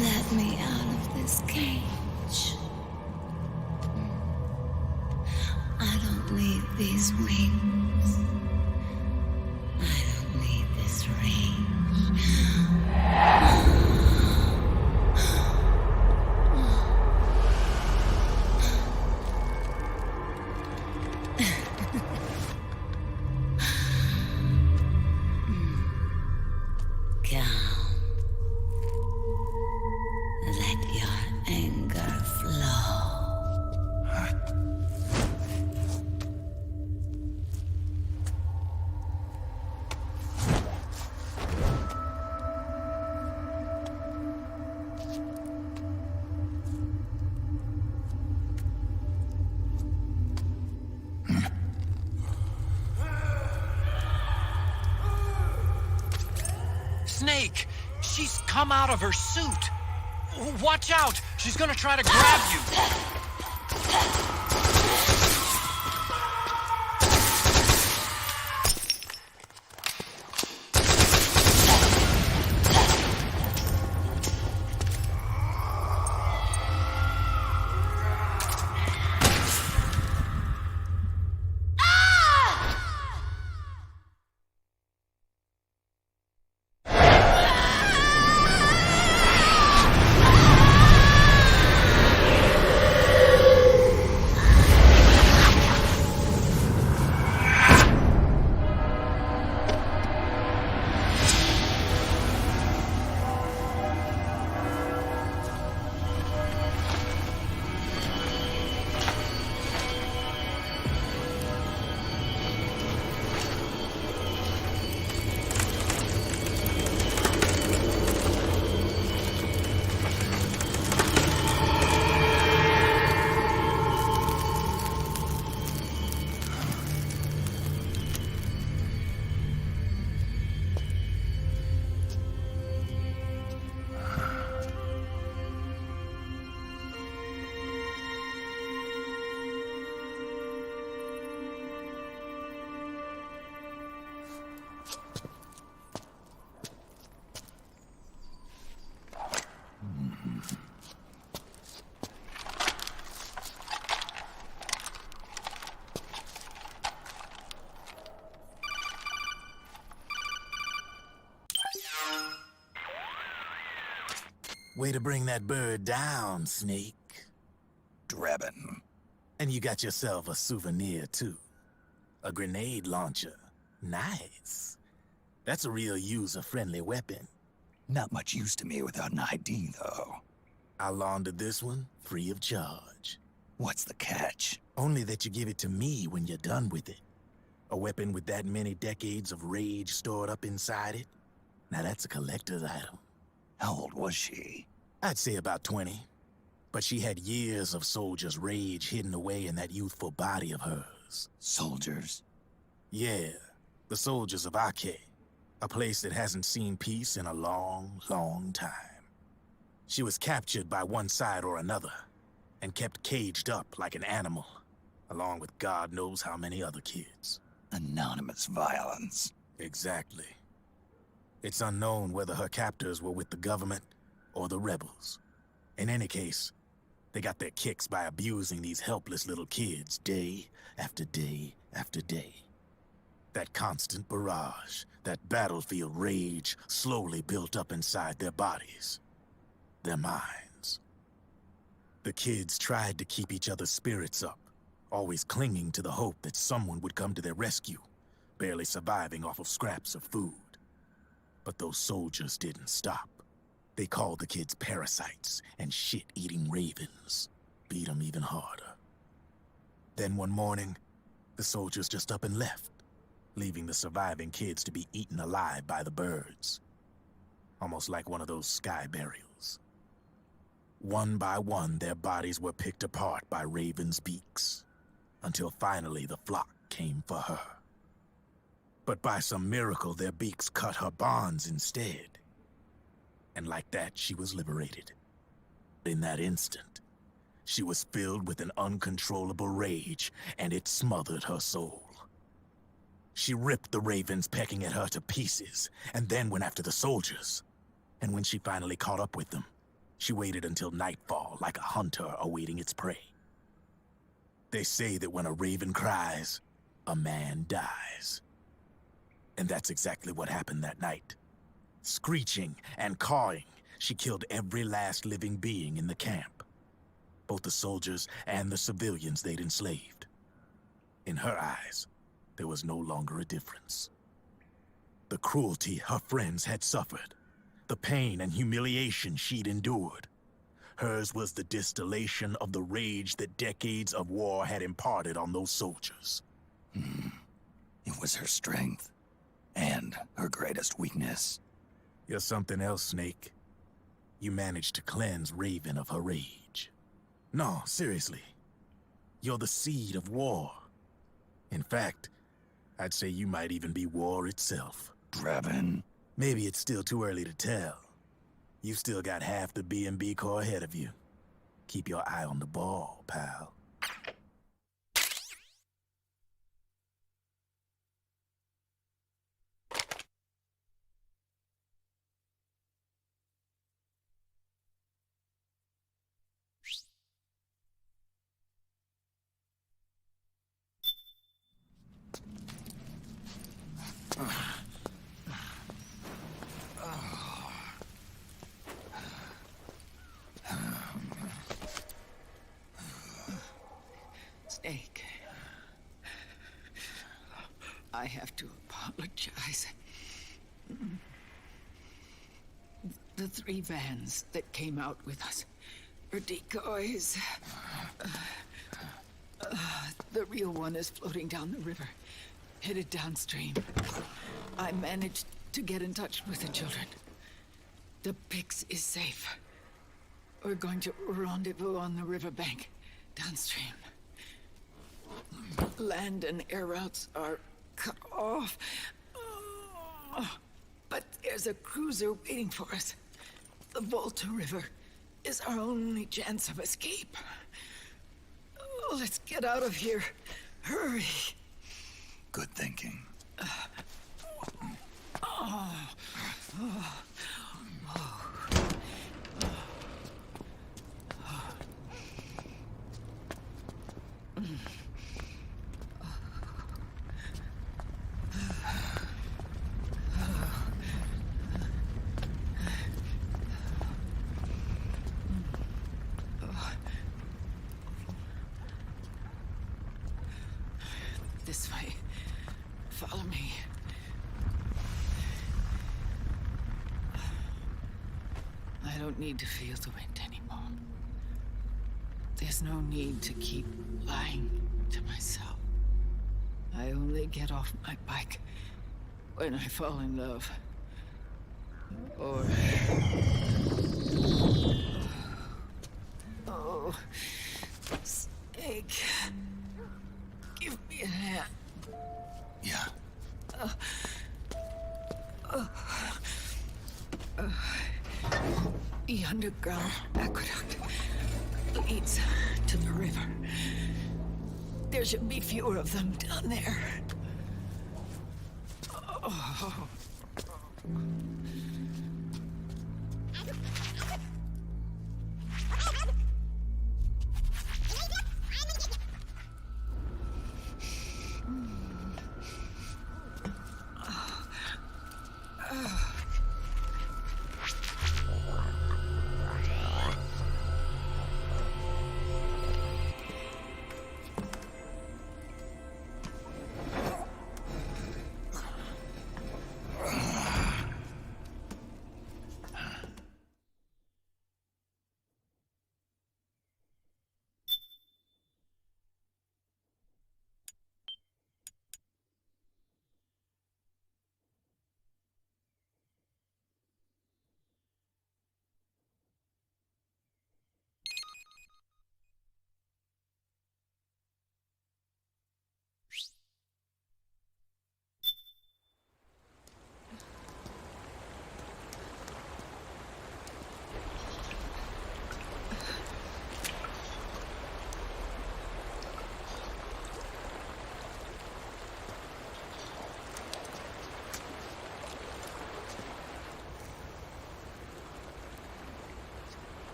E: Let me out of this cage. I don't need these wings. I don't need this rage. Let your anger flow.
K: Snake! She's come out of her suit! Watch out! She's gonna try to grab you!
N: Way to bring that bird down, Snake.
H: Drebin.
N: And you got yourself a souvenir, too. A grenade launcher. Nice. That's a real user-friendly weapon.
H: Not much use to me without an ID, though.
N: I'll launder this one free of charge.
H: What's the catch?
N: Only that you give it to me when you're done with it. A weapon with that many decades of rage stored up inside it? Now that's a collector's item.
H: How old was she?
N: I'd say about 20. But she had years of soldiers' rage hidden away in that youthful body of hers.
H: Soldiers?
N: Yeah, the soldiers of Ake. A place that hasn't seen peace in a long, long time. She was captured by one side or another, and kept caged up like an animal, along with God knows how many other kids.
H: Anonymous violence.
N: Exactly. It's unknown whether her captors were with the government or the rebels. In any case, they got their kicks by abusing these helpless little kids day after day after day. That constant barrage, that battlefield rage slowly built up inside their bodies, their minds. The kids tried to keep each other's spirits up, always clinging to the hope that someone would come to their rescue, barely surviving off of scraps of food. But those soldiers didn't stop. They called the kids parasites and shit-eating ravens, beat them even harder. Then one morning, the soldiers just up and left, leaving the surviving kids to be eaten alive by the birds. Almost like one of those sky burials. One by one, their bodies were picked apart by ravens' beaks, until finally the flock came for her. But by some miracle, their beaks cut her bonds instead. And like that, she was liberated. In that instant, she was filled with an uncontrollable rage, and it smothered her soul. She ripped the ravens pecking at her to pieces, and then went after the soldiers. And when she finally caught up with them, she waited until nightfall like a hunter awaiting its prey. They say that when a raven cries, a man dies. And that's exactly what happened that night. Screeching and cawing, she killed every last living being in the camp. Both the soldiers and the civilians they'd enslaved. In her eyes, there was no longer a difference. The cruelty her friends had suffered, the pain and humiliation she'd endured. Hers was the distillation of the rage that decades of war had imparted on those soldiers.
H: It was her strength, and her greatest weakness.
N: You're something else, Snake. You managed to cleanse Raven of her rage. No, seriously. You're the seed of war. In fact, I'd say you might even be war itself.
H: Brevin.
N: Maybe it's still too early to tell. You've still got half the B&B Corps ahead of you. Keep your eye on the ball, pal.
V: Snake, I have to apologize. The 3 vans that came out with us are decoys. The real one is floating down the river, headed downstream. I managed to get in touch with the children. The Pix is safe. We're going to rendezvous on the riverbank, downstream. Land and air routes are cut off. But there's a cruiser waiting for us. The Volta River is our only chance of escape. Let's get out of here. Hurry.
H: Good thinking.
V: This way. Follow me. I don't need to feel the wind anymore. There's no need to keep lying to myself. I only get off my bike when I fall in love. Or... Oh... Snake... Give me a hand.
H: Yeah.
V: The underground aqueduct leads to the river. There should be fewer of them down there. Oh.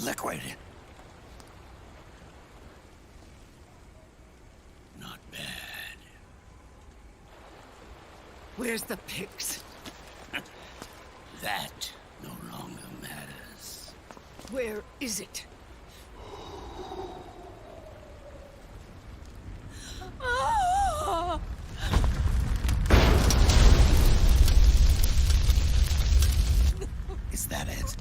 H: Liquid.
P: Not bad.
V: Where's the pigs?
P: That no longer matters.
V: Where is it?
H: Is that it?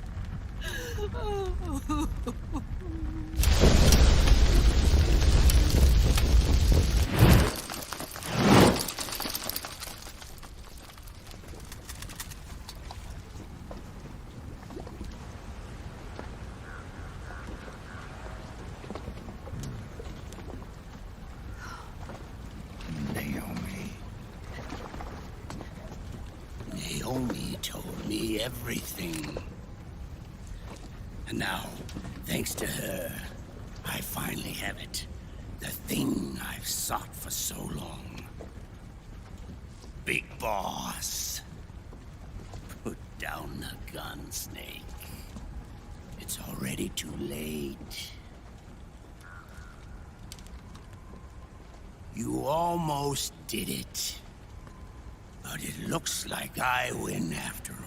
P: Naomi told me everything. And now, thanks to her, I finally have it. The thing I've sought for so long. Big Boss. Put down the gun, Snake. It's already too late. You almost did it. But it looks like I win after all.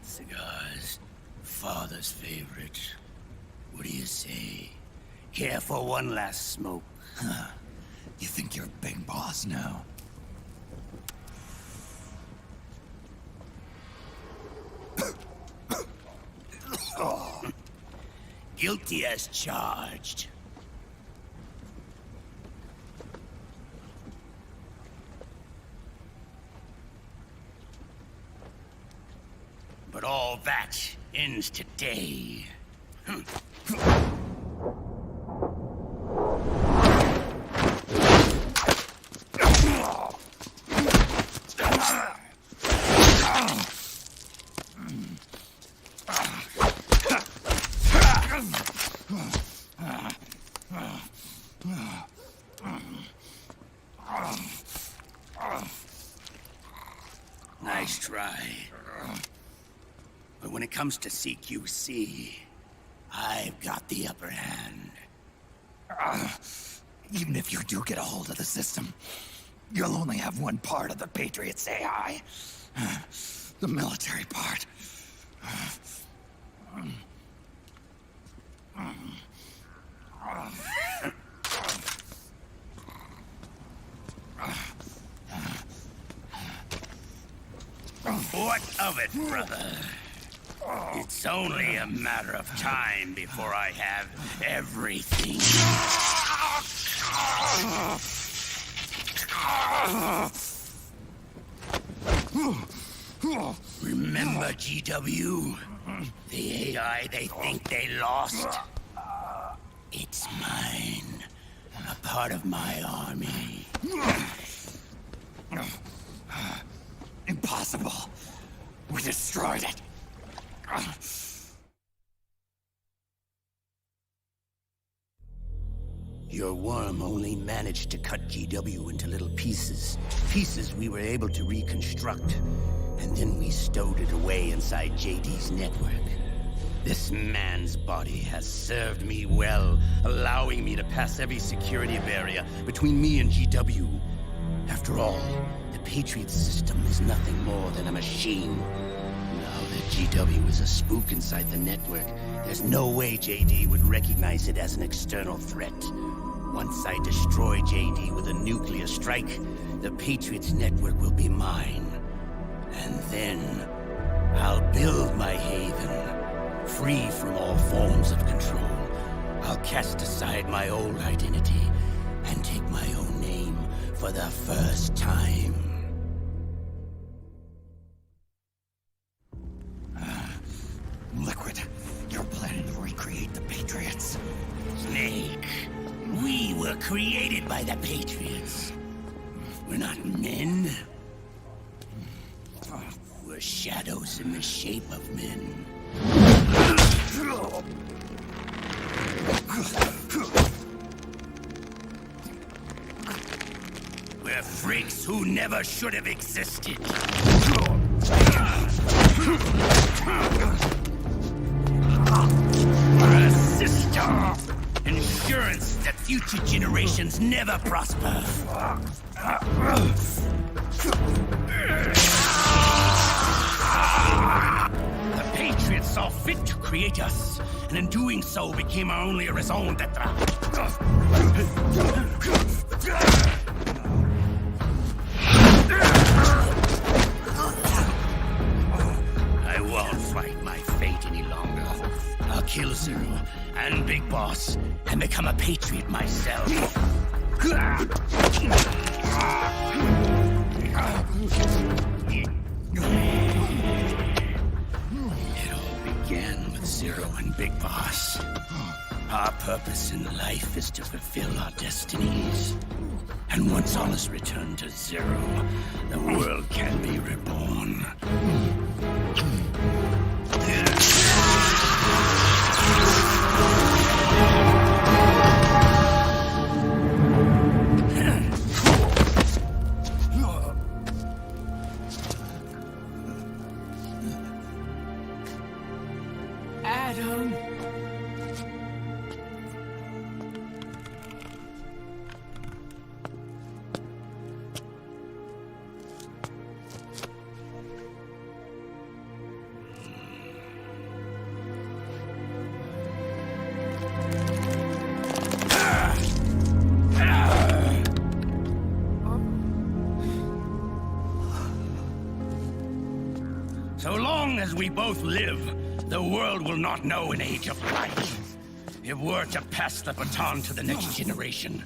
P: Cigars. Father's favorite. What do you say? Care for one last smoke?
H: Huh. You think you're Big Boss now?
P: Oh. Guilty as charged. But all that ends today. Nice try. But when it comes to CQC, I've got the upper hand.
H: Even if you do get a hold of the system, you'll only have one part of the Patriots AI. The military part.
P: What of it, brother? It's only a matter of time before I have everything.
F: Remember, GW? The AI they think they lost? It's mine. A part of my army.
H: Impossible. We destroyed it.
F: Your worm only managed to cut GW into little pieces. Pieces we were able to reconstruct. And then we stowed it away inside JD's network. This man's body has served me well, allowing me to pass every security barrier between me and GW. After all, the Patriots system is nothing more than a machine. Now that GW is a spook inside the network, there's no way JD would recognize it as an external threat. Once I destroy JD with a nuclear strike, the Patriots network will be mine. And then, I'll build my haven, free from all forms of control. I'll cast aside my old identity and take my own name for the first time.
H: Liquid, you're planning to recreate the Patriots.
F: Snake, we were created by the Patriots. We're not men. We're shadows in the shape of men. We're freaks who never should have existed. We're a system. Insurance that future generations never prosper. The Patriots saw fit to create us, and in doing so became our only raison d'etre. I won't fight my fate any longer. I'll kill Zero and Big Boss and become a Patriot myself. It all began with Zero and Big Boss. Our purpose in life is to fulfill our destinies. And once all is returned to Zero, the world can be reborn.
B: Adam.
F: So long as we both live, the world will not know an age of light. If we're to pass the baton to the next generation,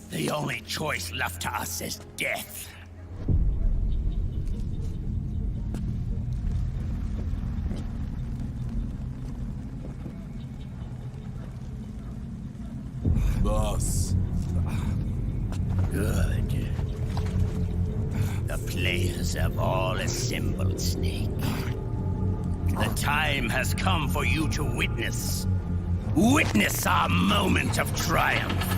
F: the only choice left to us is death.
O: Boss.
F: Good. The players have all assembled, Snake. The time has come for you to witness. Witness our moment of triumph.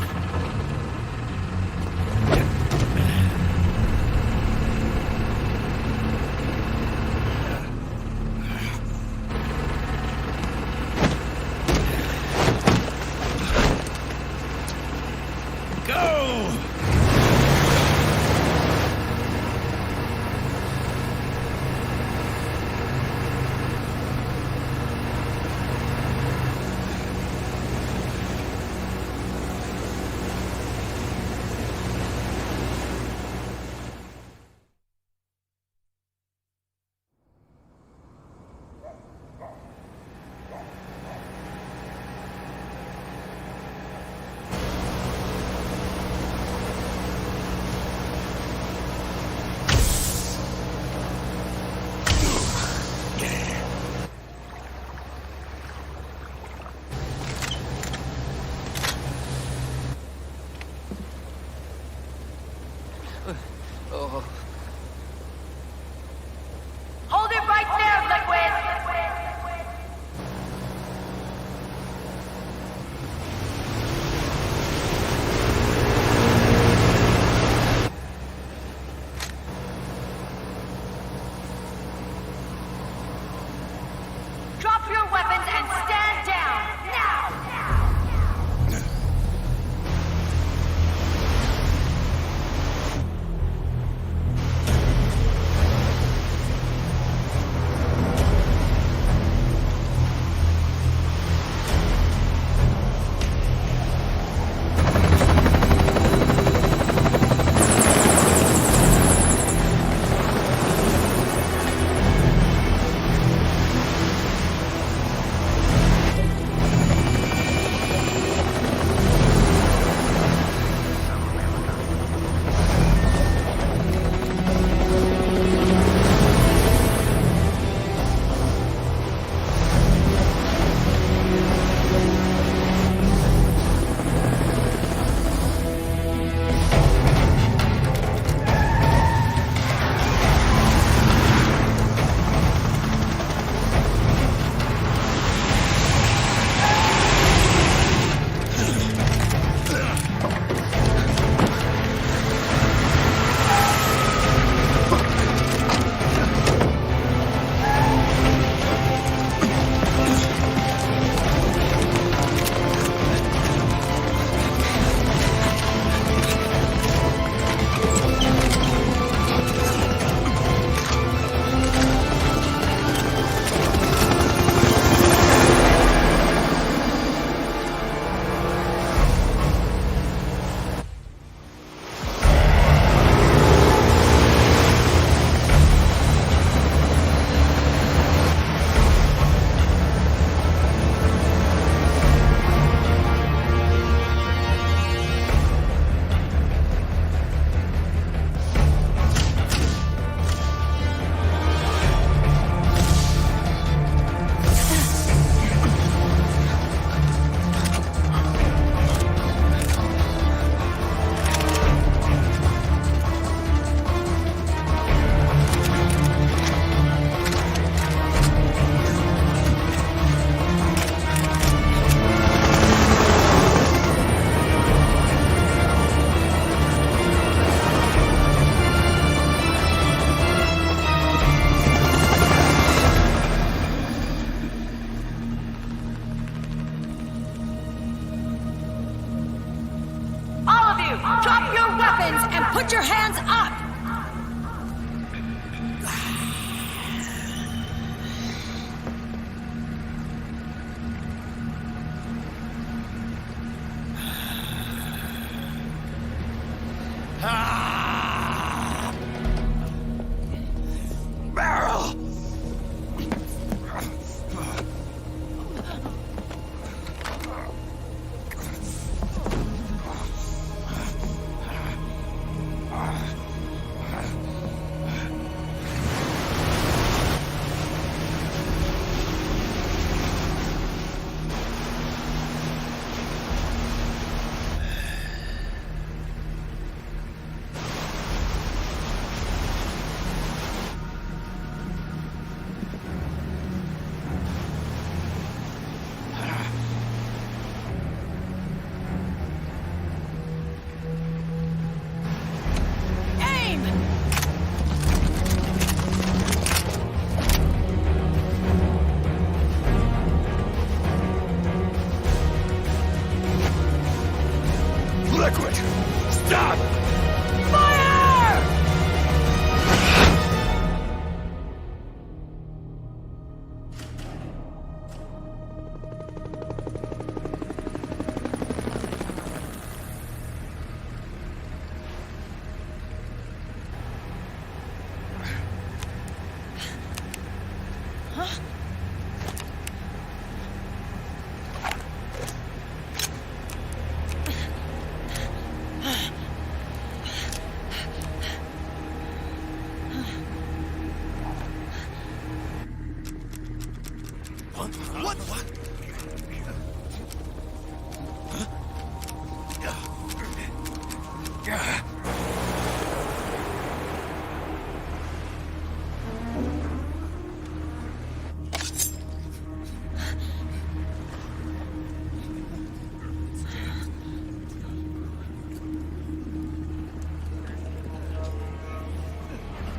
G: What?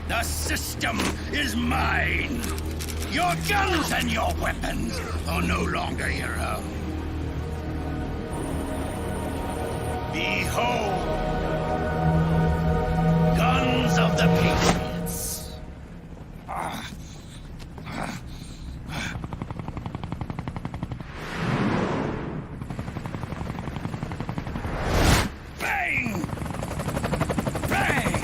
F: The system is mine. Your guns and your weapons are no longer your own. Behold, guns of the Patriots. Bang! Bang!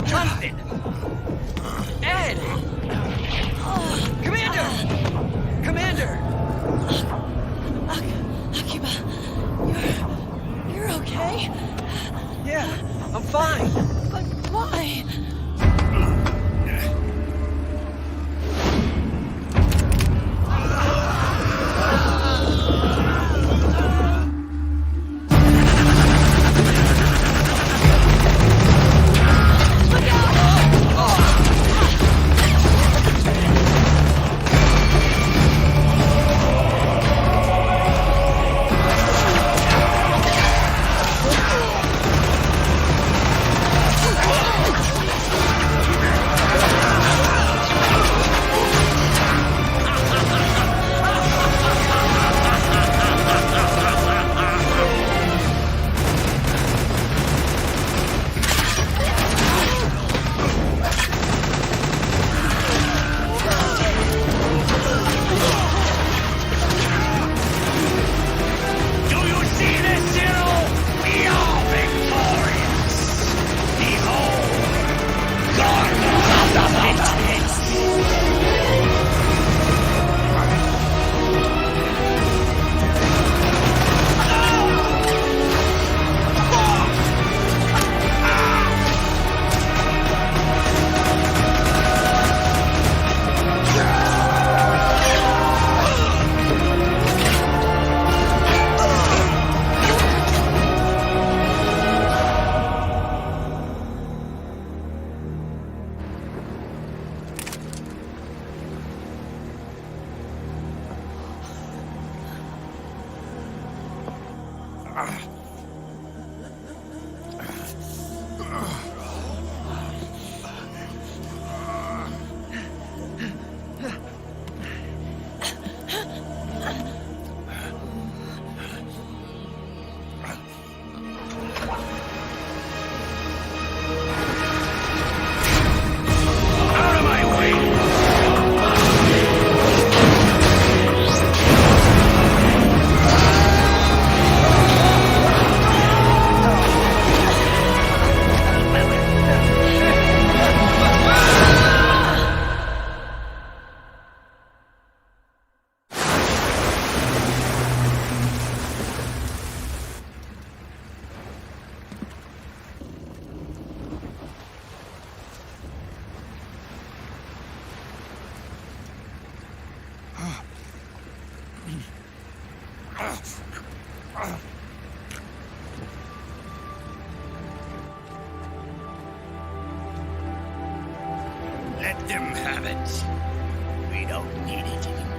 P: Jonathan! Ed! Commander! Commander!
B: Akiba, you're okay?
P: Yeah, I'm fine.
B: But why?
F: Let them have it. We don't need it anymore.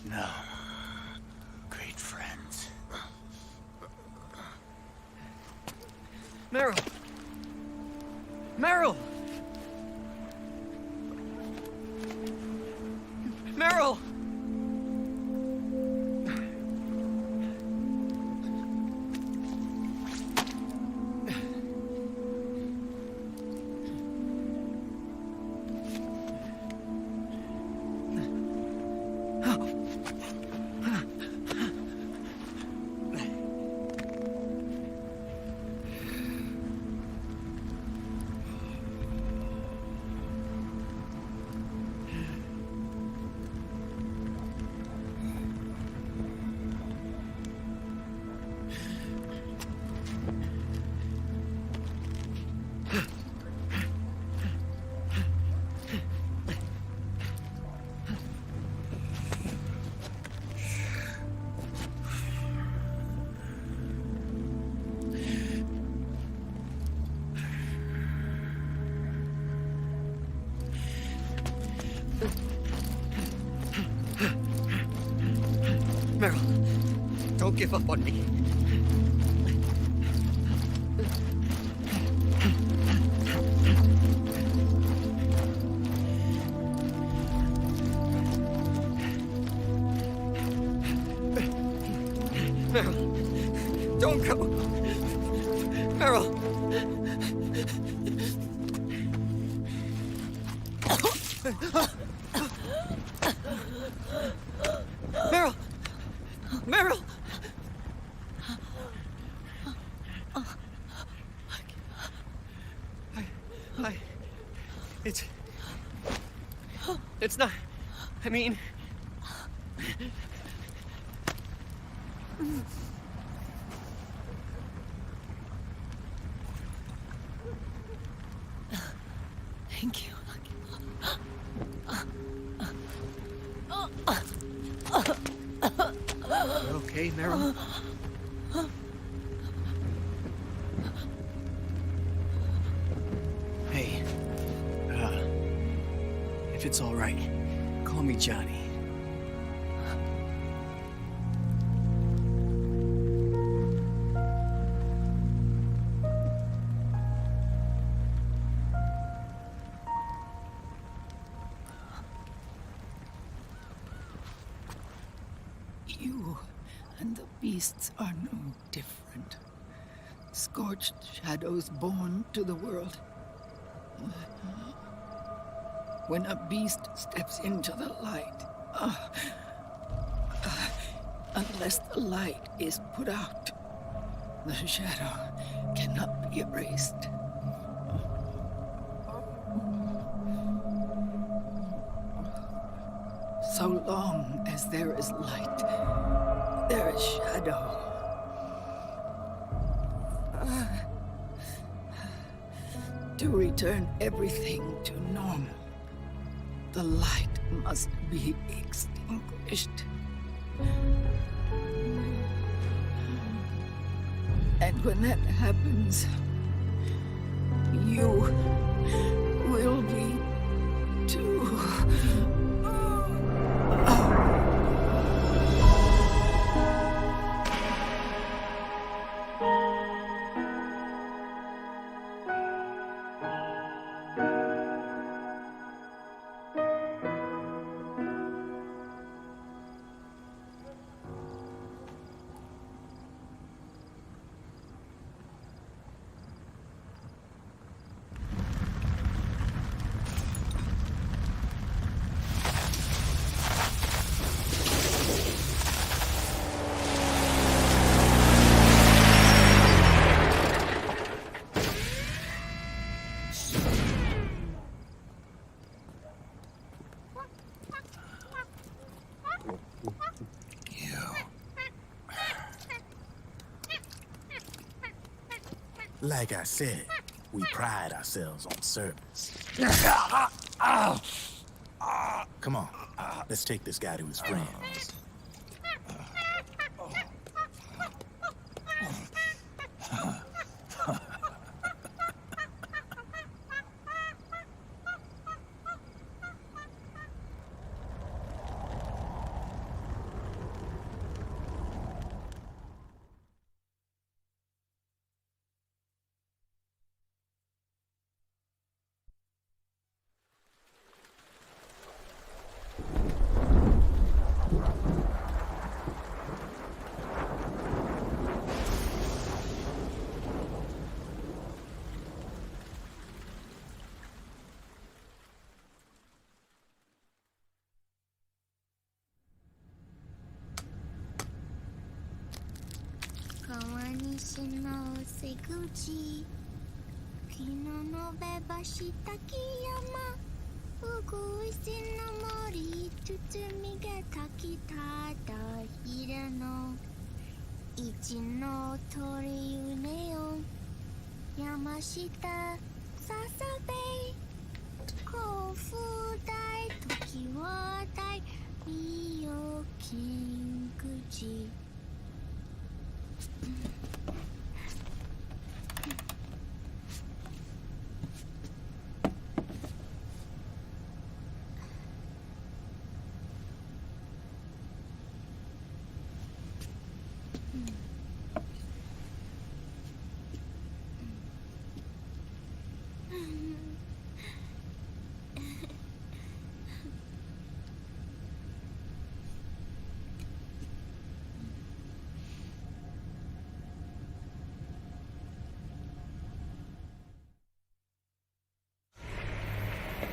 N: No. Great friends.
P: Meryl! Meryl! Meryl! Meryl, don't give up on me. Meryl, don't go. Meryl. Meryl! Meryl! It's not... I mean...
Q: Thank you.
P: You're okay.
A: okay, Meryl?
M: Hey, if it's all right, call me Johnny.
V: You and the beasts are no different. Scorched shadows born to the world. When a beast steps into the light, unless the light is put out, the shadow cannot be erased. So long as there is light, there is shadow. To return everything to normal, the light must be extinguished. And when that happens, you will be too.
N: Like I said, we pride ourselves on service. Come on, let's take this guy to his friends.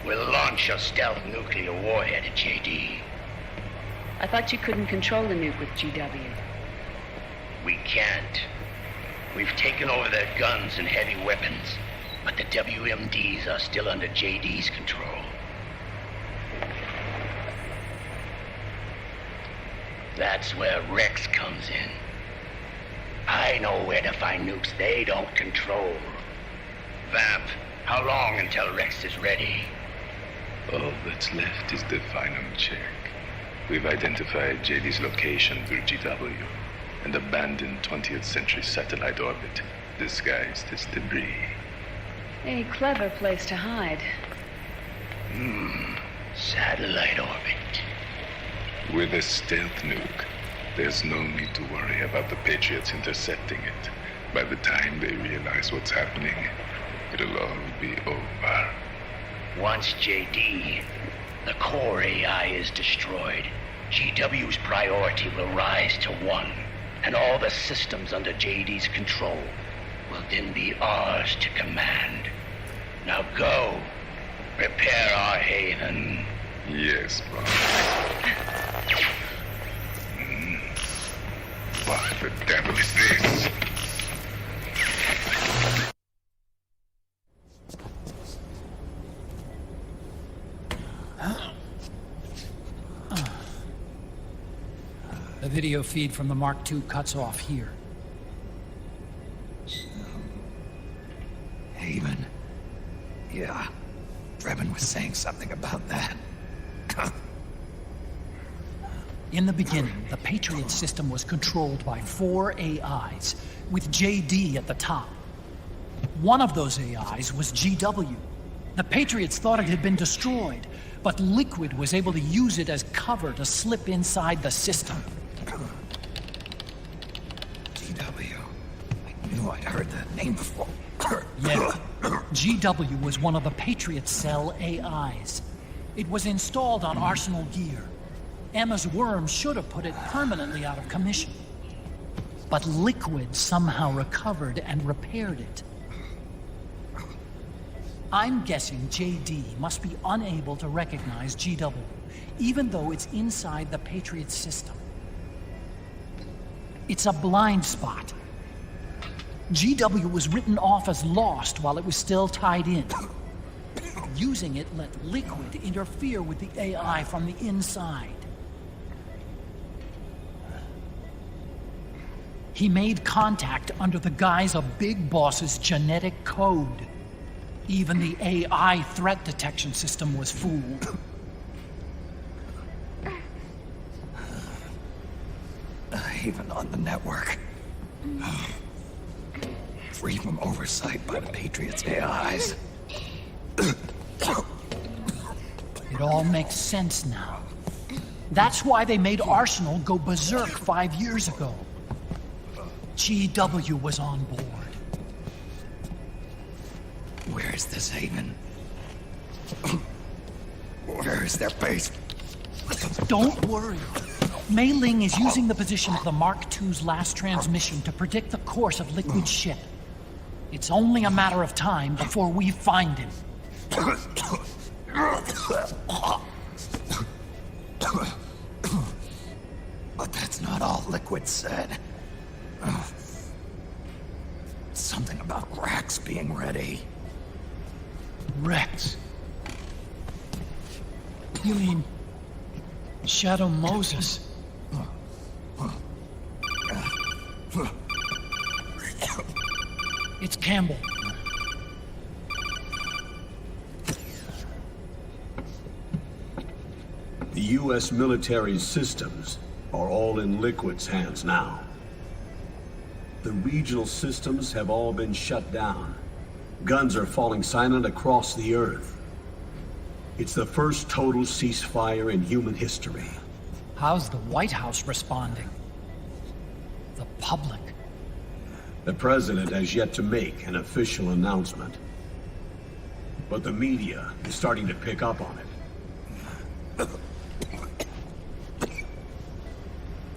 F: We'll launch a stealth nuclear warhead at JD.
S: I thought you couldn't control the nuke with GW.
F: We can't. We've taken over their guns and heavy weapons, but the WMDs are still under JD's control. That's where Rex comes in. I know where to find nukes they don't control. Vamp, how long until Rex is ready?
O: All that's left is the final check. We've identified JD's location through GW. An abandoned 20th century satellite orbit disguised as debris.
S: A clever place to hide.
F: Satellite orbit.
O: With a stealth nuke, there's no need to worry about the Patriots intercepting it. By the time they realize what's happening, it'll all be over.
F: Once JD, the core AI is destroyed, GW's priority will rise to 1, and all the systems under JD's control will then be ours to command. Now go, prepare our haven.
O: Yes, Ron. What the devil is this?
A: The video feed from the Mark II cuts off here.
H: Haven. Yeah. Drebin was saying something about that.
A: In the beginning, the Patriot system was controlled by 4 AIs, with JD at the top. One of those AIs was GW. The Patriots thought it had been destroyed, but Liquid was able to use it as cover to slip inside the system.
H: GW. I knew I'd heard that name before.
A: Yeah. GW was one of the Patriot Cell AIs. It was installed on Arsenal gear. Emma's worm should have put it permanently out of commission. But Liquid somehow recovered and repaired it. I'm guessing JD must be unable to recognize GW, even though it's inside the Patriot system. It's a blind spot. GW was written off as lost while it was still tied in. Using it let Liquid interfere with the AI from the inside. He made contact under the guise of Big Boss's genetic code. Even the AI threat detection system was fooled.
H: Even on the network. Free from oversight by the Patriots' AIs.
A: It all makes sense now. That's why they made Arsenal go berserk 5 years ago. GW was on board.
H: Where is this haven? Where is their base?
A: Don't worry. Mei Ling is using the position of the Mark II's last transmission to predict the course of Liquid's ship. It's only a matter of time before we find him.
H: But that's not all Liquid said. Something about Rex being ready.
A: Rex? You mean Shadow Moses? It's Campbell.
I: The U.S. military's systems are all in Liquid's hands now. The regional systems have all been shut down. Guns are falling silent across the Earth. It's the first total ceasefire in human history.
A: How's the White House responding? The public?
I: The president has yet to make an official announcement. But the media is starting to pick up on it.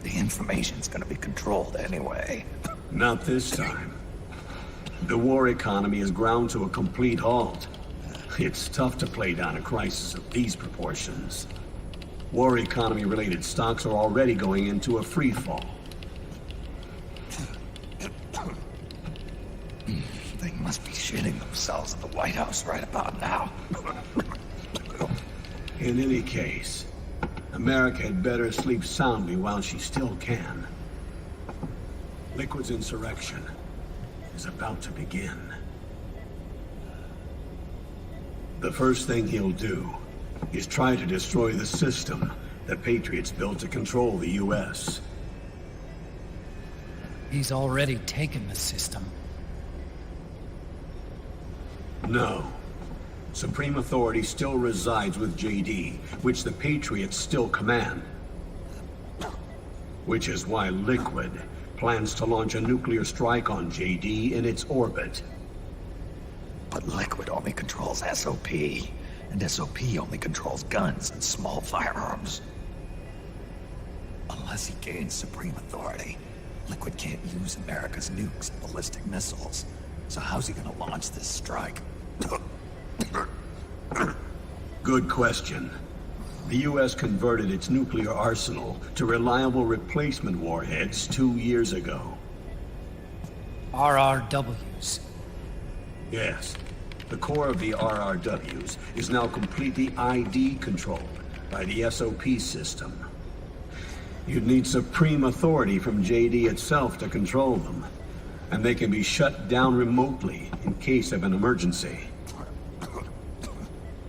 H: The information's gonna be controlled anyway.
I: Not this time. The war economy is ground to a complete halt. It's tough to play down a crisis of these proportions. War economy-related stocks are already going into a free fall.
H: They must be shitting themselves at the White House right about now.
I: In any case, America had better sleep soundly while she still can. Liquid's insurrection is about to begin. The first thing he'll do is try to destroy the system the Patriots built to control the U.S.
K: He's already taken the system.
I: No. Supreme authority still resides with JD, which the Patriots still command. Which is why Liquid plans to launch a nuclear strike on JD in its orbit.
H: But Liquid only controls SOP, and SOP only controls guns and small firearms. Unless he gains supreme authority, Liquid can't use America's nukes and ballistic missiles. So how's he gonna launch this strike?
I: Good question. The U.S. converted its nuclear arsenal to reliable replacement warheads 2 years ago.
K: RRWs.
I: Yes. The core of the RRWs is now completely ID controlled by the SOP system. You'd need supreme authority from JD itself to control them, and they can be shut down remotely in case of an emergency.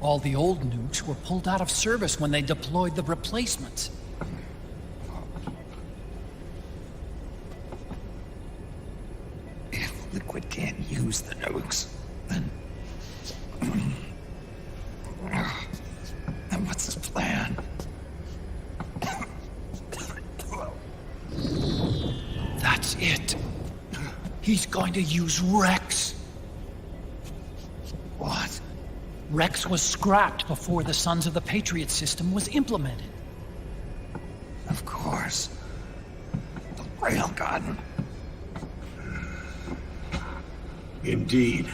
K: All the old nukes were pulled out of service when they deployed the replacements.
H: If Liquid can't use the nukes, then what's his plan?
K: That's it. He's going to use Rex.
H: What?
K: Rex was scrapped before the Sons of the Patriot system was implemented.
H: Of course. The railgun.
I: Indeed.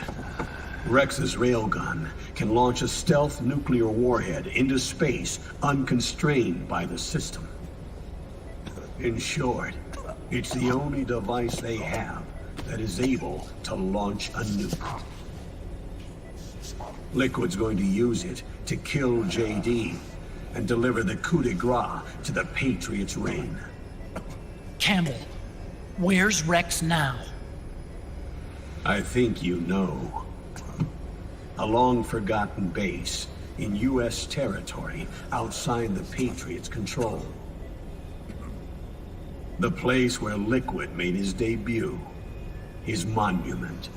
I: Rex's railgun can launch a stealth nuclear warhead into space unconstrained by the system. In short, it's the only device they have that is able to launch a nuke. Liquid's going to use it to kill JD and deliver the coup de grace to the Patriots' reign.
K: Campbell, where's Rex now?
I: I think you know. A long-forgotten base in U.S. territory outside the Patriots' control. The place where Liquid made his debut. His monument.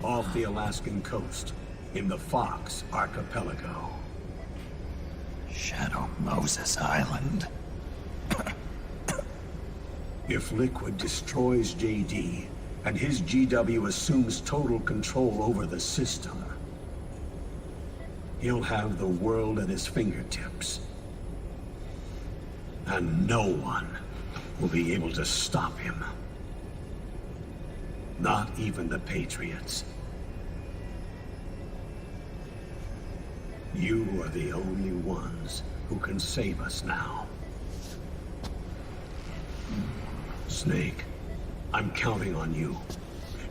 I: Off the Alaskan coast, in the Fox Archipelago.
H: Shadow Moses Island.
I: If Liquid destroys JD, and his GW assumes total control over the system, he'll have the world at his fingertips. And no one will be able to stop him. Not even the Patriots. You are the only ones who can save us now. Snake, I'm counting on you.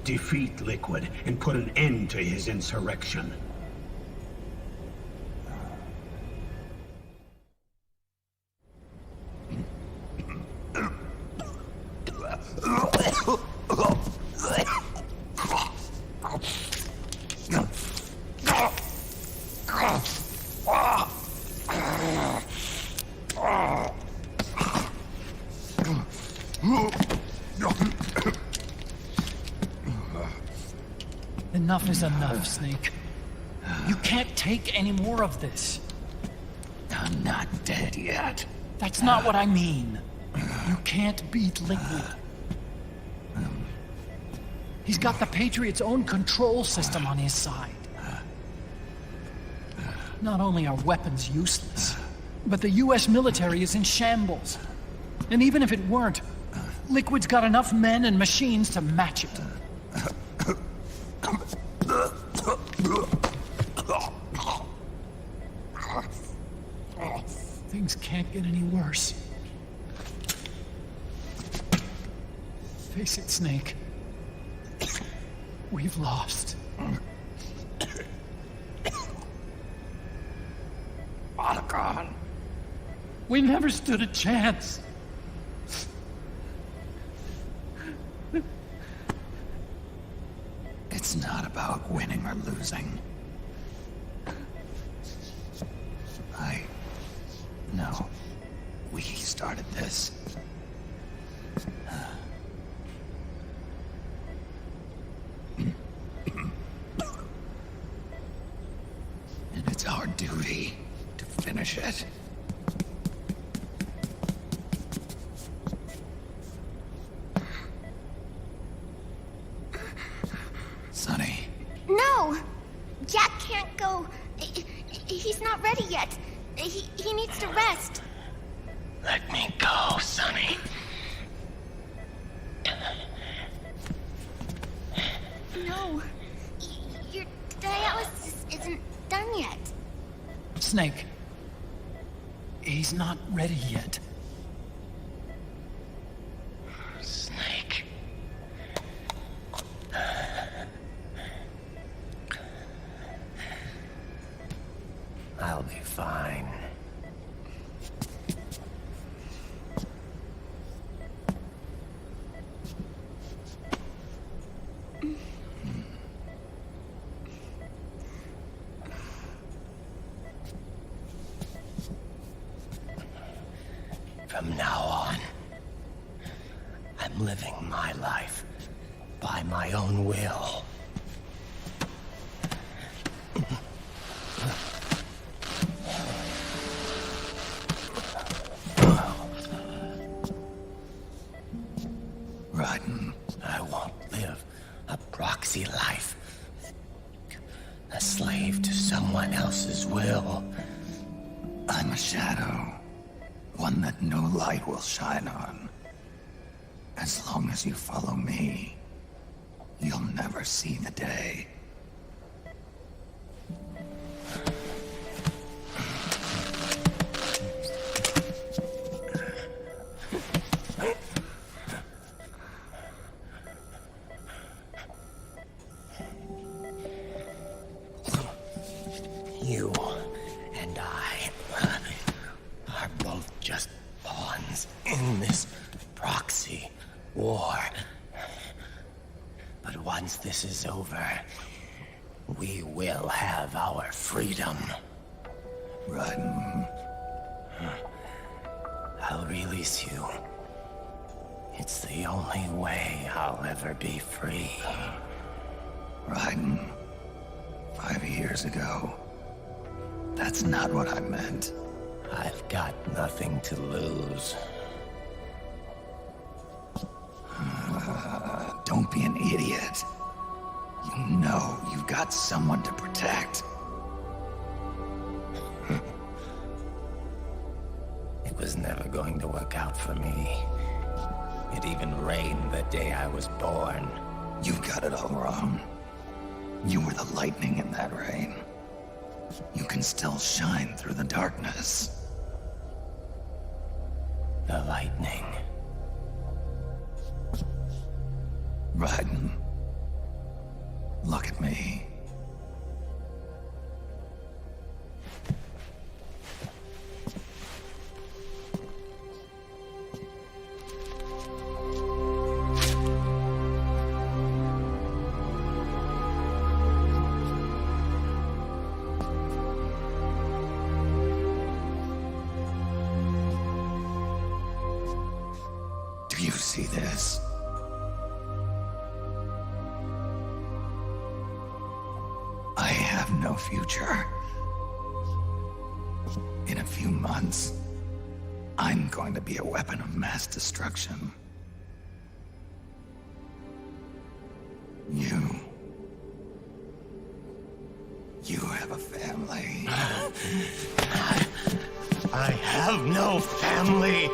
I: Defeat Liquid and put an end to his insurrection.
K: Enough is enough, Snake. You can't take any more of this.
H: I'm not dead yet.
K: That's not what I mean. You can't beat Liquid. He's got the Patriots' own control system on his side. Not only are weapons useless, but the U.S. military is in shambles. And even if it weren't, Liquid's got enough men and machines to match it. Things can't get any worse. Face it, Snake. We've lost.
H: Otacon.
K: We never stood a chance.
H: It's not about winning or losing. No. We started this.
J: He's not ready yet. He needs to rest.
F: Let me go, Sonny.
J: No. Your dialysis isn't done yet.
A: Snake. He's not ready yet.
F: Snake. I'll be fine. From now on, I'm living my life by my own will.
H: Raiden.
F: I won't live a proxy life. A slave to someone else's will.
H: I'm a shadow. One that no light will shine on. As long as you follow me, you'll never see the day.
F: You and I are both just pawns in this proxy war. But once this is over, we will have our freedom.
H: Raiden.
F: I'll release you. It's the only way I'll ever be free.
H: Raiden. 5 years ago. That's not what I meant.
F: I've got nothing to lose.
H: Don't be an idiot. You know you've got someone to protect.
F: It was never going to work out for me. It even rained the day I was born.
H: You've got it all wrong. You were the lightning in that rain. You can still shine through the darkness.
F: The lightning.
H: Raiden. Look at me. Do you see this? I have no future. In a few months, I'm going to be a weapon of mass destruction. You have a family.
F: I have no family.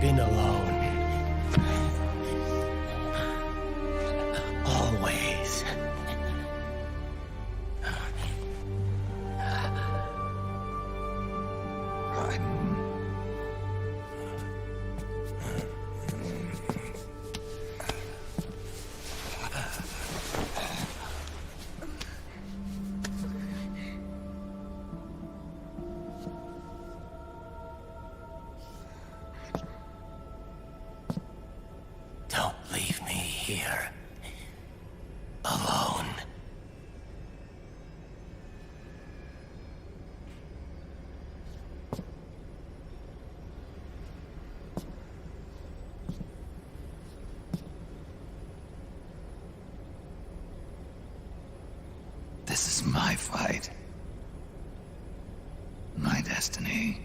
F: Been alone. Always. Don't leave me here. Alone.
H: This is my fight. My destiny.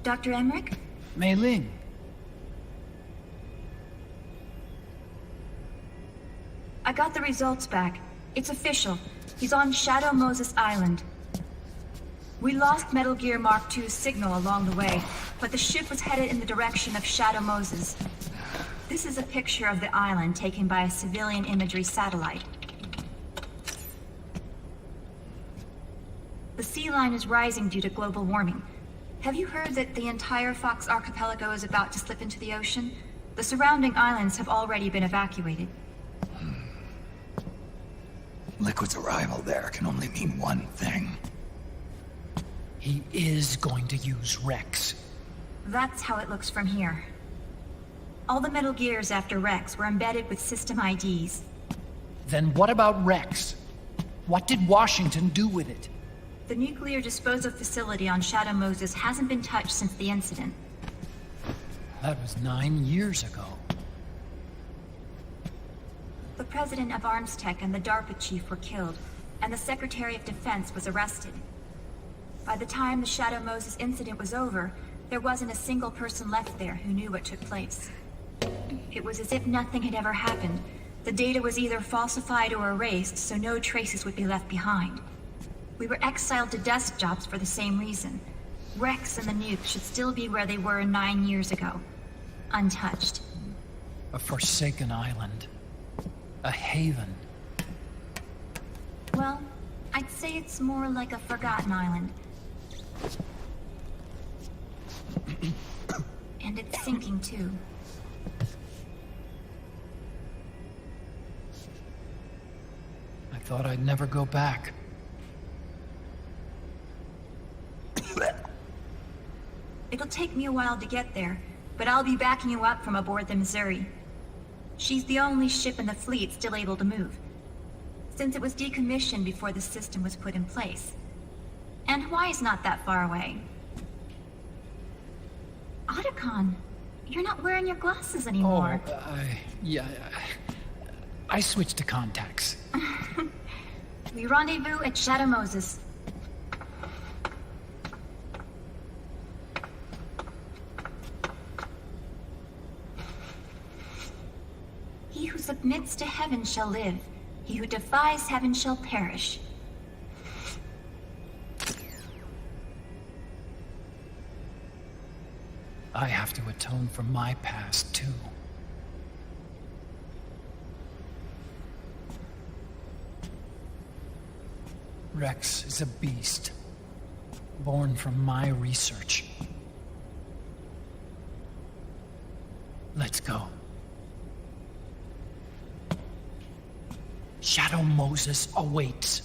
C: Dr. Emmerich?
A: Mei Ling.
C: I got the results back. It's official. He's on Shadow Moses Island. We lost Metal Gear Mark II's signal along the way, but the ship was headed in the direction of Shadow Moses. This is a picture of the island taken by a civilian imagery satellite. The sea line is rising due to global warming. Have you heard that the entire Fox archipelago is about to slip into the ocean? The surrounding islands have already been evacuated.
H: Liquid's arrival there can only mean one thing.
A: He is going to use Rex.
C: That's how it looks from here. All the Metal Gears after Rex were embedded with system IDs.
A: Then what about Rex? What did Washington do with it?
C: The nuclear disposal facility on Shadow Moses hasn't been touched since the incident.
A: That was 9 years ago.
C: The president of Arms Tech and the DARPA chief were killed, and the Secretary of Defense was arrested. By the time the Shadow Moses incident was over, there wasn't a single person left there who knew what took place. It was as if nothing had ever happened. The data was either falsified or erased, so no traces would be left behind. We were exiled to desk jobs for the same reason. Rex and the nuke should still be where they were 9 years ago. Untouched.
A: A forsaken island. A haven.
C: Well, I'd say it's more like a forgotten island. And it's sinking too.
A: I thought I'd never go back.
C: It'll take me a while to get there, but I'll be backing you up from aboard the Missouri. She's the only ship in the fleet still able to move, since it was decommissioned before the system was put in place. And Hawaii's not that far away. Otacon, you're not wearing your glasses anymore.
A: I switched to contacts.
C: We rendezvous at Shadow Moses. He who submits to heaven shall live. He who defies heaven shall perish.
A: I have to atone for my past, too. Rex is a beast, born from my research. Let's go. Shadow Moses awaits.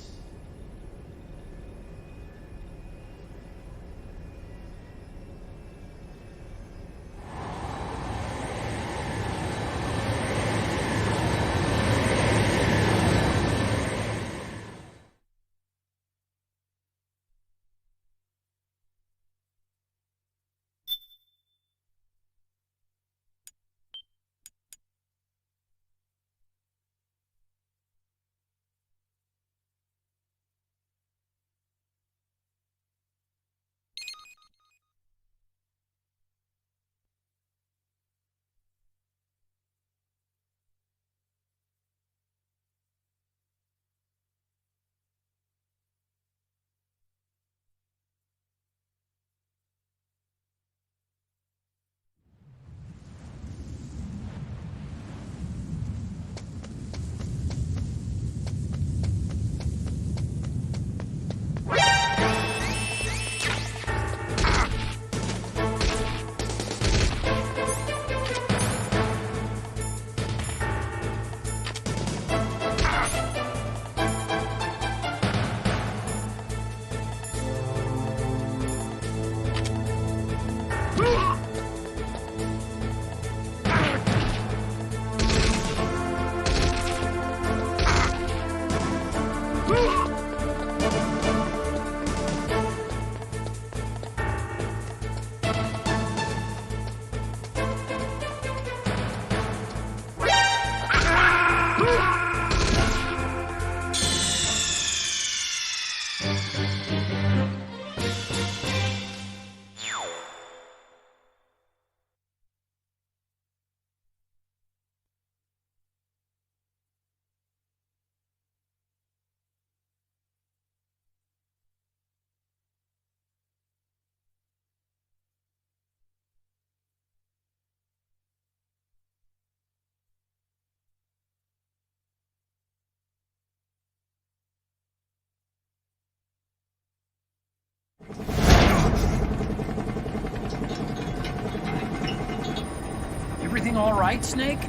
A: Everything all right, Snake?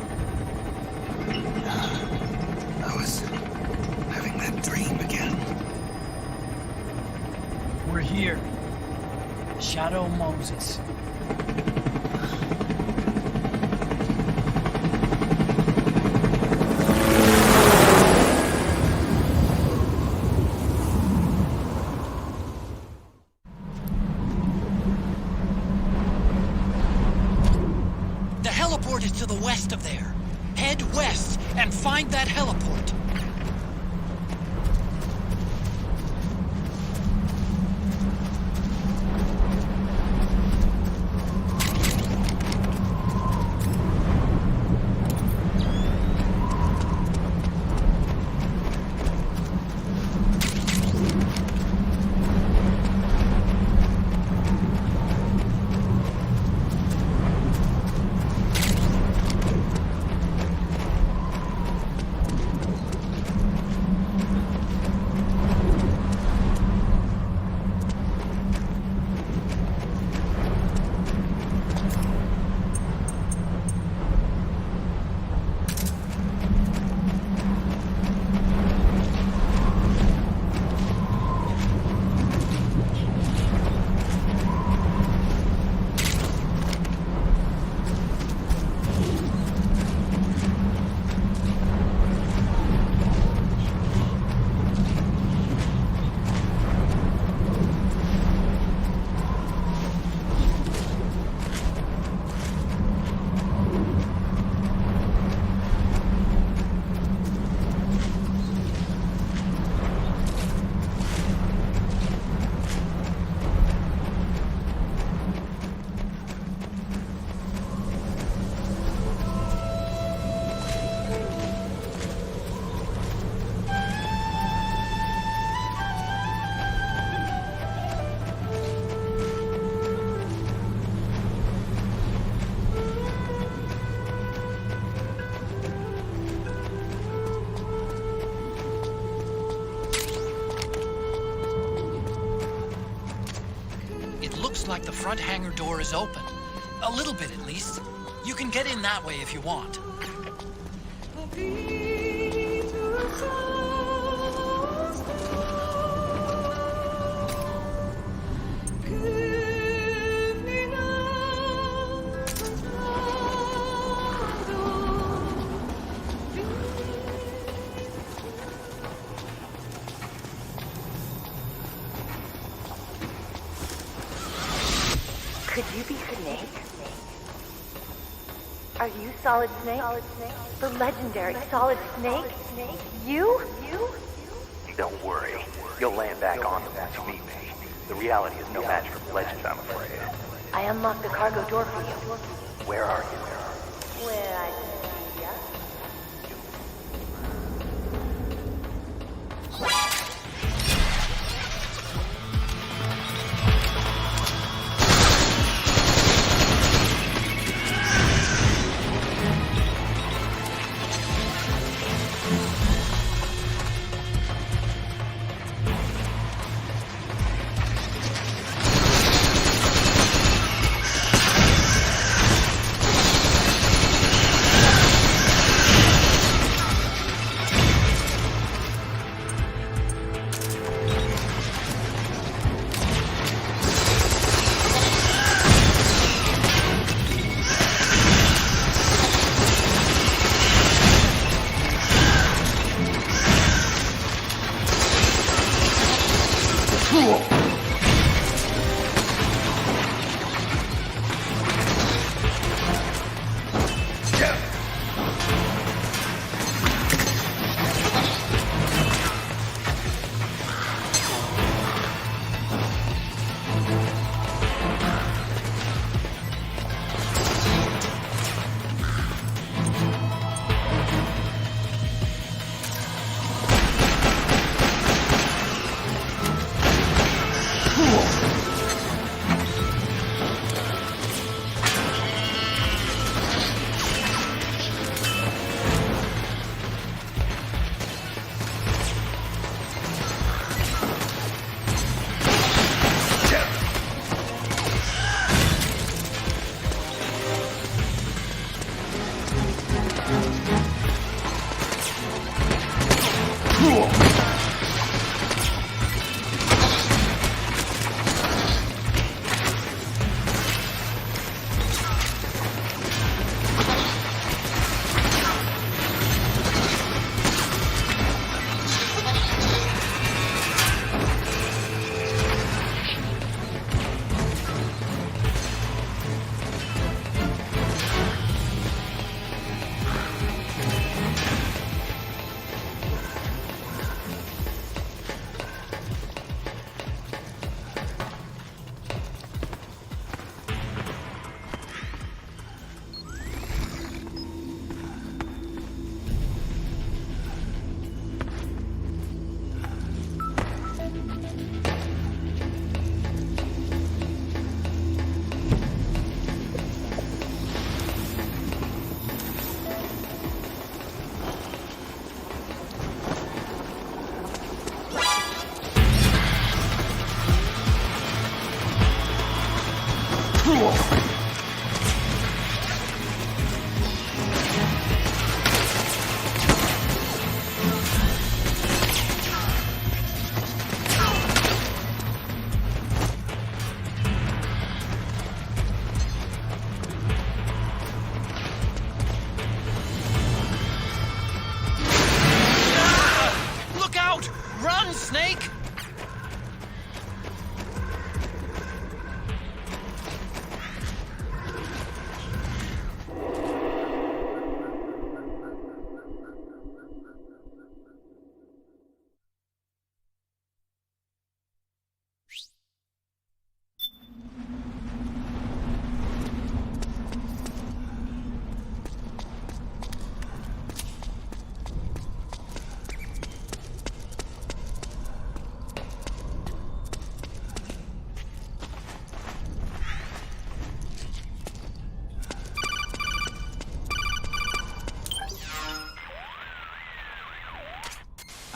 H: I was having that dream again.
A: We're here. Shadow Moses.
K: The heliport is to the west of there. Head west and find that heliport. Like the front hangar door is open. A little bit, at least. You can get in that way if you want.
T: Could you be Snake? Are you Solid Snake? The legendary Solid Snake? You?
U: Don't worry. You'll land back on them once you meet me. The reality is no match for legend, I'm afraid.
T: I unlocked the cargo door for you.
U: Where are you?
T: Where I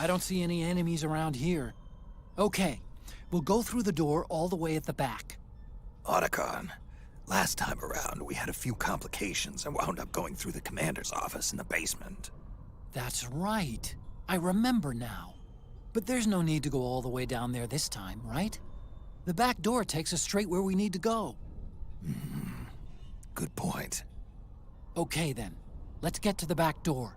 A: I don't see any enemies around here. Okay, we'll go through the door all the way at the back.
H: Otacon, last time around we had a few complications and wound up going through the commander's office in the basement.
A: That's right. I remember now. But there's no need to go all the way down there this time, right? The back door takes us straight where we need to go.
H: Good point.
A: Okay then, let's get to the back door.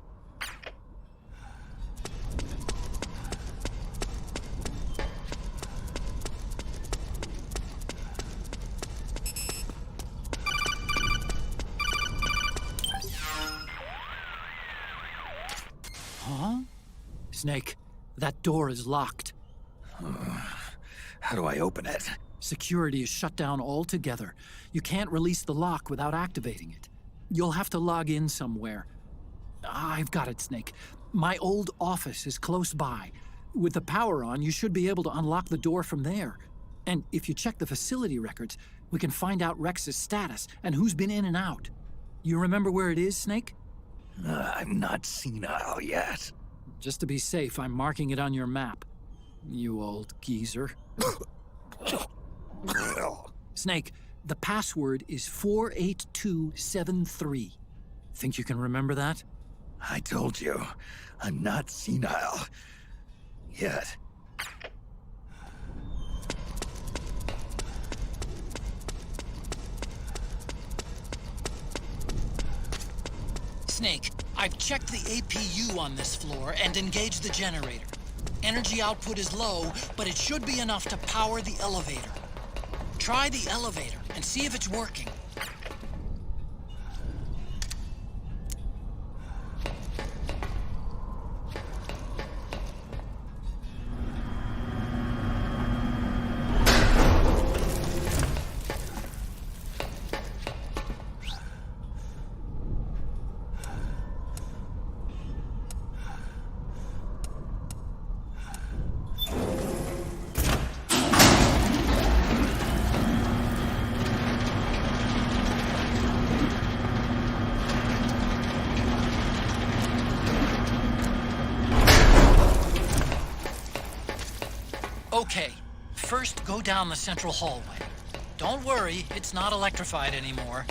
A: Huh? Snake, that door is locked.
H: How do I open it?
A: Security is shut down altogether. You can't release the lock without activating it. You'll have to log in somewhere. I've got it, Snake. My old office is close by. With the power on, you should be able to unlock the door from there. And if you check the facility records, we can find out Rex's status and who's been in and out. You remember where it is, Snake?
H: I'm not senile yet.
A: Just to be safe, I'm marking it on your map. You old geezer. Snake, the password is 48273. Think you can remember that?
H: I told you, I'm not senile yet.
K: Snake, I've checked the APU on this floor and engaged the generator. Energy output is low, but it should be enough to power the elevator. Try the elevator and see if it's working. Okay, first go down the central hallway. Don't worry, it's not electrified anymore.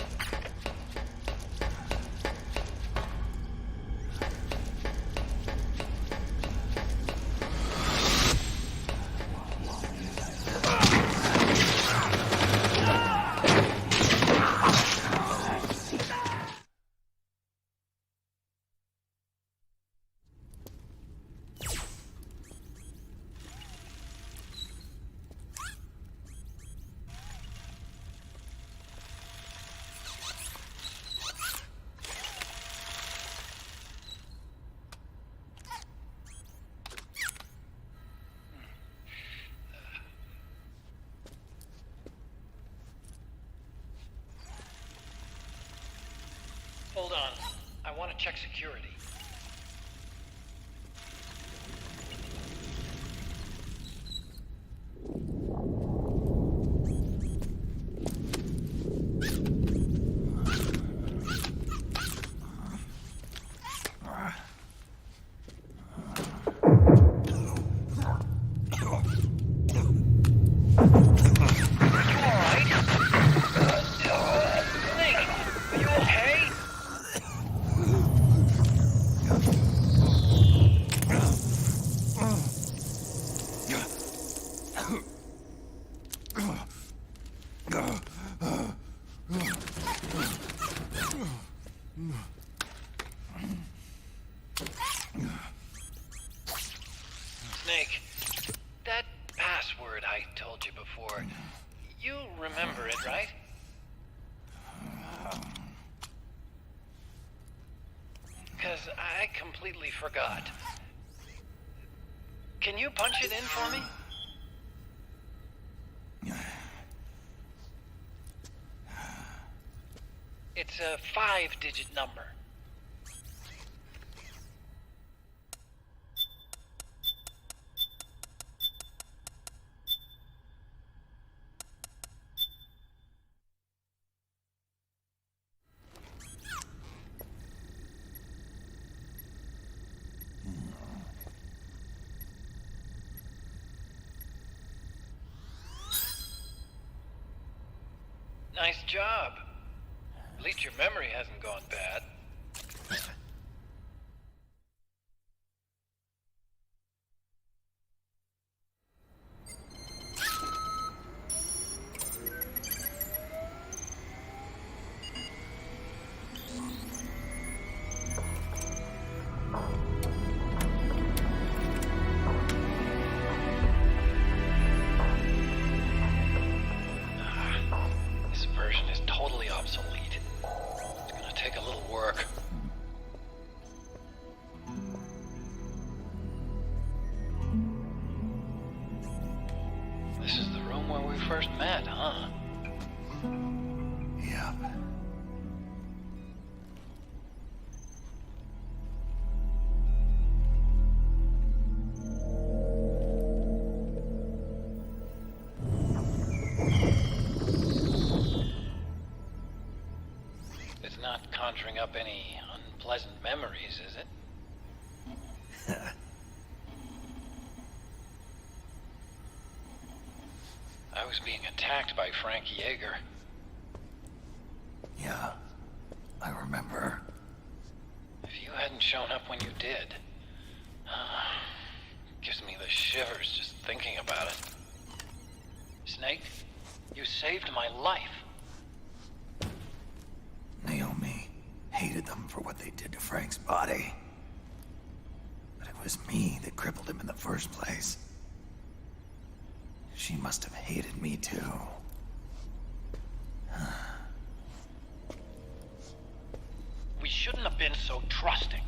K: Hold on. I want to check security. Snake, that password I told you before, you remember it, right? Because I completely forgot. Can you punch it in for me? It's a 5-digit number. Nice job. At least your memory hasn't gone bad. First met, huh?
H: Yep.
K: It's not conjuring up any unpleasant memories, is it? I was being attacked by Frank Yeager.
H: Yeah, I remember.
K: If you hadn't shown up when you did, gives me the shivers just thinking about it. Snake, you saved my life.
H: Naomi hated them for what they did to Frank's body. But it was me that crippled him in the first place. She must have hated me too.
K: We shouldn't have been so trusting.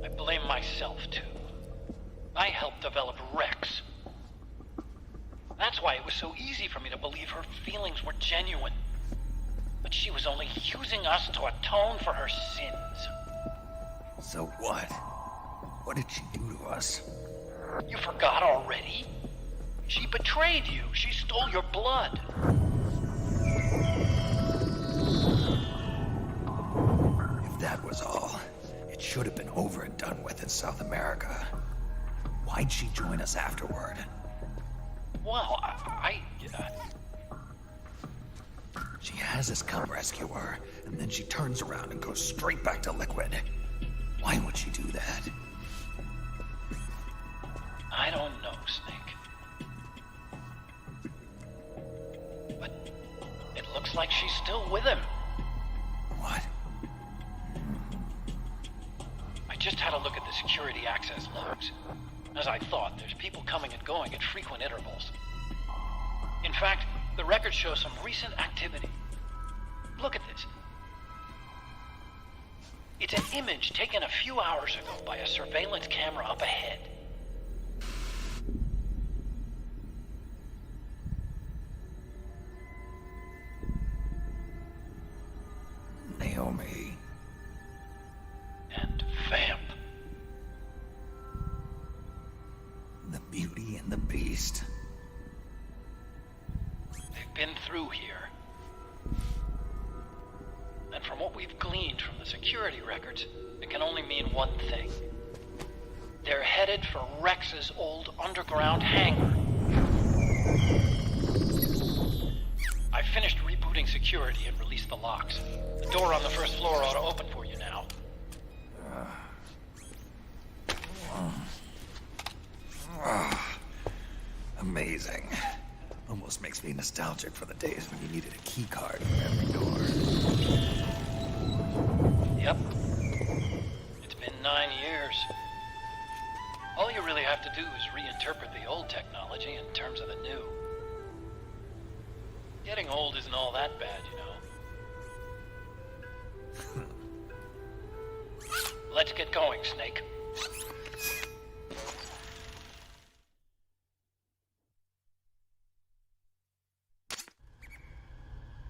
K: I blame myself too. I helped develop Rex. That's why it was so easy for me to believe her feelings were genuine. But she was only using us to atone for her sins.
H: So what? What did she do to us?
K: You forgot already? She betrayed you. She stole your blood.
H: If that was all, it should have been over and done with in South America. Why'd she join us afterward?
K: Well,
H: She has us come rescue her, and then she turns around and goes straight back to Liquid. Why would she do that?
K: I don't know, Snake. But it looks like she's still with him.
H: What?
K: I just had a look at the security access logs. As I thought, there's people coming and going at frequent intervals. In fact, the record shows some recent activity. Look at this. It's an image taken a few hours ago by a surveillance camera up ahead.
H: Naomi.
K: And Vamp.
H: The Beauty and the Beast.
K: They've been through here. And from what we've gleaned from the security records, it can only mean one thing. They're headed for Rex's old underground hangar. I finished rebooting security and released the locks. The door on the first floor ought to open for you now.
H: Amazing. Almost makes me nostalgic for the days when you needed a key card for every door.
K: Yep. It's been 9 years. All you really have to do is reinterpret the old technology in terms of the new. Getting old isn't all that bad, you know. Let's get going, Snake.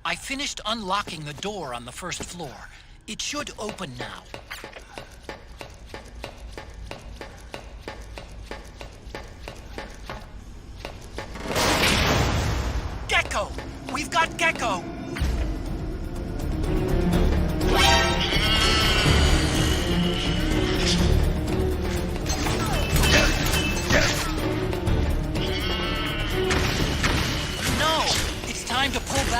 K: I finished unlocking the door on the first floor. It should open now. Gecko! We've got Gecko! No! It's time to pull back.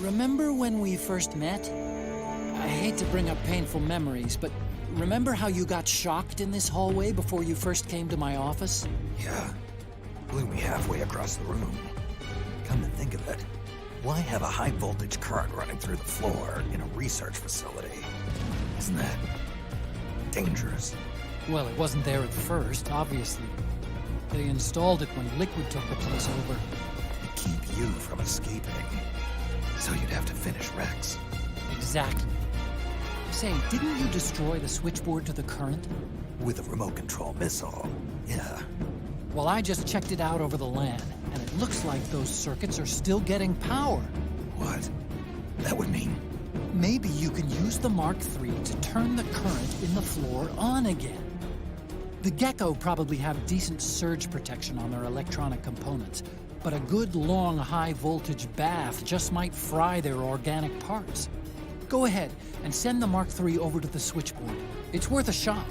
K: remember when we first met? I hate to bring up painful memories, but remember how you got shocked in this hallway before you first came to my office?
H: Yeah. Blew me halfway across the room. Come to think of it, why have a high-voltage current running through the floor in a research facility? Isn't that dangerous?
K: Well, it wasn't there at first, obviously. They installed it when Liquid took the place over.
H: To keep you from escaping. So you'd have to finish Rex.
K: Exactly. Say, didn't you destroy the switchboard to the current?
H: With a remote control missile, yeah.
K: Well, I just checked it out over the LAN, and it looks like those circuits are still getting power.
H: What? That would mean...
K: Maybe you can use the Mark III to turn the current in the floor on again. The Gecko probably have decent surge protection on their electronic components, but a good long high-voltage bath just might fry their organic parts. Go ahead and send the Mark III over to the switchboard. It's worth a shot.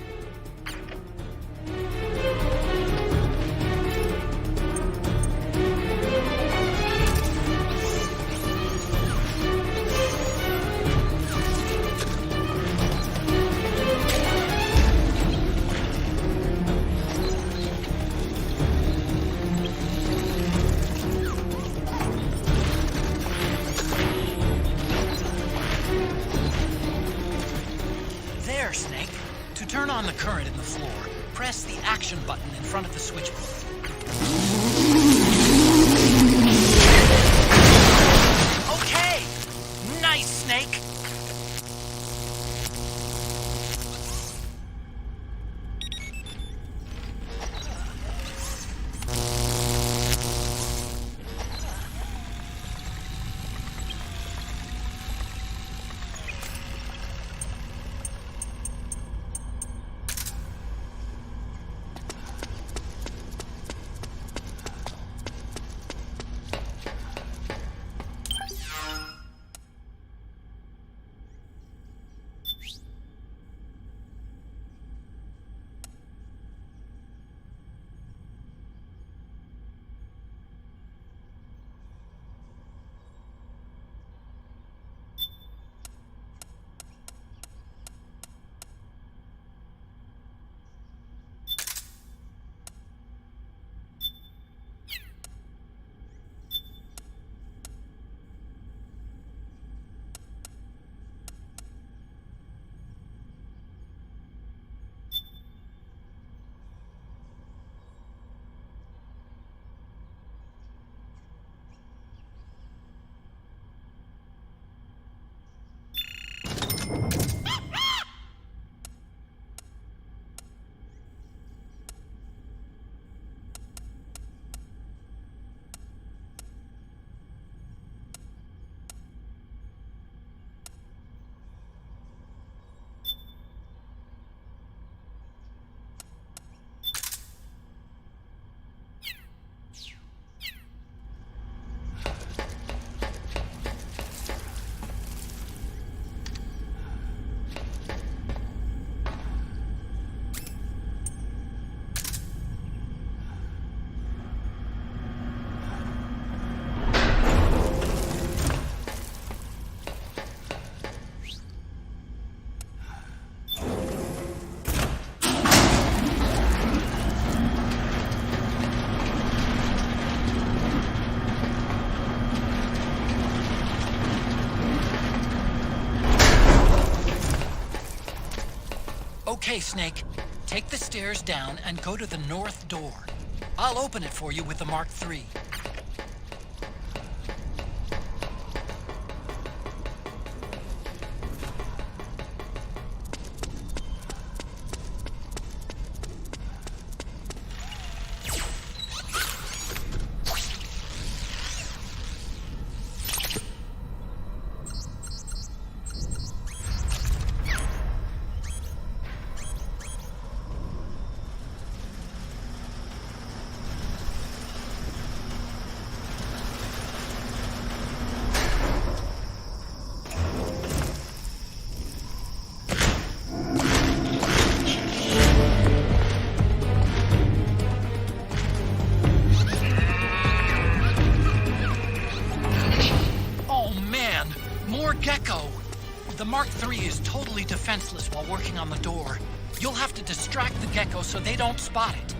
K: The current in the floor, press the action button in front of the switchboard. Okay! Nice, Snake! Okay, Snake. Take the stairs down and go to the north door. I'll open it for you with the Mark III. Poor Gecko! The Mark III is totally defenseless while working on the door. You'll have to distract the Gecko so they don't spot it.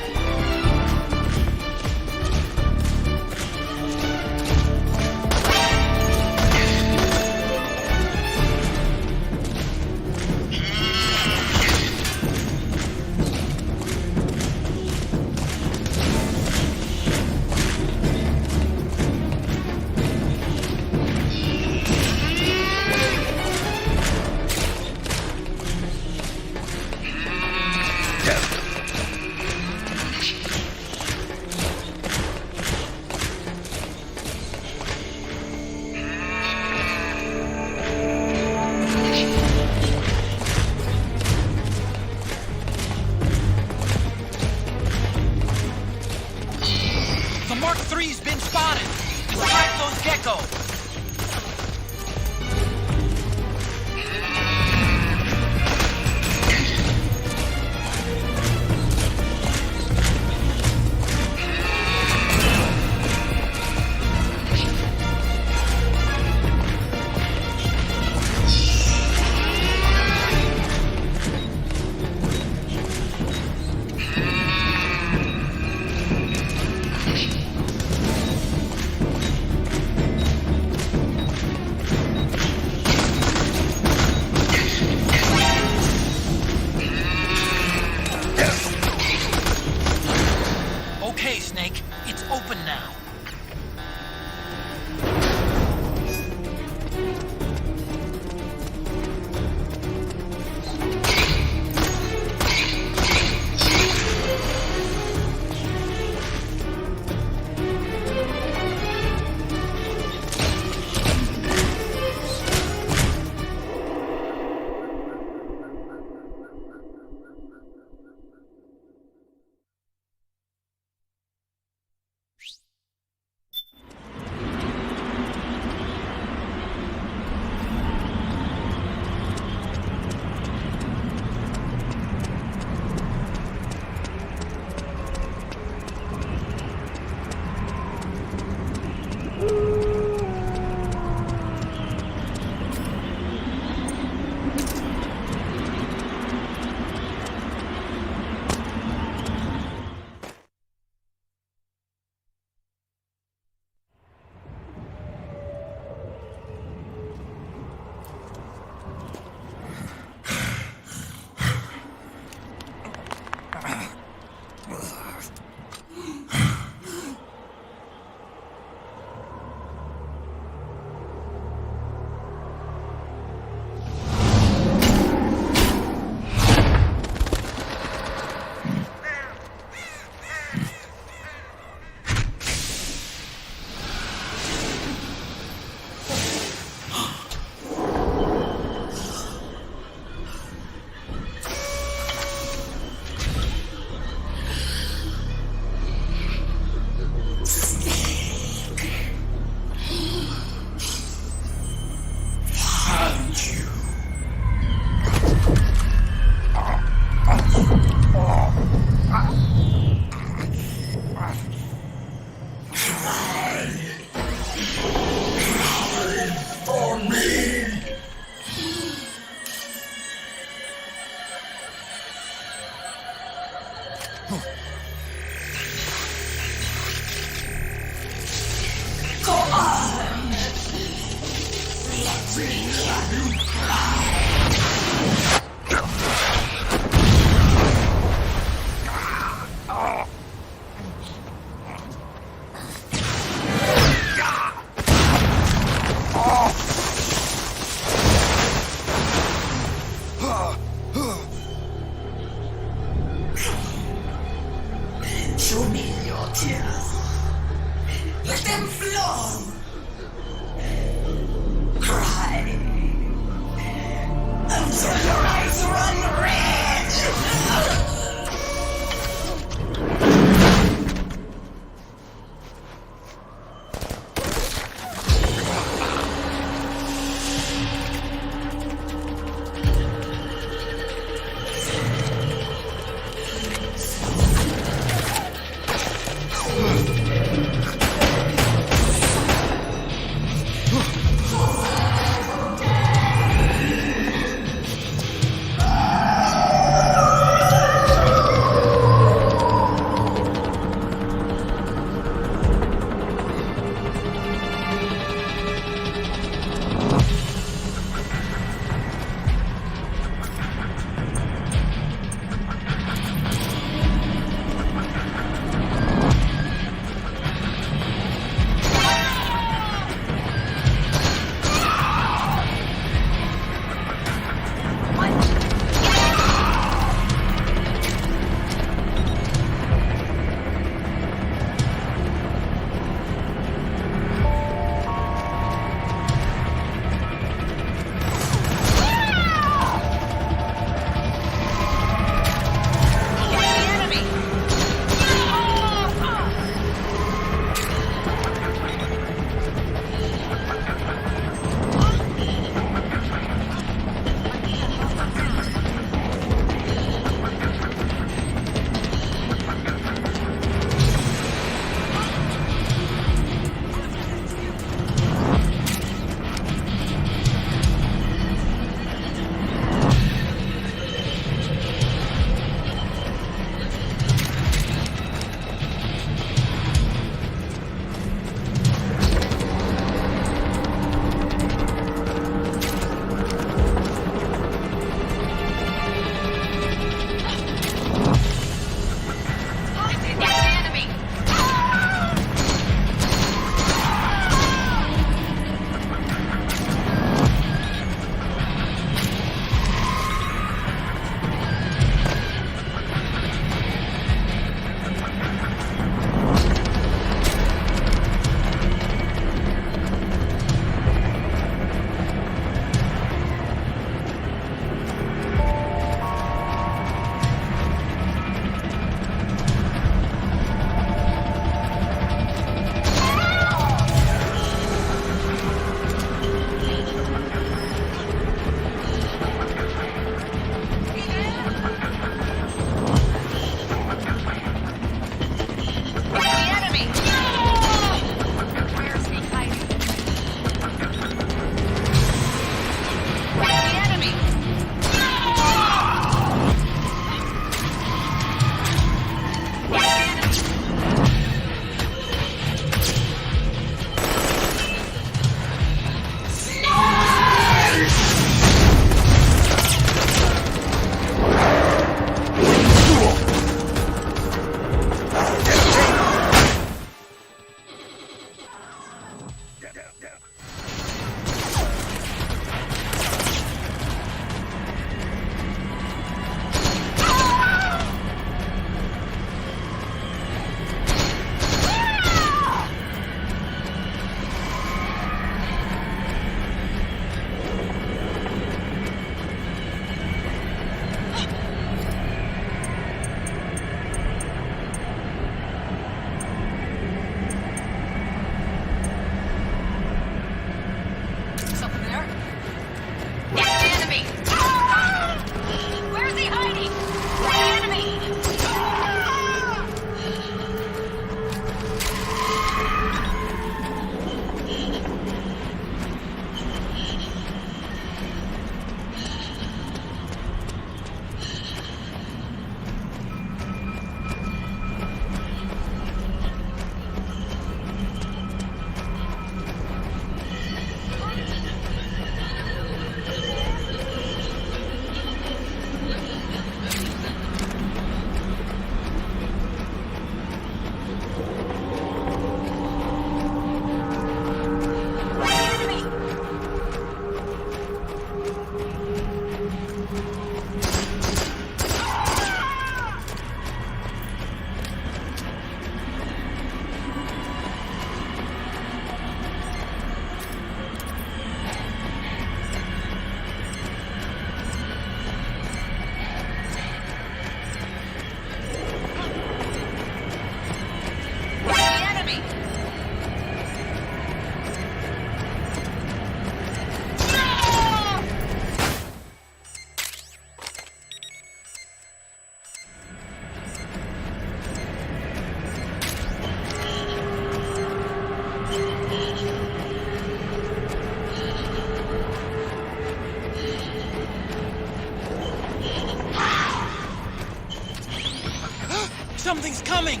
K: Something's coming!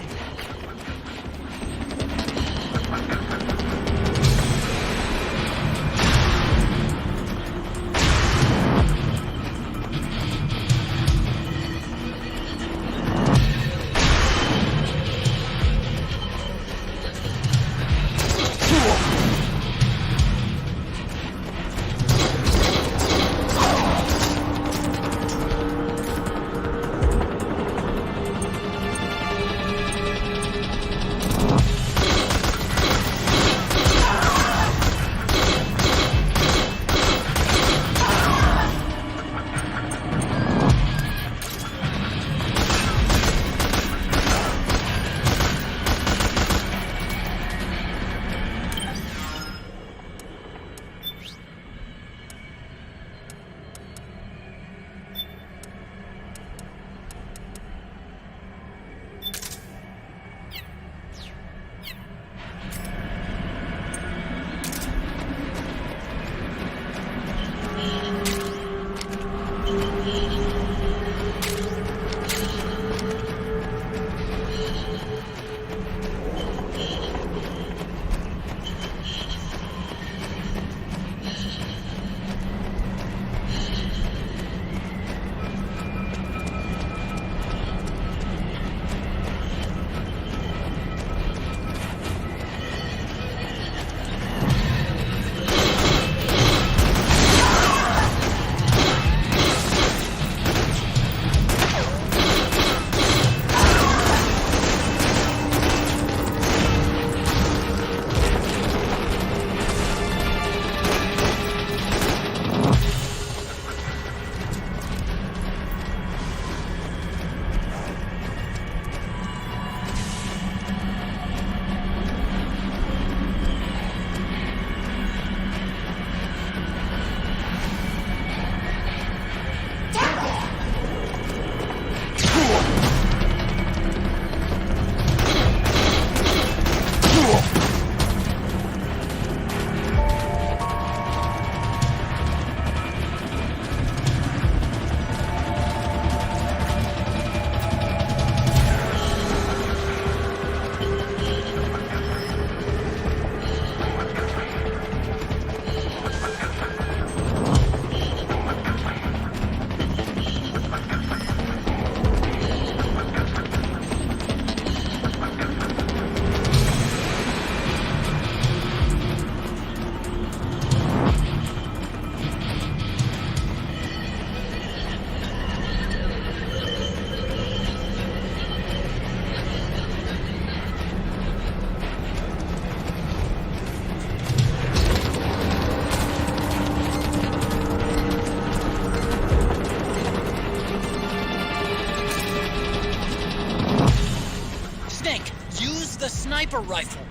K: sniper rifle.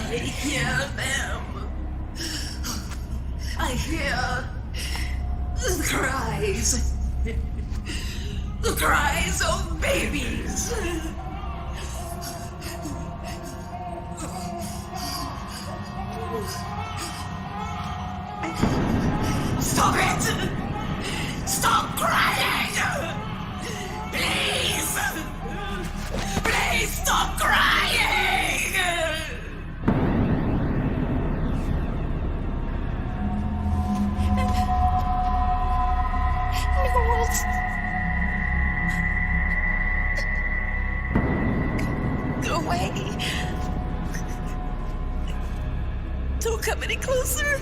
D: I hear them. I hear the cries. The cries of babies. Stop it! Stop crying! Please! Please stop crying! Go away. Don't come any closer.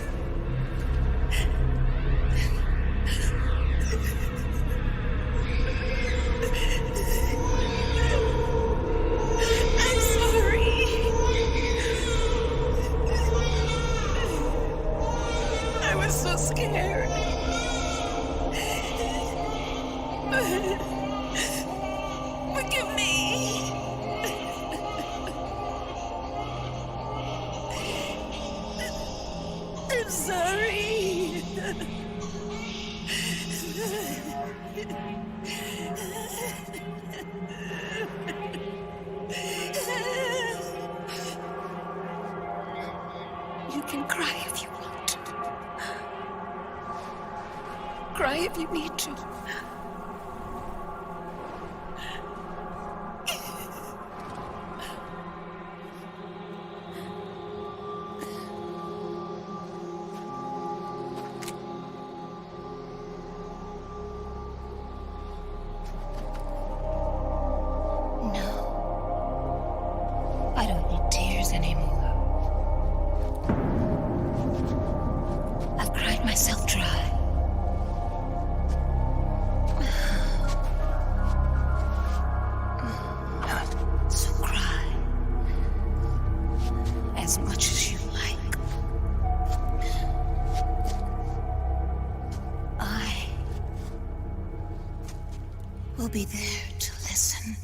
D: I'm sorry. I was so scared. Forgive me. I'm sorry. You can cry if you want. Cry if you need to.
E: I don't need tears anymore. I've cried myself dry. So cry as much as you like. I will be there to listen.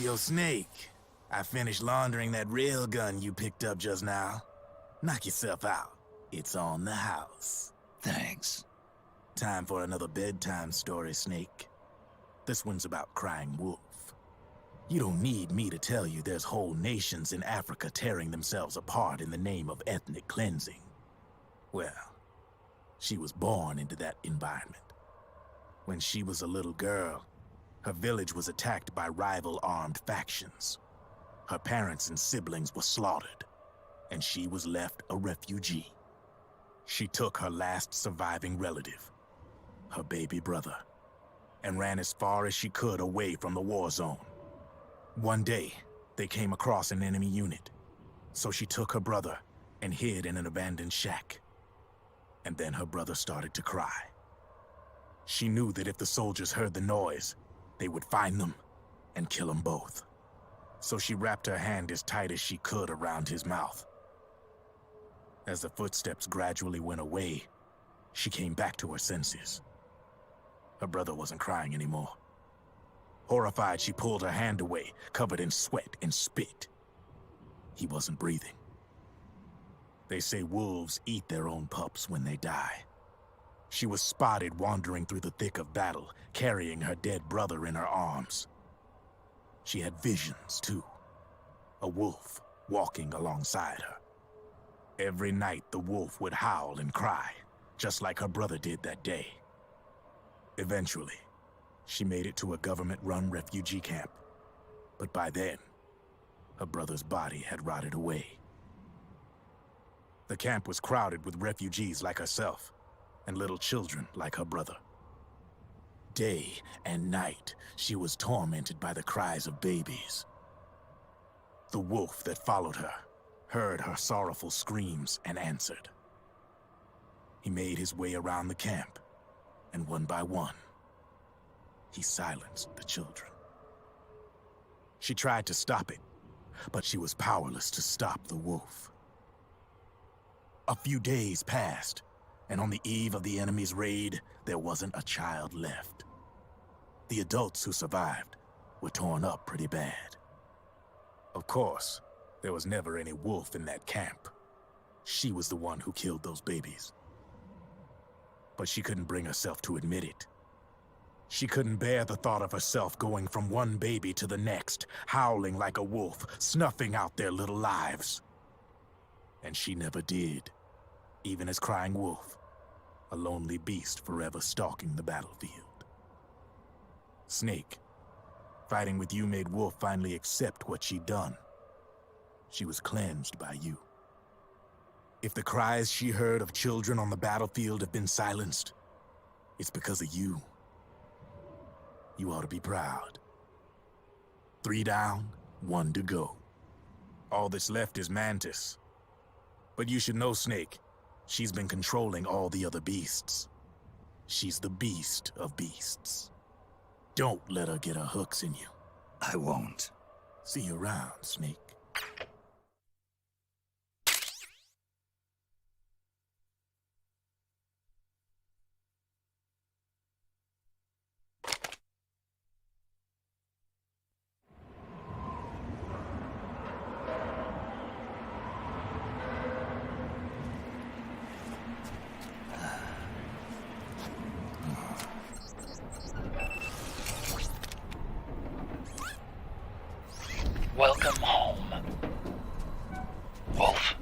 N: Yo, Snake, I finished laundering that railgun you picked up just now. Knock yourself out. It's on the house.
H: Thanks.
N: Time for another bedtime story, Snake. This one's about crying wolf. You don't need me to tell you there's whole nations in Africa tearing themselves apart in the name of ethnic cleansing. Well, she was born into that environment. When she was a little girl, her village was attacked by rival armed factions. Her parents and siblings were slaughtered, and she was left a refugee. She took her last surviving relative, her baby brother, and ran as far as she could away from the war zone. One day, they came across an enemy unit, so she took her brother and hid in an abandoned shack. And then her brother started to cry. She knew that if the soldiers heard the noise, they would find them and kill them both. So she wrapped her hand as tight as she could around his mouth. As the footsteps gradually went away, she came back to her senses. Her brother wasn't crying anymore. Horrified, she pulled her hand away, covered in sweat and spit. He wasn't breathing. They say wolves eat their own pups when they die. She was spotted wandering through the thick of battle, carrying her dead brother in her arms. She had visions, too. A wolf walking alongside her. Every night, the wolf would howl and cry, just like her brother did that day. Eventually, she made it to a government-run refugee camp. But by then, her brother's body had rotted away. The camp was crowded with refugees like herself, and little children like her brother. Day and night, she was tormented by the cries of babies. The wolf that followed her heard her sorrowful screams and answered. He made his way around the camp, and one by one, he silenced the children. She tried to stop it, but she was powerless to stop the wolf. A few days passed, and on the eve of the enemy's raid, there wasn't a child left. The adults who survived were torn up pretty bad. Of course, there was never any wolf in that camp. She was the one who killed those babies. But she couldn't bring herself to admit it. She couldn't bear the thought of herself going from one baby to the next, howling like a wolf, snuffing out their little lives. And she never did, even as crying wolf, a lonely beast forever stalking the battlefield. Snake, fighting with you made Wolf finally accept what she'd done. She was cleansed by you. If the cries she heard of children on the battlefield have been silenced, it's because of you. You ought to be proud. 3 down, 1 to go. All that's left is Mantis. But you should know, Snake, she's been controlling all the other beasts. She's the beast of beasts. Don't let her get her hooks in you.
H: I won't.
N: See you around, Snake.
K: Welcome home, Wolf.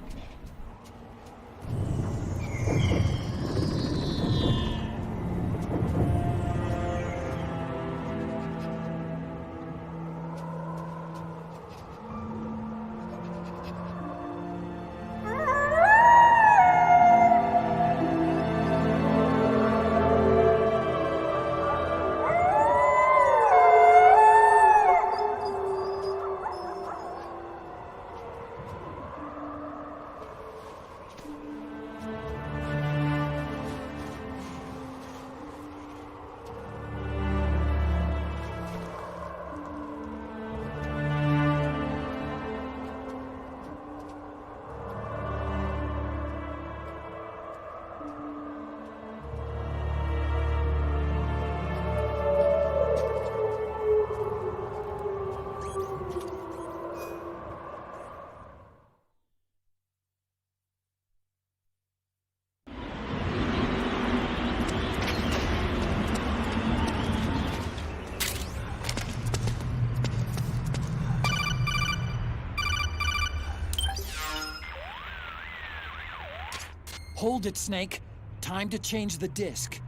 K: Hold it, Snake. Time to change the disc.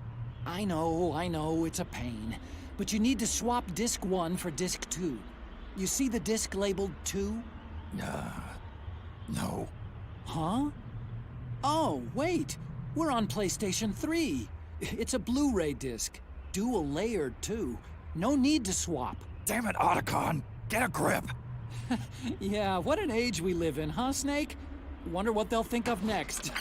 K: I know, it's a pain. But you need to swap disc 1 for disc 2. You see the disc labeled 2?
H: No.
K: Huh? Oh, wait. We're on PlayStation 3. It's a Blu-ray disc. Dual layered, too. No need to swap.
H: Damn it, Otacon! Get a grip!
K: Yeah, what an age we live in, huh, Snake? Wonder what they'll think of next.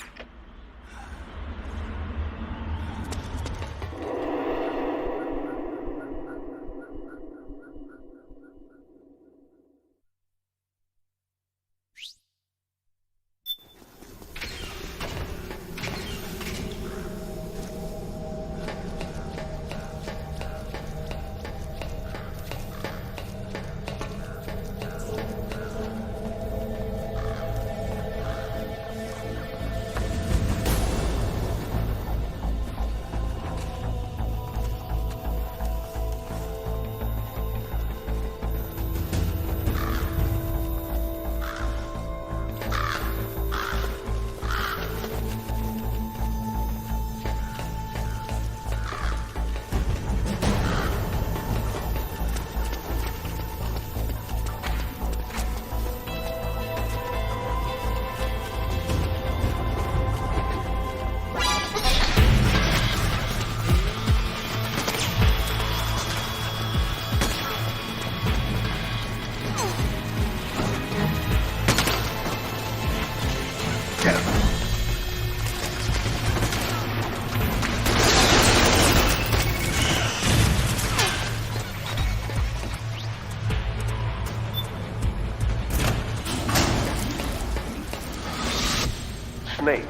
U: Snake.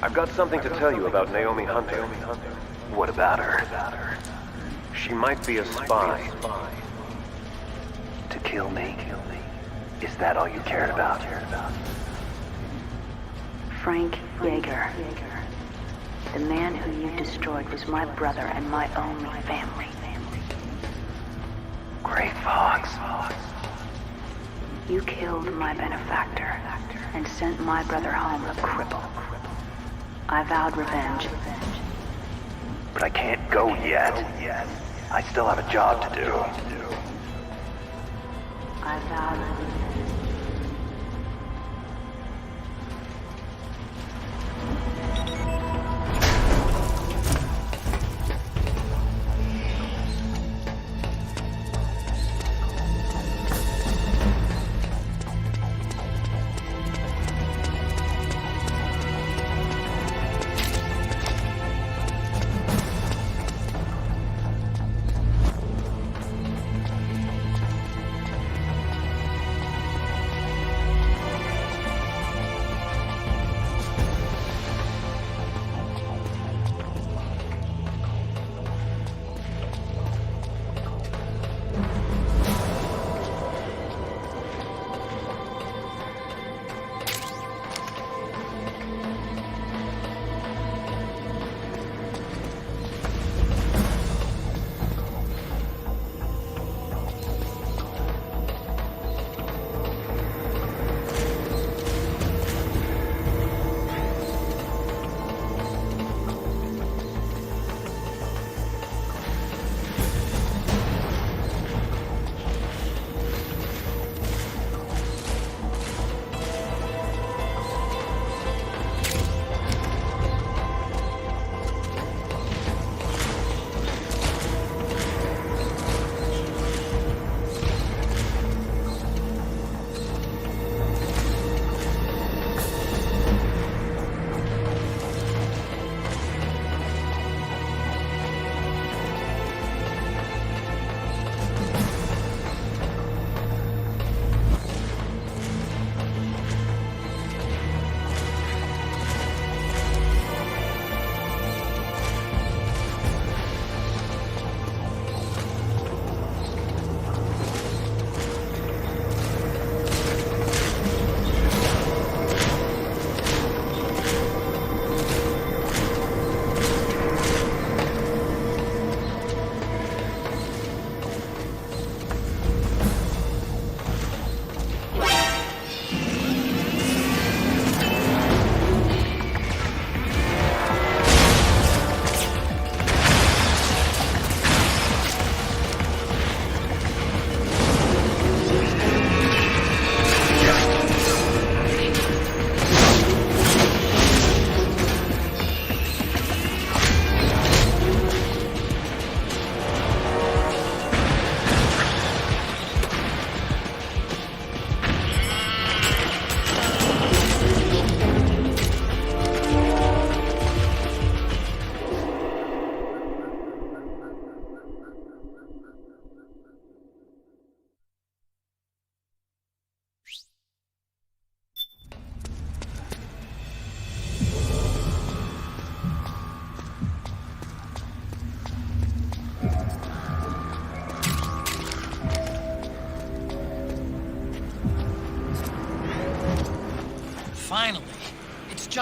U: I've got something to tell you about Naomi Hunter. What about her? She might be a spy. To kill me? Is that all you cared about?
L: Frank Yeager. The man who you destroyed was my brother and my only family.
U: Great Fox.
L: You killed my benefactor and sent my brother home a cripple. I vowed revenge.
U: But I can't go yet. I still have a job to do.
L: I vowed revenge.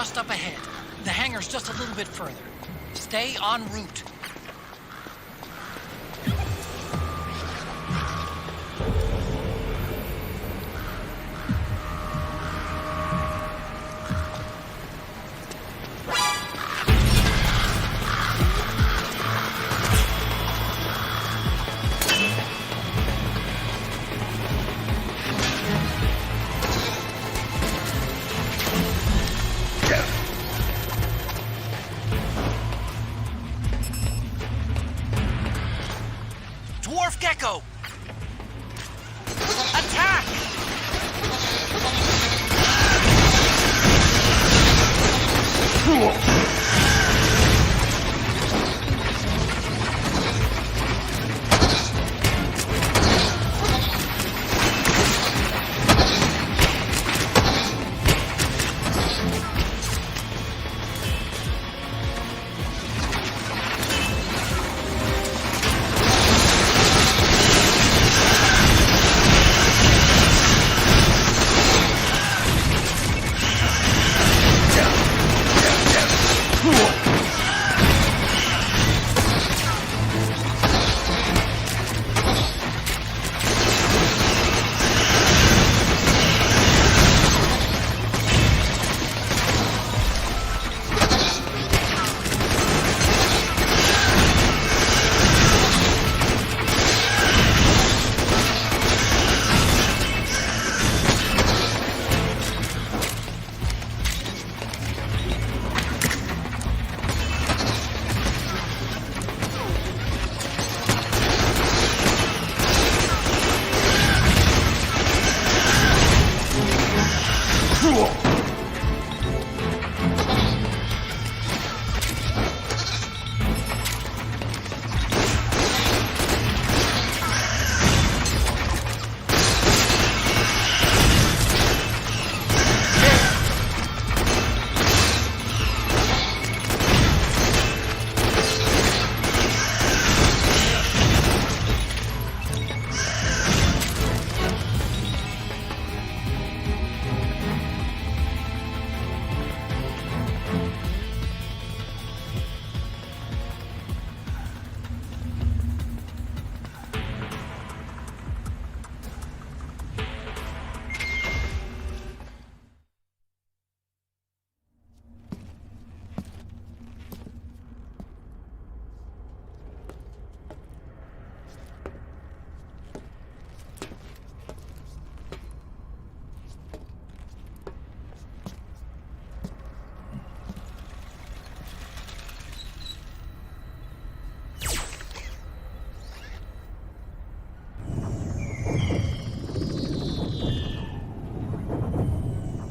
K: just up ahead. The hangar's just a little bit further. Stay en route. Dwarf Gecko! Attack!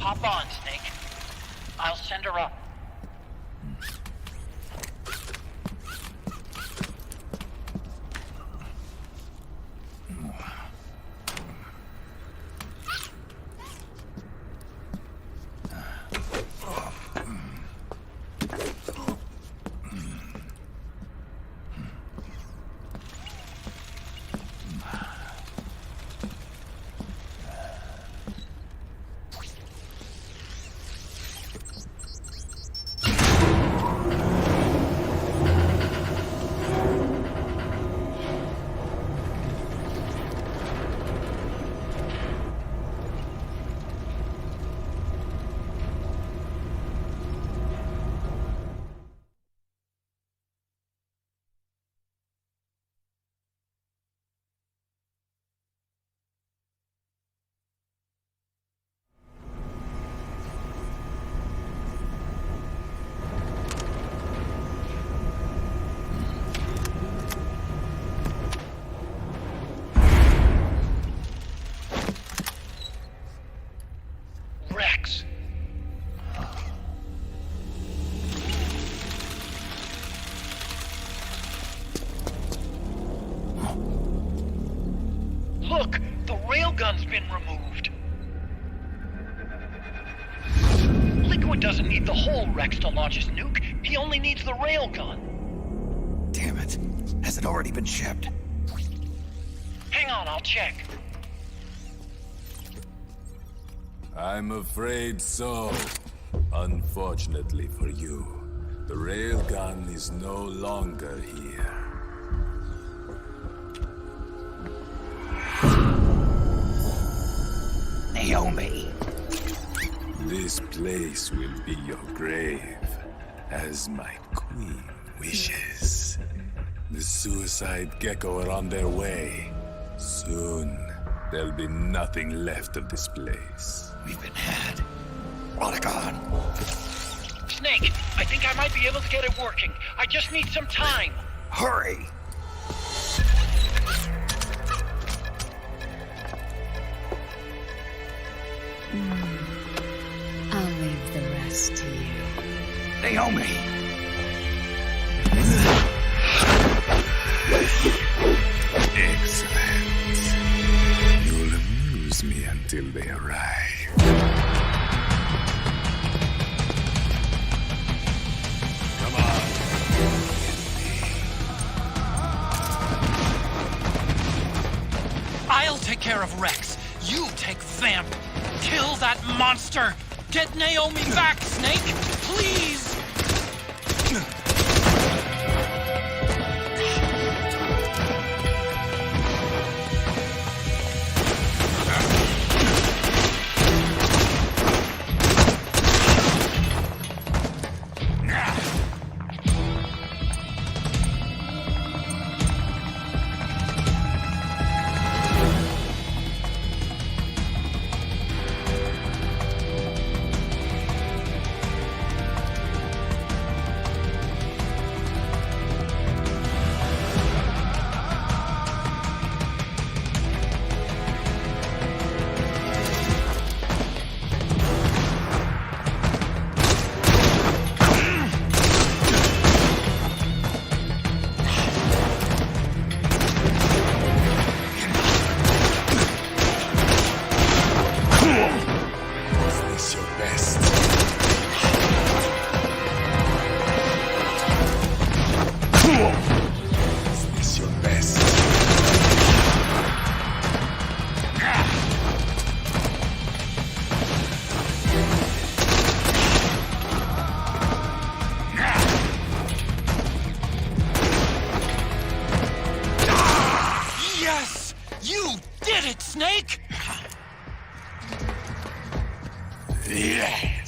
K: Hop on, Snake. I'll send her up. Look, the railgun's been removed. Liquid doesn't need the whole Rex to launch his nuke. He only needs the railgun.
H: Damn it. Has it already been shipped?
K: Hang on, I'll check.
O: I'm afraid so. Unfortunately for you, the railgun is no longer here.
H: Naomi!
O: This place will be your grave, as my queen wishes. The suicide gecko are on their way. Soon, there'll be nothing left of this place.
H: We've been had. Rodigon!
K: Snake, I think I might be able to get it working. I just need some time.
H: Hurry!
B: I'll leave the rest to you.
H: Naomi!
O: Excellent. You'll amuse me until they arrive. Come on.
K: I'll take care of Rex. You take Vamp. Kill that monster. Get Naomi back, Snake. Please. Snake?
O: Yes.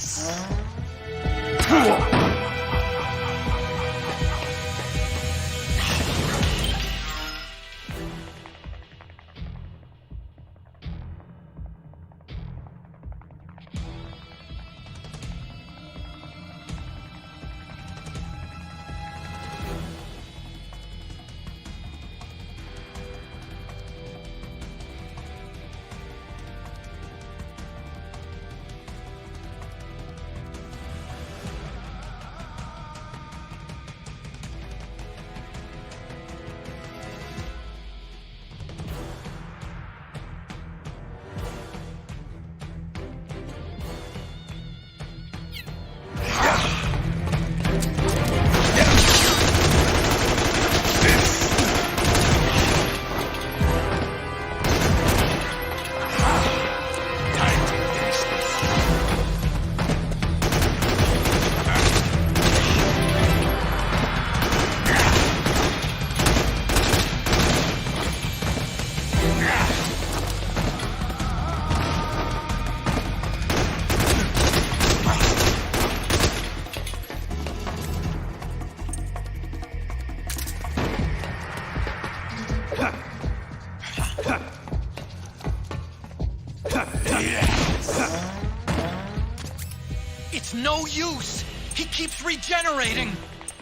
K: It's no use! He keeps regenerating!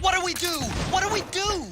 K: What do we do? What do we do?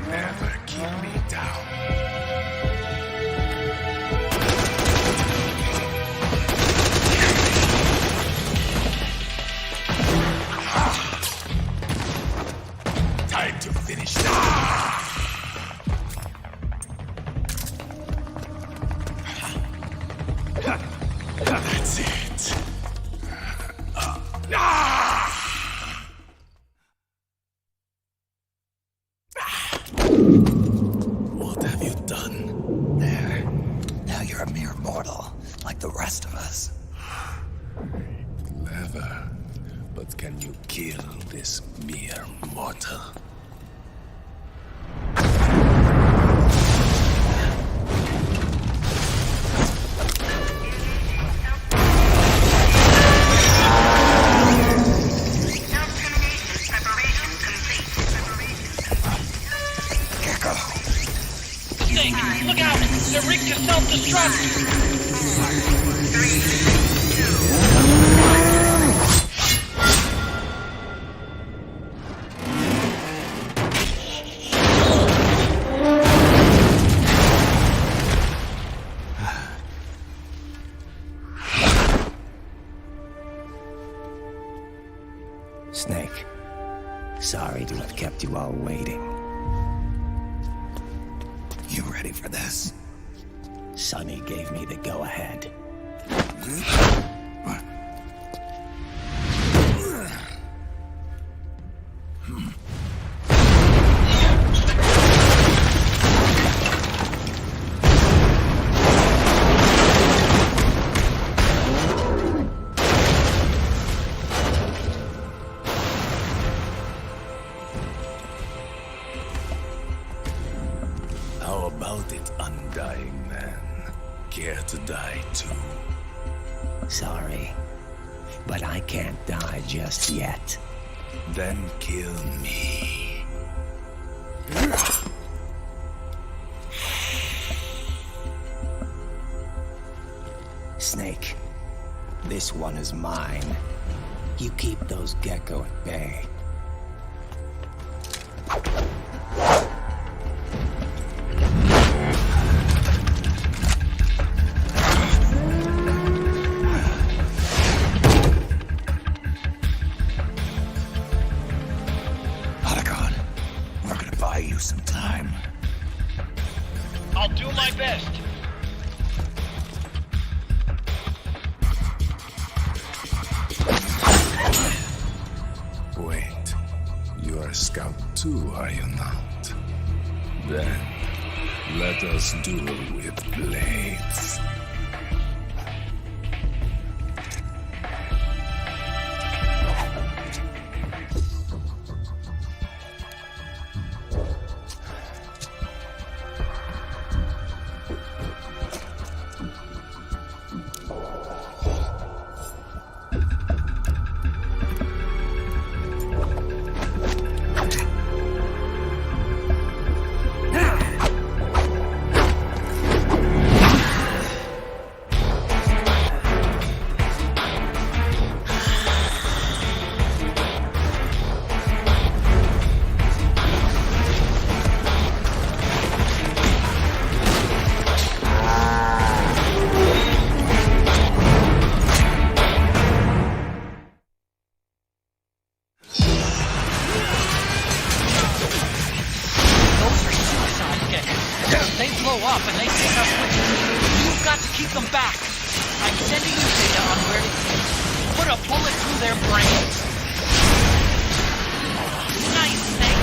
O: Never keep me down. Time to finish that. That's it. What have you done?
H: There. Now you're a mere mortal, like the rest of us.
O: Clever. But can you kill this mere mortal?
K: Snake, look out! They're rigged to self-destruct!
G: Snake, sorry to have kept you all waiting.
H: You ready for this?
G: Sonny gave me the go-ahead.
O: How about it, undying man? Care to die too?
G: Sorry, but I can't die just yet.
O: Then kill me.
G: Snake, this one is mine. You keep those gecko at bay.
H: Some time.
K: I'll do my best.
O: Wait, you are a scout too, are you not? Then, let us duel with blades.
K: They blow up and they take us with them. You've got to keep them back. I'm sending you data on where to put a bullet through their brains. Nice, Snake.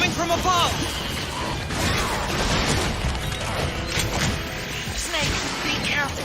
Q: coming from above!
K: Snake, be careful!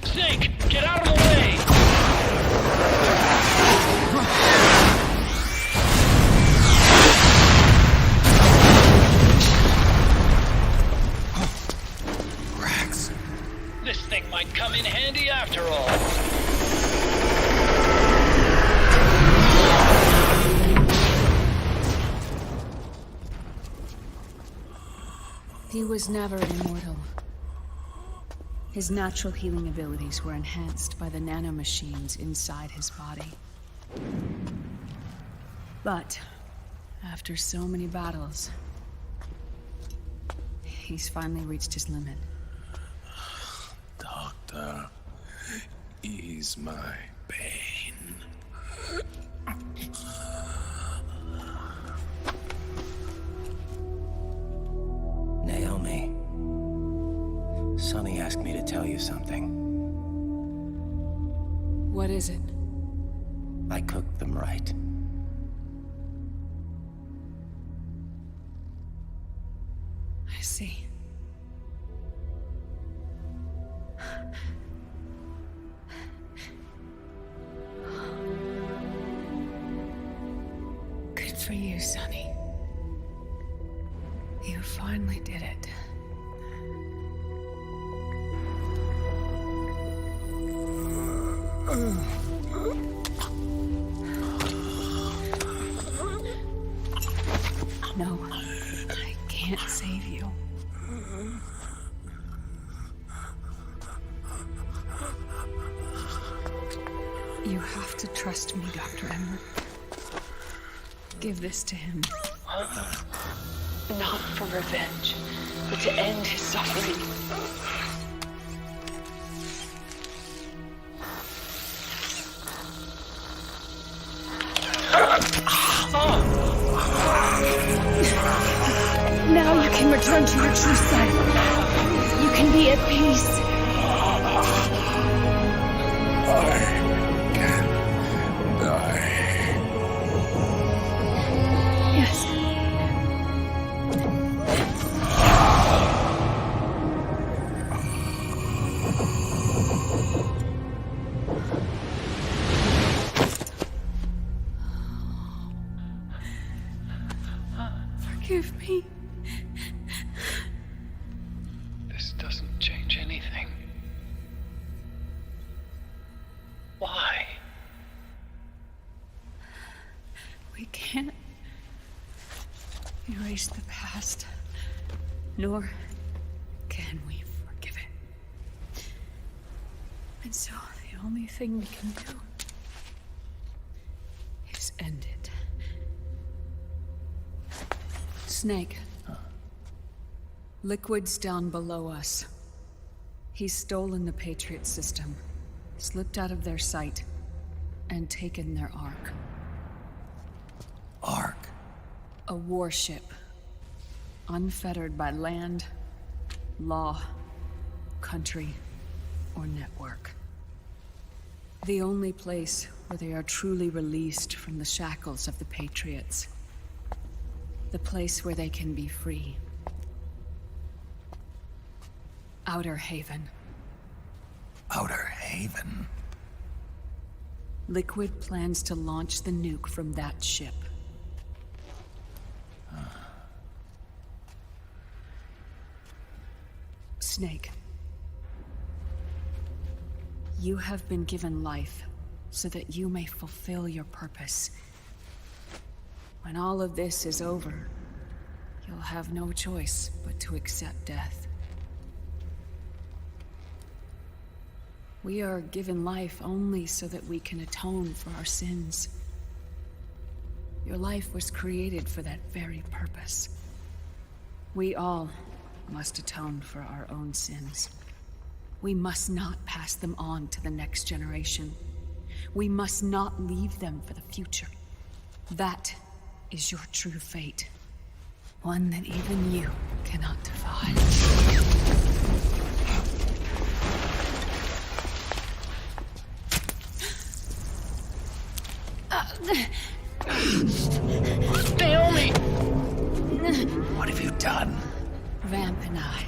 Q: Snake, get out of the way!
H: Rex.
Q: This thing might come in handy after all.
B: He was never immortal. His natural healing abilities were enhanced by the nanomachines inside his body. But, after so many battles, he's finally reached his limit.
O: Doctor, ease my pain.
G: Naomi. Sonny asked me to tell you something.
B: What is it?
G: I cooked them right.
B: I see. Good for you, Sonny. You finally did it. No, I can't save you. You have to trust me, Dr. Emmer. Give this to him.
S: Not for revenge, but to end his suffering.
B: Now you can can return to your true self. You can be at peace.
O: I can die.
B: Yes. Forgive me.
Q: This doesn't change anything. Why?
B: We can't erase the past, nor can we forgive it. And so the only thing we can do is end it. Snake. Liquid's down below us. He's stolen the Patriot system, slipped out of their sight, and taken their Ark.
H: Ark?
B: A warship. Unfettered by land, law, country, or network. The only place where they are truly released from the shackles of the Patriots. The place where they can be free. Outer Haven.
H: Outer Haven?
B: Liquid plans to launch the nuke from that ship. Snake. You have been given life so that you may fulfill your purpose. When all of this is over, you'll have no choice but to accept death. We are given life only so that we can atone for our sins. Your life was created for that very purpose. We all must atone for our own sins. We must not pass them on to the next generation. We must not leave them for the future. That is your true fate. One that even you cannot defy.
Q: Naomi!
H: What have you done?
B: Vamp and I,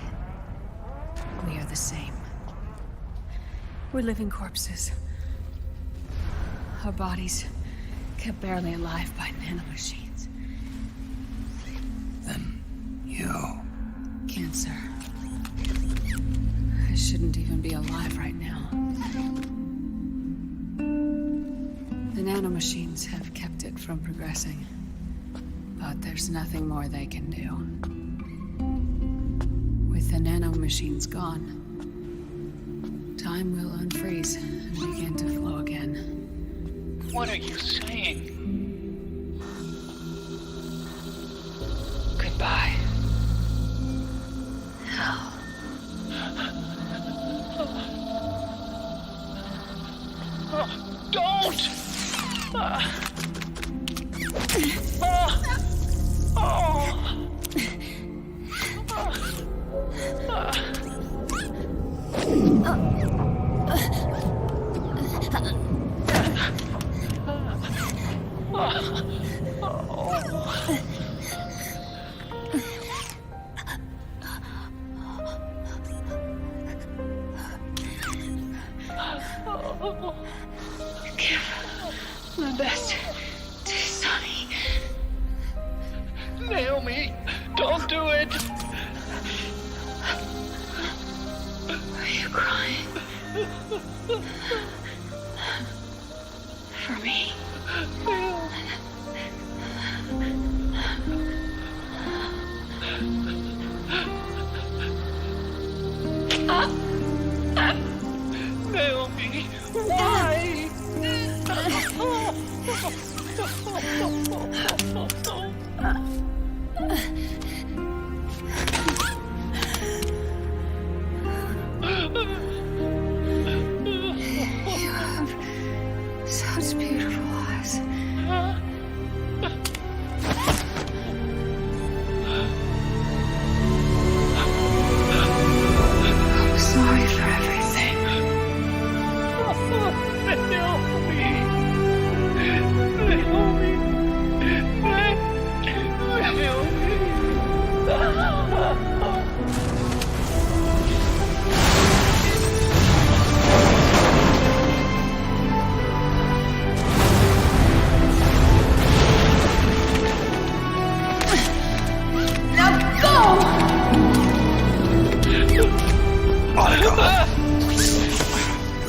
B: we are the same. We're living corpses. Our bodies kept barely alive by nanomachines.
H: Then you...
B: Cancer. I shouldn't even be alive right now. The nanomachines have kept it from progressing. But there's nothing more they can do. With the nanomachines gone, time will unfreeze and begin to flow again.
Q: What are you saying? Goodbye.
B: Hell.
Q: Don't!
B: Give my best to Sonny.
Q: Naomi, don't do it!
B: Are you crying? For me?
Q: Naomi, why?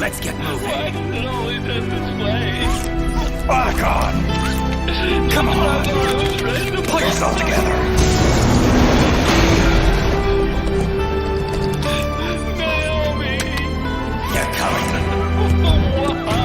H: Let's get moving.
Q: Why does it always end this way?
H: Back on! Come on! Pull yourself together!
Q: Naomi!
H: They're coming.
Q: Why?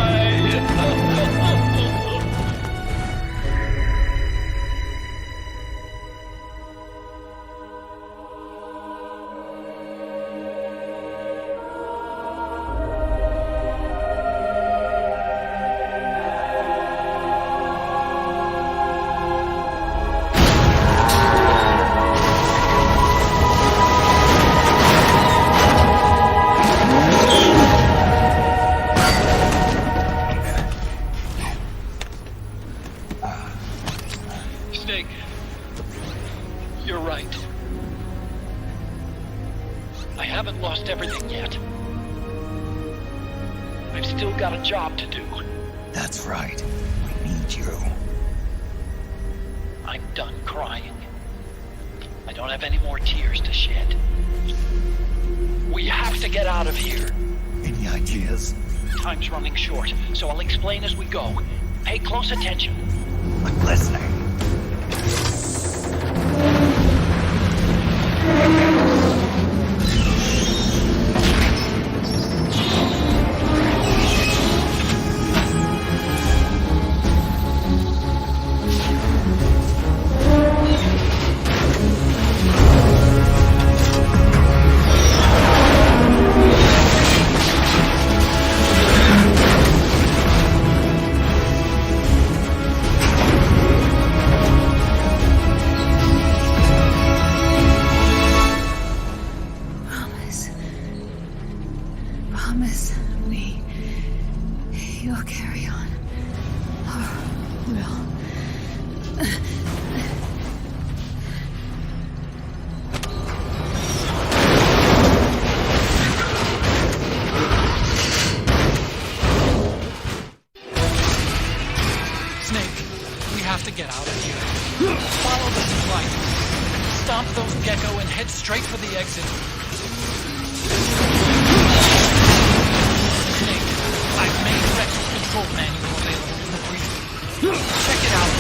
Q: Snake, you're right. I haven't lost everything yet. I've still got a job to do.
H: That's right. We need you.
K: I'm done crying. I don't have any more tears to shed. We have to get out of here.
H: Any ideas?
K: Time's running short, so I'll explain as we go. Pay close attention.
H: I'm listening.
B: Promise me you'll carry on. Or will.
K: Snake, we have to get out of here. Follow this light. Stomp those gecko and head straight for the exit. Snake, I've made Rex's control manual available in the briefing. Check it out.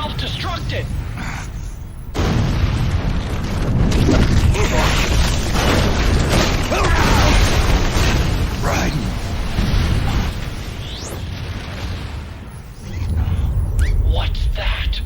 Q: self-destructed!
H: Raiden.
Q: What's that?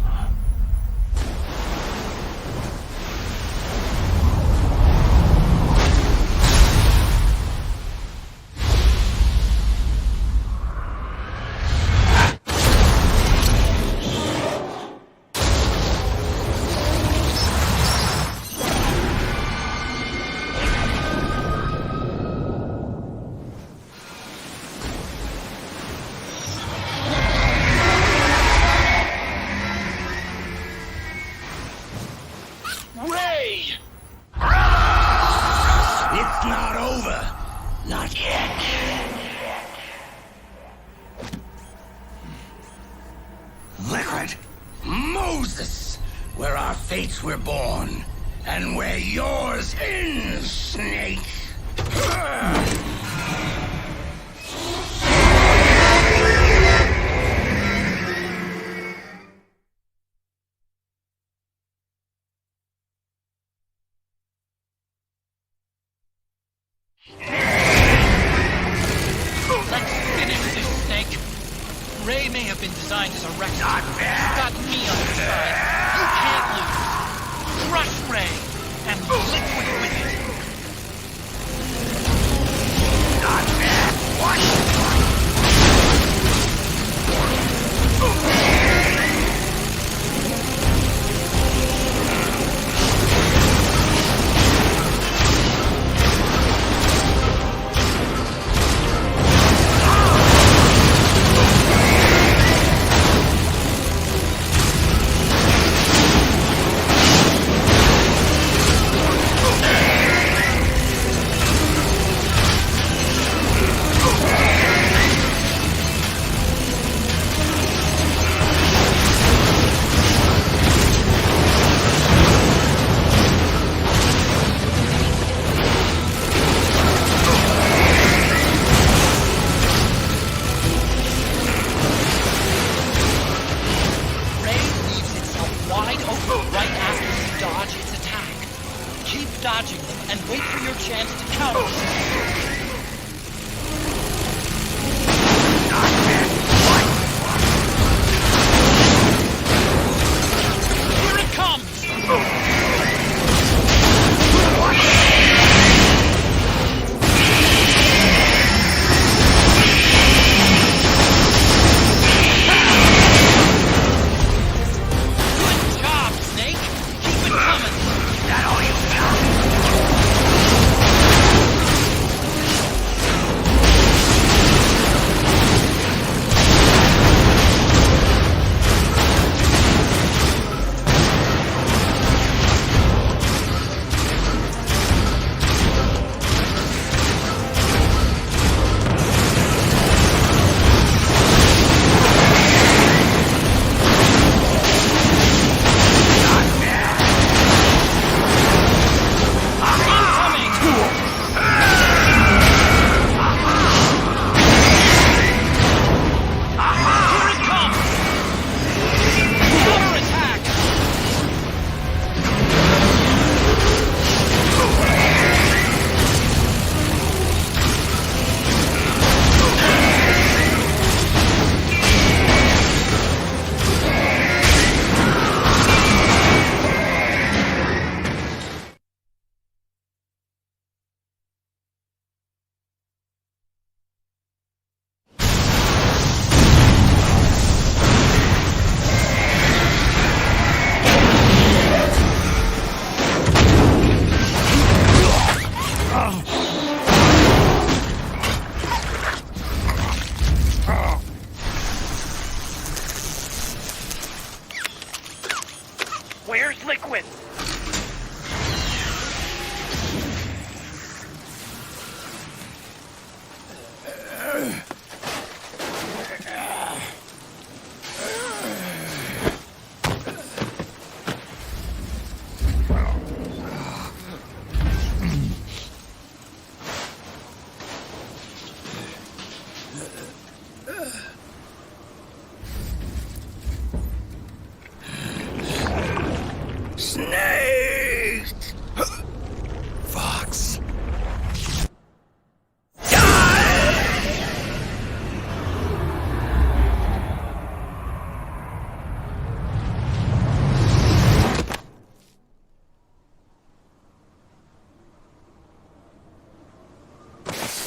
G: It's not over. Not yet. Liquid. Moses. Where our fates were born. And where yours ends, Snake.
K: Let's finish this, Snake. Ray may have been designed as a wreck. You've got me on your side. You can't lose. Crush Ray and Liquid with it.
G: Not bad. What?
K: Dodging them and wait for your chance to counter. Here it comes! Good job, Snake! Keep it coming! Is that all you found?
Q: Where's Liquid?
G: Snake! Fox.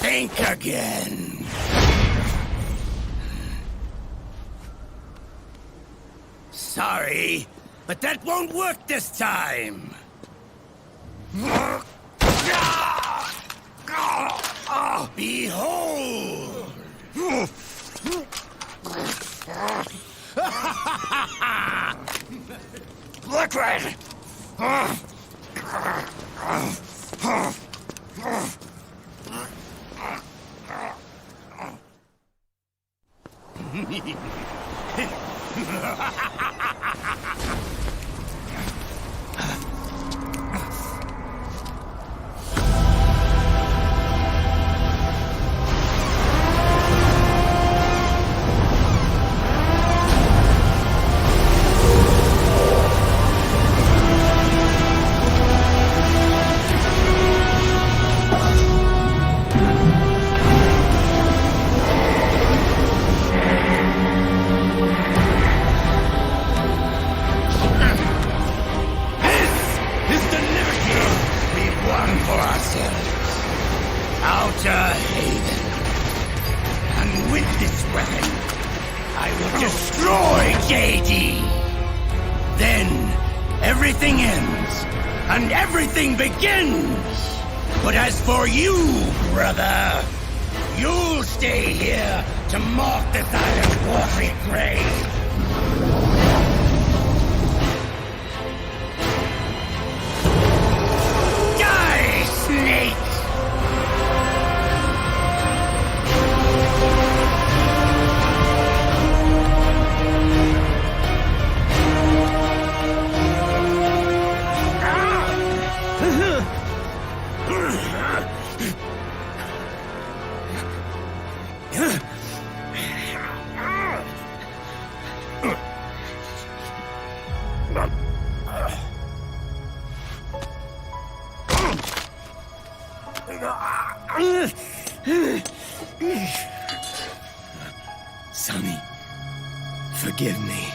G: Think again. Sorry, but that won't work this time. Behold! Liquid! Sonny, forgive me.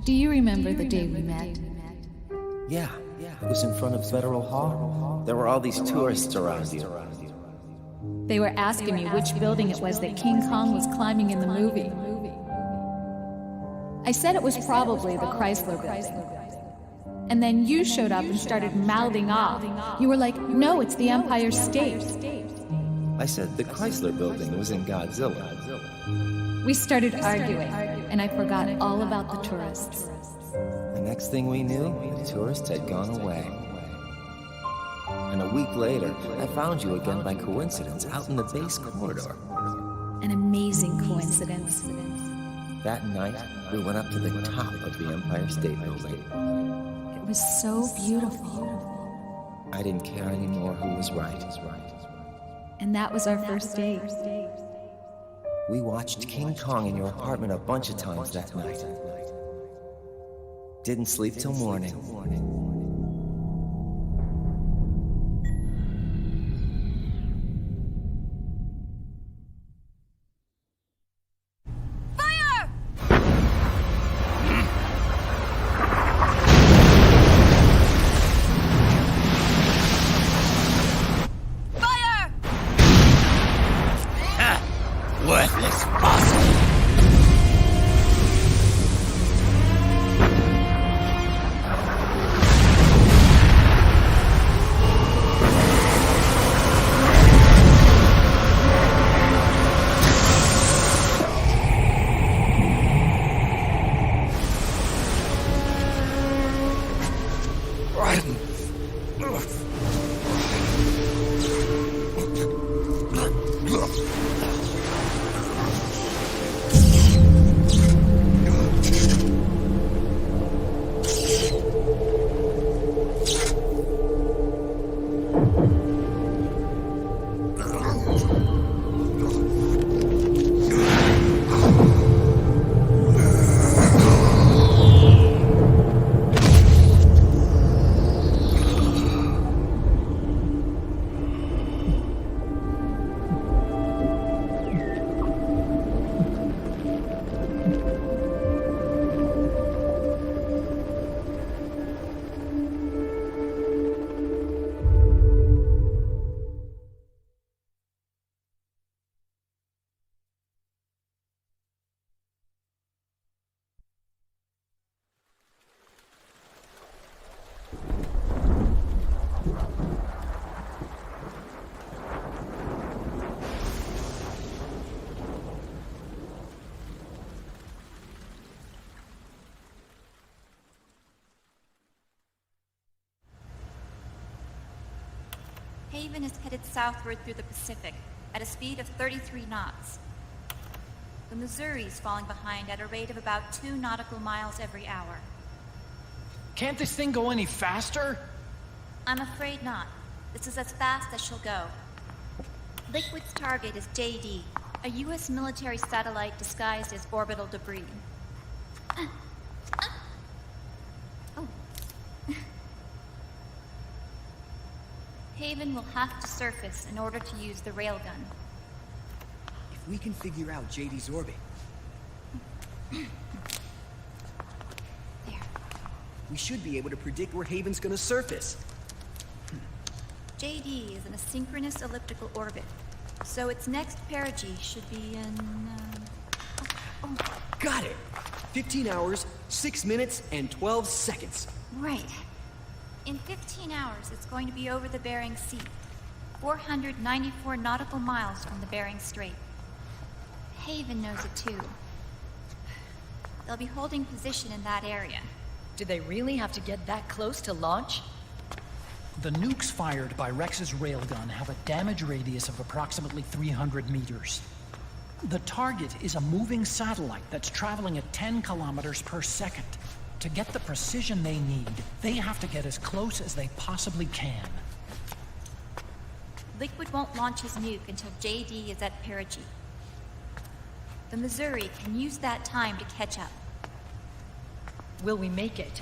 P: Do you remember the day we met?
R: Yeah. It was in front of Federal Hall. There were all these tourists around you.
P: They were asking me which building it was that King Kong was climbing in the movie. I said it was probably the Chrysler building. And then you showed up and started mouthing off. You were like, no, it's the Empire State.
R: I said the Chrysler building was in Godzilla.
P: We started arguing, and I forgot all about the tourists.
R: The next thing we knew, the tourists had gone away. And a week later, I found you again by coincidence out in the base corridor.
P: An amazing It was so beautiful.
R: I didn't care anymore who was right.
P: And that was our first date.
R: We watched King Kong in your apartment a bunch of times that night. Didn't sleep till morning.
F: Worthless fossil!
C: Haven is headed southward through the Pacific at a speed of 33 knots. The Missouri is falling behind at a rate of about 2 nautical miles every hour.
K: Can't this thing go any faster?
C: I'm afraid not. This is as fast as she'll go. Liquid's target is JD, a U.S. military satellite disguised as orbital debris. Haven will have to surface in order to use the railgun.
M: If we can figure out JD's orbit...
C: There.
M: We should be able to predict where Haven's gonna surface.
C: JD is in a synchronous elliptical orbit, so its next perigee should be in...
M: Got it! 15 hours, 6 minutes, and 12 seconds.
C: Right. In 15 hours, it's going to be over the Bering Sea, 494 nautical miles from the Bering Strait. Haven knows it too. They'll be holding position in that area.
V: Do they really have to get that close to launch?
K: The nukes fired by Rex's railgun have a damage radius of approximately 300 meters. The target is a moving satellite that's traveling at 10 kilometers per second. To get the precision they need, they have to get as close as they possibly can.
C: Liquid won't launch his nuke until JD is at perigee. The Missouri can use that time to catch up.
V: Will we make it?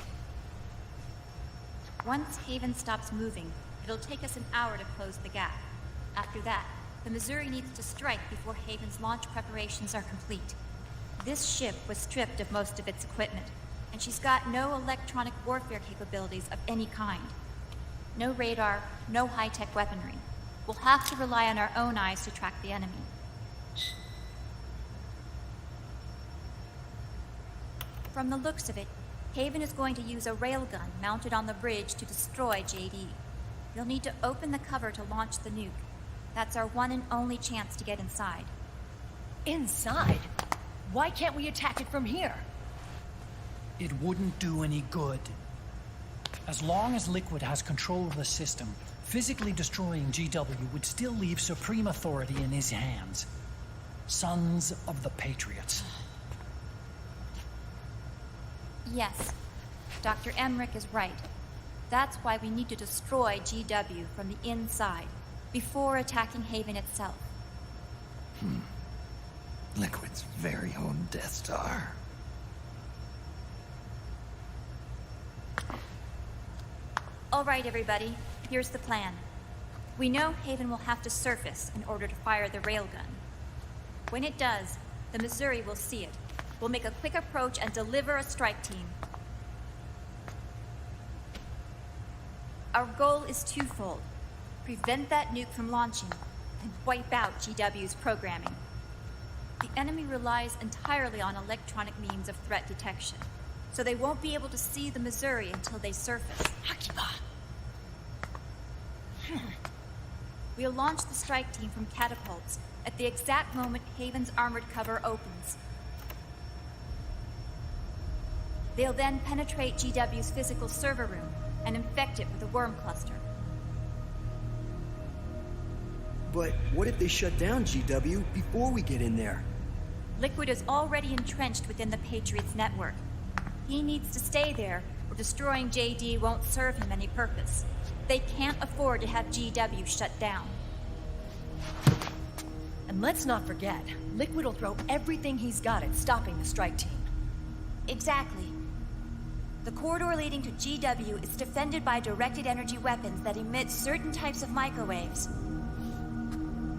C: Once Haven stops moving, it'll take us an hour to close the gap. After that, the Missouri needs to strike before Haven's launch preparations are complete. This ship was stripped of most of its equipment, and she's got no electronic warfare capabilities of any kind. No radar, no high-tech weaponry. We'll have to rely on our own eyes to track the enemy. From the looks of it, Haven is going to use a railgun mounted on the bridge to destroy JD. You'll need to open the cover to launch the nuke. That's our one and only chance to get inside.
V: Inside? Why can't we attack it from here?
K: It wouldn't do any good. As long as Liquid has control of the system, physically destroying GW would still leave supreme authority in his hands. Sons of the Patriots.
C: Yes. Dr. Emmerich is right. That's why we need to destroy GW from the inside, before attacking Haven itself.
H: Liquid's very own Death Star.
C: All right, everybody. Here's the plan. We know Haven will have to surface in order to fire the railgun. When it does, the Missouri will see it. We'll make a quick approach and deliver a strike team. Our goal is twofold. Prevent that nuke from launching, and wipe out GW's programming. The enemy relies entirely on electronic means of threat detection, so they won't be able to see the Missouri until they surface. We'll launch the strike team from catapults at the exact moment Haven's armored cover opens. They'll then penetrate GW's physical server room and infect it with a worm cluster.
M: But what if they shut down GW before we get in there?
C: Liquid is already entrenched within the Patriots network. He needs to stay there, or destroying JD won't serve him any purpose. They can't afford to have GW shut down.
V: And let's not forget, Liquid will throw everything he's got at stopping the strike team.
C: Exactly. The corridor leading to GW is defended by directed energy weapons that emit certain types of microwaves.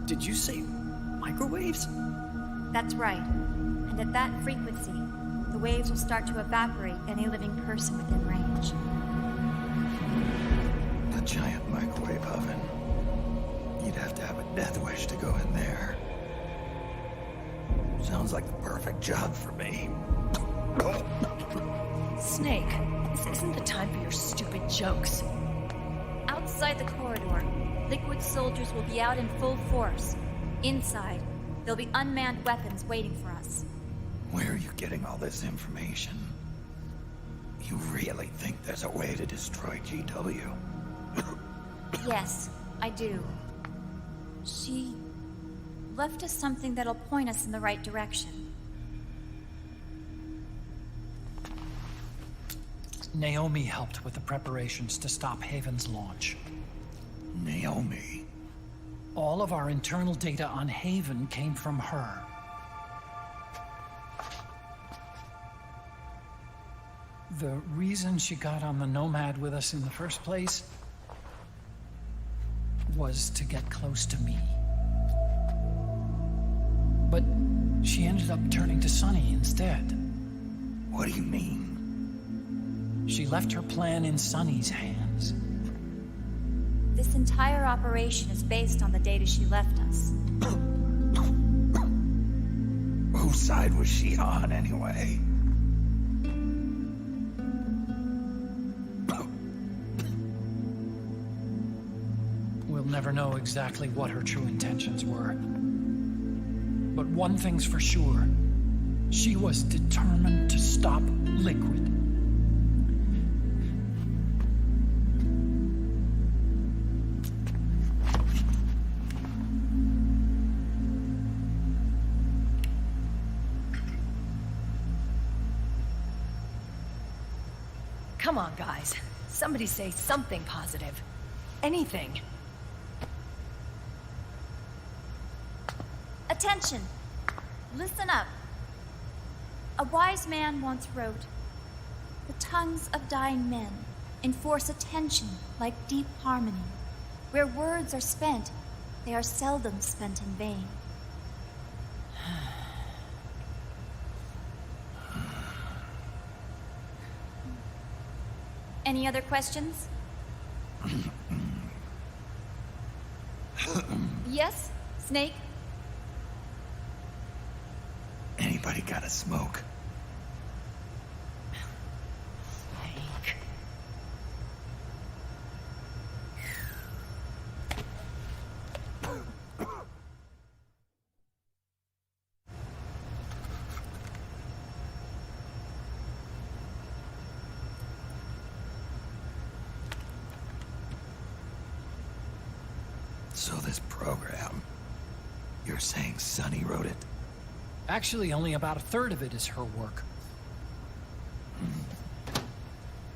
M: Did you say microwaves?
C: That's right. And at that frequency, the waves will start to evaporate any living person within range.
H: A giant microwave oven. You'd have to have a death wish to go in there. Sounds like the perfect job for me.
V: Snake, this isn't the time for your stupid jokes.
C: Outside the corridor, Liquid soldiers will be out in full force. Inside, there'll be unmanned weapons waiting for us.
H: Where are you getting all this information? You really think there's a way to destroy GW?
C: Yes, I do. She left us something that'll point us in the right direction.
K: Naomi helped with the preparations to stop Haven's launch.
H: Naomi?
K: All of our internal data on Haven came from her. The reason she got on the Nomad with us in the first place was to get close to me. But she ended up turning to Sunny instead.
H: What do you mean?
K: She left her plan in Sunny's hands.
C: This entire operation is based on the data she left us.
H: Whose side was she on, anyway?
K: We'll never know exactly what her true intentions were. But one thing's for sure. She was determined to stop Liquid.
V: Come on, guys. Somebody say something positive. Anything.
C: Attention! Listen up. A wise man once wrote, "The tongues of dying men enforce attention like deep harmony. Where words are spent, they are seldom spent in vain." Any other questions? Yes, Snake?
H: Anybody got a smoke?
V: Snake.
H: So this program, you're saying Sunny wrote it?
K: Actually, only about a third of it is her work.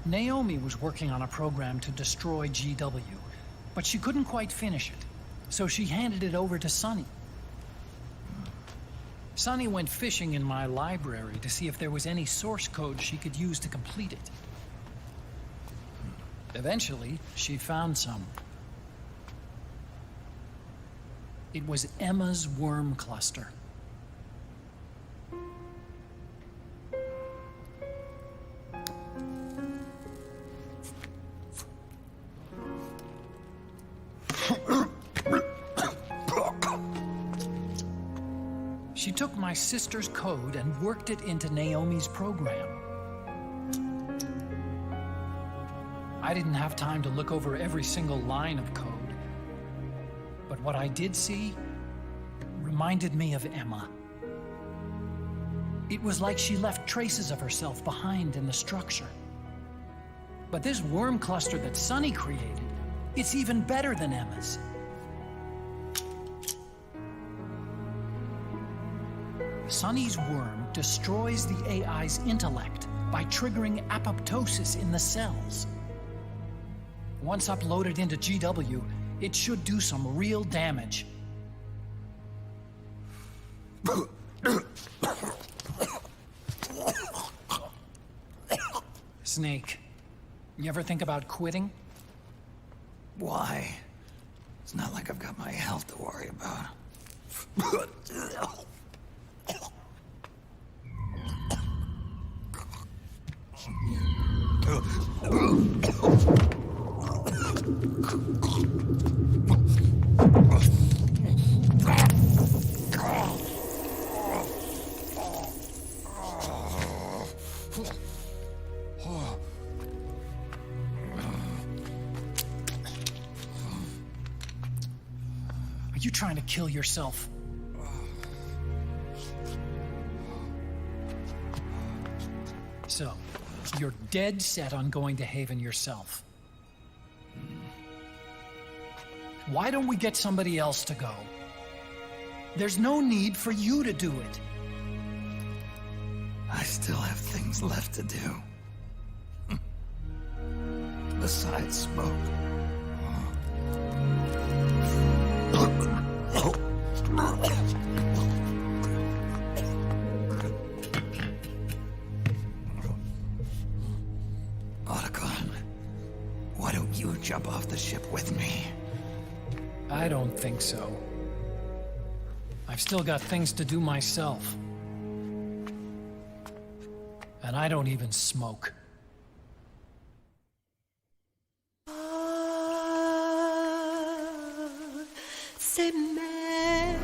A: Naomi was working on a program to destroy GW, but she couldn't quite finish it, so she handed it over to Sonny. Sonny went fishing in my library to see if there was any source code she could use to complete it. Eventually, she found some. It was Emma's worm cluster. She took my sister's code and worked it into Naomi's program. I didn't have time to look over every single line of code, but what I did see reminded me of Emma. It was like she left traces of herself behind in the structure. But this worm cluster that Sonny created, it's even better than Emma's. Sonny's worm destroys the AI's intellect by triggering apoptosis in the cells. Once uploaded into GW, it should do some real damage. Snake, you ever think about quitting?
H: Why? It's not like I've got my health to worry about.
A: Are you trying to kill yourself? So, you're dead set on going to Haven yourself. Why don't we get somebody else to go? There's no need for you to do it.
H: I still have things left to do. Besides smoke. Otacon, why don't you jump off the ship with me?
A: I don't think so. I've still got things to do myself. And I don't even smoke.
D: C'est mère.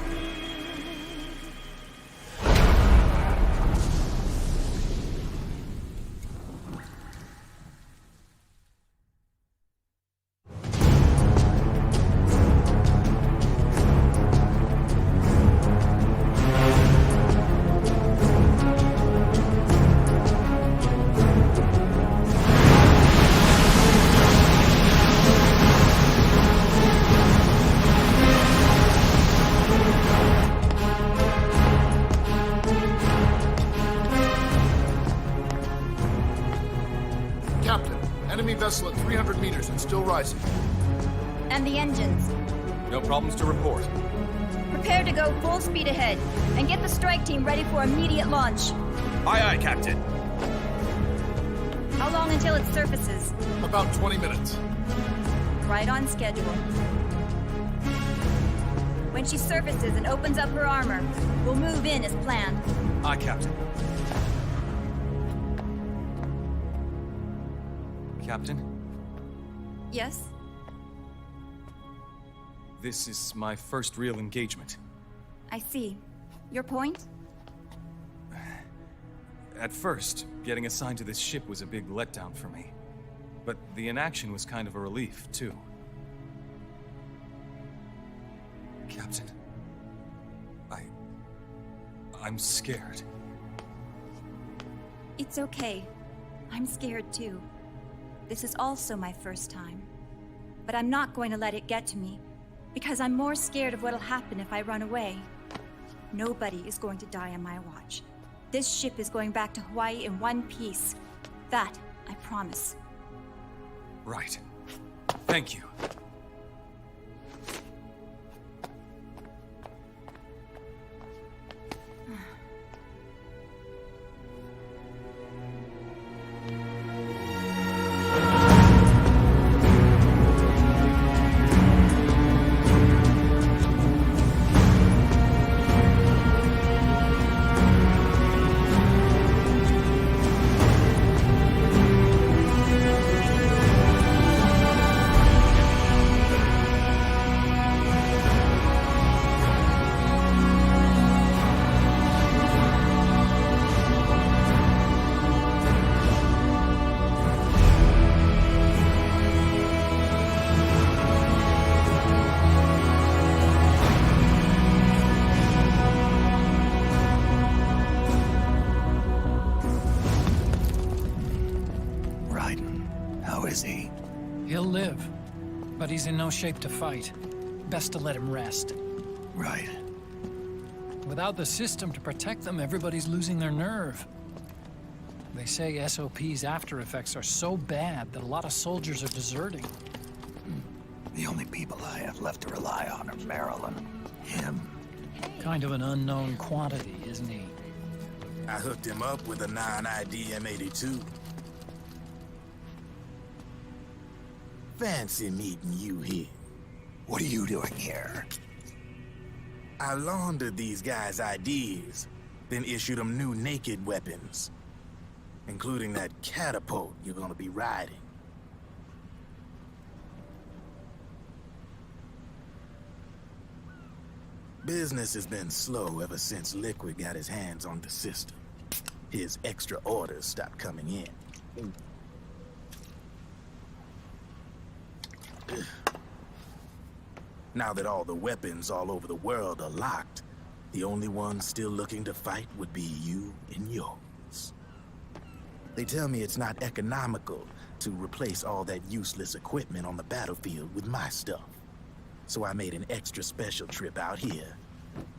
I: Vessel at 300 meters and still rising.
C: And the engines.
I: No problems to report.
C: Prepare to go full speed ahead, and get the strike team ready for immediate launch.
I: Aye, aye, Captain.
C: How long until it surfaces?
I: About 20 minutes.
C: Right on schedule. When she surfaces and opens up her armor, we'll move in as planned.
I: Aye, Captain.
J: Captain?
C: Yes?
J: This is my first real engagement.
C: I see. Your point?
J: At first, getting assigned to this ship was a big letdown for me. But the inaction was kind of a relief, too. Captain, I'm scared.
C: It's okay. I'm scared too. This is also my first time. But I'm not going to let it get to me, because I'm more scared of what'll happen if I run away. Nobody is going to die on my watch. This ship is going back to Hawaii in one piece. That, I promise.
J: Right. Thank you.
K: He'll live, but he's in no shape to fight. Best to let him rest.
H: Right.
K: Without the system to protect them, everybody's losing their nerve. They say SOP's after effects are so bad that a lot of soldiers are deserting.
H: The only people I have left to rely on are Marilyn. Him.
K: Kind of an unknown quantity, isn't he?
N: I hooked him up with a non-ID M82. Fancy meeting you here.
H: What are you doing here?
N: I laundered these guys' IDs, then issued them new naked weapons, including that catapult you're gonna be riding. Business has been slow ever since Liquid got his hands on the system. His extra orders stopped coming in. Now that all the weapons all over the world are locked, the only ones still looking to fight would be you and yours. They tell me it's not economical to replace all that useless equipment on the battlefield with my stuff. So I made an extra special trip out here,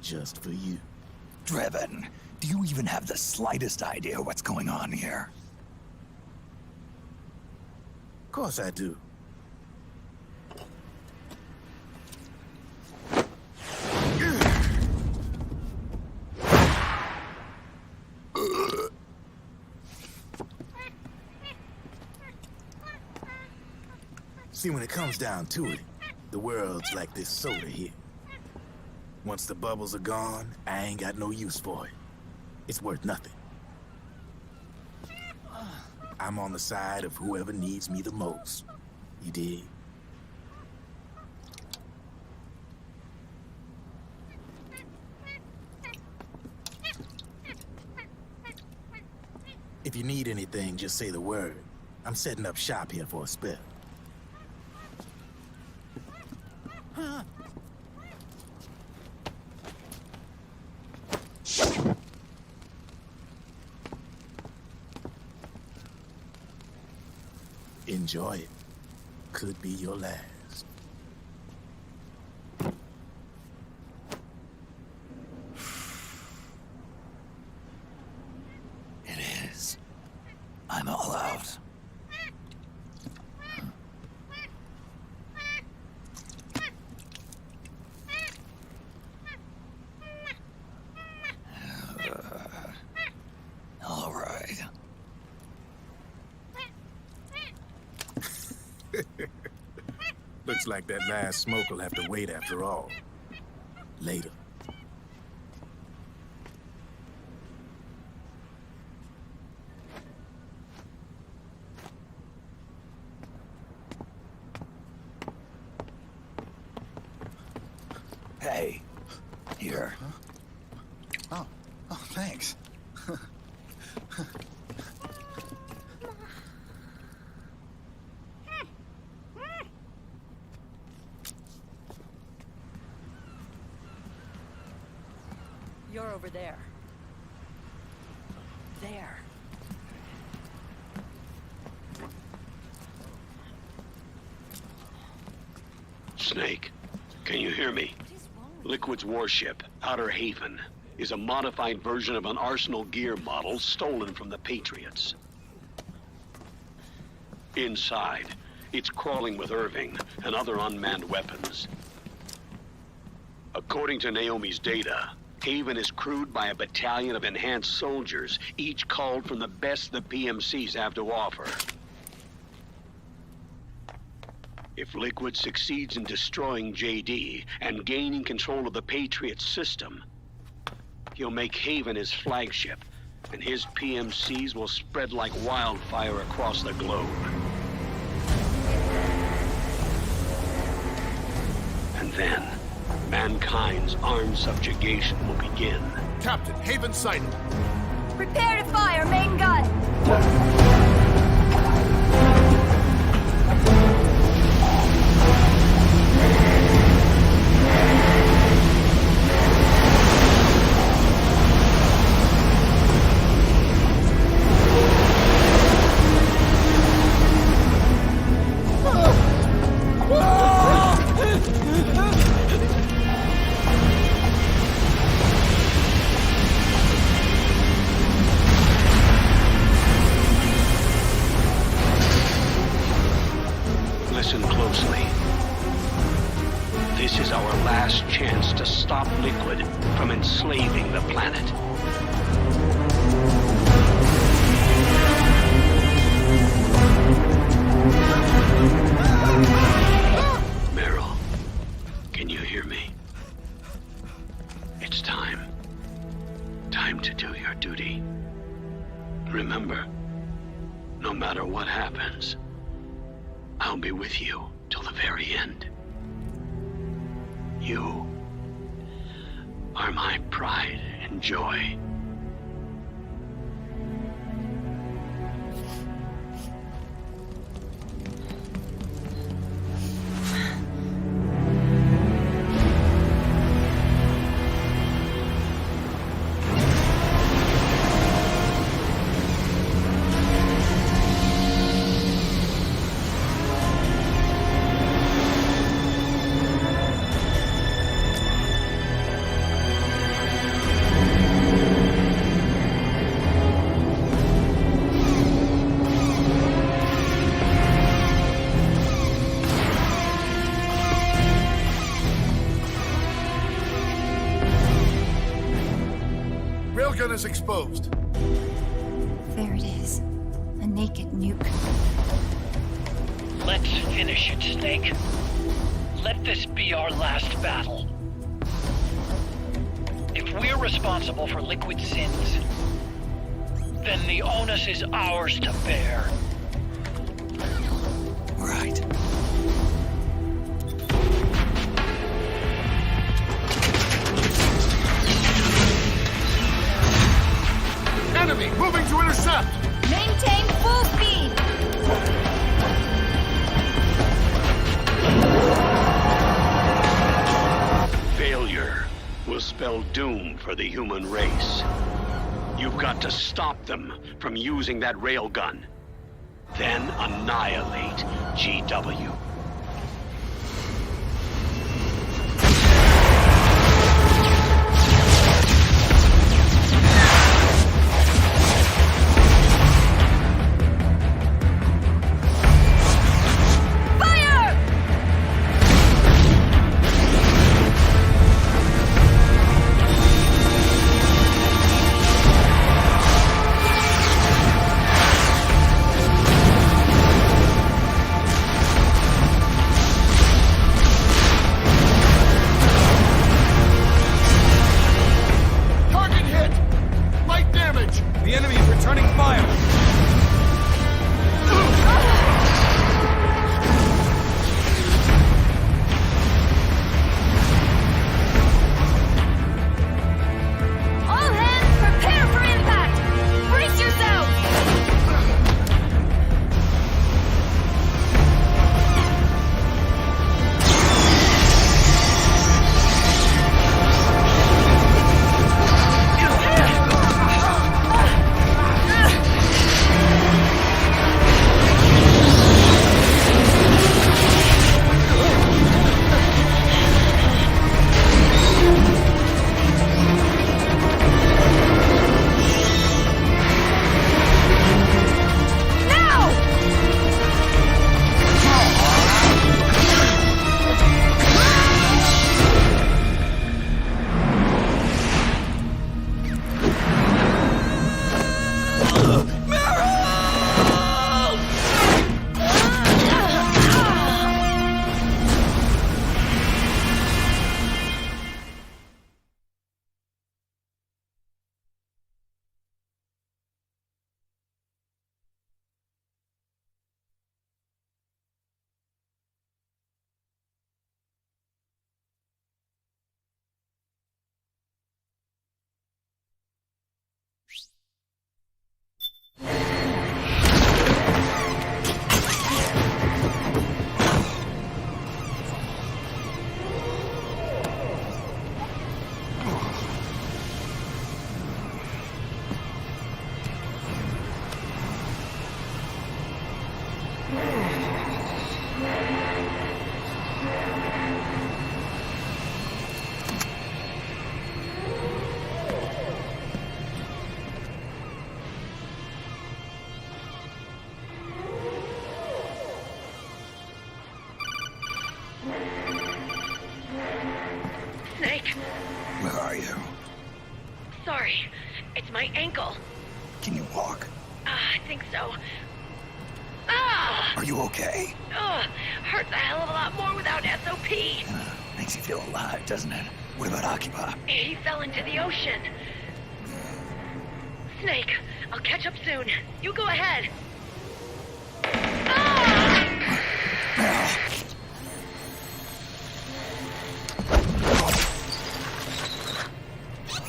N: just for you.
H: Driven, do you even have the slightest idea what's going on here?
N: Of course I do. See, when it comes down to it, the world's like this soda here. Once the bubbles are gone, I ain't got no use for it. It's worth nothing. I'm on the side of whoever needs me the most. You dig? If you need anything, just say the word. I'm setting up shop here for a spell. Enjoy it. Could be your last.
H: It is. I'm all out. All right.
N: Looks like that last smoke will have to wait after all. Later.
H: Hey, here.
E: Oh, thanks.
V: You're over there. There.
T: Snake, can you hear me? Liquid's warship, Outer Haven, is a modified version of an Arsenal gear model stolen from the Patriots. Inside It's crawling with Irving and other unmanned weapons. According to Naomi's data, Haven is crewed by a battalion of enhanced soldiers, each culled from the best the PMCs have to offer. If Liquid succeeds in destroying JD and gaining control of the Patriots system, he'll make Haven his flagship, and his PMCs will spread like wildfire across the globe. And then, mankind's armed subjugation will begin.
I: Captain, Haven sighted.
V: Prepare to fire, main gun!
T: Listen closely. This is our last chance to stop Liquid from enslaving the planet. Meryl, can you hear me? It's time. Time to do your duty. Remember, no matter what happens, I'll be with you till the very end. You are my pride and joy.
I: Railgun is exposed.
C: There it is. A naked nuke.
Q: Let's finish it, Snake. Let this be our last battle. If we're responsible for Liquid's sins, then the onus is ours to bear.
H: Right.
I: Enemy moving to intercept!
V: Maintain full speed!
T: Failure will spell doom for the human race. You've got to stop them from using that railgun. Then annihilate GW.
H: Where are you?
L: Sorry, it's my ankle.
H: Can you walk?
L: I think so. Ah!
H: Are you okay?
L: Hurts a hell of a lot more without SOP.
H: Makes you feel alive, doesn't it? What about Occupy?
L: He fell into the ocean. Snake, I'll catch up soon. You go ahead.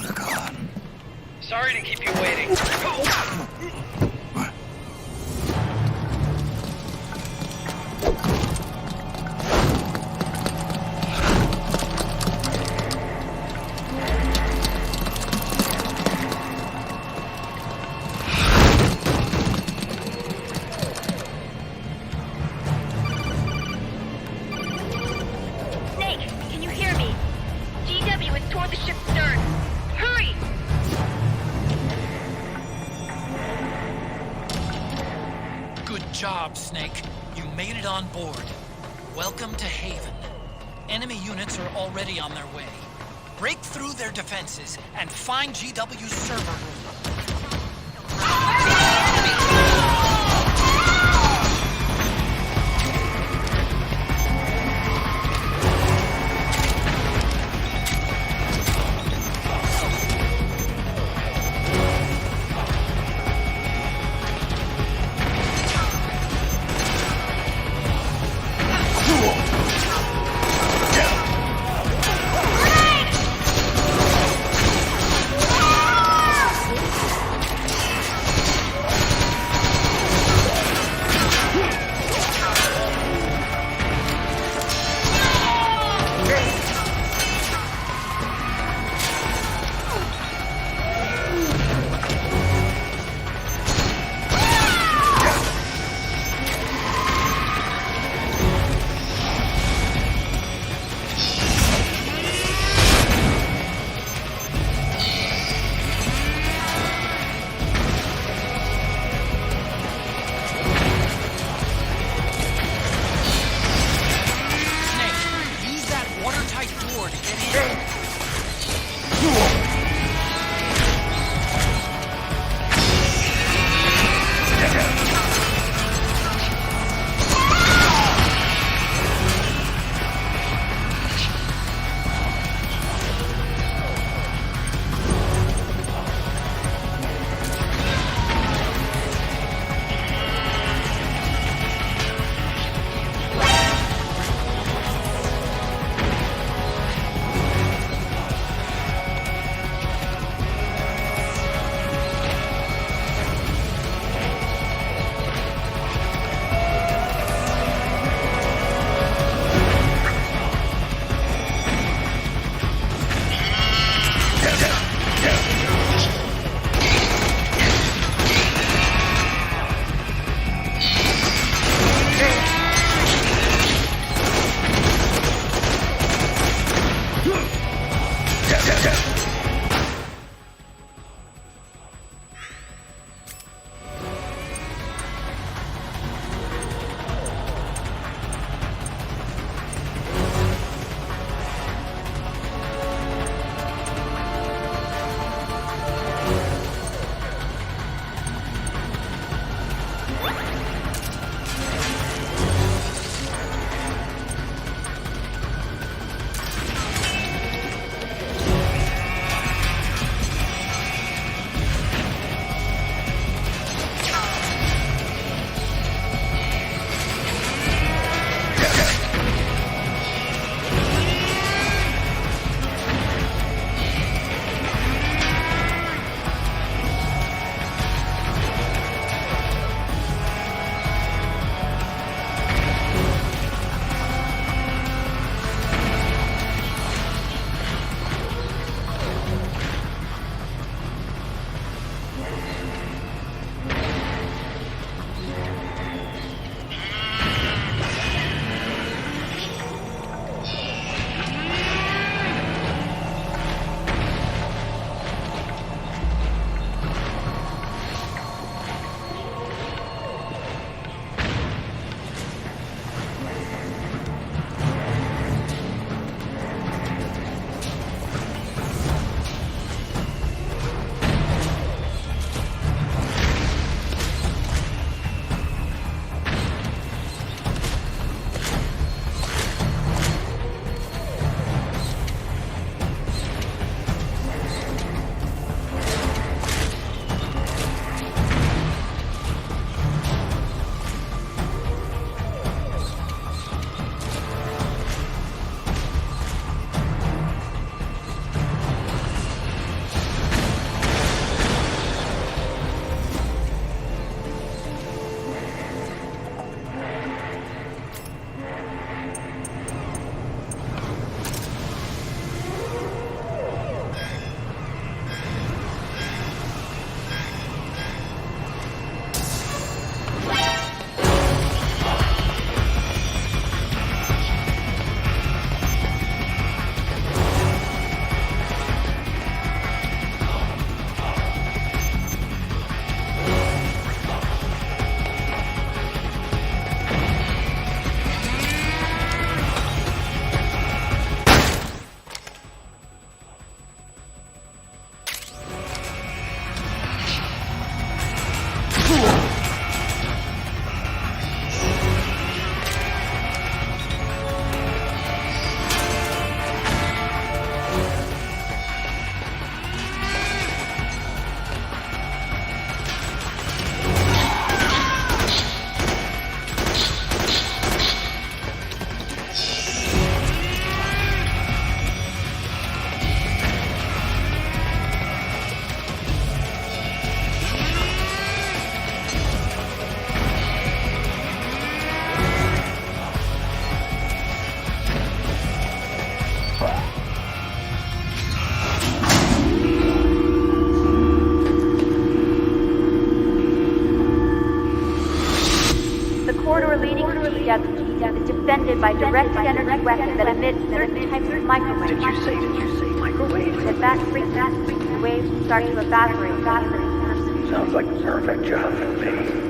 H: Look on.
Q: Sorry to keep you waiting.
L: Snake, can you hear me? GW is toward the ship's stern. Hurry!
K: Good job, Snake. You made it on board. Welcome to Haven. Enemy units are already on their way. Break through their defenses and find GW's server room.
L: corridor leading to GW is defended by directed energy weapons that emit certain types of microwaves. Did you say microwaves? If that freaks the waves start to evaporate faster.
F: Sounds like a perfect job for me.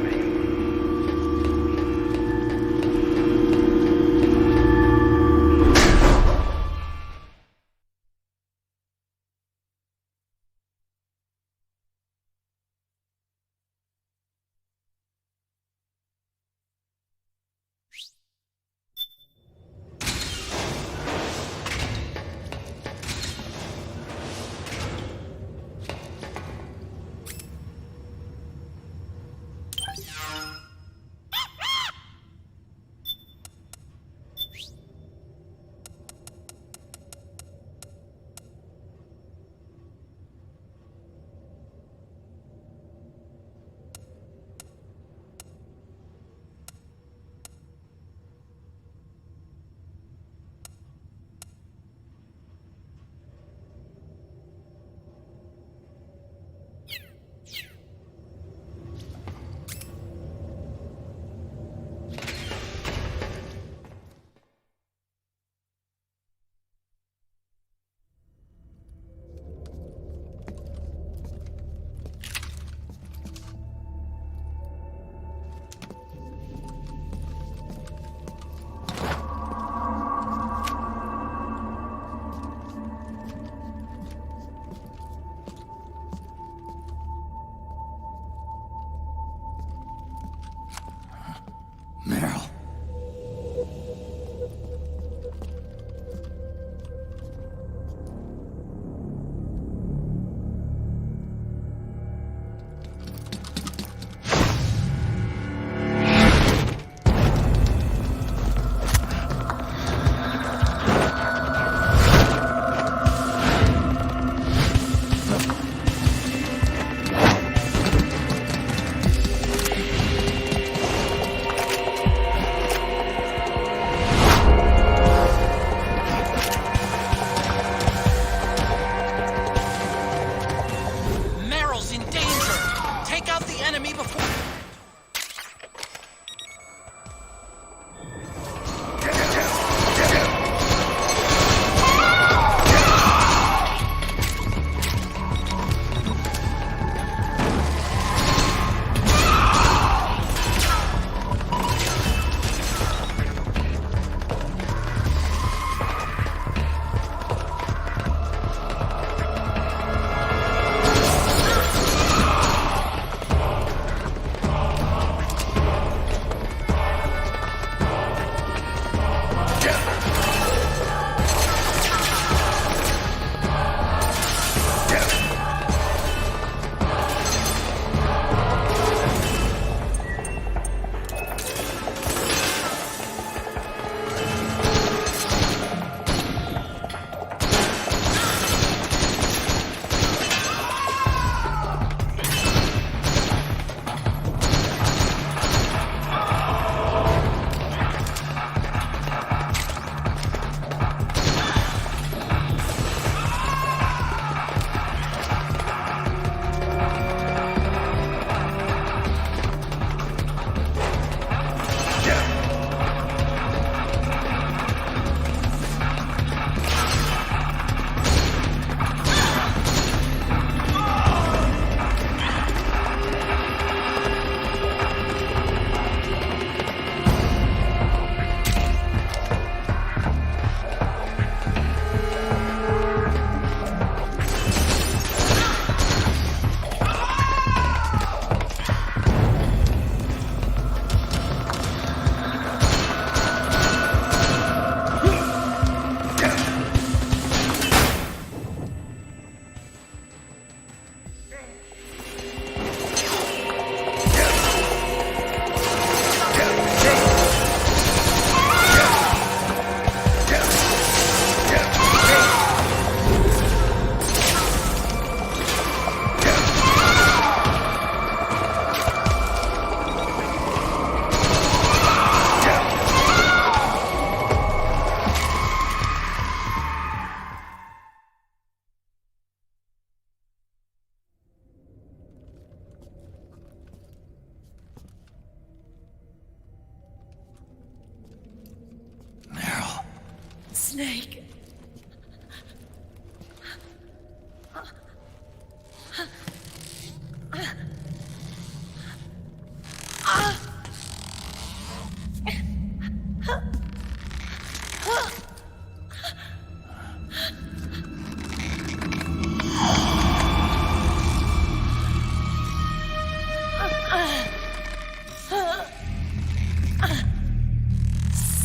V: Snake.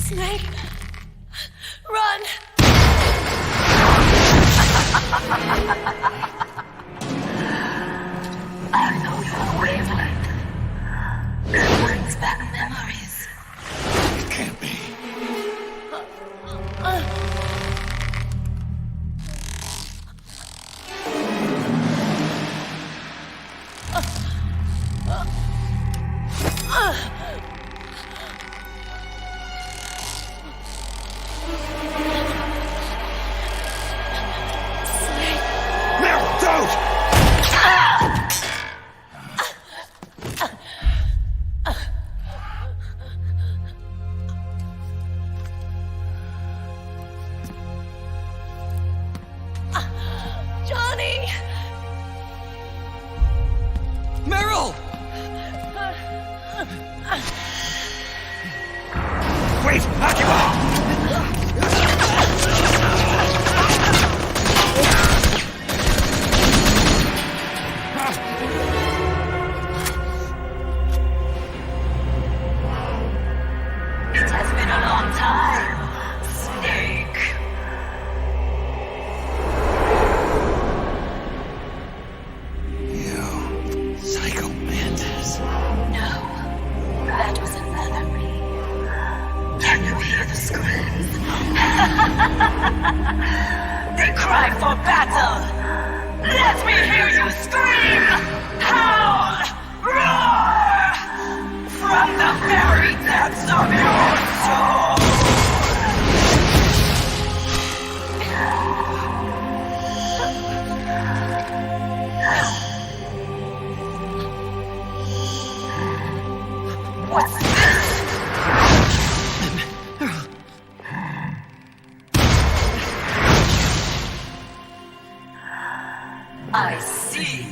V: Snake, run!
S: I know your wavelength. It brings back memories.
H: It can't be.
V: Johnny!
H: Meryl! Wait! Occupy!
S: It has been a long time, Snake.
H: You psycho mantis.
S: No, that was another me. Can you hear the screams? They cry for battle. Let me hear you scream! Howl! Roar! From the very depths of your soul! What's this? I see.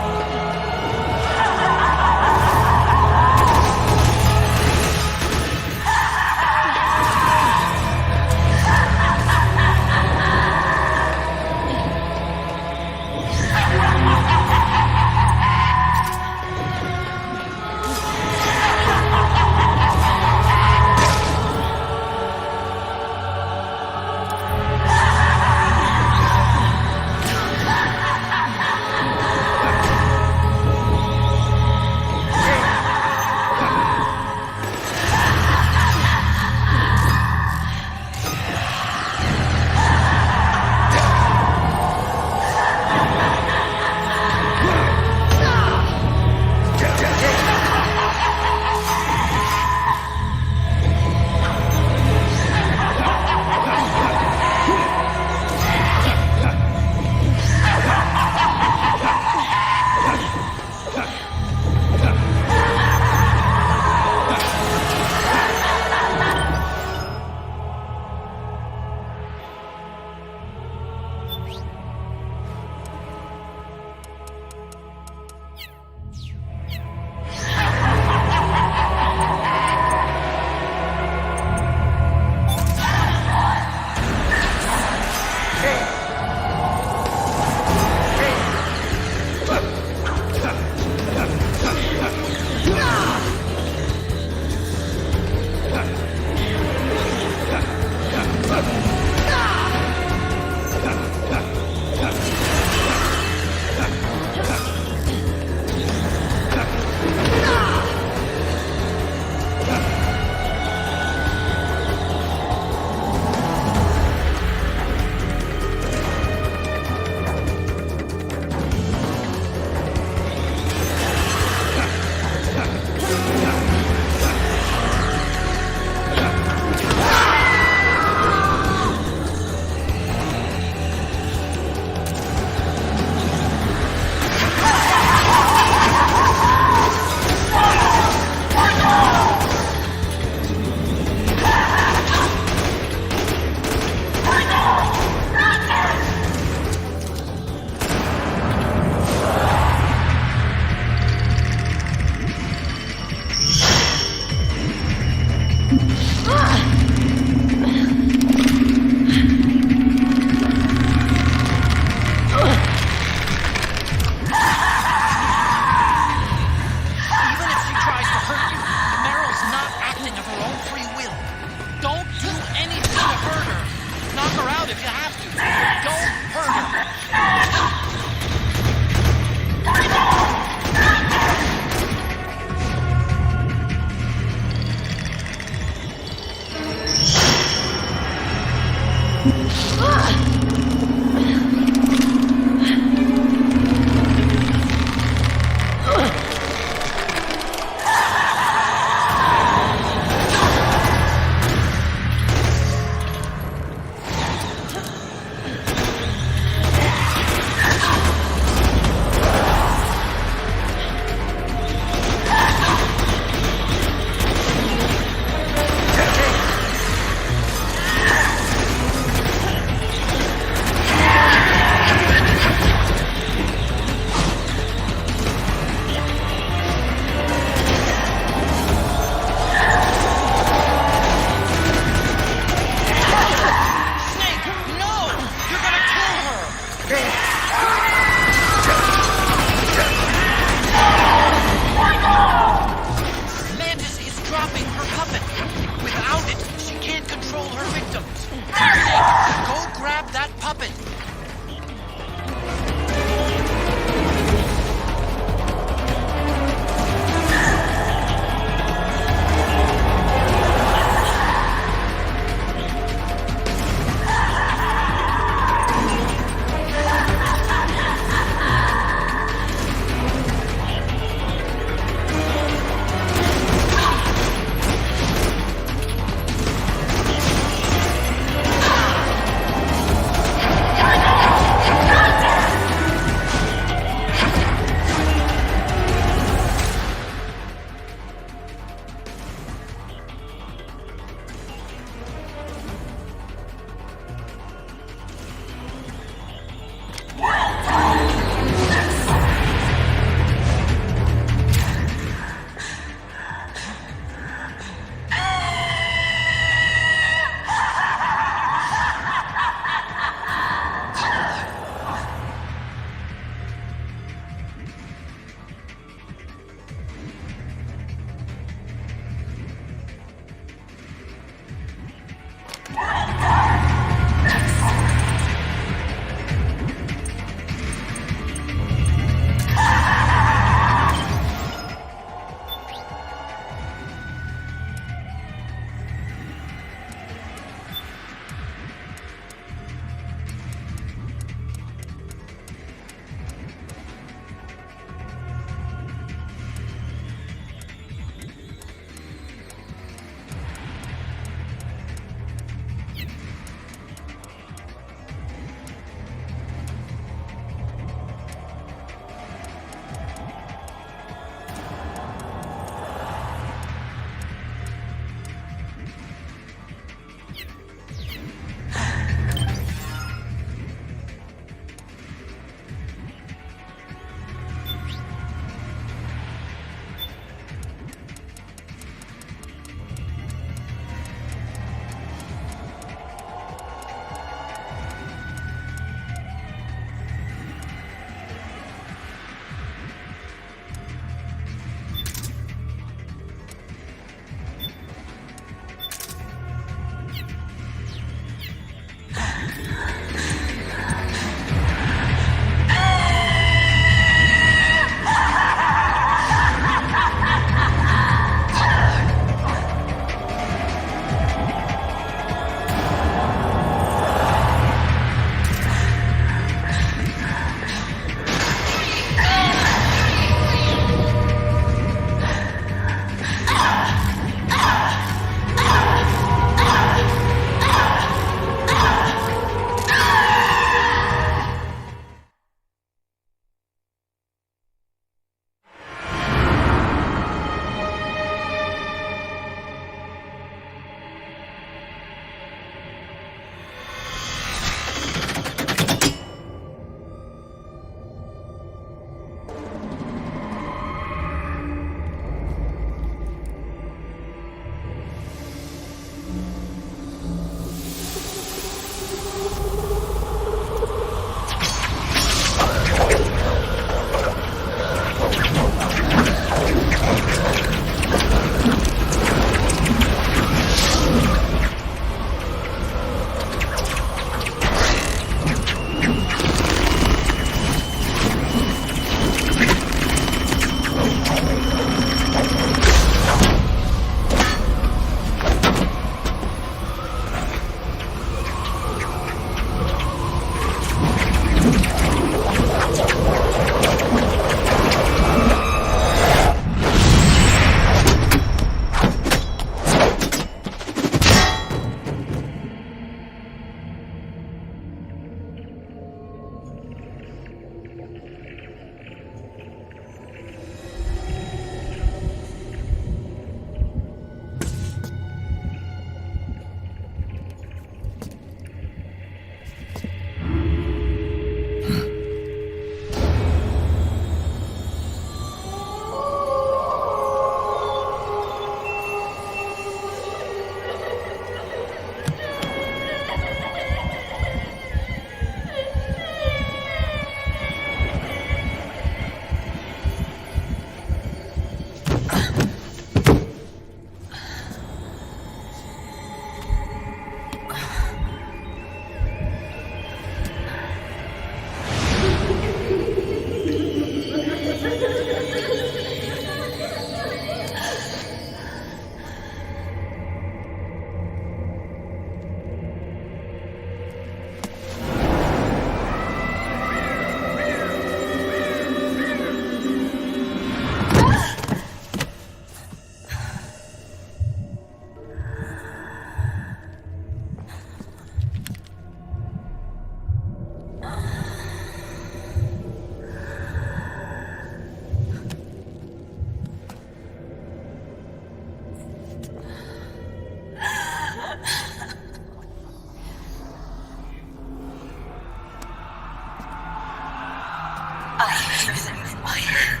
S: My head.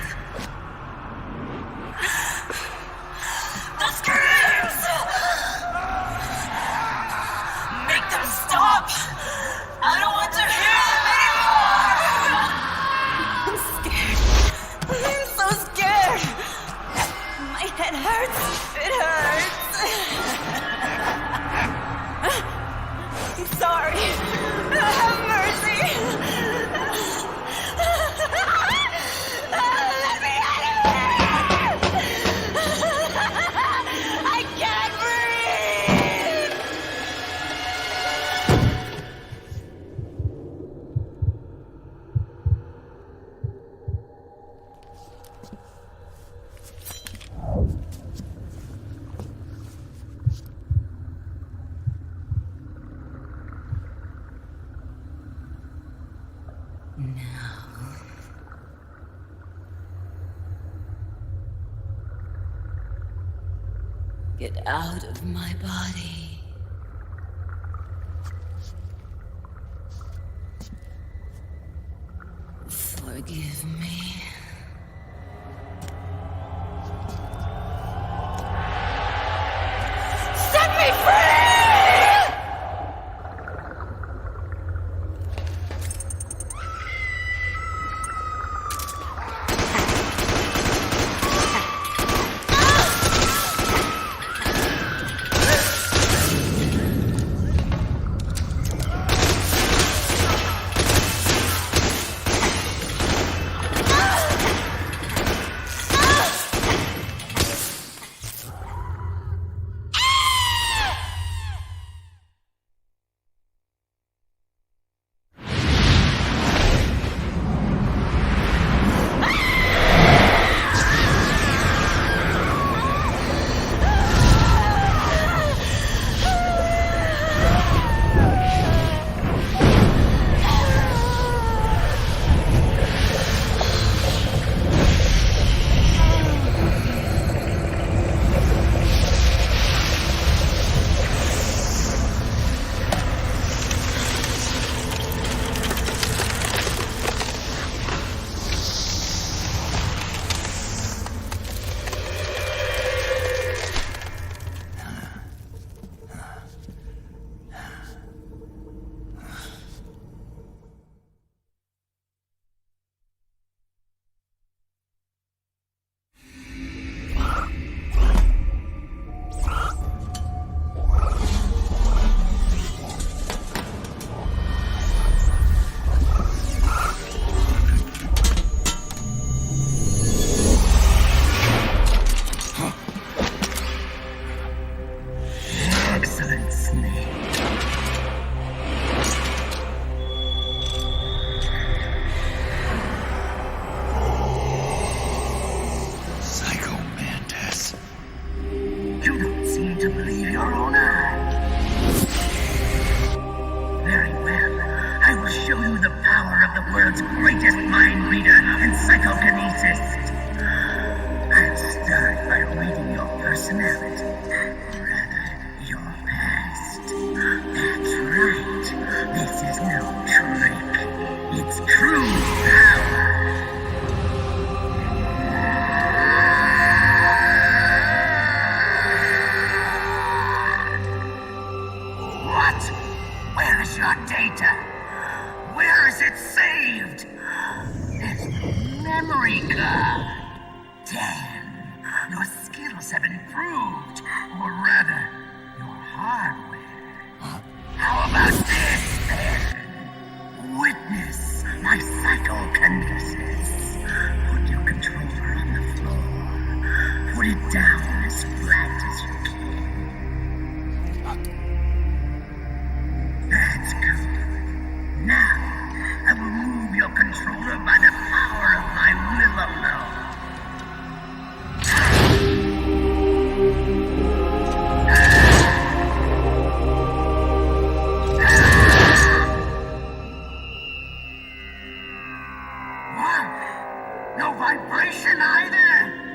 S: The screams! Make them stop! I don't want to hear them anymore! I'm scared. I'm so scared. My head hurts. It hurts. I'm sorry. Have mercy. Let me out of here! I can't breathe! Get out of my body. Forgive me. Set me free!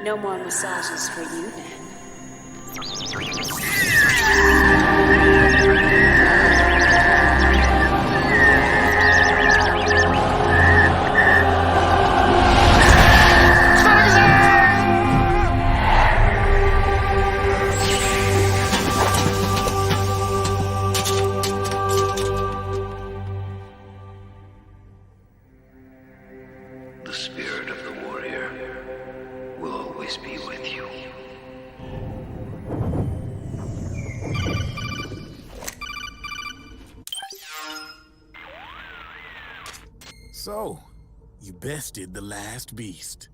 B: No more massages for you then.
O: spirit of the warrior will always be with you.
N: So, you bested the last beast.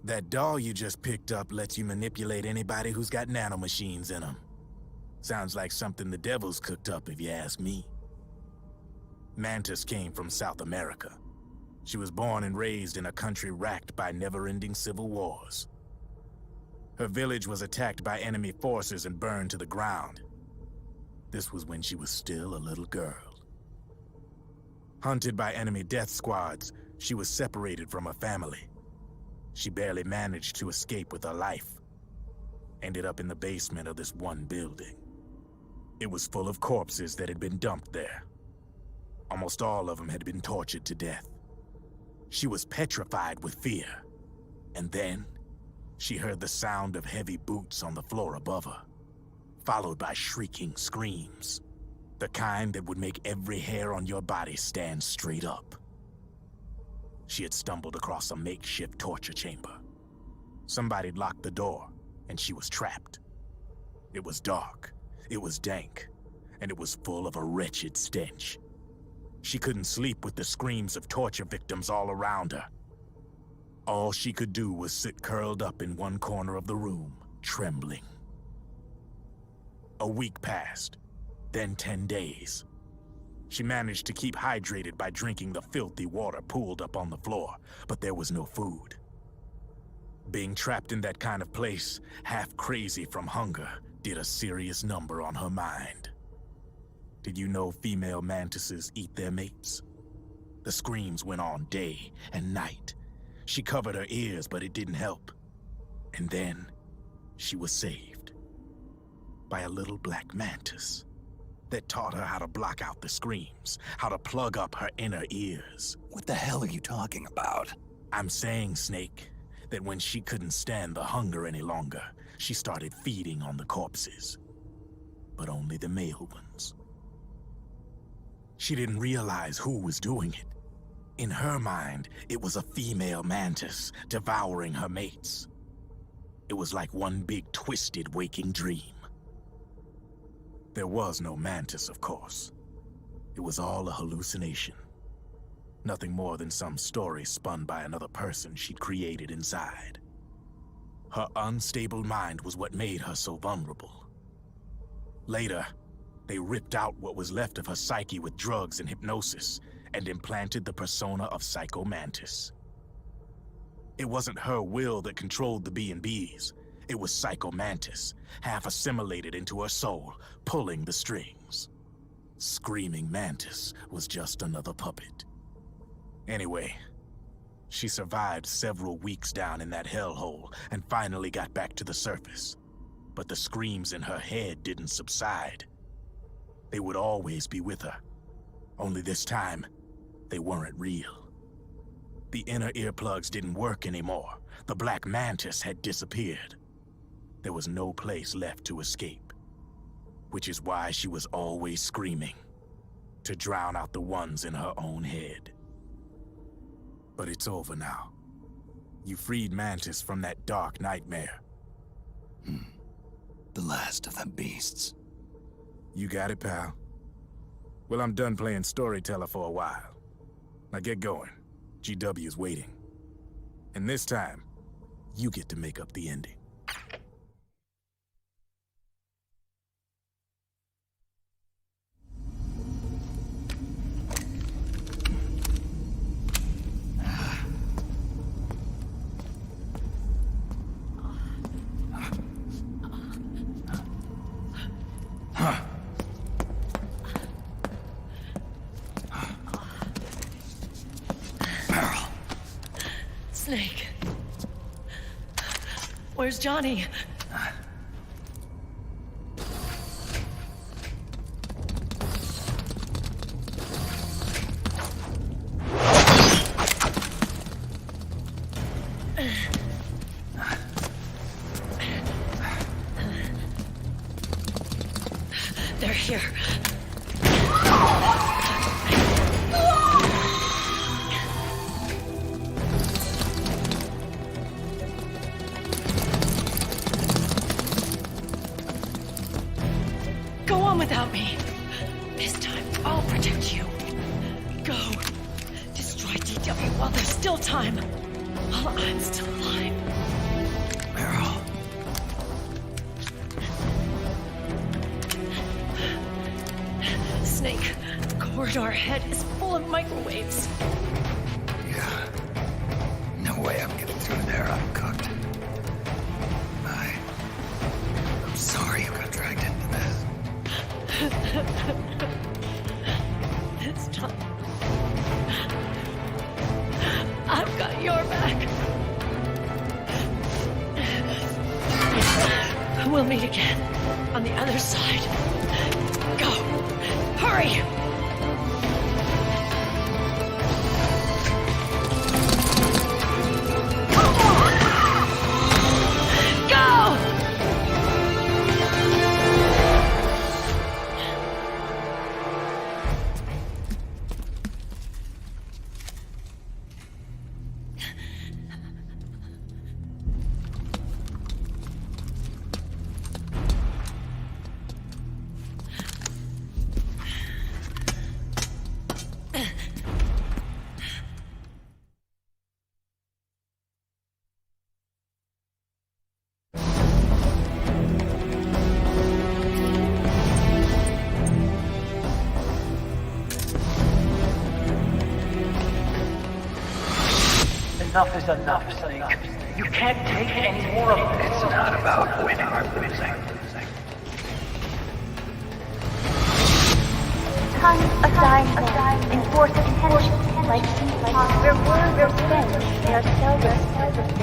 N: That doll you just picked up lets you manipulate anybody who's got nanomachines in them. Sounds like something the devil's cooked up, if you ask me. Mantis came from South America. She was born and raised in a country racked by never-ending civil wars. Her village was attacked by enemy forces and burned to the ground. This was when she was still a little girl. Hunted by enemy death squads, she was separated from her family. She barely managed to escape with her life. Ended up in the basement of this one building. It was full of corpses that had been dumped there. Almost all of them had been tortured to death. She was petrified with fear. And then, she heard the sound of heavy boots on the floor above her, followed by shrieking screams. The kind that would make every hair on your body stand straight up. She had stumbled across a makeshift torture chamber. Somebody'd locked the door, and she was trapped. It was dark, it was dank, and it was full of a wretched stench. She couldn't sleep with the screams of torture victims all around her. All she could do was sit curled up in one corner of the room, trembling. A week passed. Then 10 days. She managed to keep hydrated by drinking the filthy water pooled up on the floor, but there was no food. Being trapped in that kind of place, half crazy from hunger, did a serious number on her mind. Did you know female mantises eat their mates? The screams went on day and night. She covered her ears, but it didn't help. And then, she was saved. By a little black mantis that taught her how to block out the screams, how to plug up her inner ears.
H: What the hell are you talking about?
N: I'm saying, Snake, that when she couldn't stand the hunger any longer, she started feeding on the corpses. But only the male ones. She didn't realize who was doing it. In her mind, it was a female mantis devouring her mates. It was like one big twisted waking dream. There was no mantis, of course. It was all a hallucination. Nothing more than some story spun by another person she'd created inside. Her unstable mind was what made her so vulnerable. Later, they ripped out what was left of her psyche with drugs and hypnosis and implanted the persona of Psycho Mantis. It wasn't her will that controlled the B&Bs. It was Psycho Mantis, half assimilated into her soul, pulling the strings. Screaming Mantis was just another puppet. Anyway, she survived several weeks down in that hellhole and finally got back to the surface. But the screams in her head didn't subside. They would always be with her. Only this time, they weren't real. The inner earplugs didn't work anymore. The black mantis had disappeared. There was no place left to escape. Which is why she was always screaming, to drown out the ones in her own head. But it's over now. You freed Mantis from that dark nightmare.
H: The last of them beasts.
N: You got it, pal. Well, I'm done playing storyteller for a while. Now get going. GW's waiting. And this time, you get to make up the ending.
V: Snake. Where's Johnny? They're here.
S: I'll protect you. Go. Destroy GW while there's still time. While I'm still alive.
H: Meryl.
S: Snake, the corridor ahead is full of microwaves.
H: Yeah. No way I'm getting through there uncooked. I'm sorry you got dragged into this.
S: This time, I've got your back. We'll meet again on the other side. Go! Hurry!
Q: Enough is enough, Snake. You can't take any more of this.
O: It's not about winning or losing.
L: Tons of dying enforce attention like where words are spent, they are seldom.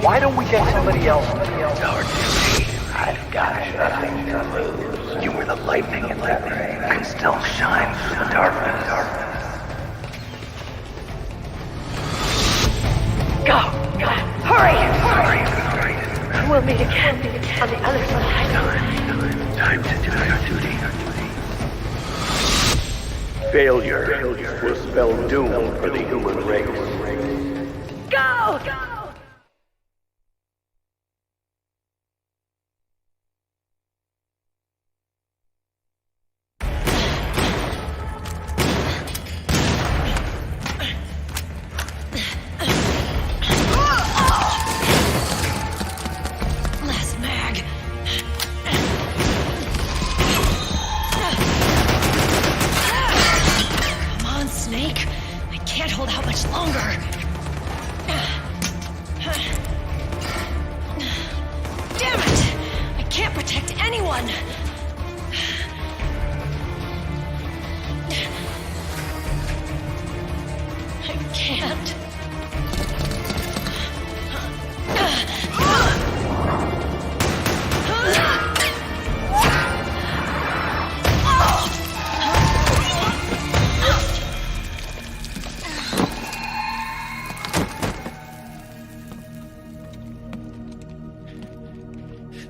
Q: Why don't we get somebody else?
O: It's our duty. I've got nothing to lose. You were the lightning in that rain. Can still shine through the darkness.
S: Go! Hurry! We'll meet again on the other side.
O: Time to do your duty. Failure will spell doom for the human race.
S: Go!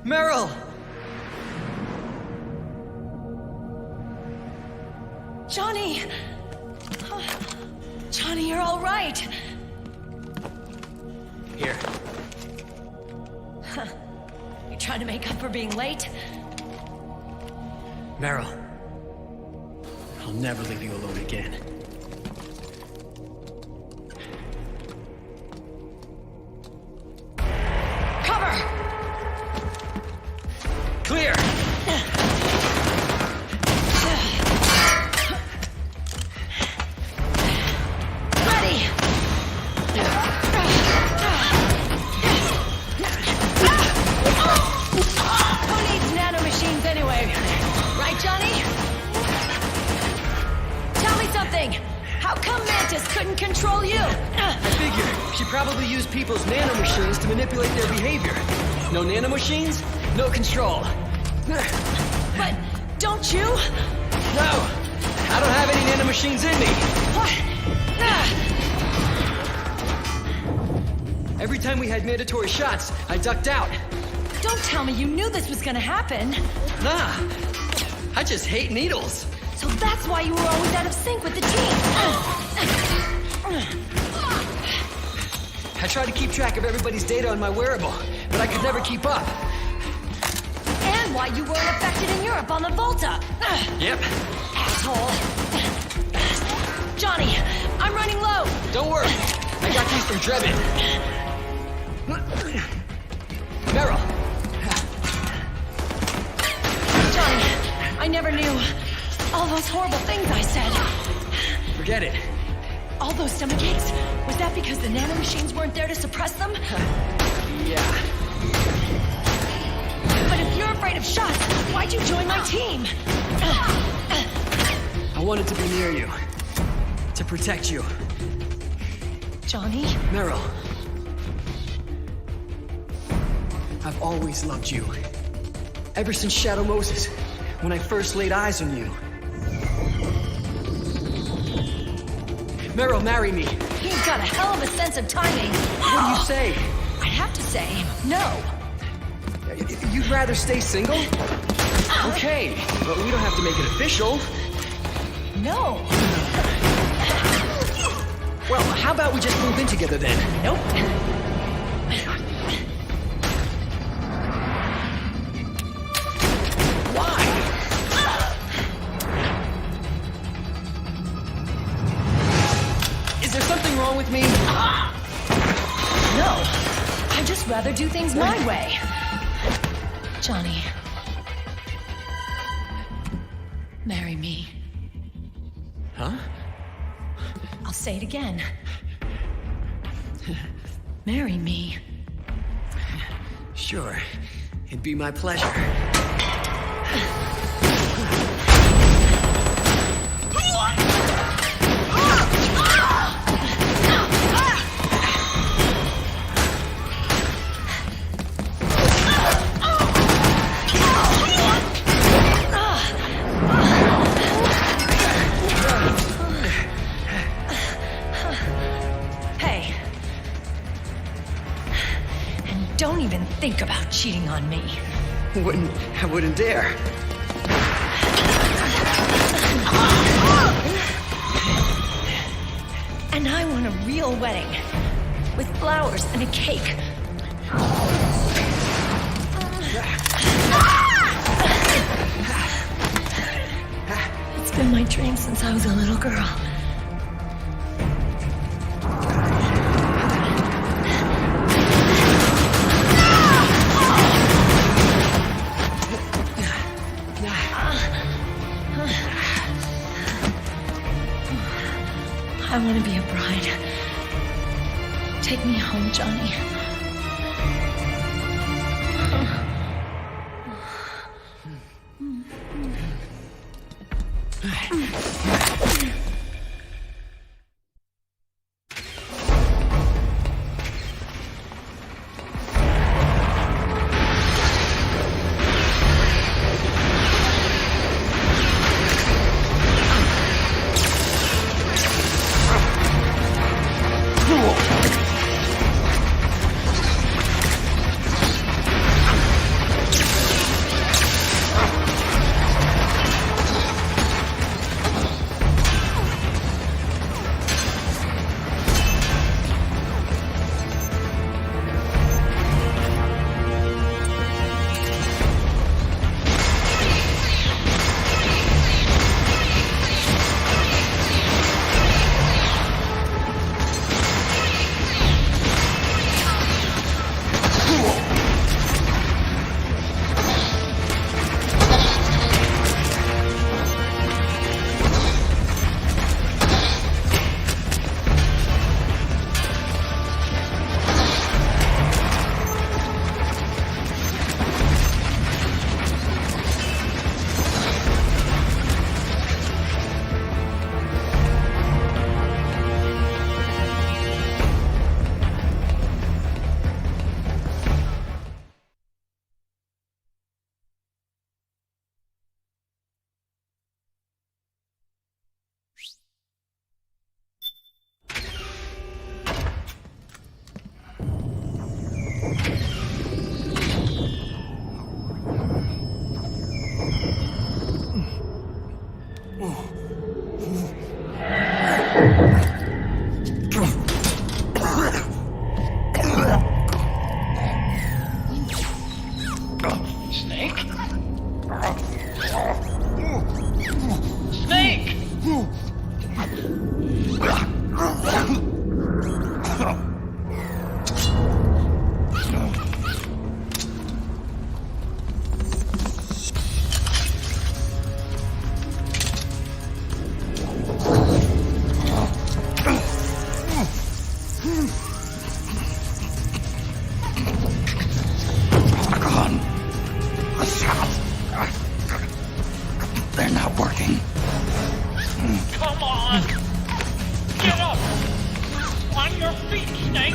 M: Meryl!
S: Johnny! Johnny, you're all right.
M: Here.
S: Huh. You trying to make up for being late?
M: Meryl. I'll never leave you alone again.
S: Cover!
M: Clear!
S: Ready! Who needs nanomachines anyway? Right, Johnny? Tell me something! How come Mantis couldn't control you?
M: I figure she probably used people's nanomachines to manipulate their behavior. No nanomachines, no control.
S: But don't you?
M: No! I don't have any nanomachines in me!
S: What?
M: Every time we had mandatory shots, I ducked out.
S: Don't tell me you knew this was gonna happen.
M: Nah, I just hate needles.
S: So that's why you were always out of sync with the team.
M: I tried to keep track of everybody's data on my wearable, but I could never keep up.
S: And why you weren't affected in Europe on the Volta.
M: Yep.
S: Asshole.
M: Thanks for Drebin. Meryl!
V: Johnny, I never knew all those horrible things I said.
M: Forget it.
V: All those stomach aches? Was that because the nanomachines weren't there to suppress them?
M: Yeah.
V: But if you're afraid of shots, why'd you join my team?
M: I wanted to be near you. To protect you.
V: Johnny?
M: Meryl. I've always loved you. Ever since Shadow Moses, when I first laid eyes on you. Meryl, marry me.
V: He's got a hell of a sense of timing.
M: What do you say?
V: I have to say, no.
M: You'd rather stay single? Okay, but we don't have to make it official.
V: No.
M: Well, how about we just move in together then?
V: Nope.
M: Why? Is there something wrong with me?
V: No. I'd just rather do things my way. Johnny. Marry me.
M: Huh?
V: I'll say it again. Marry me.
M: Sure. It'd be my pleasure.
V: Don't even think about cheating on me.
M: I wouldn't dare.
V: And I want a real wedding. With flowers and a cake. It's been my dream since I was a little girl. I want to be a bride. Take me home, Johnny.
S: Snake!
Q: Snake?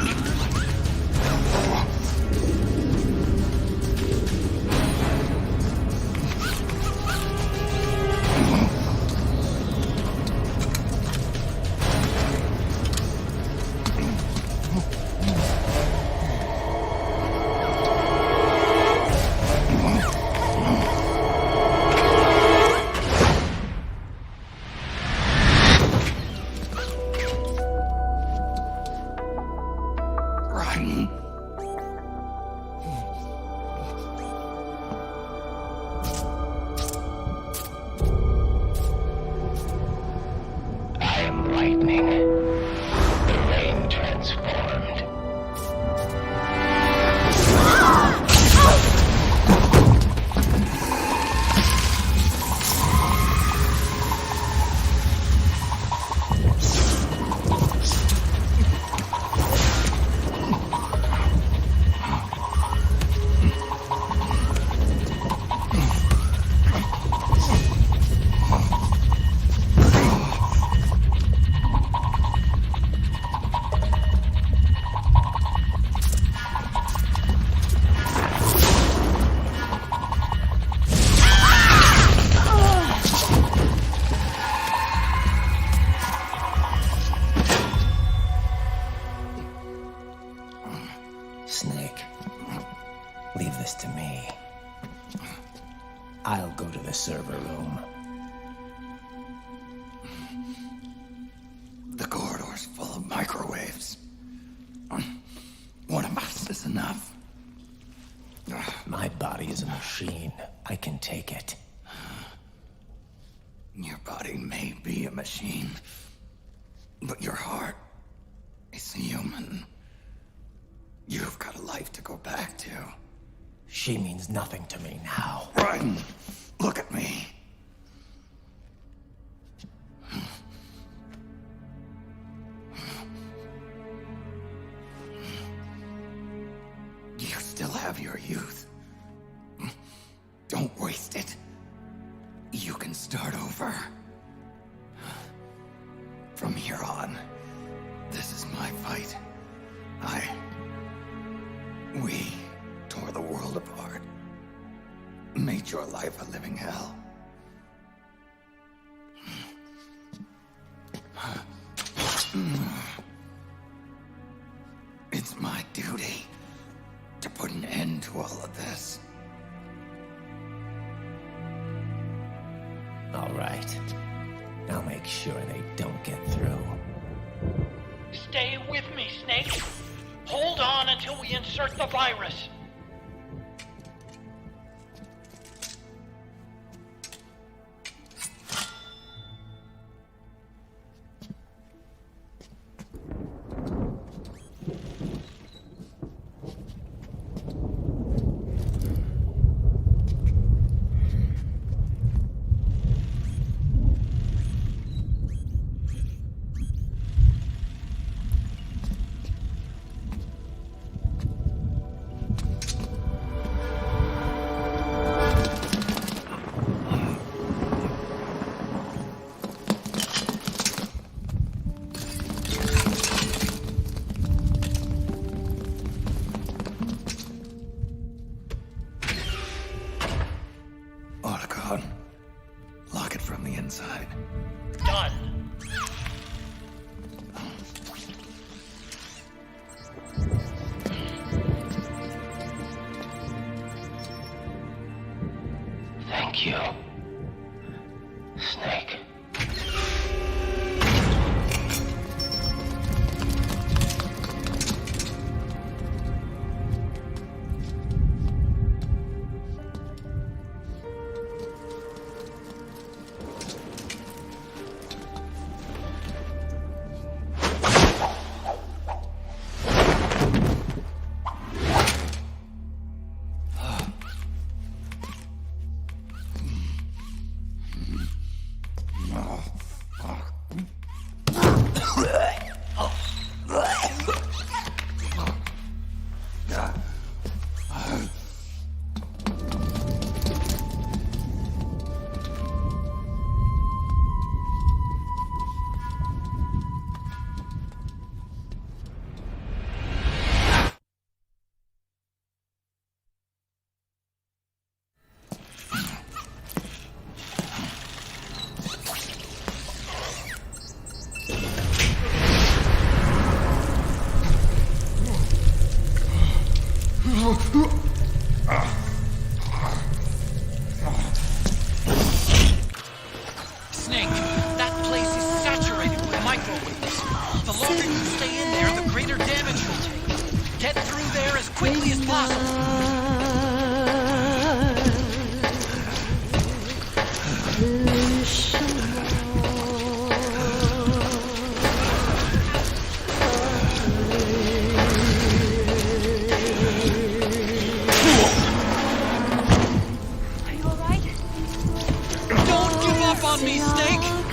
R: Snake, leave this to me. I'll go to the server room.
H: The corridor's full of microwaves. One of us is enough.
R: My body is a machine. I can take it.
H: Your body may be a machine, but your heart is human. You've got a life to go back to.
R: She means nothing to me now.
H: Ryan, look at me. You still have your youth. Don't waste it. You can start over. From here on, this is my fight. We tore the world apart. Made your life a living hell. It's my duty to put an end to all of this.
R: All right. I'll make sure they don't get through.
Q: Stay with me, Snake. Hold on until we insert the virus.
K: Snake, that place is saturated with microwaves. The longer you stay in there, the greater damage you'll take. Get through there as quickly as possible. On me, Snake!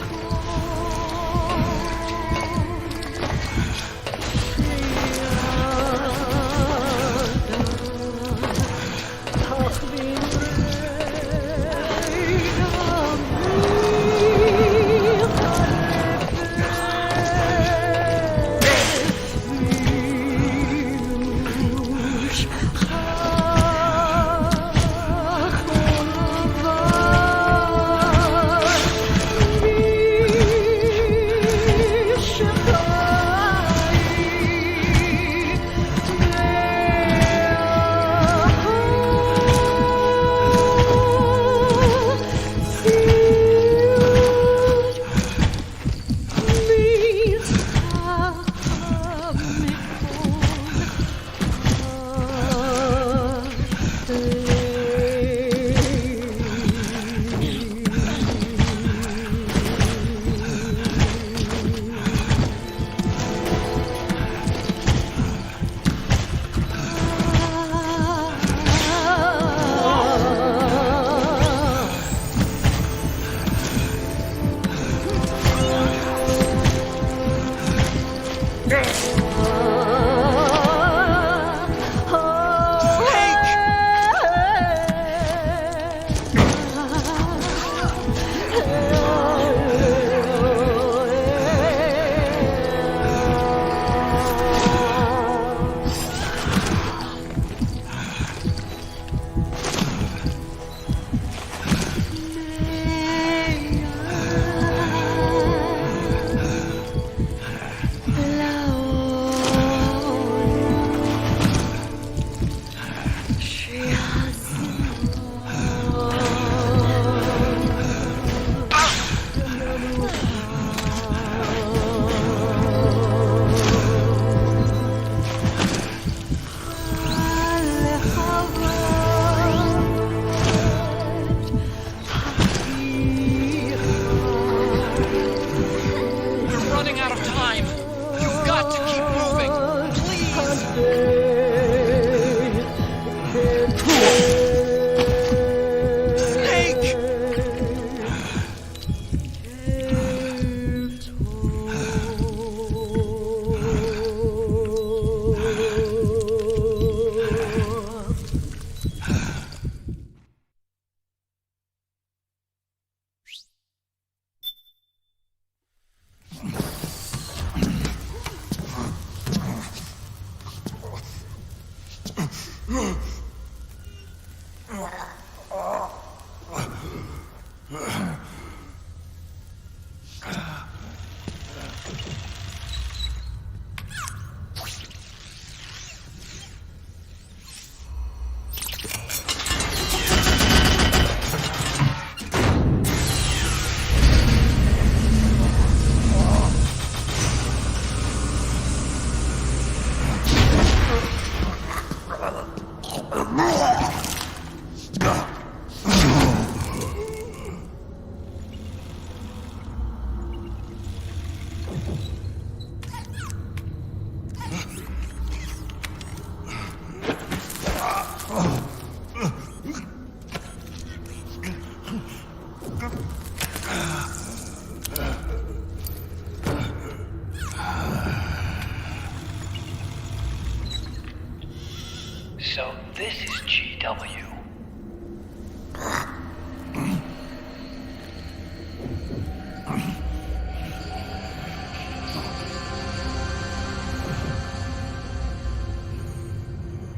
Q: So this is GW.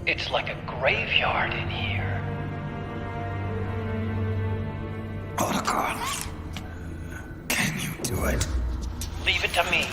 Q: It's like a graveyard in here.
H: Protocol. Can you do it?
Q: Leave it to me.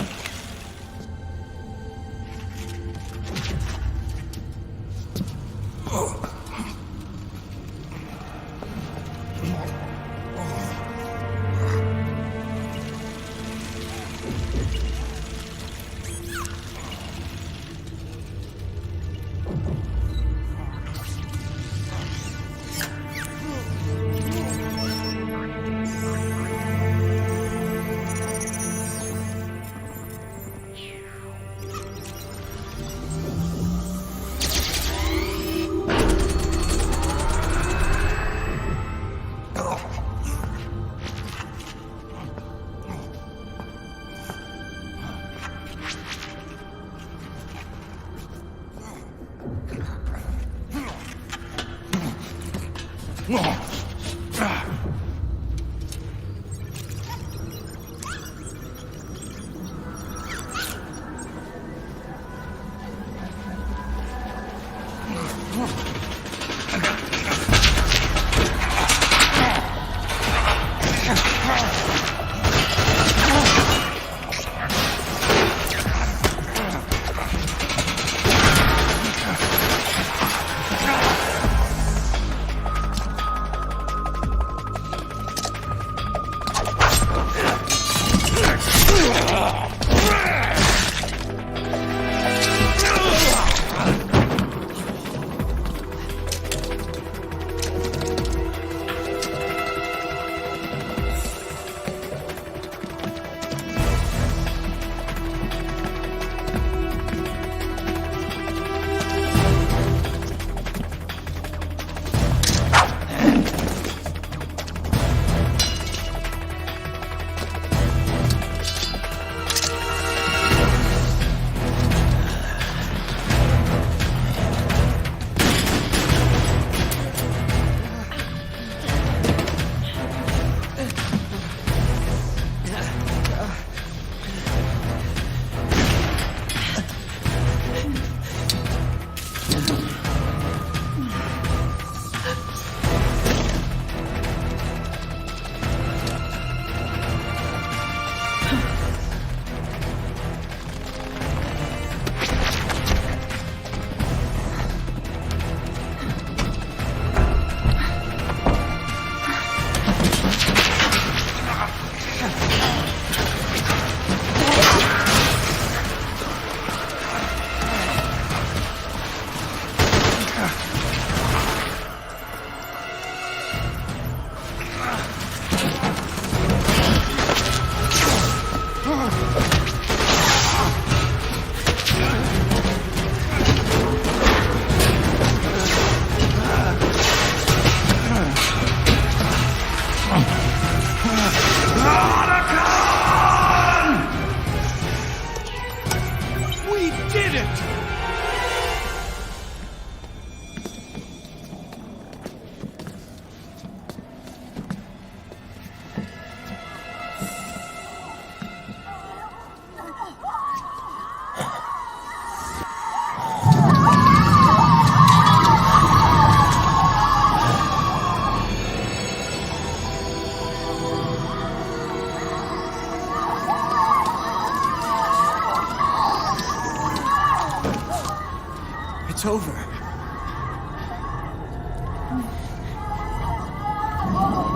A: It's over.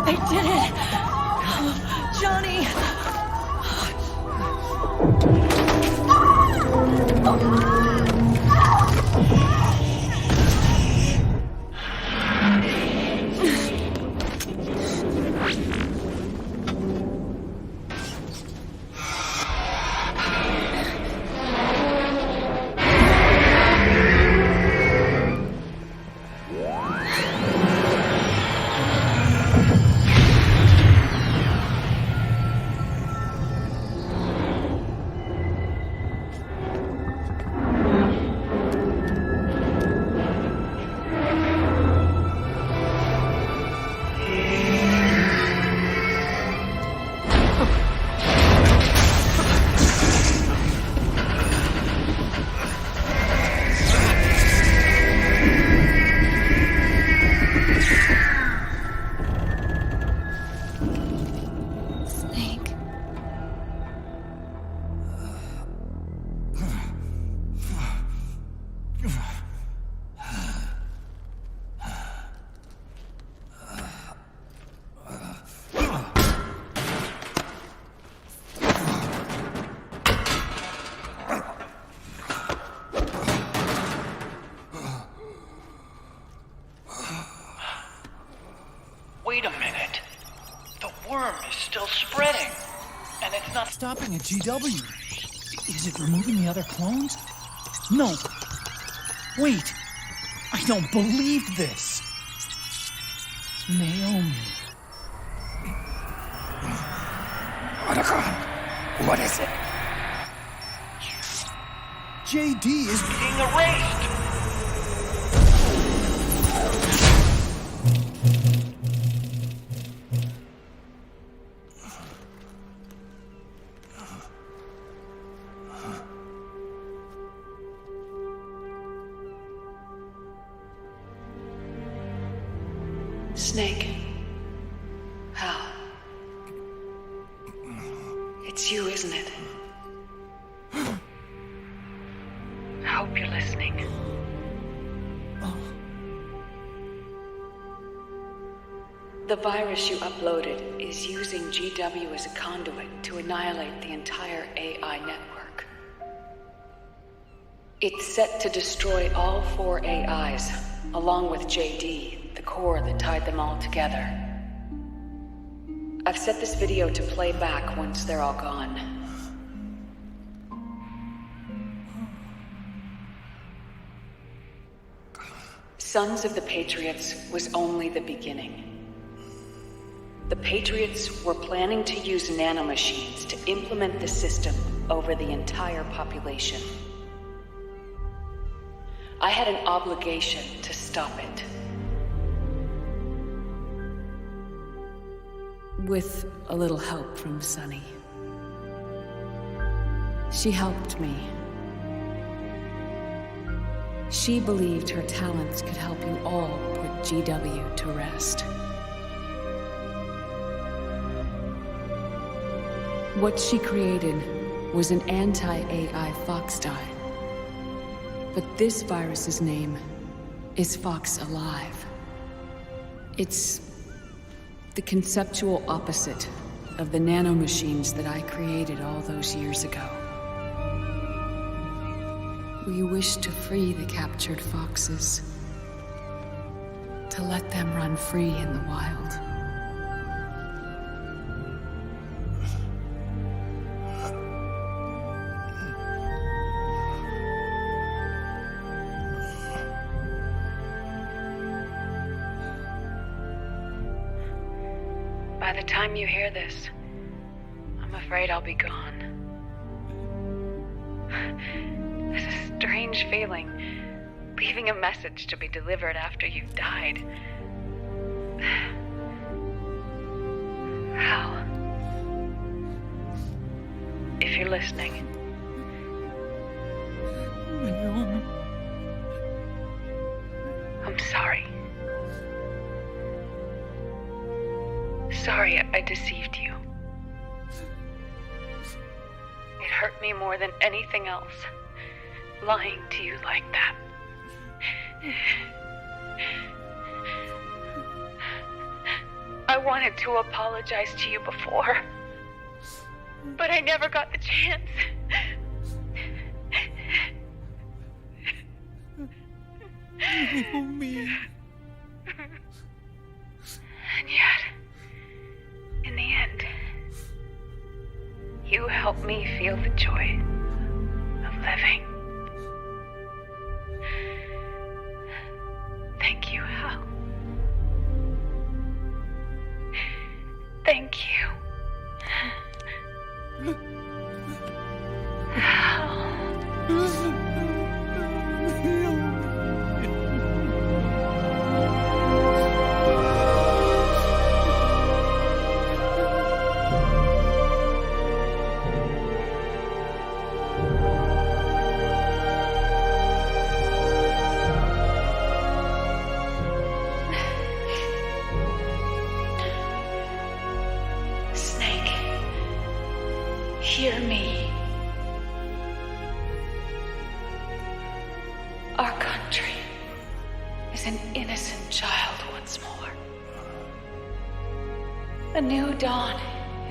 V: They did it! Johnny!
Q: Wait a minute. The worm is still spreading. And it's not
A: stopping at GW. Is it removing the other clones? No. Wait. I don't believe this. Naomi.
H: What is it?
A: JD is
Q: being erased.
B: Snake. Hal. It's you, isn't it? I hope you're listening. The virus you uploaded is using GW as a conduit to annihilate the entire AI network. It's set to destroy all 4 AIs, along with JD, the core that tied them all together. I've set this video to play back once they're all gone. Sons of the Patriots was only the beginning. The Patriots were planning to use nanomachines to implement the system over the entire population. I had an obligation to stop it. With a little help from Sunny. She helped me. She believed her talents could help you all put GW to rest. What she created was an anti-AI fox dye. But this virus's name is Fox Alive. It's the conceptual opposite of the nanomachines that I created all those years ago. We wish to free the captured foxes, to let them run free in the wild. By the time you hear this, I'm afraid I'll be gone. It's a strange feeling, leaving a message to be delivered after you've died. Hal, if you're listening, I'm sorry. Sorry I deceived you. It hurt me more than anything else, lying to you like that. I wanted to apologize to you before, but I never got the chance.
A: Me.
B: And yet, in the end, you helped me feel the joy of living. Thank you, Hal. Thank you. Hal. Hear me. Our country is an innocent child once more. A new dawn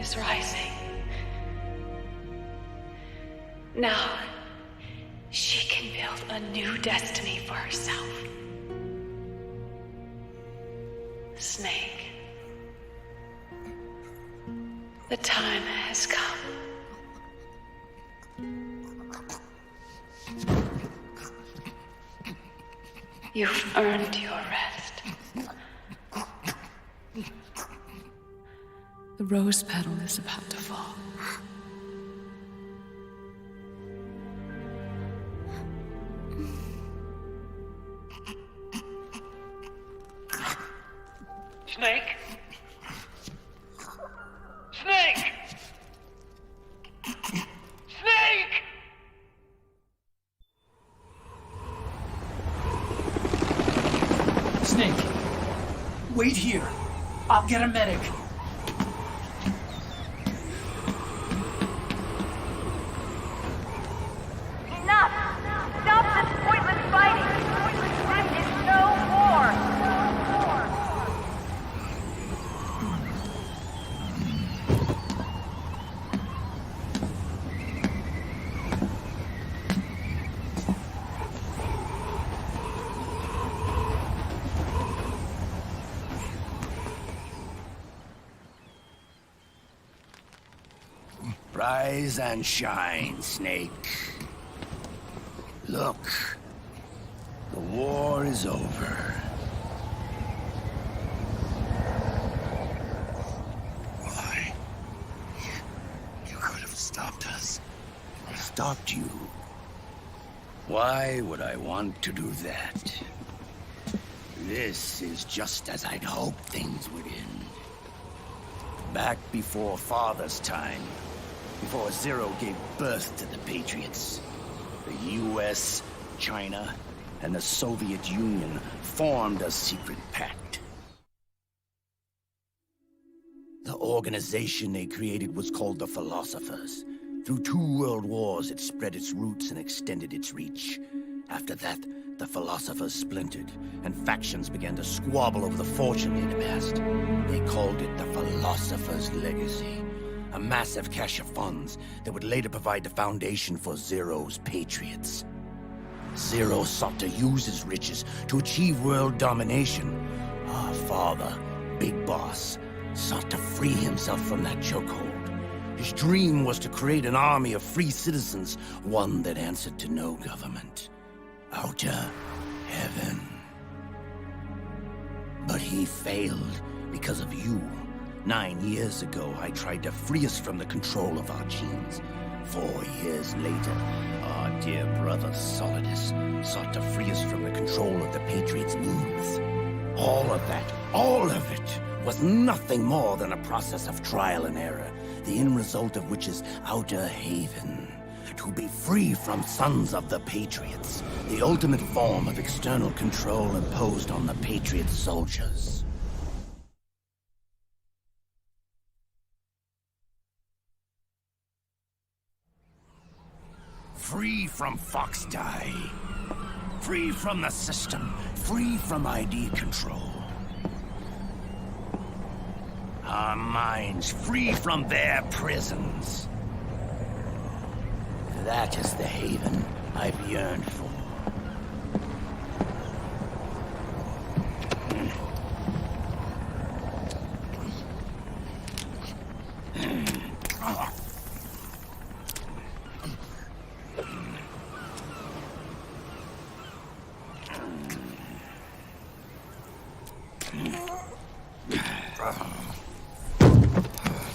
B: is rising. Now, she can build a new destiny for herself. Snake, the time has come. You've earned your rest. The rose petal is about to fall.
Q: Snake? Snake! Snake!
A: Snake,
M: Wait here. I'll get a medic.
L: Enough! Stop this pointless fighting! This is no war!
O: Rise and shine, Snake. Look, the war is over. Why? You could have stopped us. Stopped you? Why would I want to do that? This is just as I'd hoped things would end. Back before Father's time, before Zero gave birth to the Patriots, the US, China, and the Soviet Union formed a secret pact. The organization they created was called the Philosophers. Through 2 world wars, it spread its roots and extended its reach. After that, the Philosophers splintered, and factions began to squabble over the fortune they'd amassed. They called it the Philosopher's Legacy, a massive cache of funds that would later provide the foundation for Zero's Patriots. Zero sought to use his riches to achieve world domination. Our father, Big Boss, sought to free himself from that chokehold. His dream was to create an army of free citizens, one that answered to no government. Outer heaven. But he failed because of you. 9 years ago, I tried to free us from the control of our genes. 4 years later, our dear brother Solidus sought to free us from the control of the Patriots' means. All of it, was nothing more than a process of trial and error, the end result of which is Outer Haven. To be free from sons of the Patriots, the ultimate form of external control imposed on the Patriot soldiers. Free from Foxdie. Free from the system. Free from ID control. Our minds free from their prisons. That is the haven I've yearned for.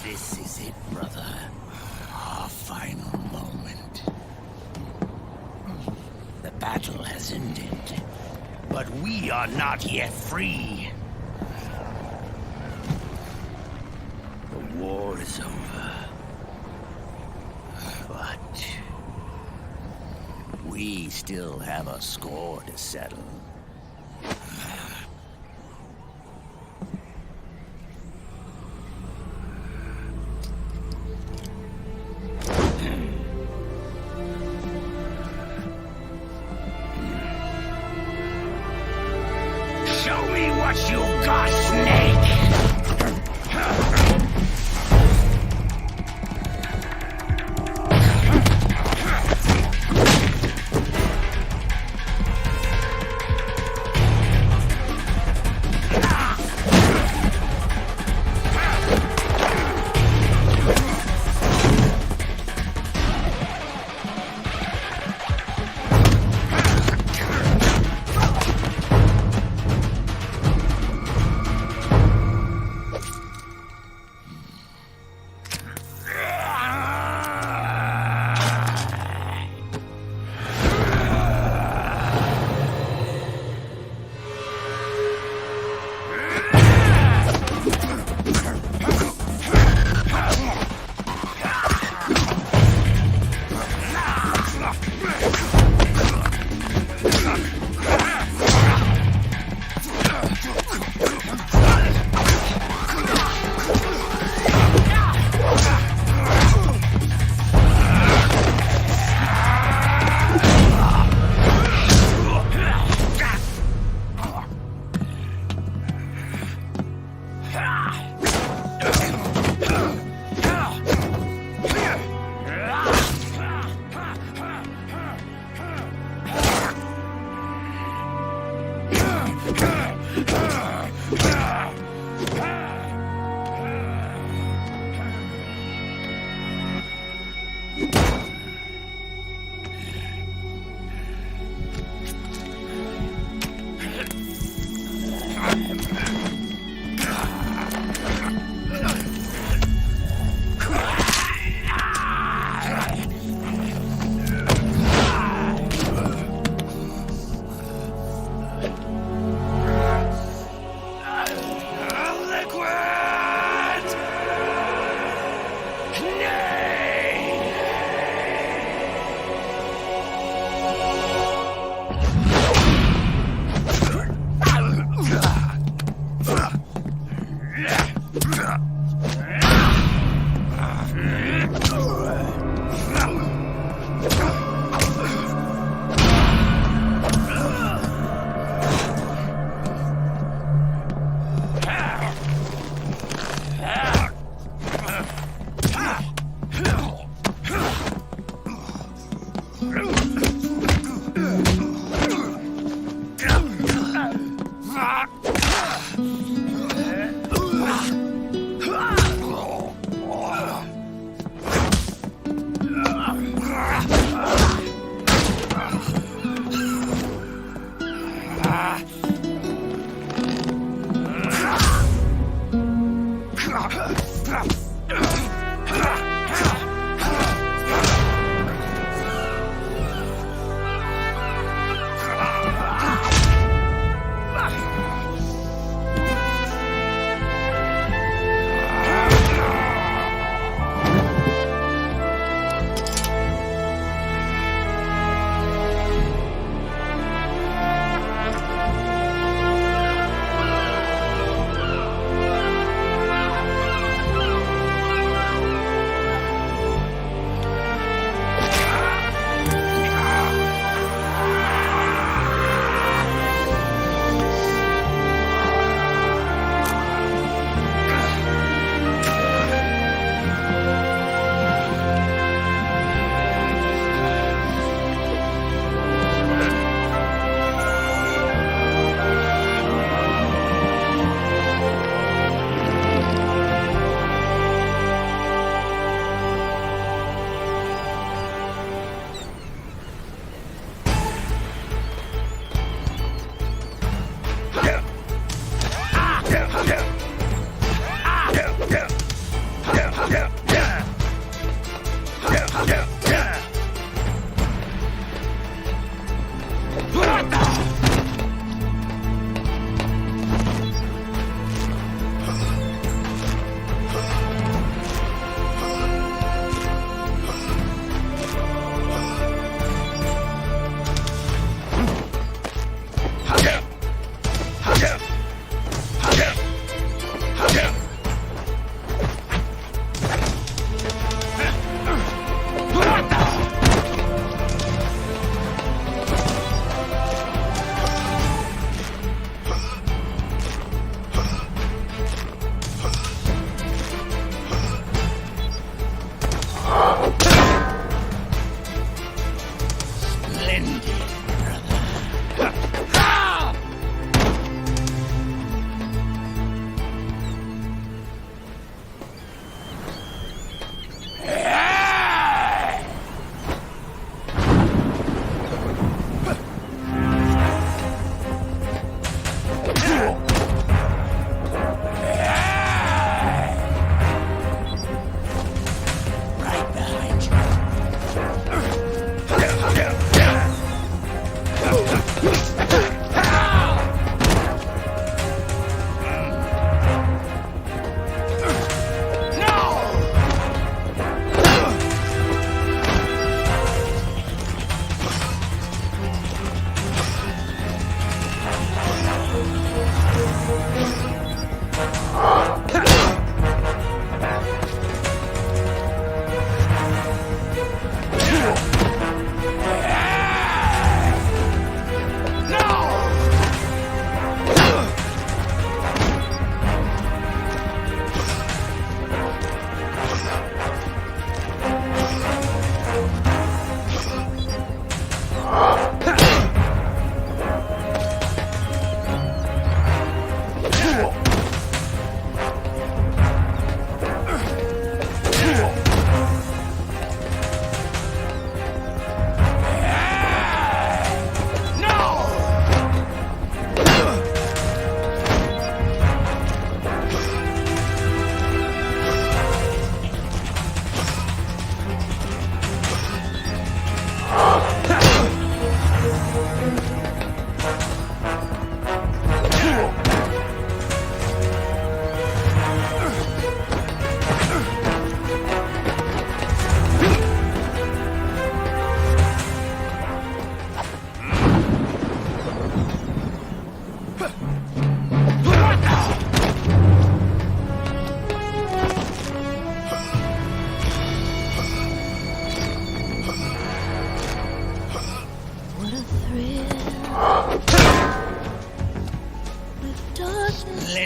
O: This is it, brother. Our final moment. The battle has ended, but we are not yet free. The war is over, but we still have a score to settle. What you got, Snake?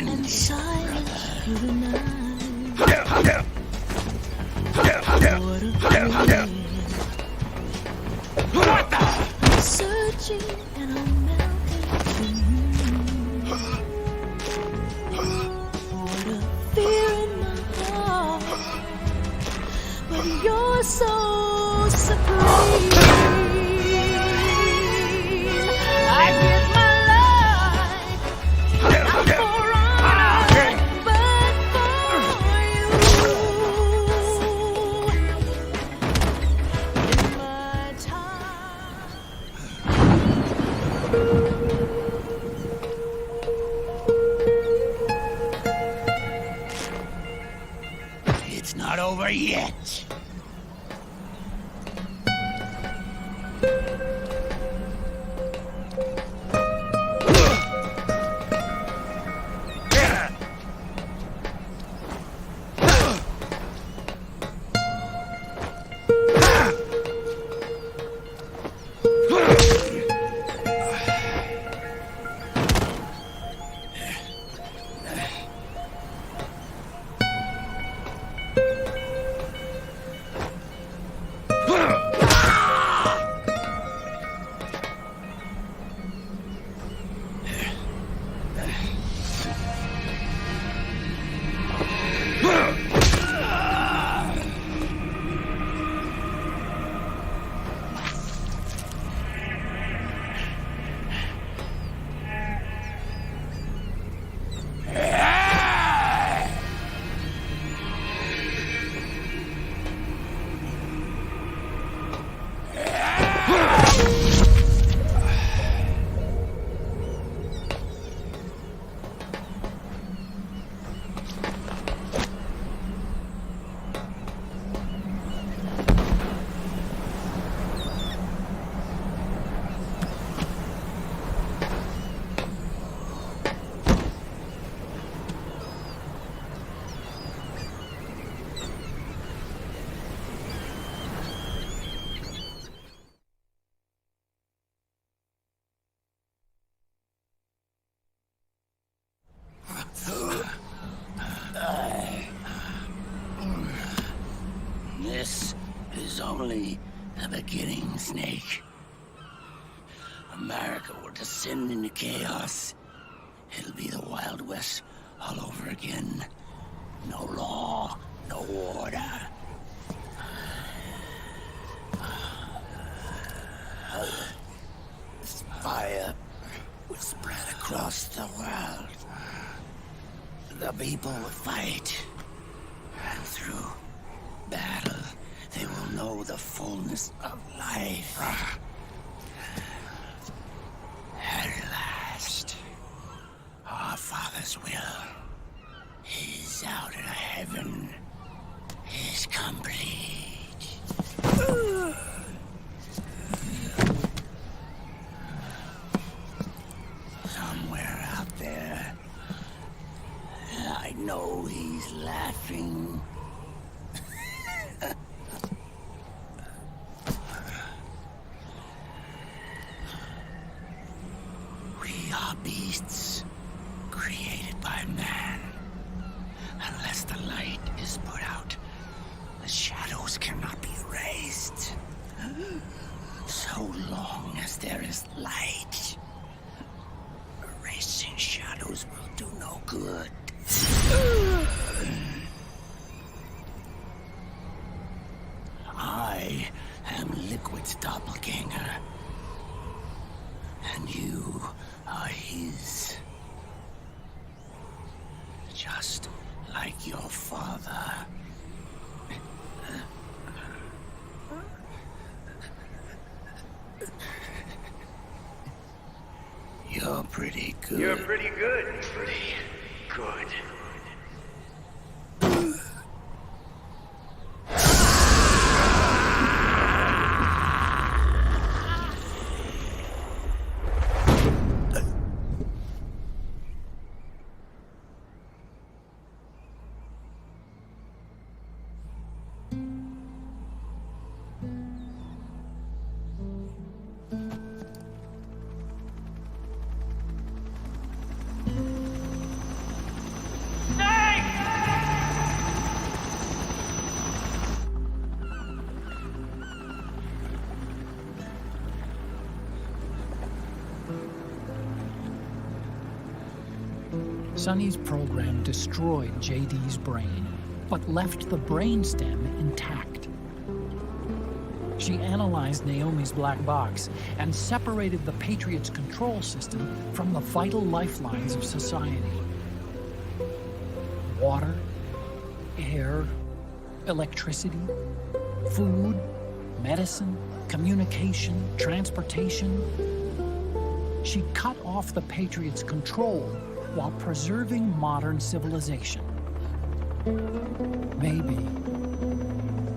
O: end.
D: And silence through the night.
O: What the?
D: I'm searching and I'm melting for you. What a fear in my heart, but you're so supreme. I give my life not for honor, but for you. In my time.
O: It's not over yet. This is only the beginning, Snake. America will descend into chaos. It'll be the Wild West all over again. No law, no order. This fire will spread across the world. The people will fight. And through battle, they will know the fullness of life. At last, our Father's will is out in heaven, is complete. Somewhere out there, I know he's laughing. We are beasts created by man. Unless the light is put out, the shadows cannot be erased. So long as there is light, erasing shadows will do no good. I am Liquid's doppelganger, and you are his. Just like your father. You're pretty good.
F: You're pretty good. Pretty good.
A: Sonny's program destroyed JD's brain, but left the brainstem intact. She analyzed Naomi's black box and separated the Patriots' control system from the vital lifelines of society. Water, air, electricity, food, medicine, communication, transportation. She cut off the Patriots' control while preserving modern civilization. Maybe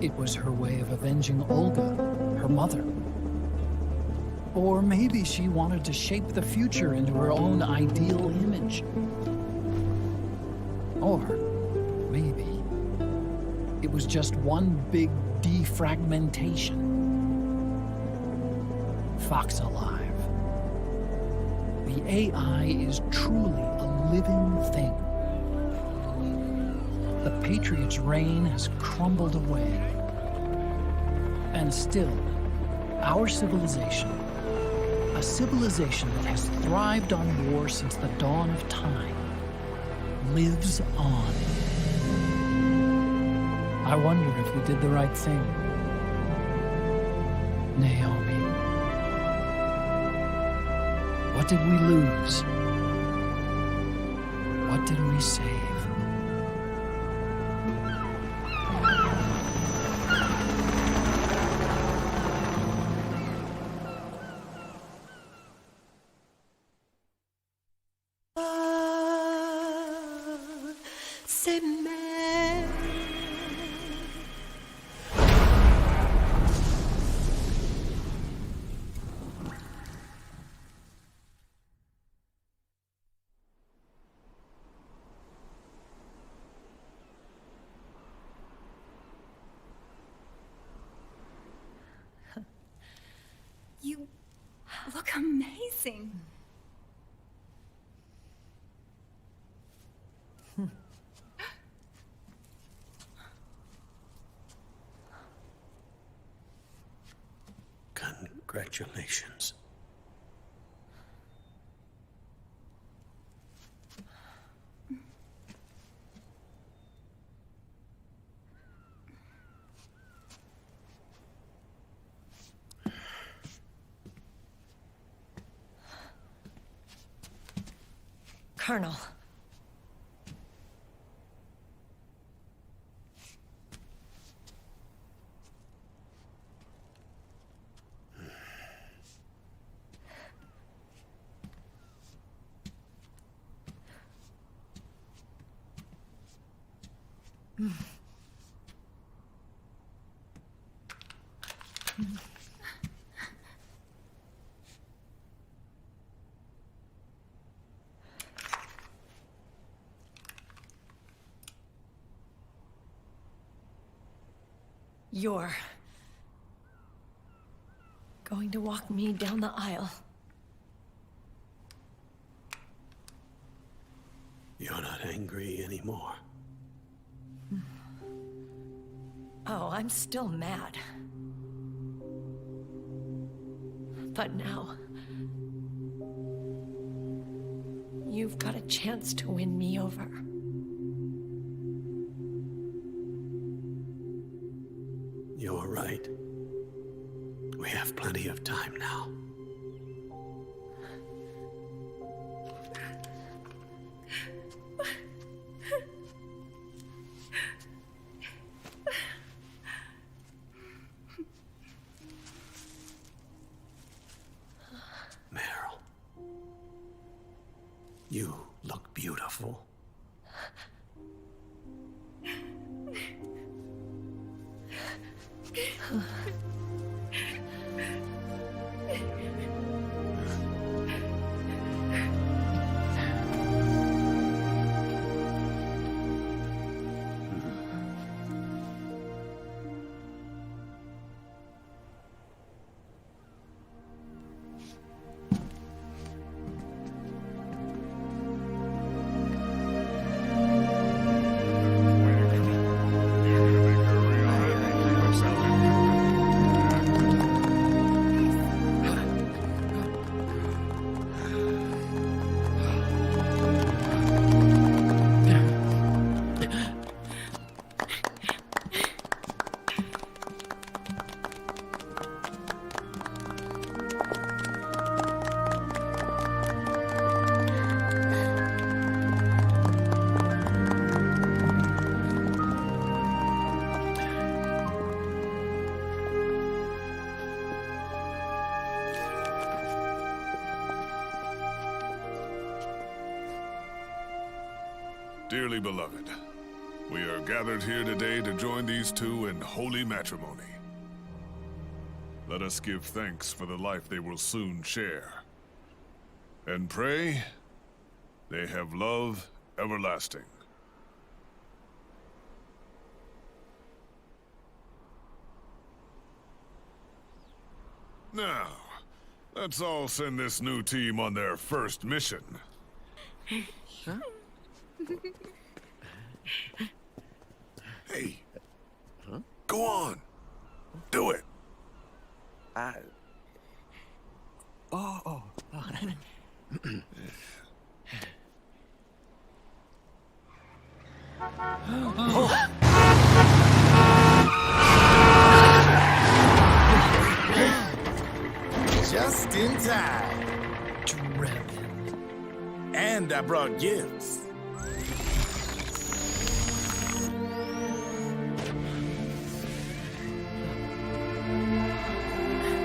A: it was her way of avenging Olga, her mother. Or maybe she wanted to shape the future into her own ideal image. Or maybe it was just one big defragmentation. Fox alive. The AI is truly a living thing. The Patriots' reign has crumbled away. And still, our civilization, a civilization that has thrived on war since the dawn of time, lives on. I wonder if we did the right thing. Naomi. What did we lose? What did we save?
V: You look amazing.
T: Congratulations.
V: Colonel. You're going to walk me down the aisle.
T: You're not angry anymore.
V: Oh, I'm still mad. But now, you've got a chance to win me over.
T: You're right. We have plenty of time now. Meryl, you look beautiful.
G: Dearly beloved, we are gathered here today to join these two in holy matrimony. Let us give thanks for the life they will soon share. And pray they have love everlasting. Now, let's all send this new team on their first mission.
N: Huh?
G: Hey. Huh? Go on. Do it.
N: Oh. Just in time.
A: Drebin.
N: And I brought gifts.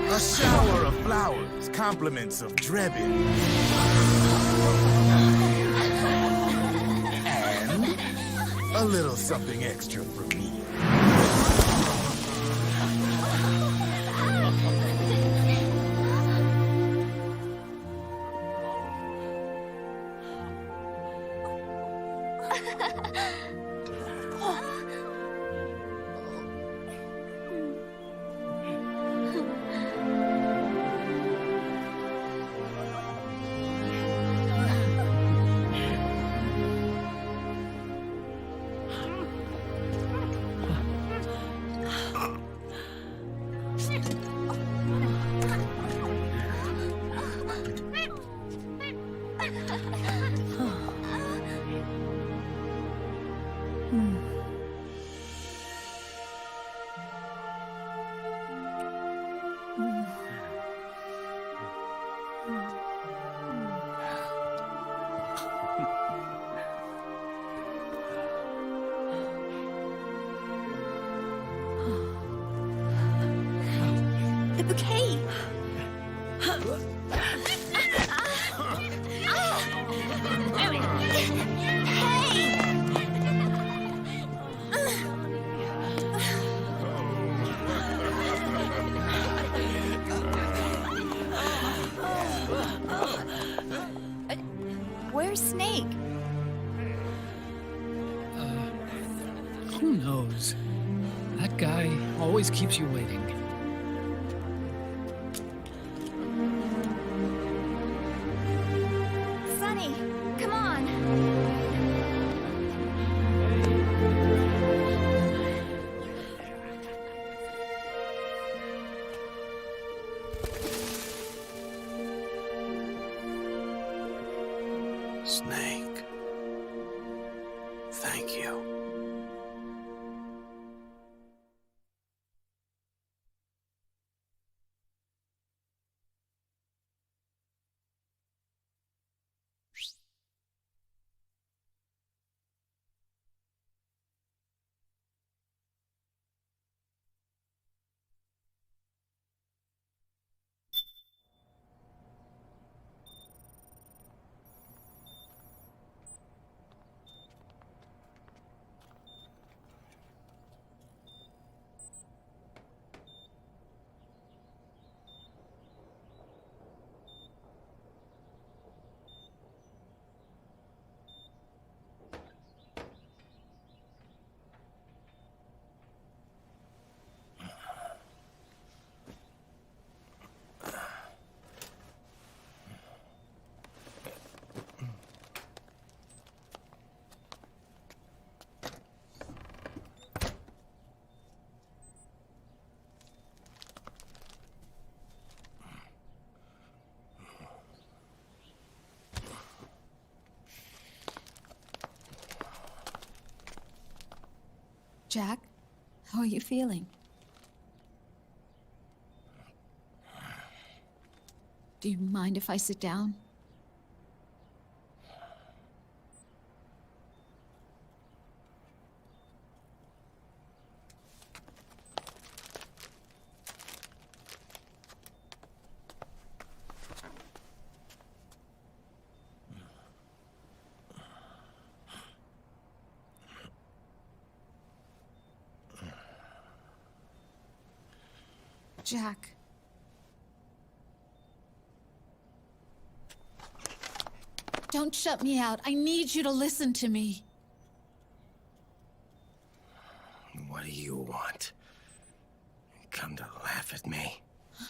N: A shower of flowers, compliments of Drebin. And a little something extra from me.
D: The bouquet! Where's Snake?
A: Who knows? That guy always keeps you waiting.
D: Sunny, come on!
O: Snake. Thank you.
B: Jack, how are you feeling? Do you mind if I sit down? Jack. Don't shut me out. I need you to listen to me.
R: What do you want? Come to laugh at me?
B: Oh,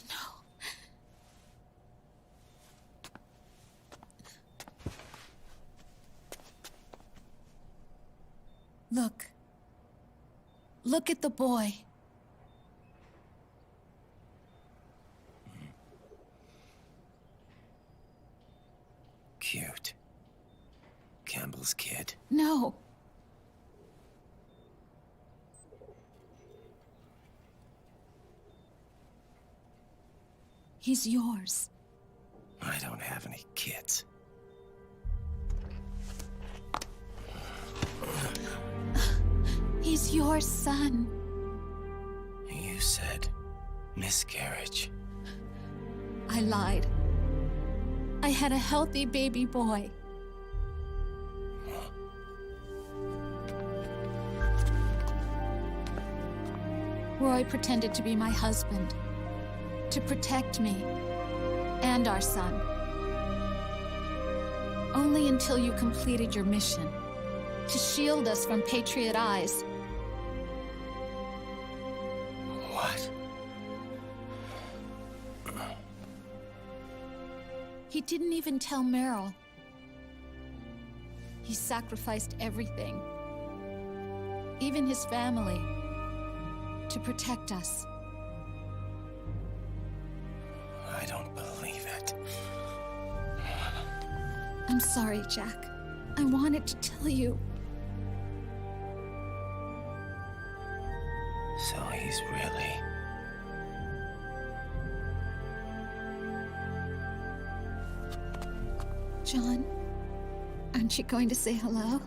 B: no. Look. Look at the boy.
R: Cute. Campbell's kid.
B: No. He's yours.
R: I don't have any kids.
B: He's your son.
R: You said miscarriage.
B: I lied. I had a healthy baby boy. Roy pretended to be my husband, to protect me and our son. Only until you completed your mission, to shield us from Patriot eyes.
R: What?
B: He didn't even tell Meryl. He sacrificed everything, even his family, to protect us.
R: I don't believe it.
B: I'm sorry, Jack. I wanted to tell you.
R: So he's really...
B: John, aren't you going to say hello?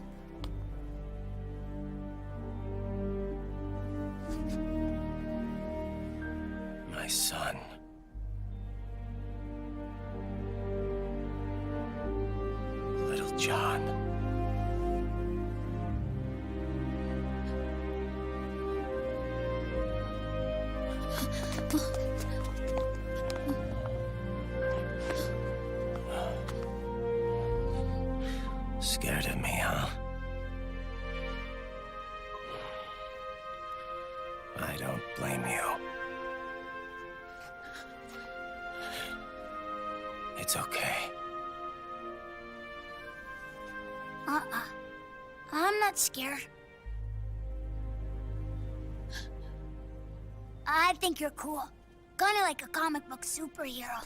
R: My son. Little John. Scared of me, huh? I don't blame you. It's okay.
D: I'm not scared. I think you're cool. Kinda like a comic book superhero.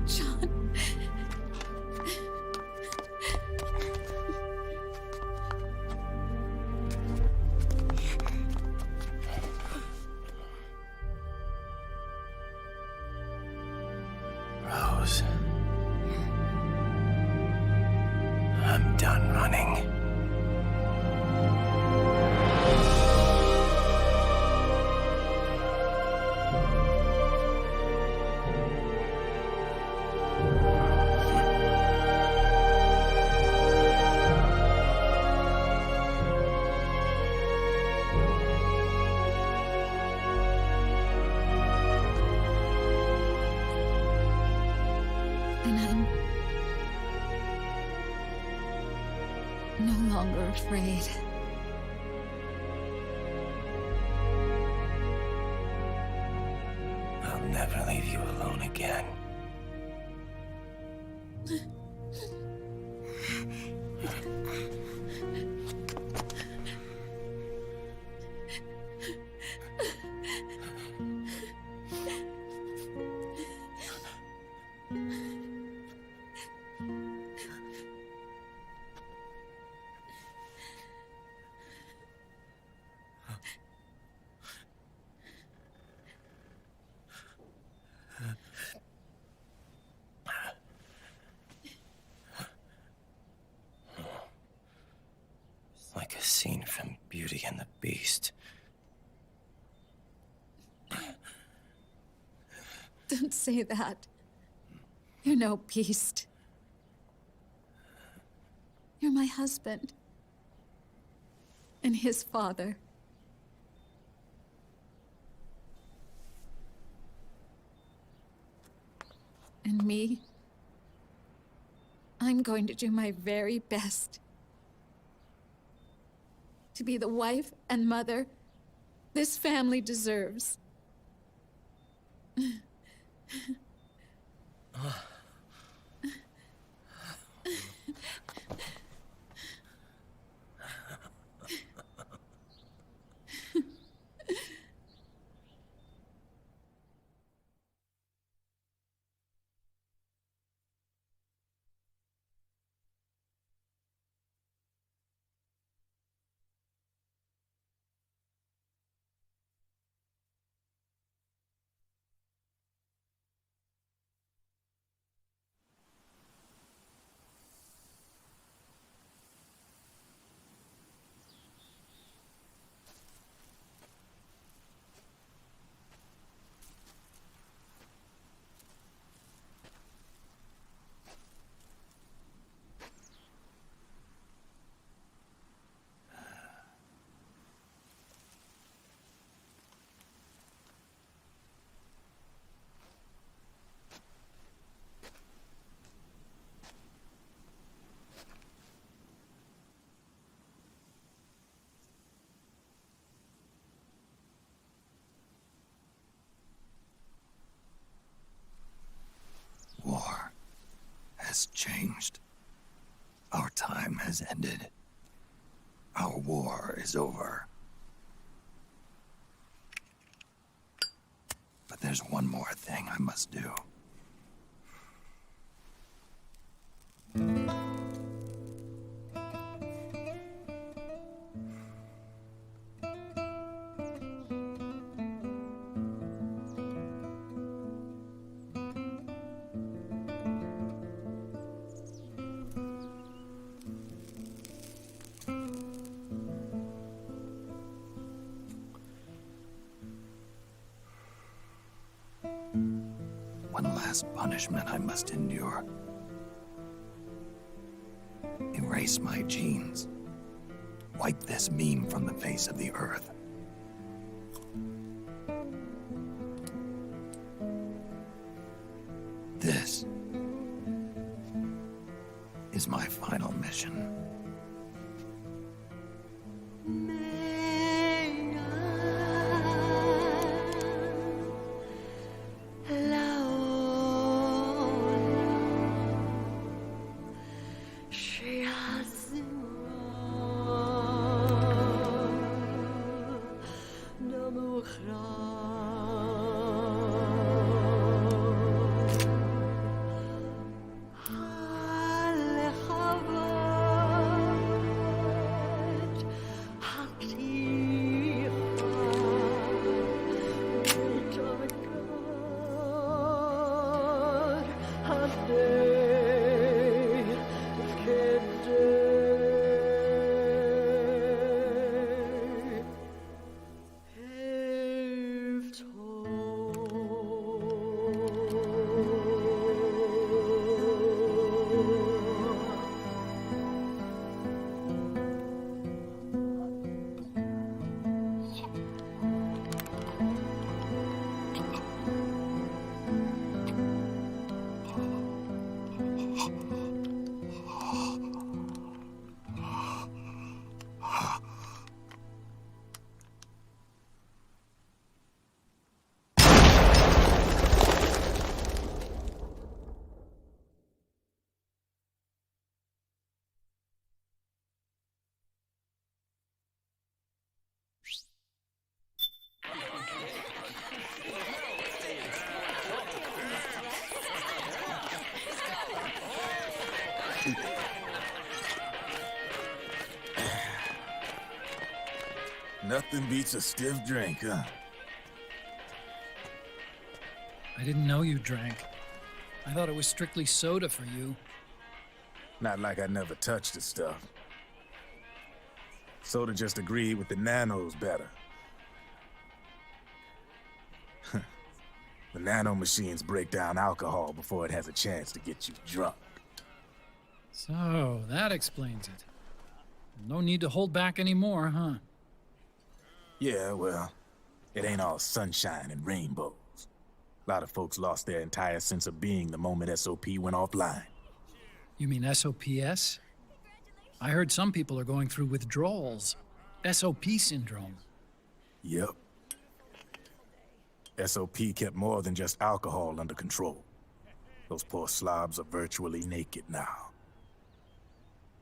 B: John.
R: Rose. I'm done running.
B: And I'm no longer afraid.
R: I'll never leave you alone again. Like a scene from Beauty and the Beast.
B: Don't say that. You're no beast. You're my husband. And his father. And me. I'm going to do my very best to be the wife and mother this family deserves.
H: War has changed. Our time has ended. Our war is over. But there's one more thing I must do. One last punishment I must endure. Erase my genes. Wipe this meme from the face of the earth. This is my final mission.
N: Nothing beats a stiff drink, huh?
A: I didn't know you drank. I thought it was strictly soda for you.
N: Not like I never touched the stuff. Soda just agreed with the nanos better. The nano machines break down alcohol before it has a chance to get you drunk.
A: So, that explains it. No need to hold back anymore, huh?
N: Yeah, well, it ain't all sunshine and rainbows. A lot of folks lost their entire sense of being the moment SOP went offline.
A: You mean SOPS? I heard some people are going through withdrawals. SOP syndrome.
N: Yep. SOP kept more than just alcohol under control. Those poor slobs are virtually naked now.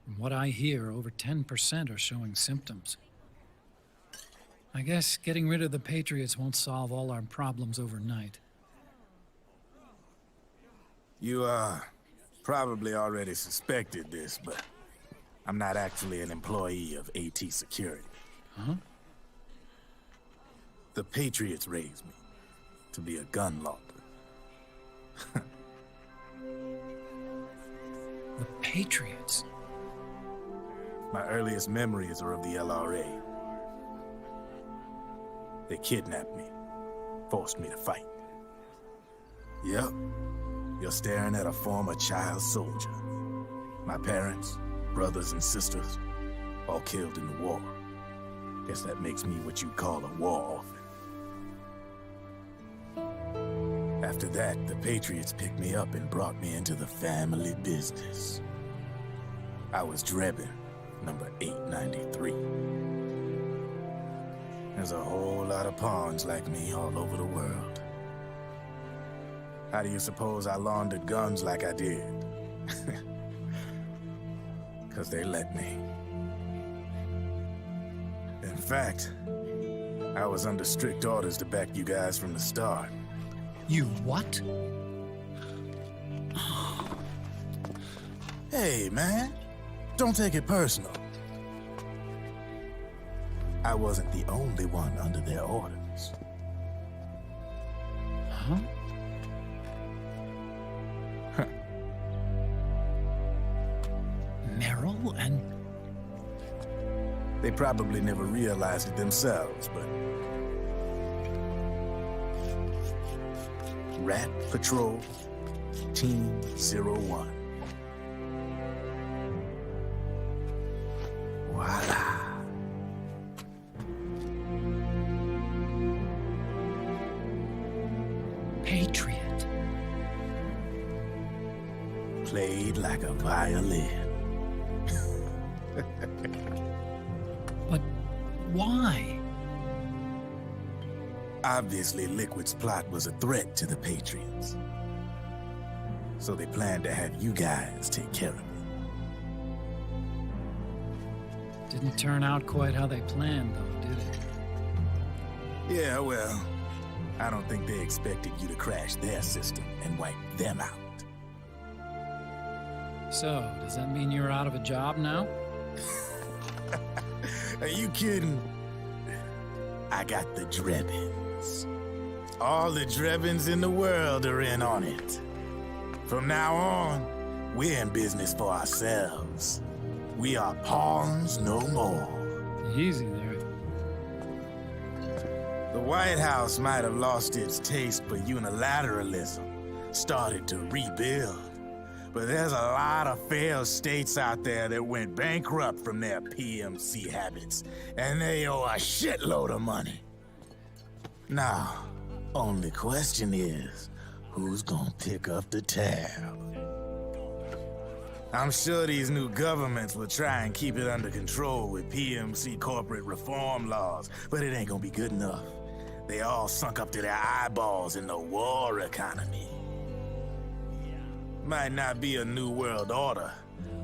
A: From what I hear, over 10% are showing symptoms. I guess getting rid of the Patriots won't solve all our problems overnight.
N: You, probably already suspected this, but I'm not actually an employee of AT Security.
A: Huh?
N: The Patriots raised me to be a gun launder.
A: The Patriots?
N: My earliest memories are of the LRA. They kidnapped me, forced me to fight. Yep, you're staring at a former child soldier. My parents, brothers and sisters, all killed in the war. Guess that makes me what you'd call a war orphan. After that, the Patriots picked me up and brought me into the family business. I was Drebin, number 893. There's a whole lot of pawns like me all over the world. How do you suppose I laundered guns like I did? 'Cause they let me. In fact, I was under strict orders to back you guys from the start.
A: You what?
N: Hey, man. Don't take it personal. I wasn't the only one under their orders.
A: Huh? Merrill and...
N: They probably never realized it themselves, but... Rat Patrol, Team 01. Voila.
A: Patriot.
N: Played like a violin.
A: But why?
N: Obviously, Liquid's plot was a threat to the Patriots. So they planned to have you guys take care of it.
A: Didn't turn out quite how they planned, though, did it?
N: Yeah, well, I don't think they expected you to crash their system and wipe them out.
A: So, does that mean you're out of a job now?
N: Are you kidding? I got the Drebins. All the Drebins in the world are in on it. From now on, we're in business for ourselves. We are pawns no more.
A: Easy there.
N: The White House might have lost its taste for unilateralism, started to rebuild. But there's a lot of failed states out there that went bankrupt from their PMC habits, and they owe a shitload of money. Now, only question is, who's gonna pick up the tab? I'm sure these new governments will try and keep it under control with PMC corporate reform laws, but it ain't gonna be good enough. They all sunk up to their eyeballs in the war economy. Might not be a new world order,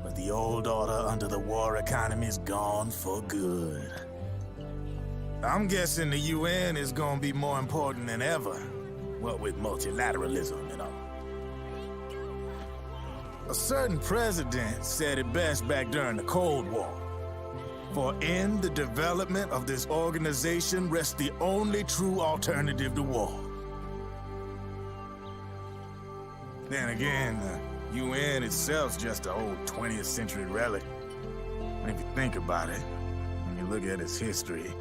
N: but the old order under the war economy's gone for good. I'm guessing the UN is gonna be more important than ever, what with multilateralism and all. A certain president said it best back during the Cold War. For in the development of this organization rests the only true alternative to war. Then again, the UN itself's just an old 20th century relic. And if you think about it, when you look at its history,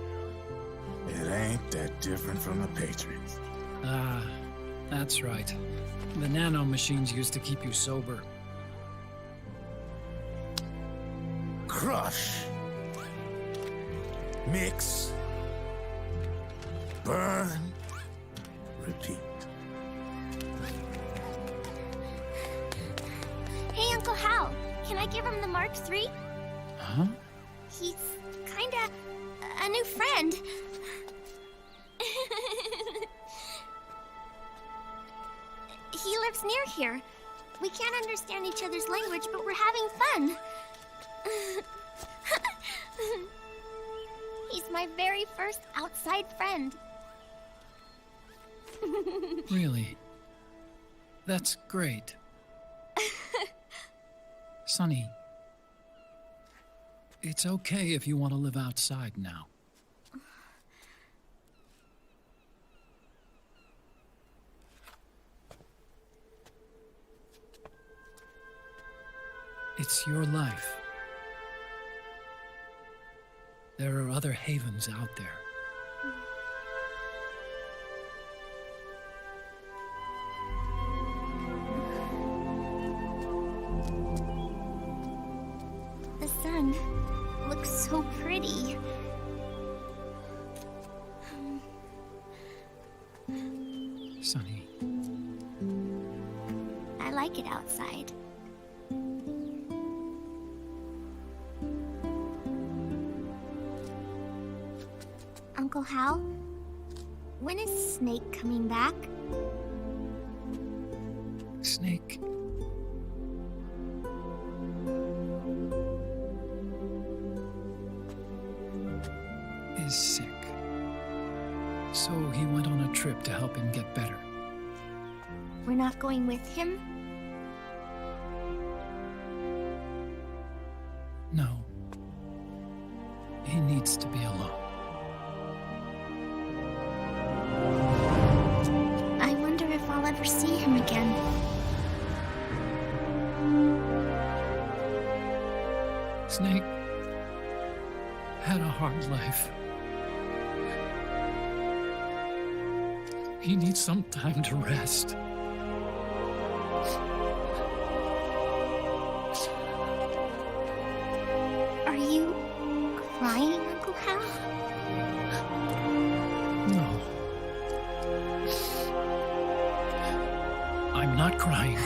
N: it ain't that different from the Patriots.
A: Ah, that's right. The nano machines used to keep you sober.
N: Crush. Mix. Burn. Repeat.
D: Hey, Uncle Hal, can I give him the Mark III?
A: Huh?
D: He's kinda a new friend. He lives near here. We can't understand each other's language, but we're having fun. He's my very first outside friend.
A: Really? That's great. Sonny, it's okay if you want to live outside now. It's your life. There are other havens out there.
D: The sun looks so pretty.
A: Sonny.
D: I like it outside. Uncle Hal, when is Snake coming back?
A: Snake. Is sick. So he went on a trip to help him get better.
D: We're not going with him?
A: No. He needs to be alone.
D: I wonder if I'll ever see him again.
A: Snake had a hard life. He needs some time to rest.
D: Are you crying, Uncle Hal?
A: No. I'm not crying.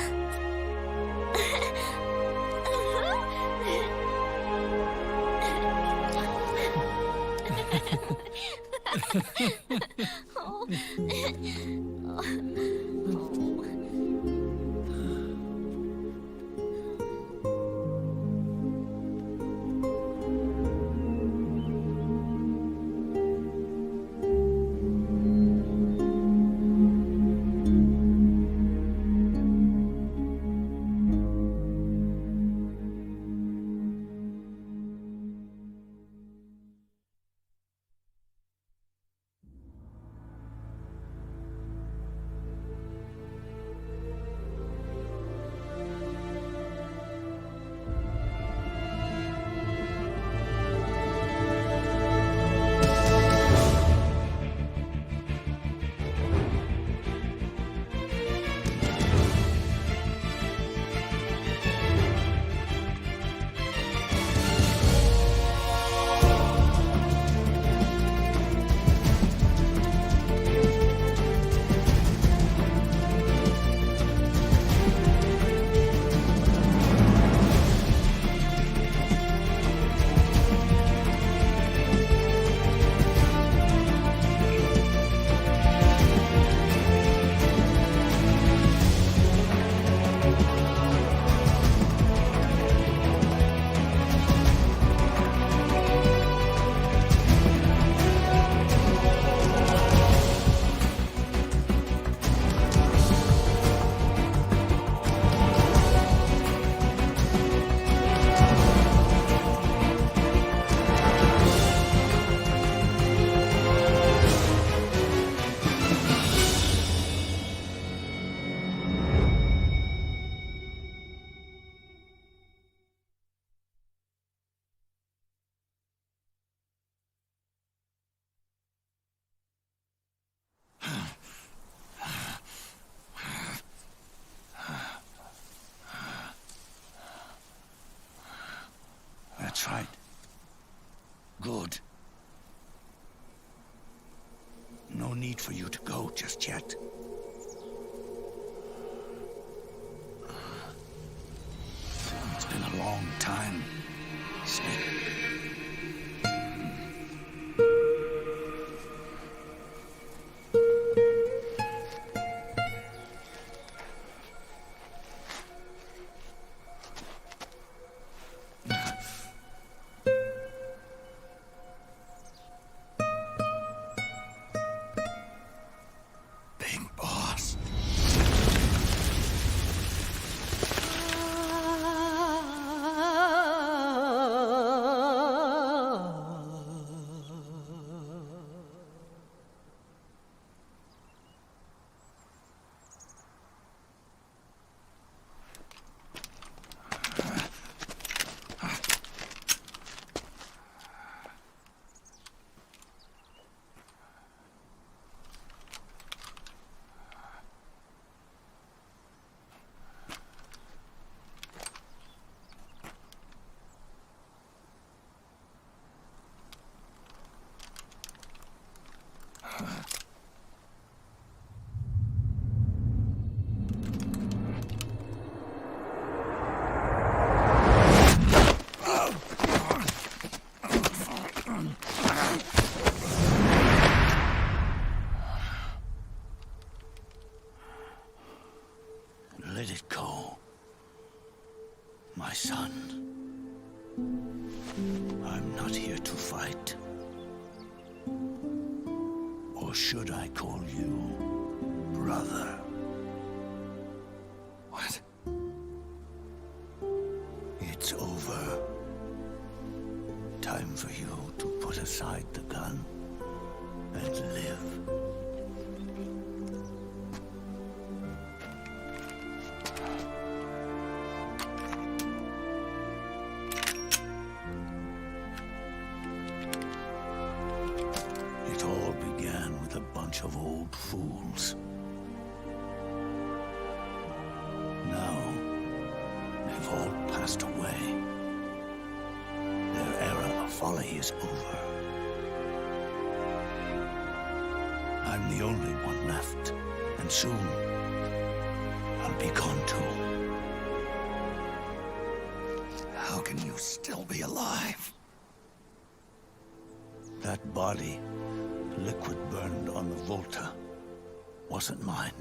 O: need for you to go just yet. It's been a long time, Snake. Let it go, my son. I'm not here to fight. Or should I call you brother? What? It's over. Time for you to put aside the gun and live. It all began with a bunch of old fools. Now, they've all passed away. Their era of folly is over. I'm the only one left, and soon I'll be gone too.
H: How can you still be alive?
O: That body, liquid burned on the Volta, wasn't mine.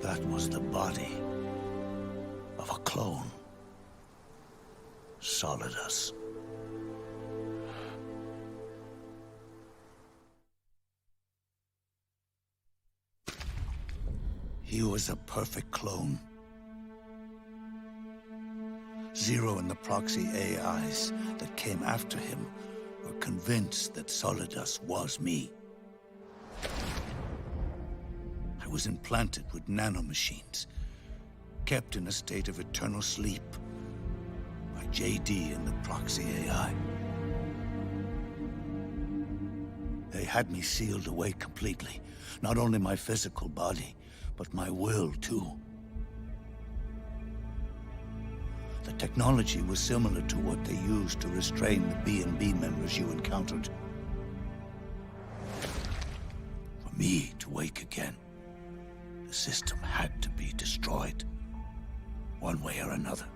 O: That was the body of a clone. Solidus. He was a perfect clone. Zero and the proxy AIs that came after him were convinced that Solidus was me. I was implanted with nanomachines, kept in a state of eternal sleep by JD and the proxy AI. They had me sealed away completely, not only my physical body, but my will too. The technology was similar to what they used to restrain the B&B members you encountered. For me to wake again, the system had to be destroyed, one way or another.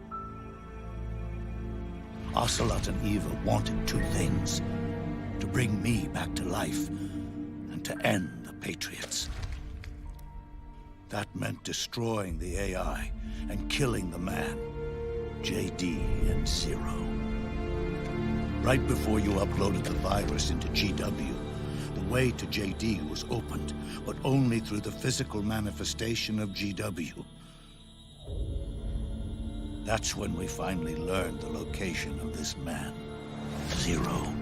O: Ocelot and Eva wanted two things: to bring me back to life, and to end the Patriots. That meant destroying the AI and killing the man, JD and Zero. Right before you uploaded the virus into GW, the way to JD was opened, but only through the physical manifestation of GW. That's when we finally learned the location of this man, Zero.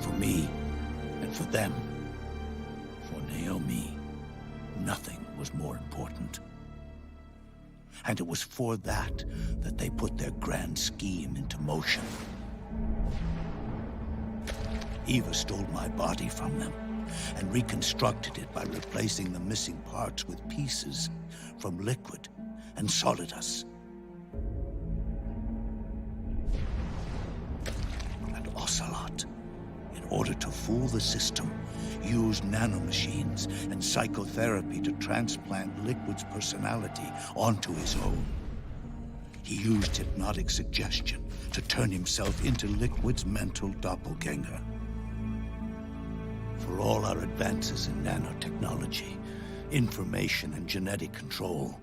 O: For me, and for them, for Naomi, nothing was more important. And it was for that they put their grand scheme into motion. Eva stole my body from them and reconstructed it by replacing the missing parts with pieces from Liquid and Solidus. And Ocelot, in order to fool the system, used nanomachines and psychotherapy to transplant Liquid's personality onto his own. He used hypnotic suggestion to turn himself into Liquid's mental doppelganger. For all our advances in nanotechnology, information and genetic control,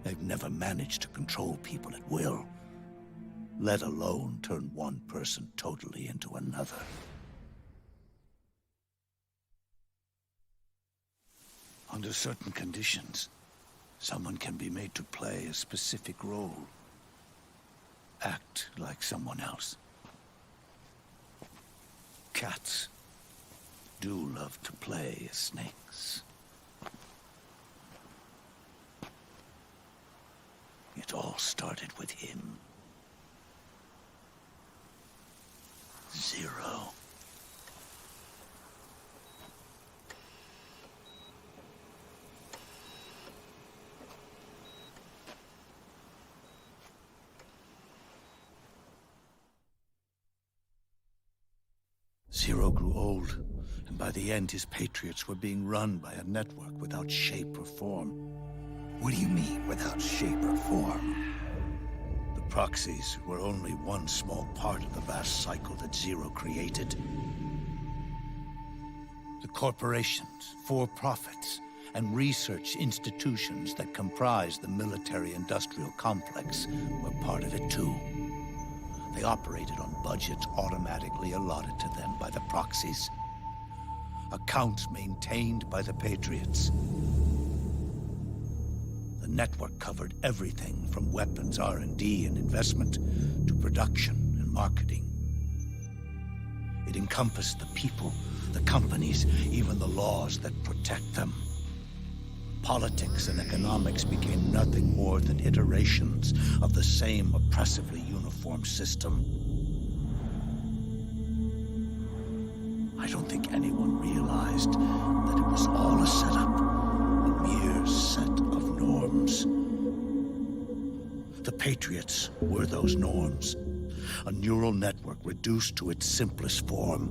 O: they've never managed to control people at will, let alone turn one person totally into another. Under certain conditions, someone can be made to play a specific role. Act like someone else. Cats do love to play as snakes. It all started with him. Zero. Zero grew old, and by the end his Patriots were being run by a network without shape or form.
H: What do you mean, without shape or form?
O: The proxies were only one small part of the vast cycle that Zero created. The corporations, for-profits, and research institutions that comprise the military-industrial complex were part of it too. They operated on budgets automatically allotted to them by the proxies. Accounts maintained by the Patriots. The network covered everything from weapons R&D and investment to production and marketing. It encompassed the people, the companies, even the laws that protect them. Politics and economics became nothing more than iterations of the same oppressively uniform system. I don't think anyone realized that it was all a setup, a mere set of norms. The Patriots were those norms, a neural network reduced to its simplest form.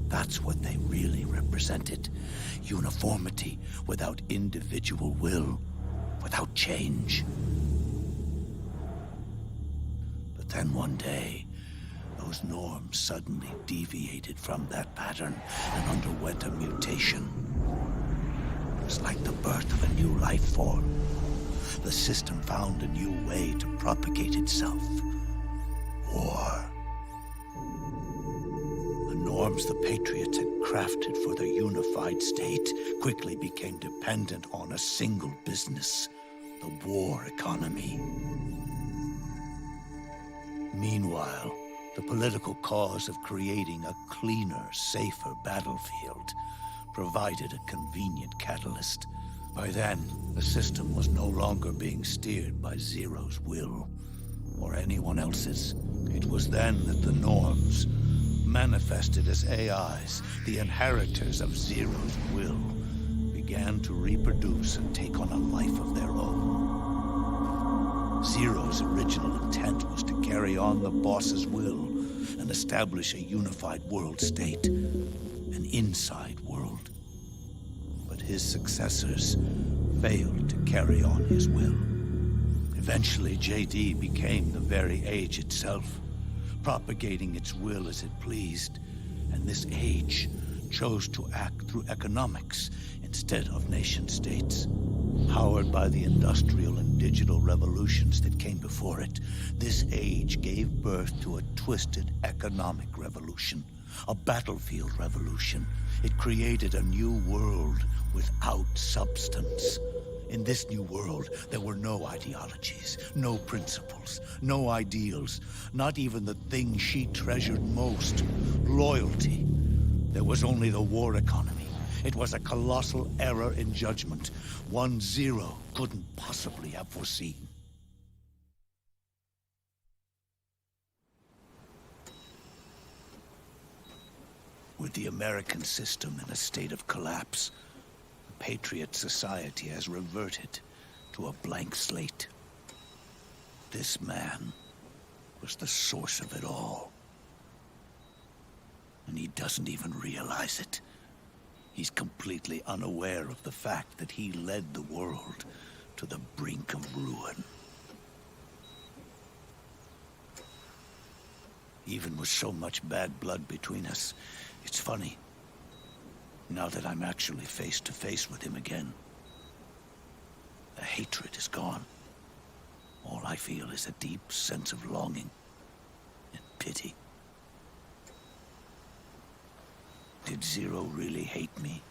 O: That's what they really represented. Uniformity without individual will, without change. But then one day, those norms suddenly deviated from that pattern and underwent a mutation. It was like the birth of a new life form. The system found a new way to propagate itself. War. Norms the Patriots had crafted for their unified state quickly became dependent on a single business, the war economy. Meanwhile, the political cause of creating a cleaner, safer battlefield provided a convenient catalyst. By then, the system was no longer being steered by Zero's will, or anyone else's. It was then that the norms, manifested as AIs, the inheritors of Zero's will, began to reproduce and take on a life of their own. Zero's original intent was to carry on the boss's will and establish a unified world state, an inside world. But his successors failed to carry on his will. Eventually, JD became the very age itself, propagating its will as it pleased, and this age chose to act through economics instead of nation-states. Powered by the industrial and digital revolutions that came before it, this age gave birth to a twisted economic revolution, a battlefield revolution. It created a new world without substance. In this new world, there were no ideologies, no principles, no ideals, not even the thing she treasured most, loyalty. There was only the war economy. It was a colossal error in judgment, one Zero couldn't possibly have foreseen. With the American system in a state of collapse, Patriot society has reverted to a blank slate. This man was the source of it all. And he doesn't even realize it. He's completely unaware of the fact that he led the world to the brink of ruin. Even with so much bad blood between us, it's funny. Now that I'm actually face to face with him again, the hatred is gone. All I feel is a deep sense of longing and pity. Did Zero really hate me?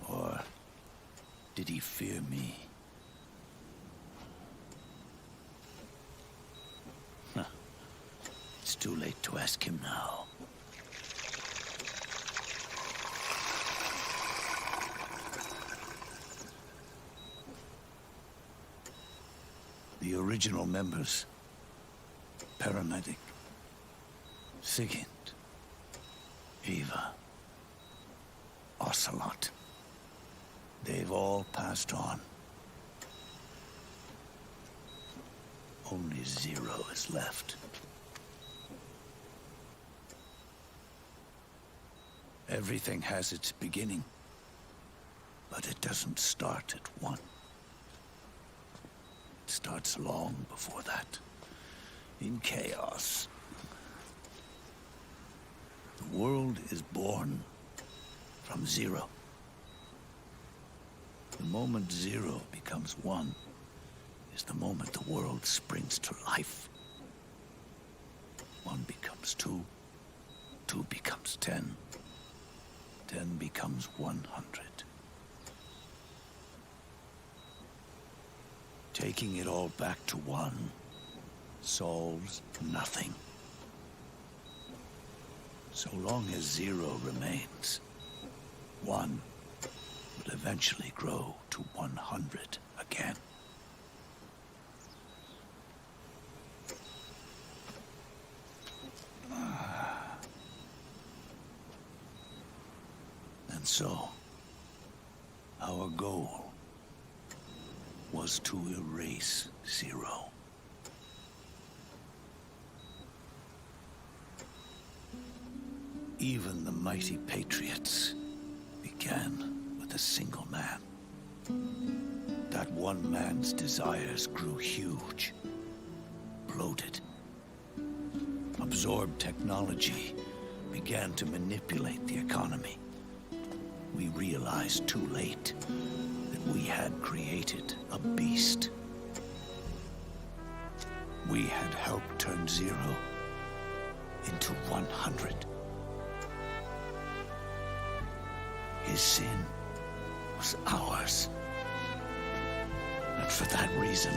O: Or did he fear me? Huh. It's too late to ask him now. The original members, Paramedic, Sigint, Eva, Ocelot, they've all passed on. Only Zero is left. Everything has its beginning, but it doesn't start at one. It starts long before that, in chaos. The world is born from zero. The moment zero becomes one is the moment the world springs to life. One becomes two, two becomes 10, 10 becomes 100. Taking it all back to one solves nothing. So long as zero remains, one will eventually grow to 100 again. And so, our goal was to erase Zero. Even the mighty Patriots began with a single man. That one man's desires grew huge, bloated, absorbed technology, began to manipulate the economy. We realized too late that we had created a beast. We had helped turn Zero into 100. His sin was ours. And for that reason,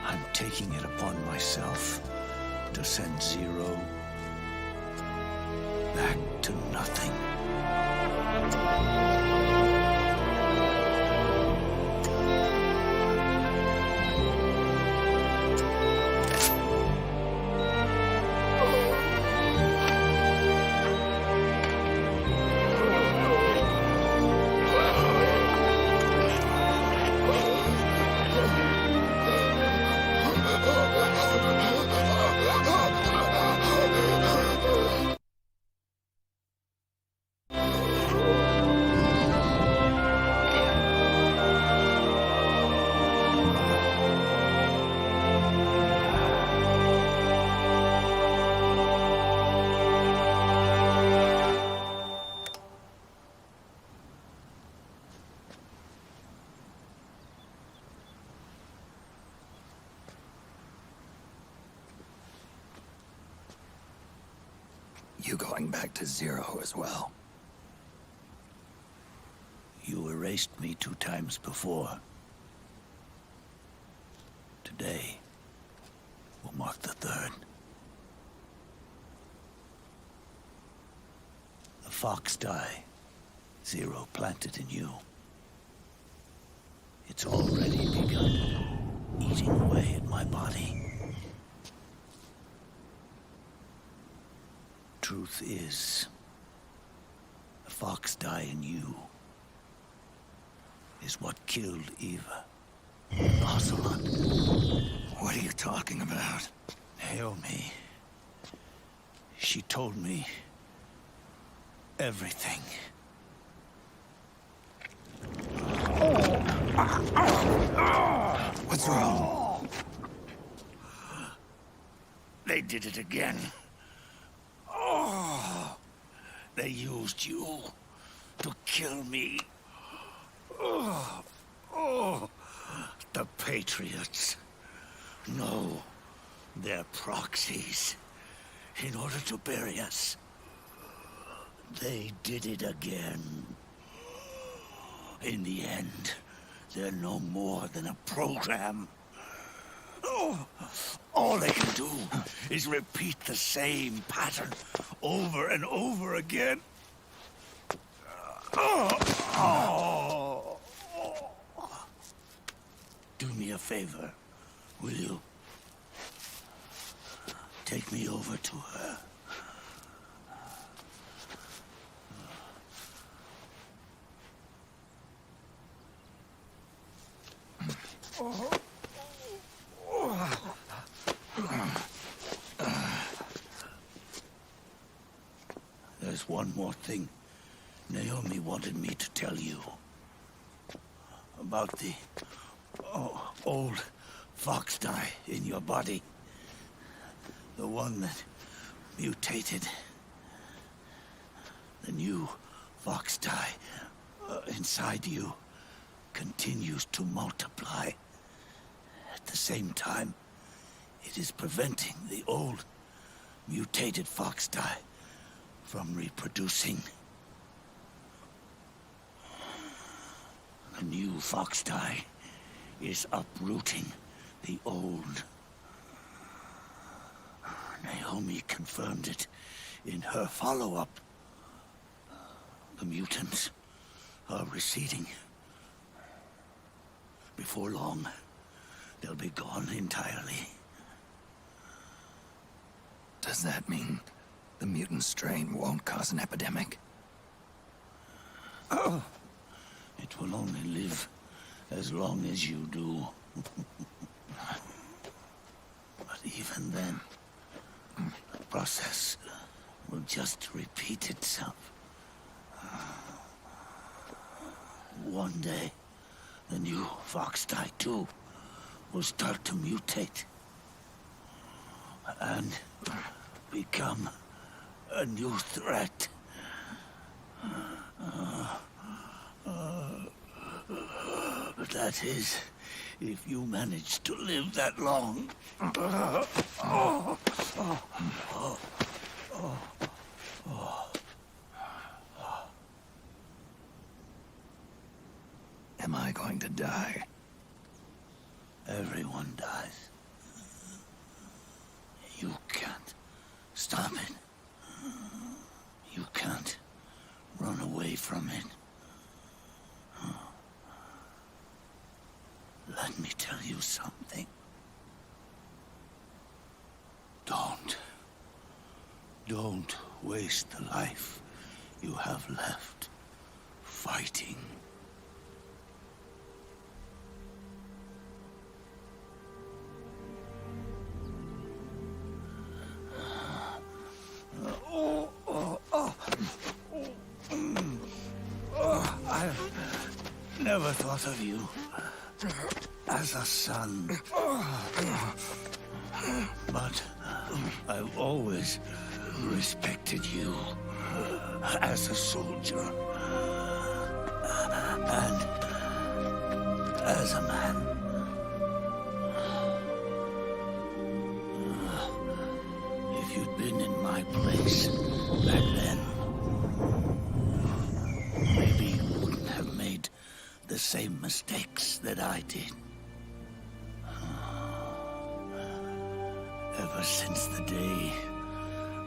O: I'm taking it upon myself to send Zero back to nothing.
H: You going back to Zero as well?
O: You erased me 2 times before. Today will mark the 3rd. The fox die Zero planted in you. It's already begun eating away at my body. Truth is, the fox die in you is what killed Eva. Ocelot.
H: What are you talking about?
O: Naomi. She told me everything.
H: What's wrong?
O: They did it again. They used you to kill me. The Patriots. No, they're proxies. In order to bury us. They did it again. In the end, they're no more than a program. All they can do is repeat the same pattern over and over again. Do me a favor, will you? Take me over to her. There's one more thing Naomi wanted me to tell you. About the old fox dye in your body. The one that mutated. The new fox dye inside you continues to multiply. At the same time, it is preventing the old mutated fox dye from reproducing. The new fox dye is uprooting the old. Naomi confirmed it in her follow-up. The mutants are receding. Before long, they'll be gone entirely.
H: Does that mean the mutant strain won't cause an epidemic?
O: It will only live as long as you do. But even then, the process will just repeat itself. One day, the new fox dye too will start to mutate and become a new threat. That is, if you manage to live that long.
H: Am I going to die?
O: Everyone dies. You can't stop it. You can't run away from it. Let me tell you something. Don't waste the life you have left fighting. I've never thought of you as a son. But I've always respected you as a soldier and as a man. If you'd been in my place back then, maybe you wouldn't have made the same mistakes that I did. Ever since the day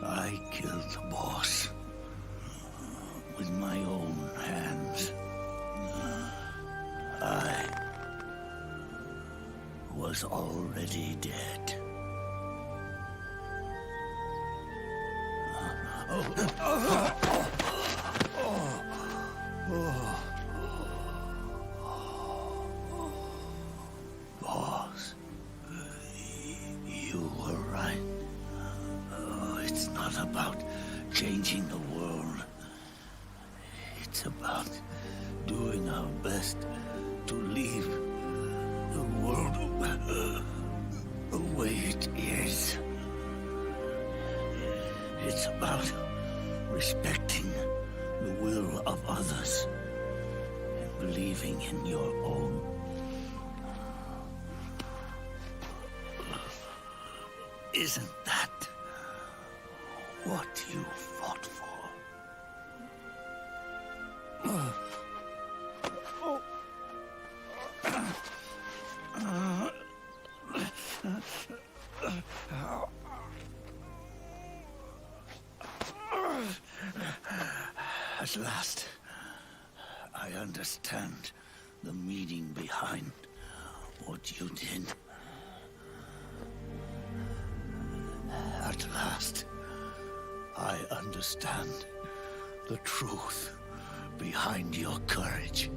O: I killed the boss with my own hands, I was already dead. about respecting the will of others and believing in your own. Isn't that what you fought for? At last, I understand the meaning behind what you did. At last, I understand the truth behind your courage.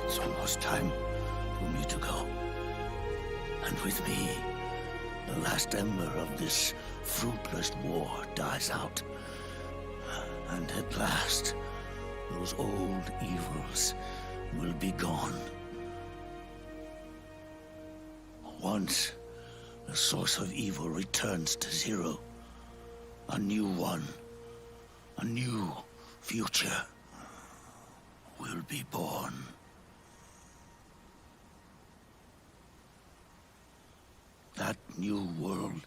O: It's almost time for me to go. And with me, the last ember of this fruitless war dies out. And at last, those old evils will be gone. Once the source of evil returns to zero, a new one, a new future will be born. That new world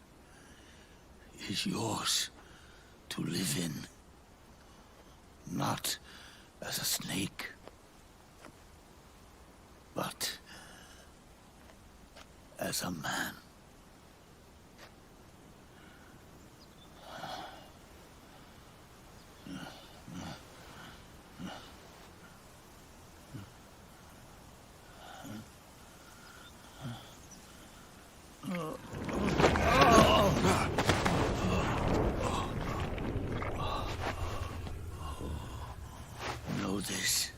O: is yours to live in, not as a snake, but as a man. Know this.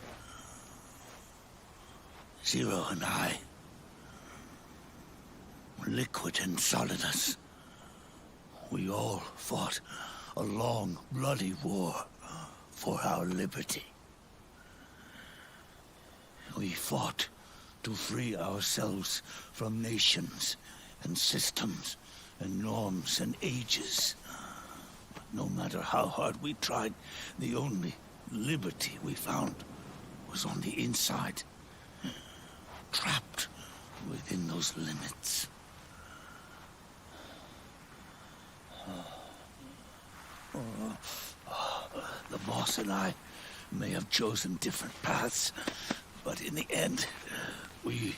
O: Zero and I, Liquid and Solidus, we all fought a long, bloody war for our liberty. We fought to free ourselves from nations and systems and norms and ages. But no matter how hard we tried, the only liberty we found was on the inside, trapped within those limits. The boss and I may have chosen different paths, but in the end, we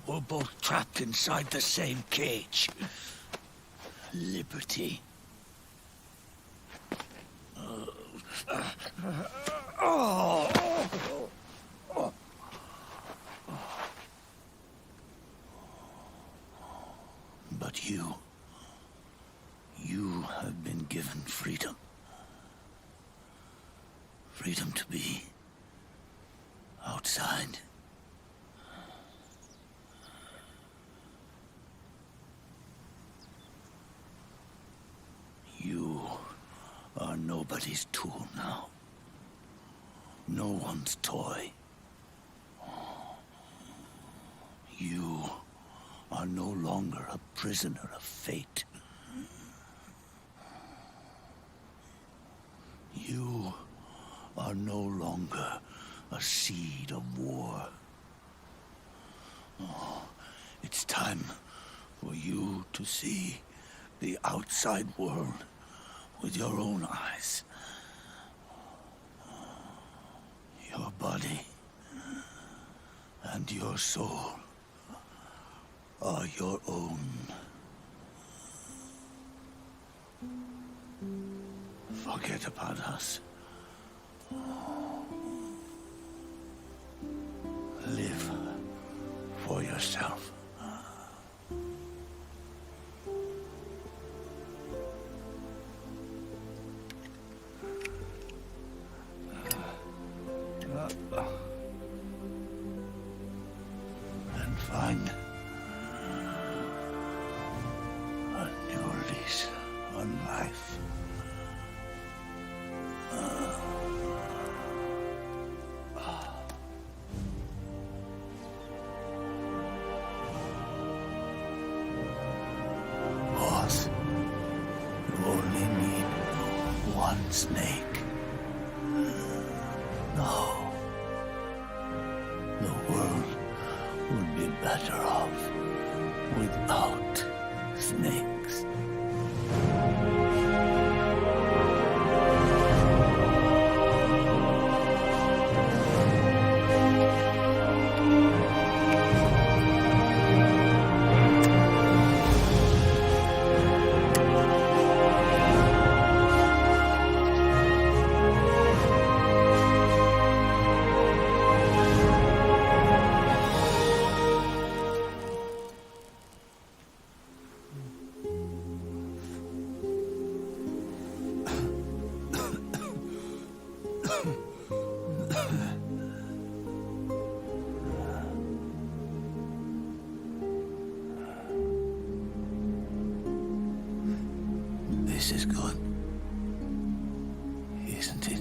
O: were both trapped inside the same cage. Liberty. But you have been given freedom. Freedom to be outside. You are nobody's tool now. No one's toy. You are no longer a prisoner of fate. You are no longer a seed of war. It's time for you to see the outside world with your own eyes. Your body and your soul are your own. Forget about us. Live for yourself. and find a new lease on life. Boss, you only need one snake. No. The world would be better off without snakes. This is good, isn't it?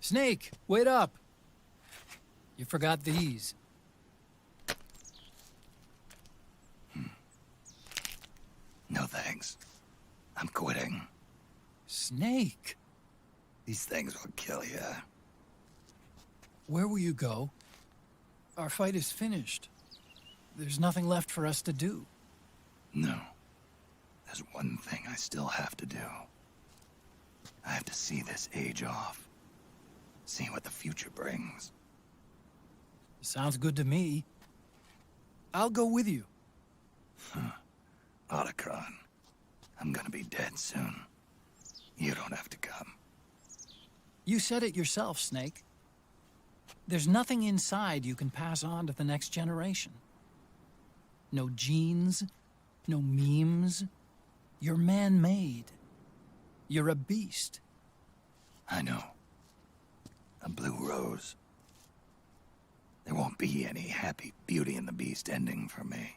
A: Snake, wait up. You forgot these.
H: No thanks. I'm quitting.
A: Snake.
H: These things will kill you.
A: Where will you go? Our fight is finished. There's nothing left for us to do.
H: No. There's one thing I still have to do. I have to see this age off. See what the future brings.
A: Sounds good to me. I'll go with you.
H: Otacon, I'm gonna be dead soon. You don't have to come.
A: You said it yourself, Snake. There's nothing inside you can pass on to the next generation. No genes, no memes. You're man-made. You're a beast.
H: I know. A blue rose. There won't be any happy Beauty and the Beast ending for me.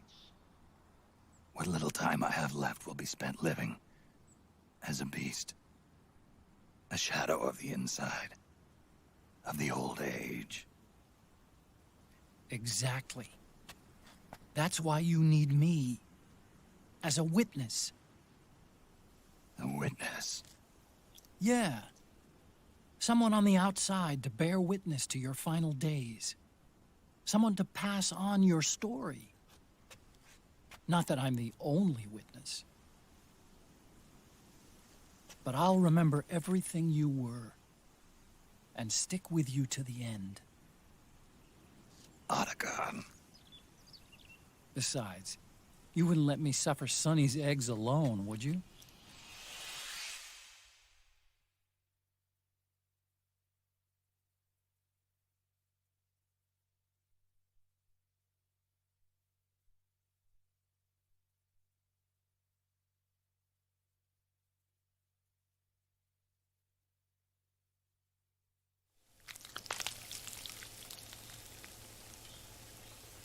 H: What little time I have left will be spent living as a beast. A shadow of the inside. Of the old age.
A: Exactly. That's why you need me. As a witness.
H: A witness?
A: Yeah. Someone on the outside to bear witness to your final days. Someone to pass on your story. Not that I'm the only witness. But I'll remember everything you were. And stick with you to the end.
H: Otacon.
A: Besides, you wouldn't let me suffer Sonny's eggs alone, would you?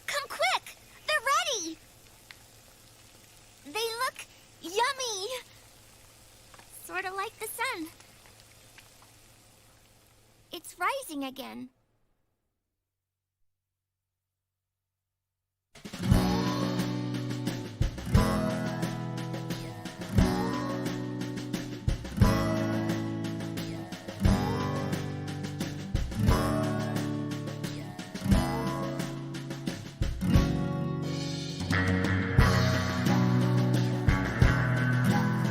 D: Come quick! They're ready! They look yummy! Sort of like the sun. It's rising again.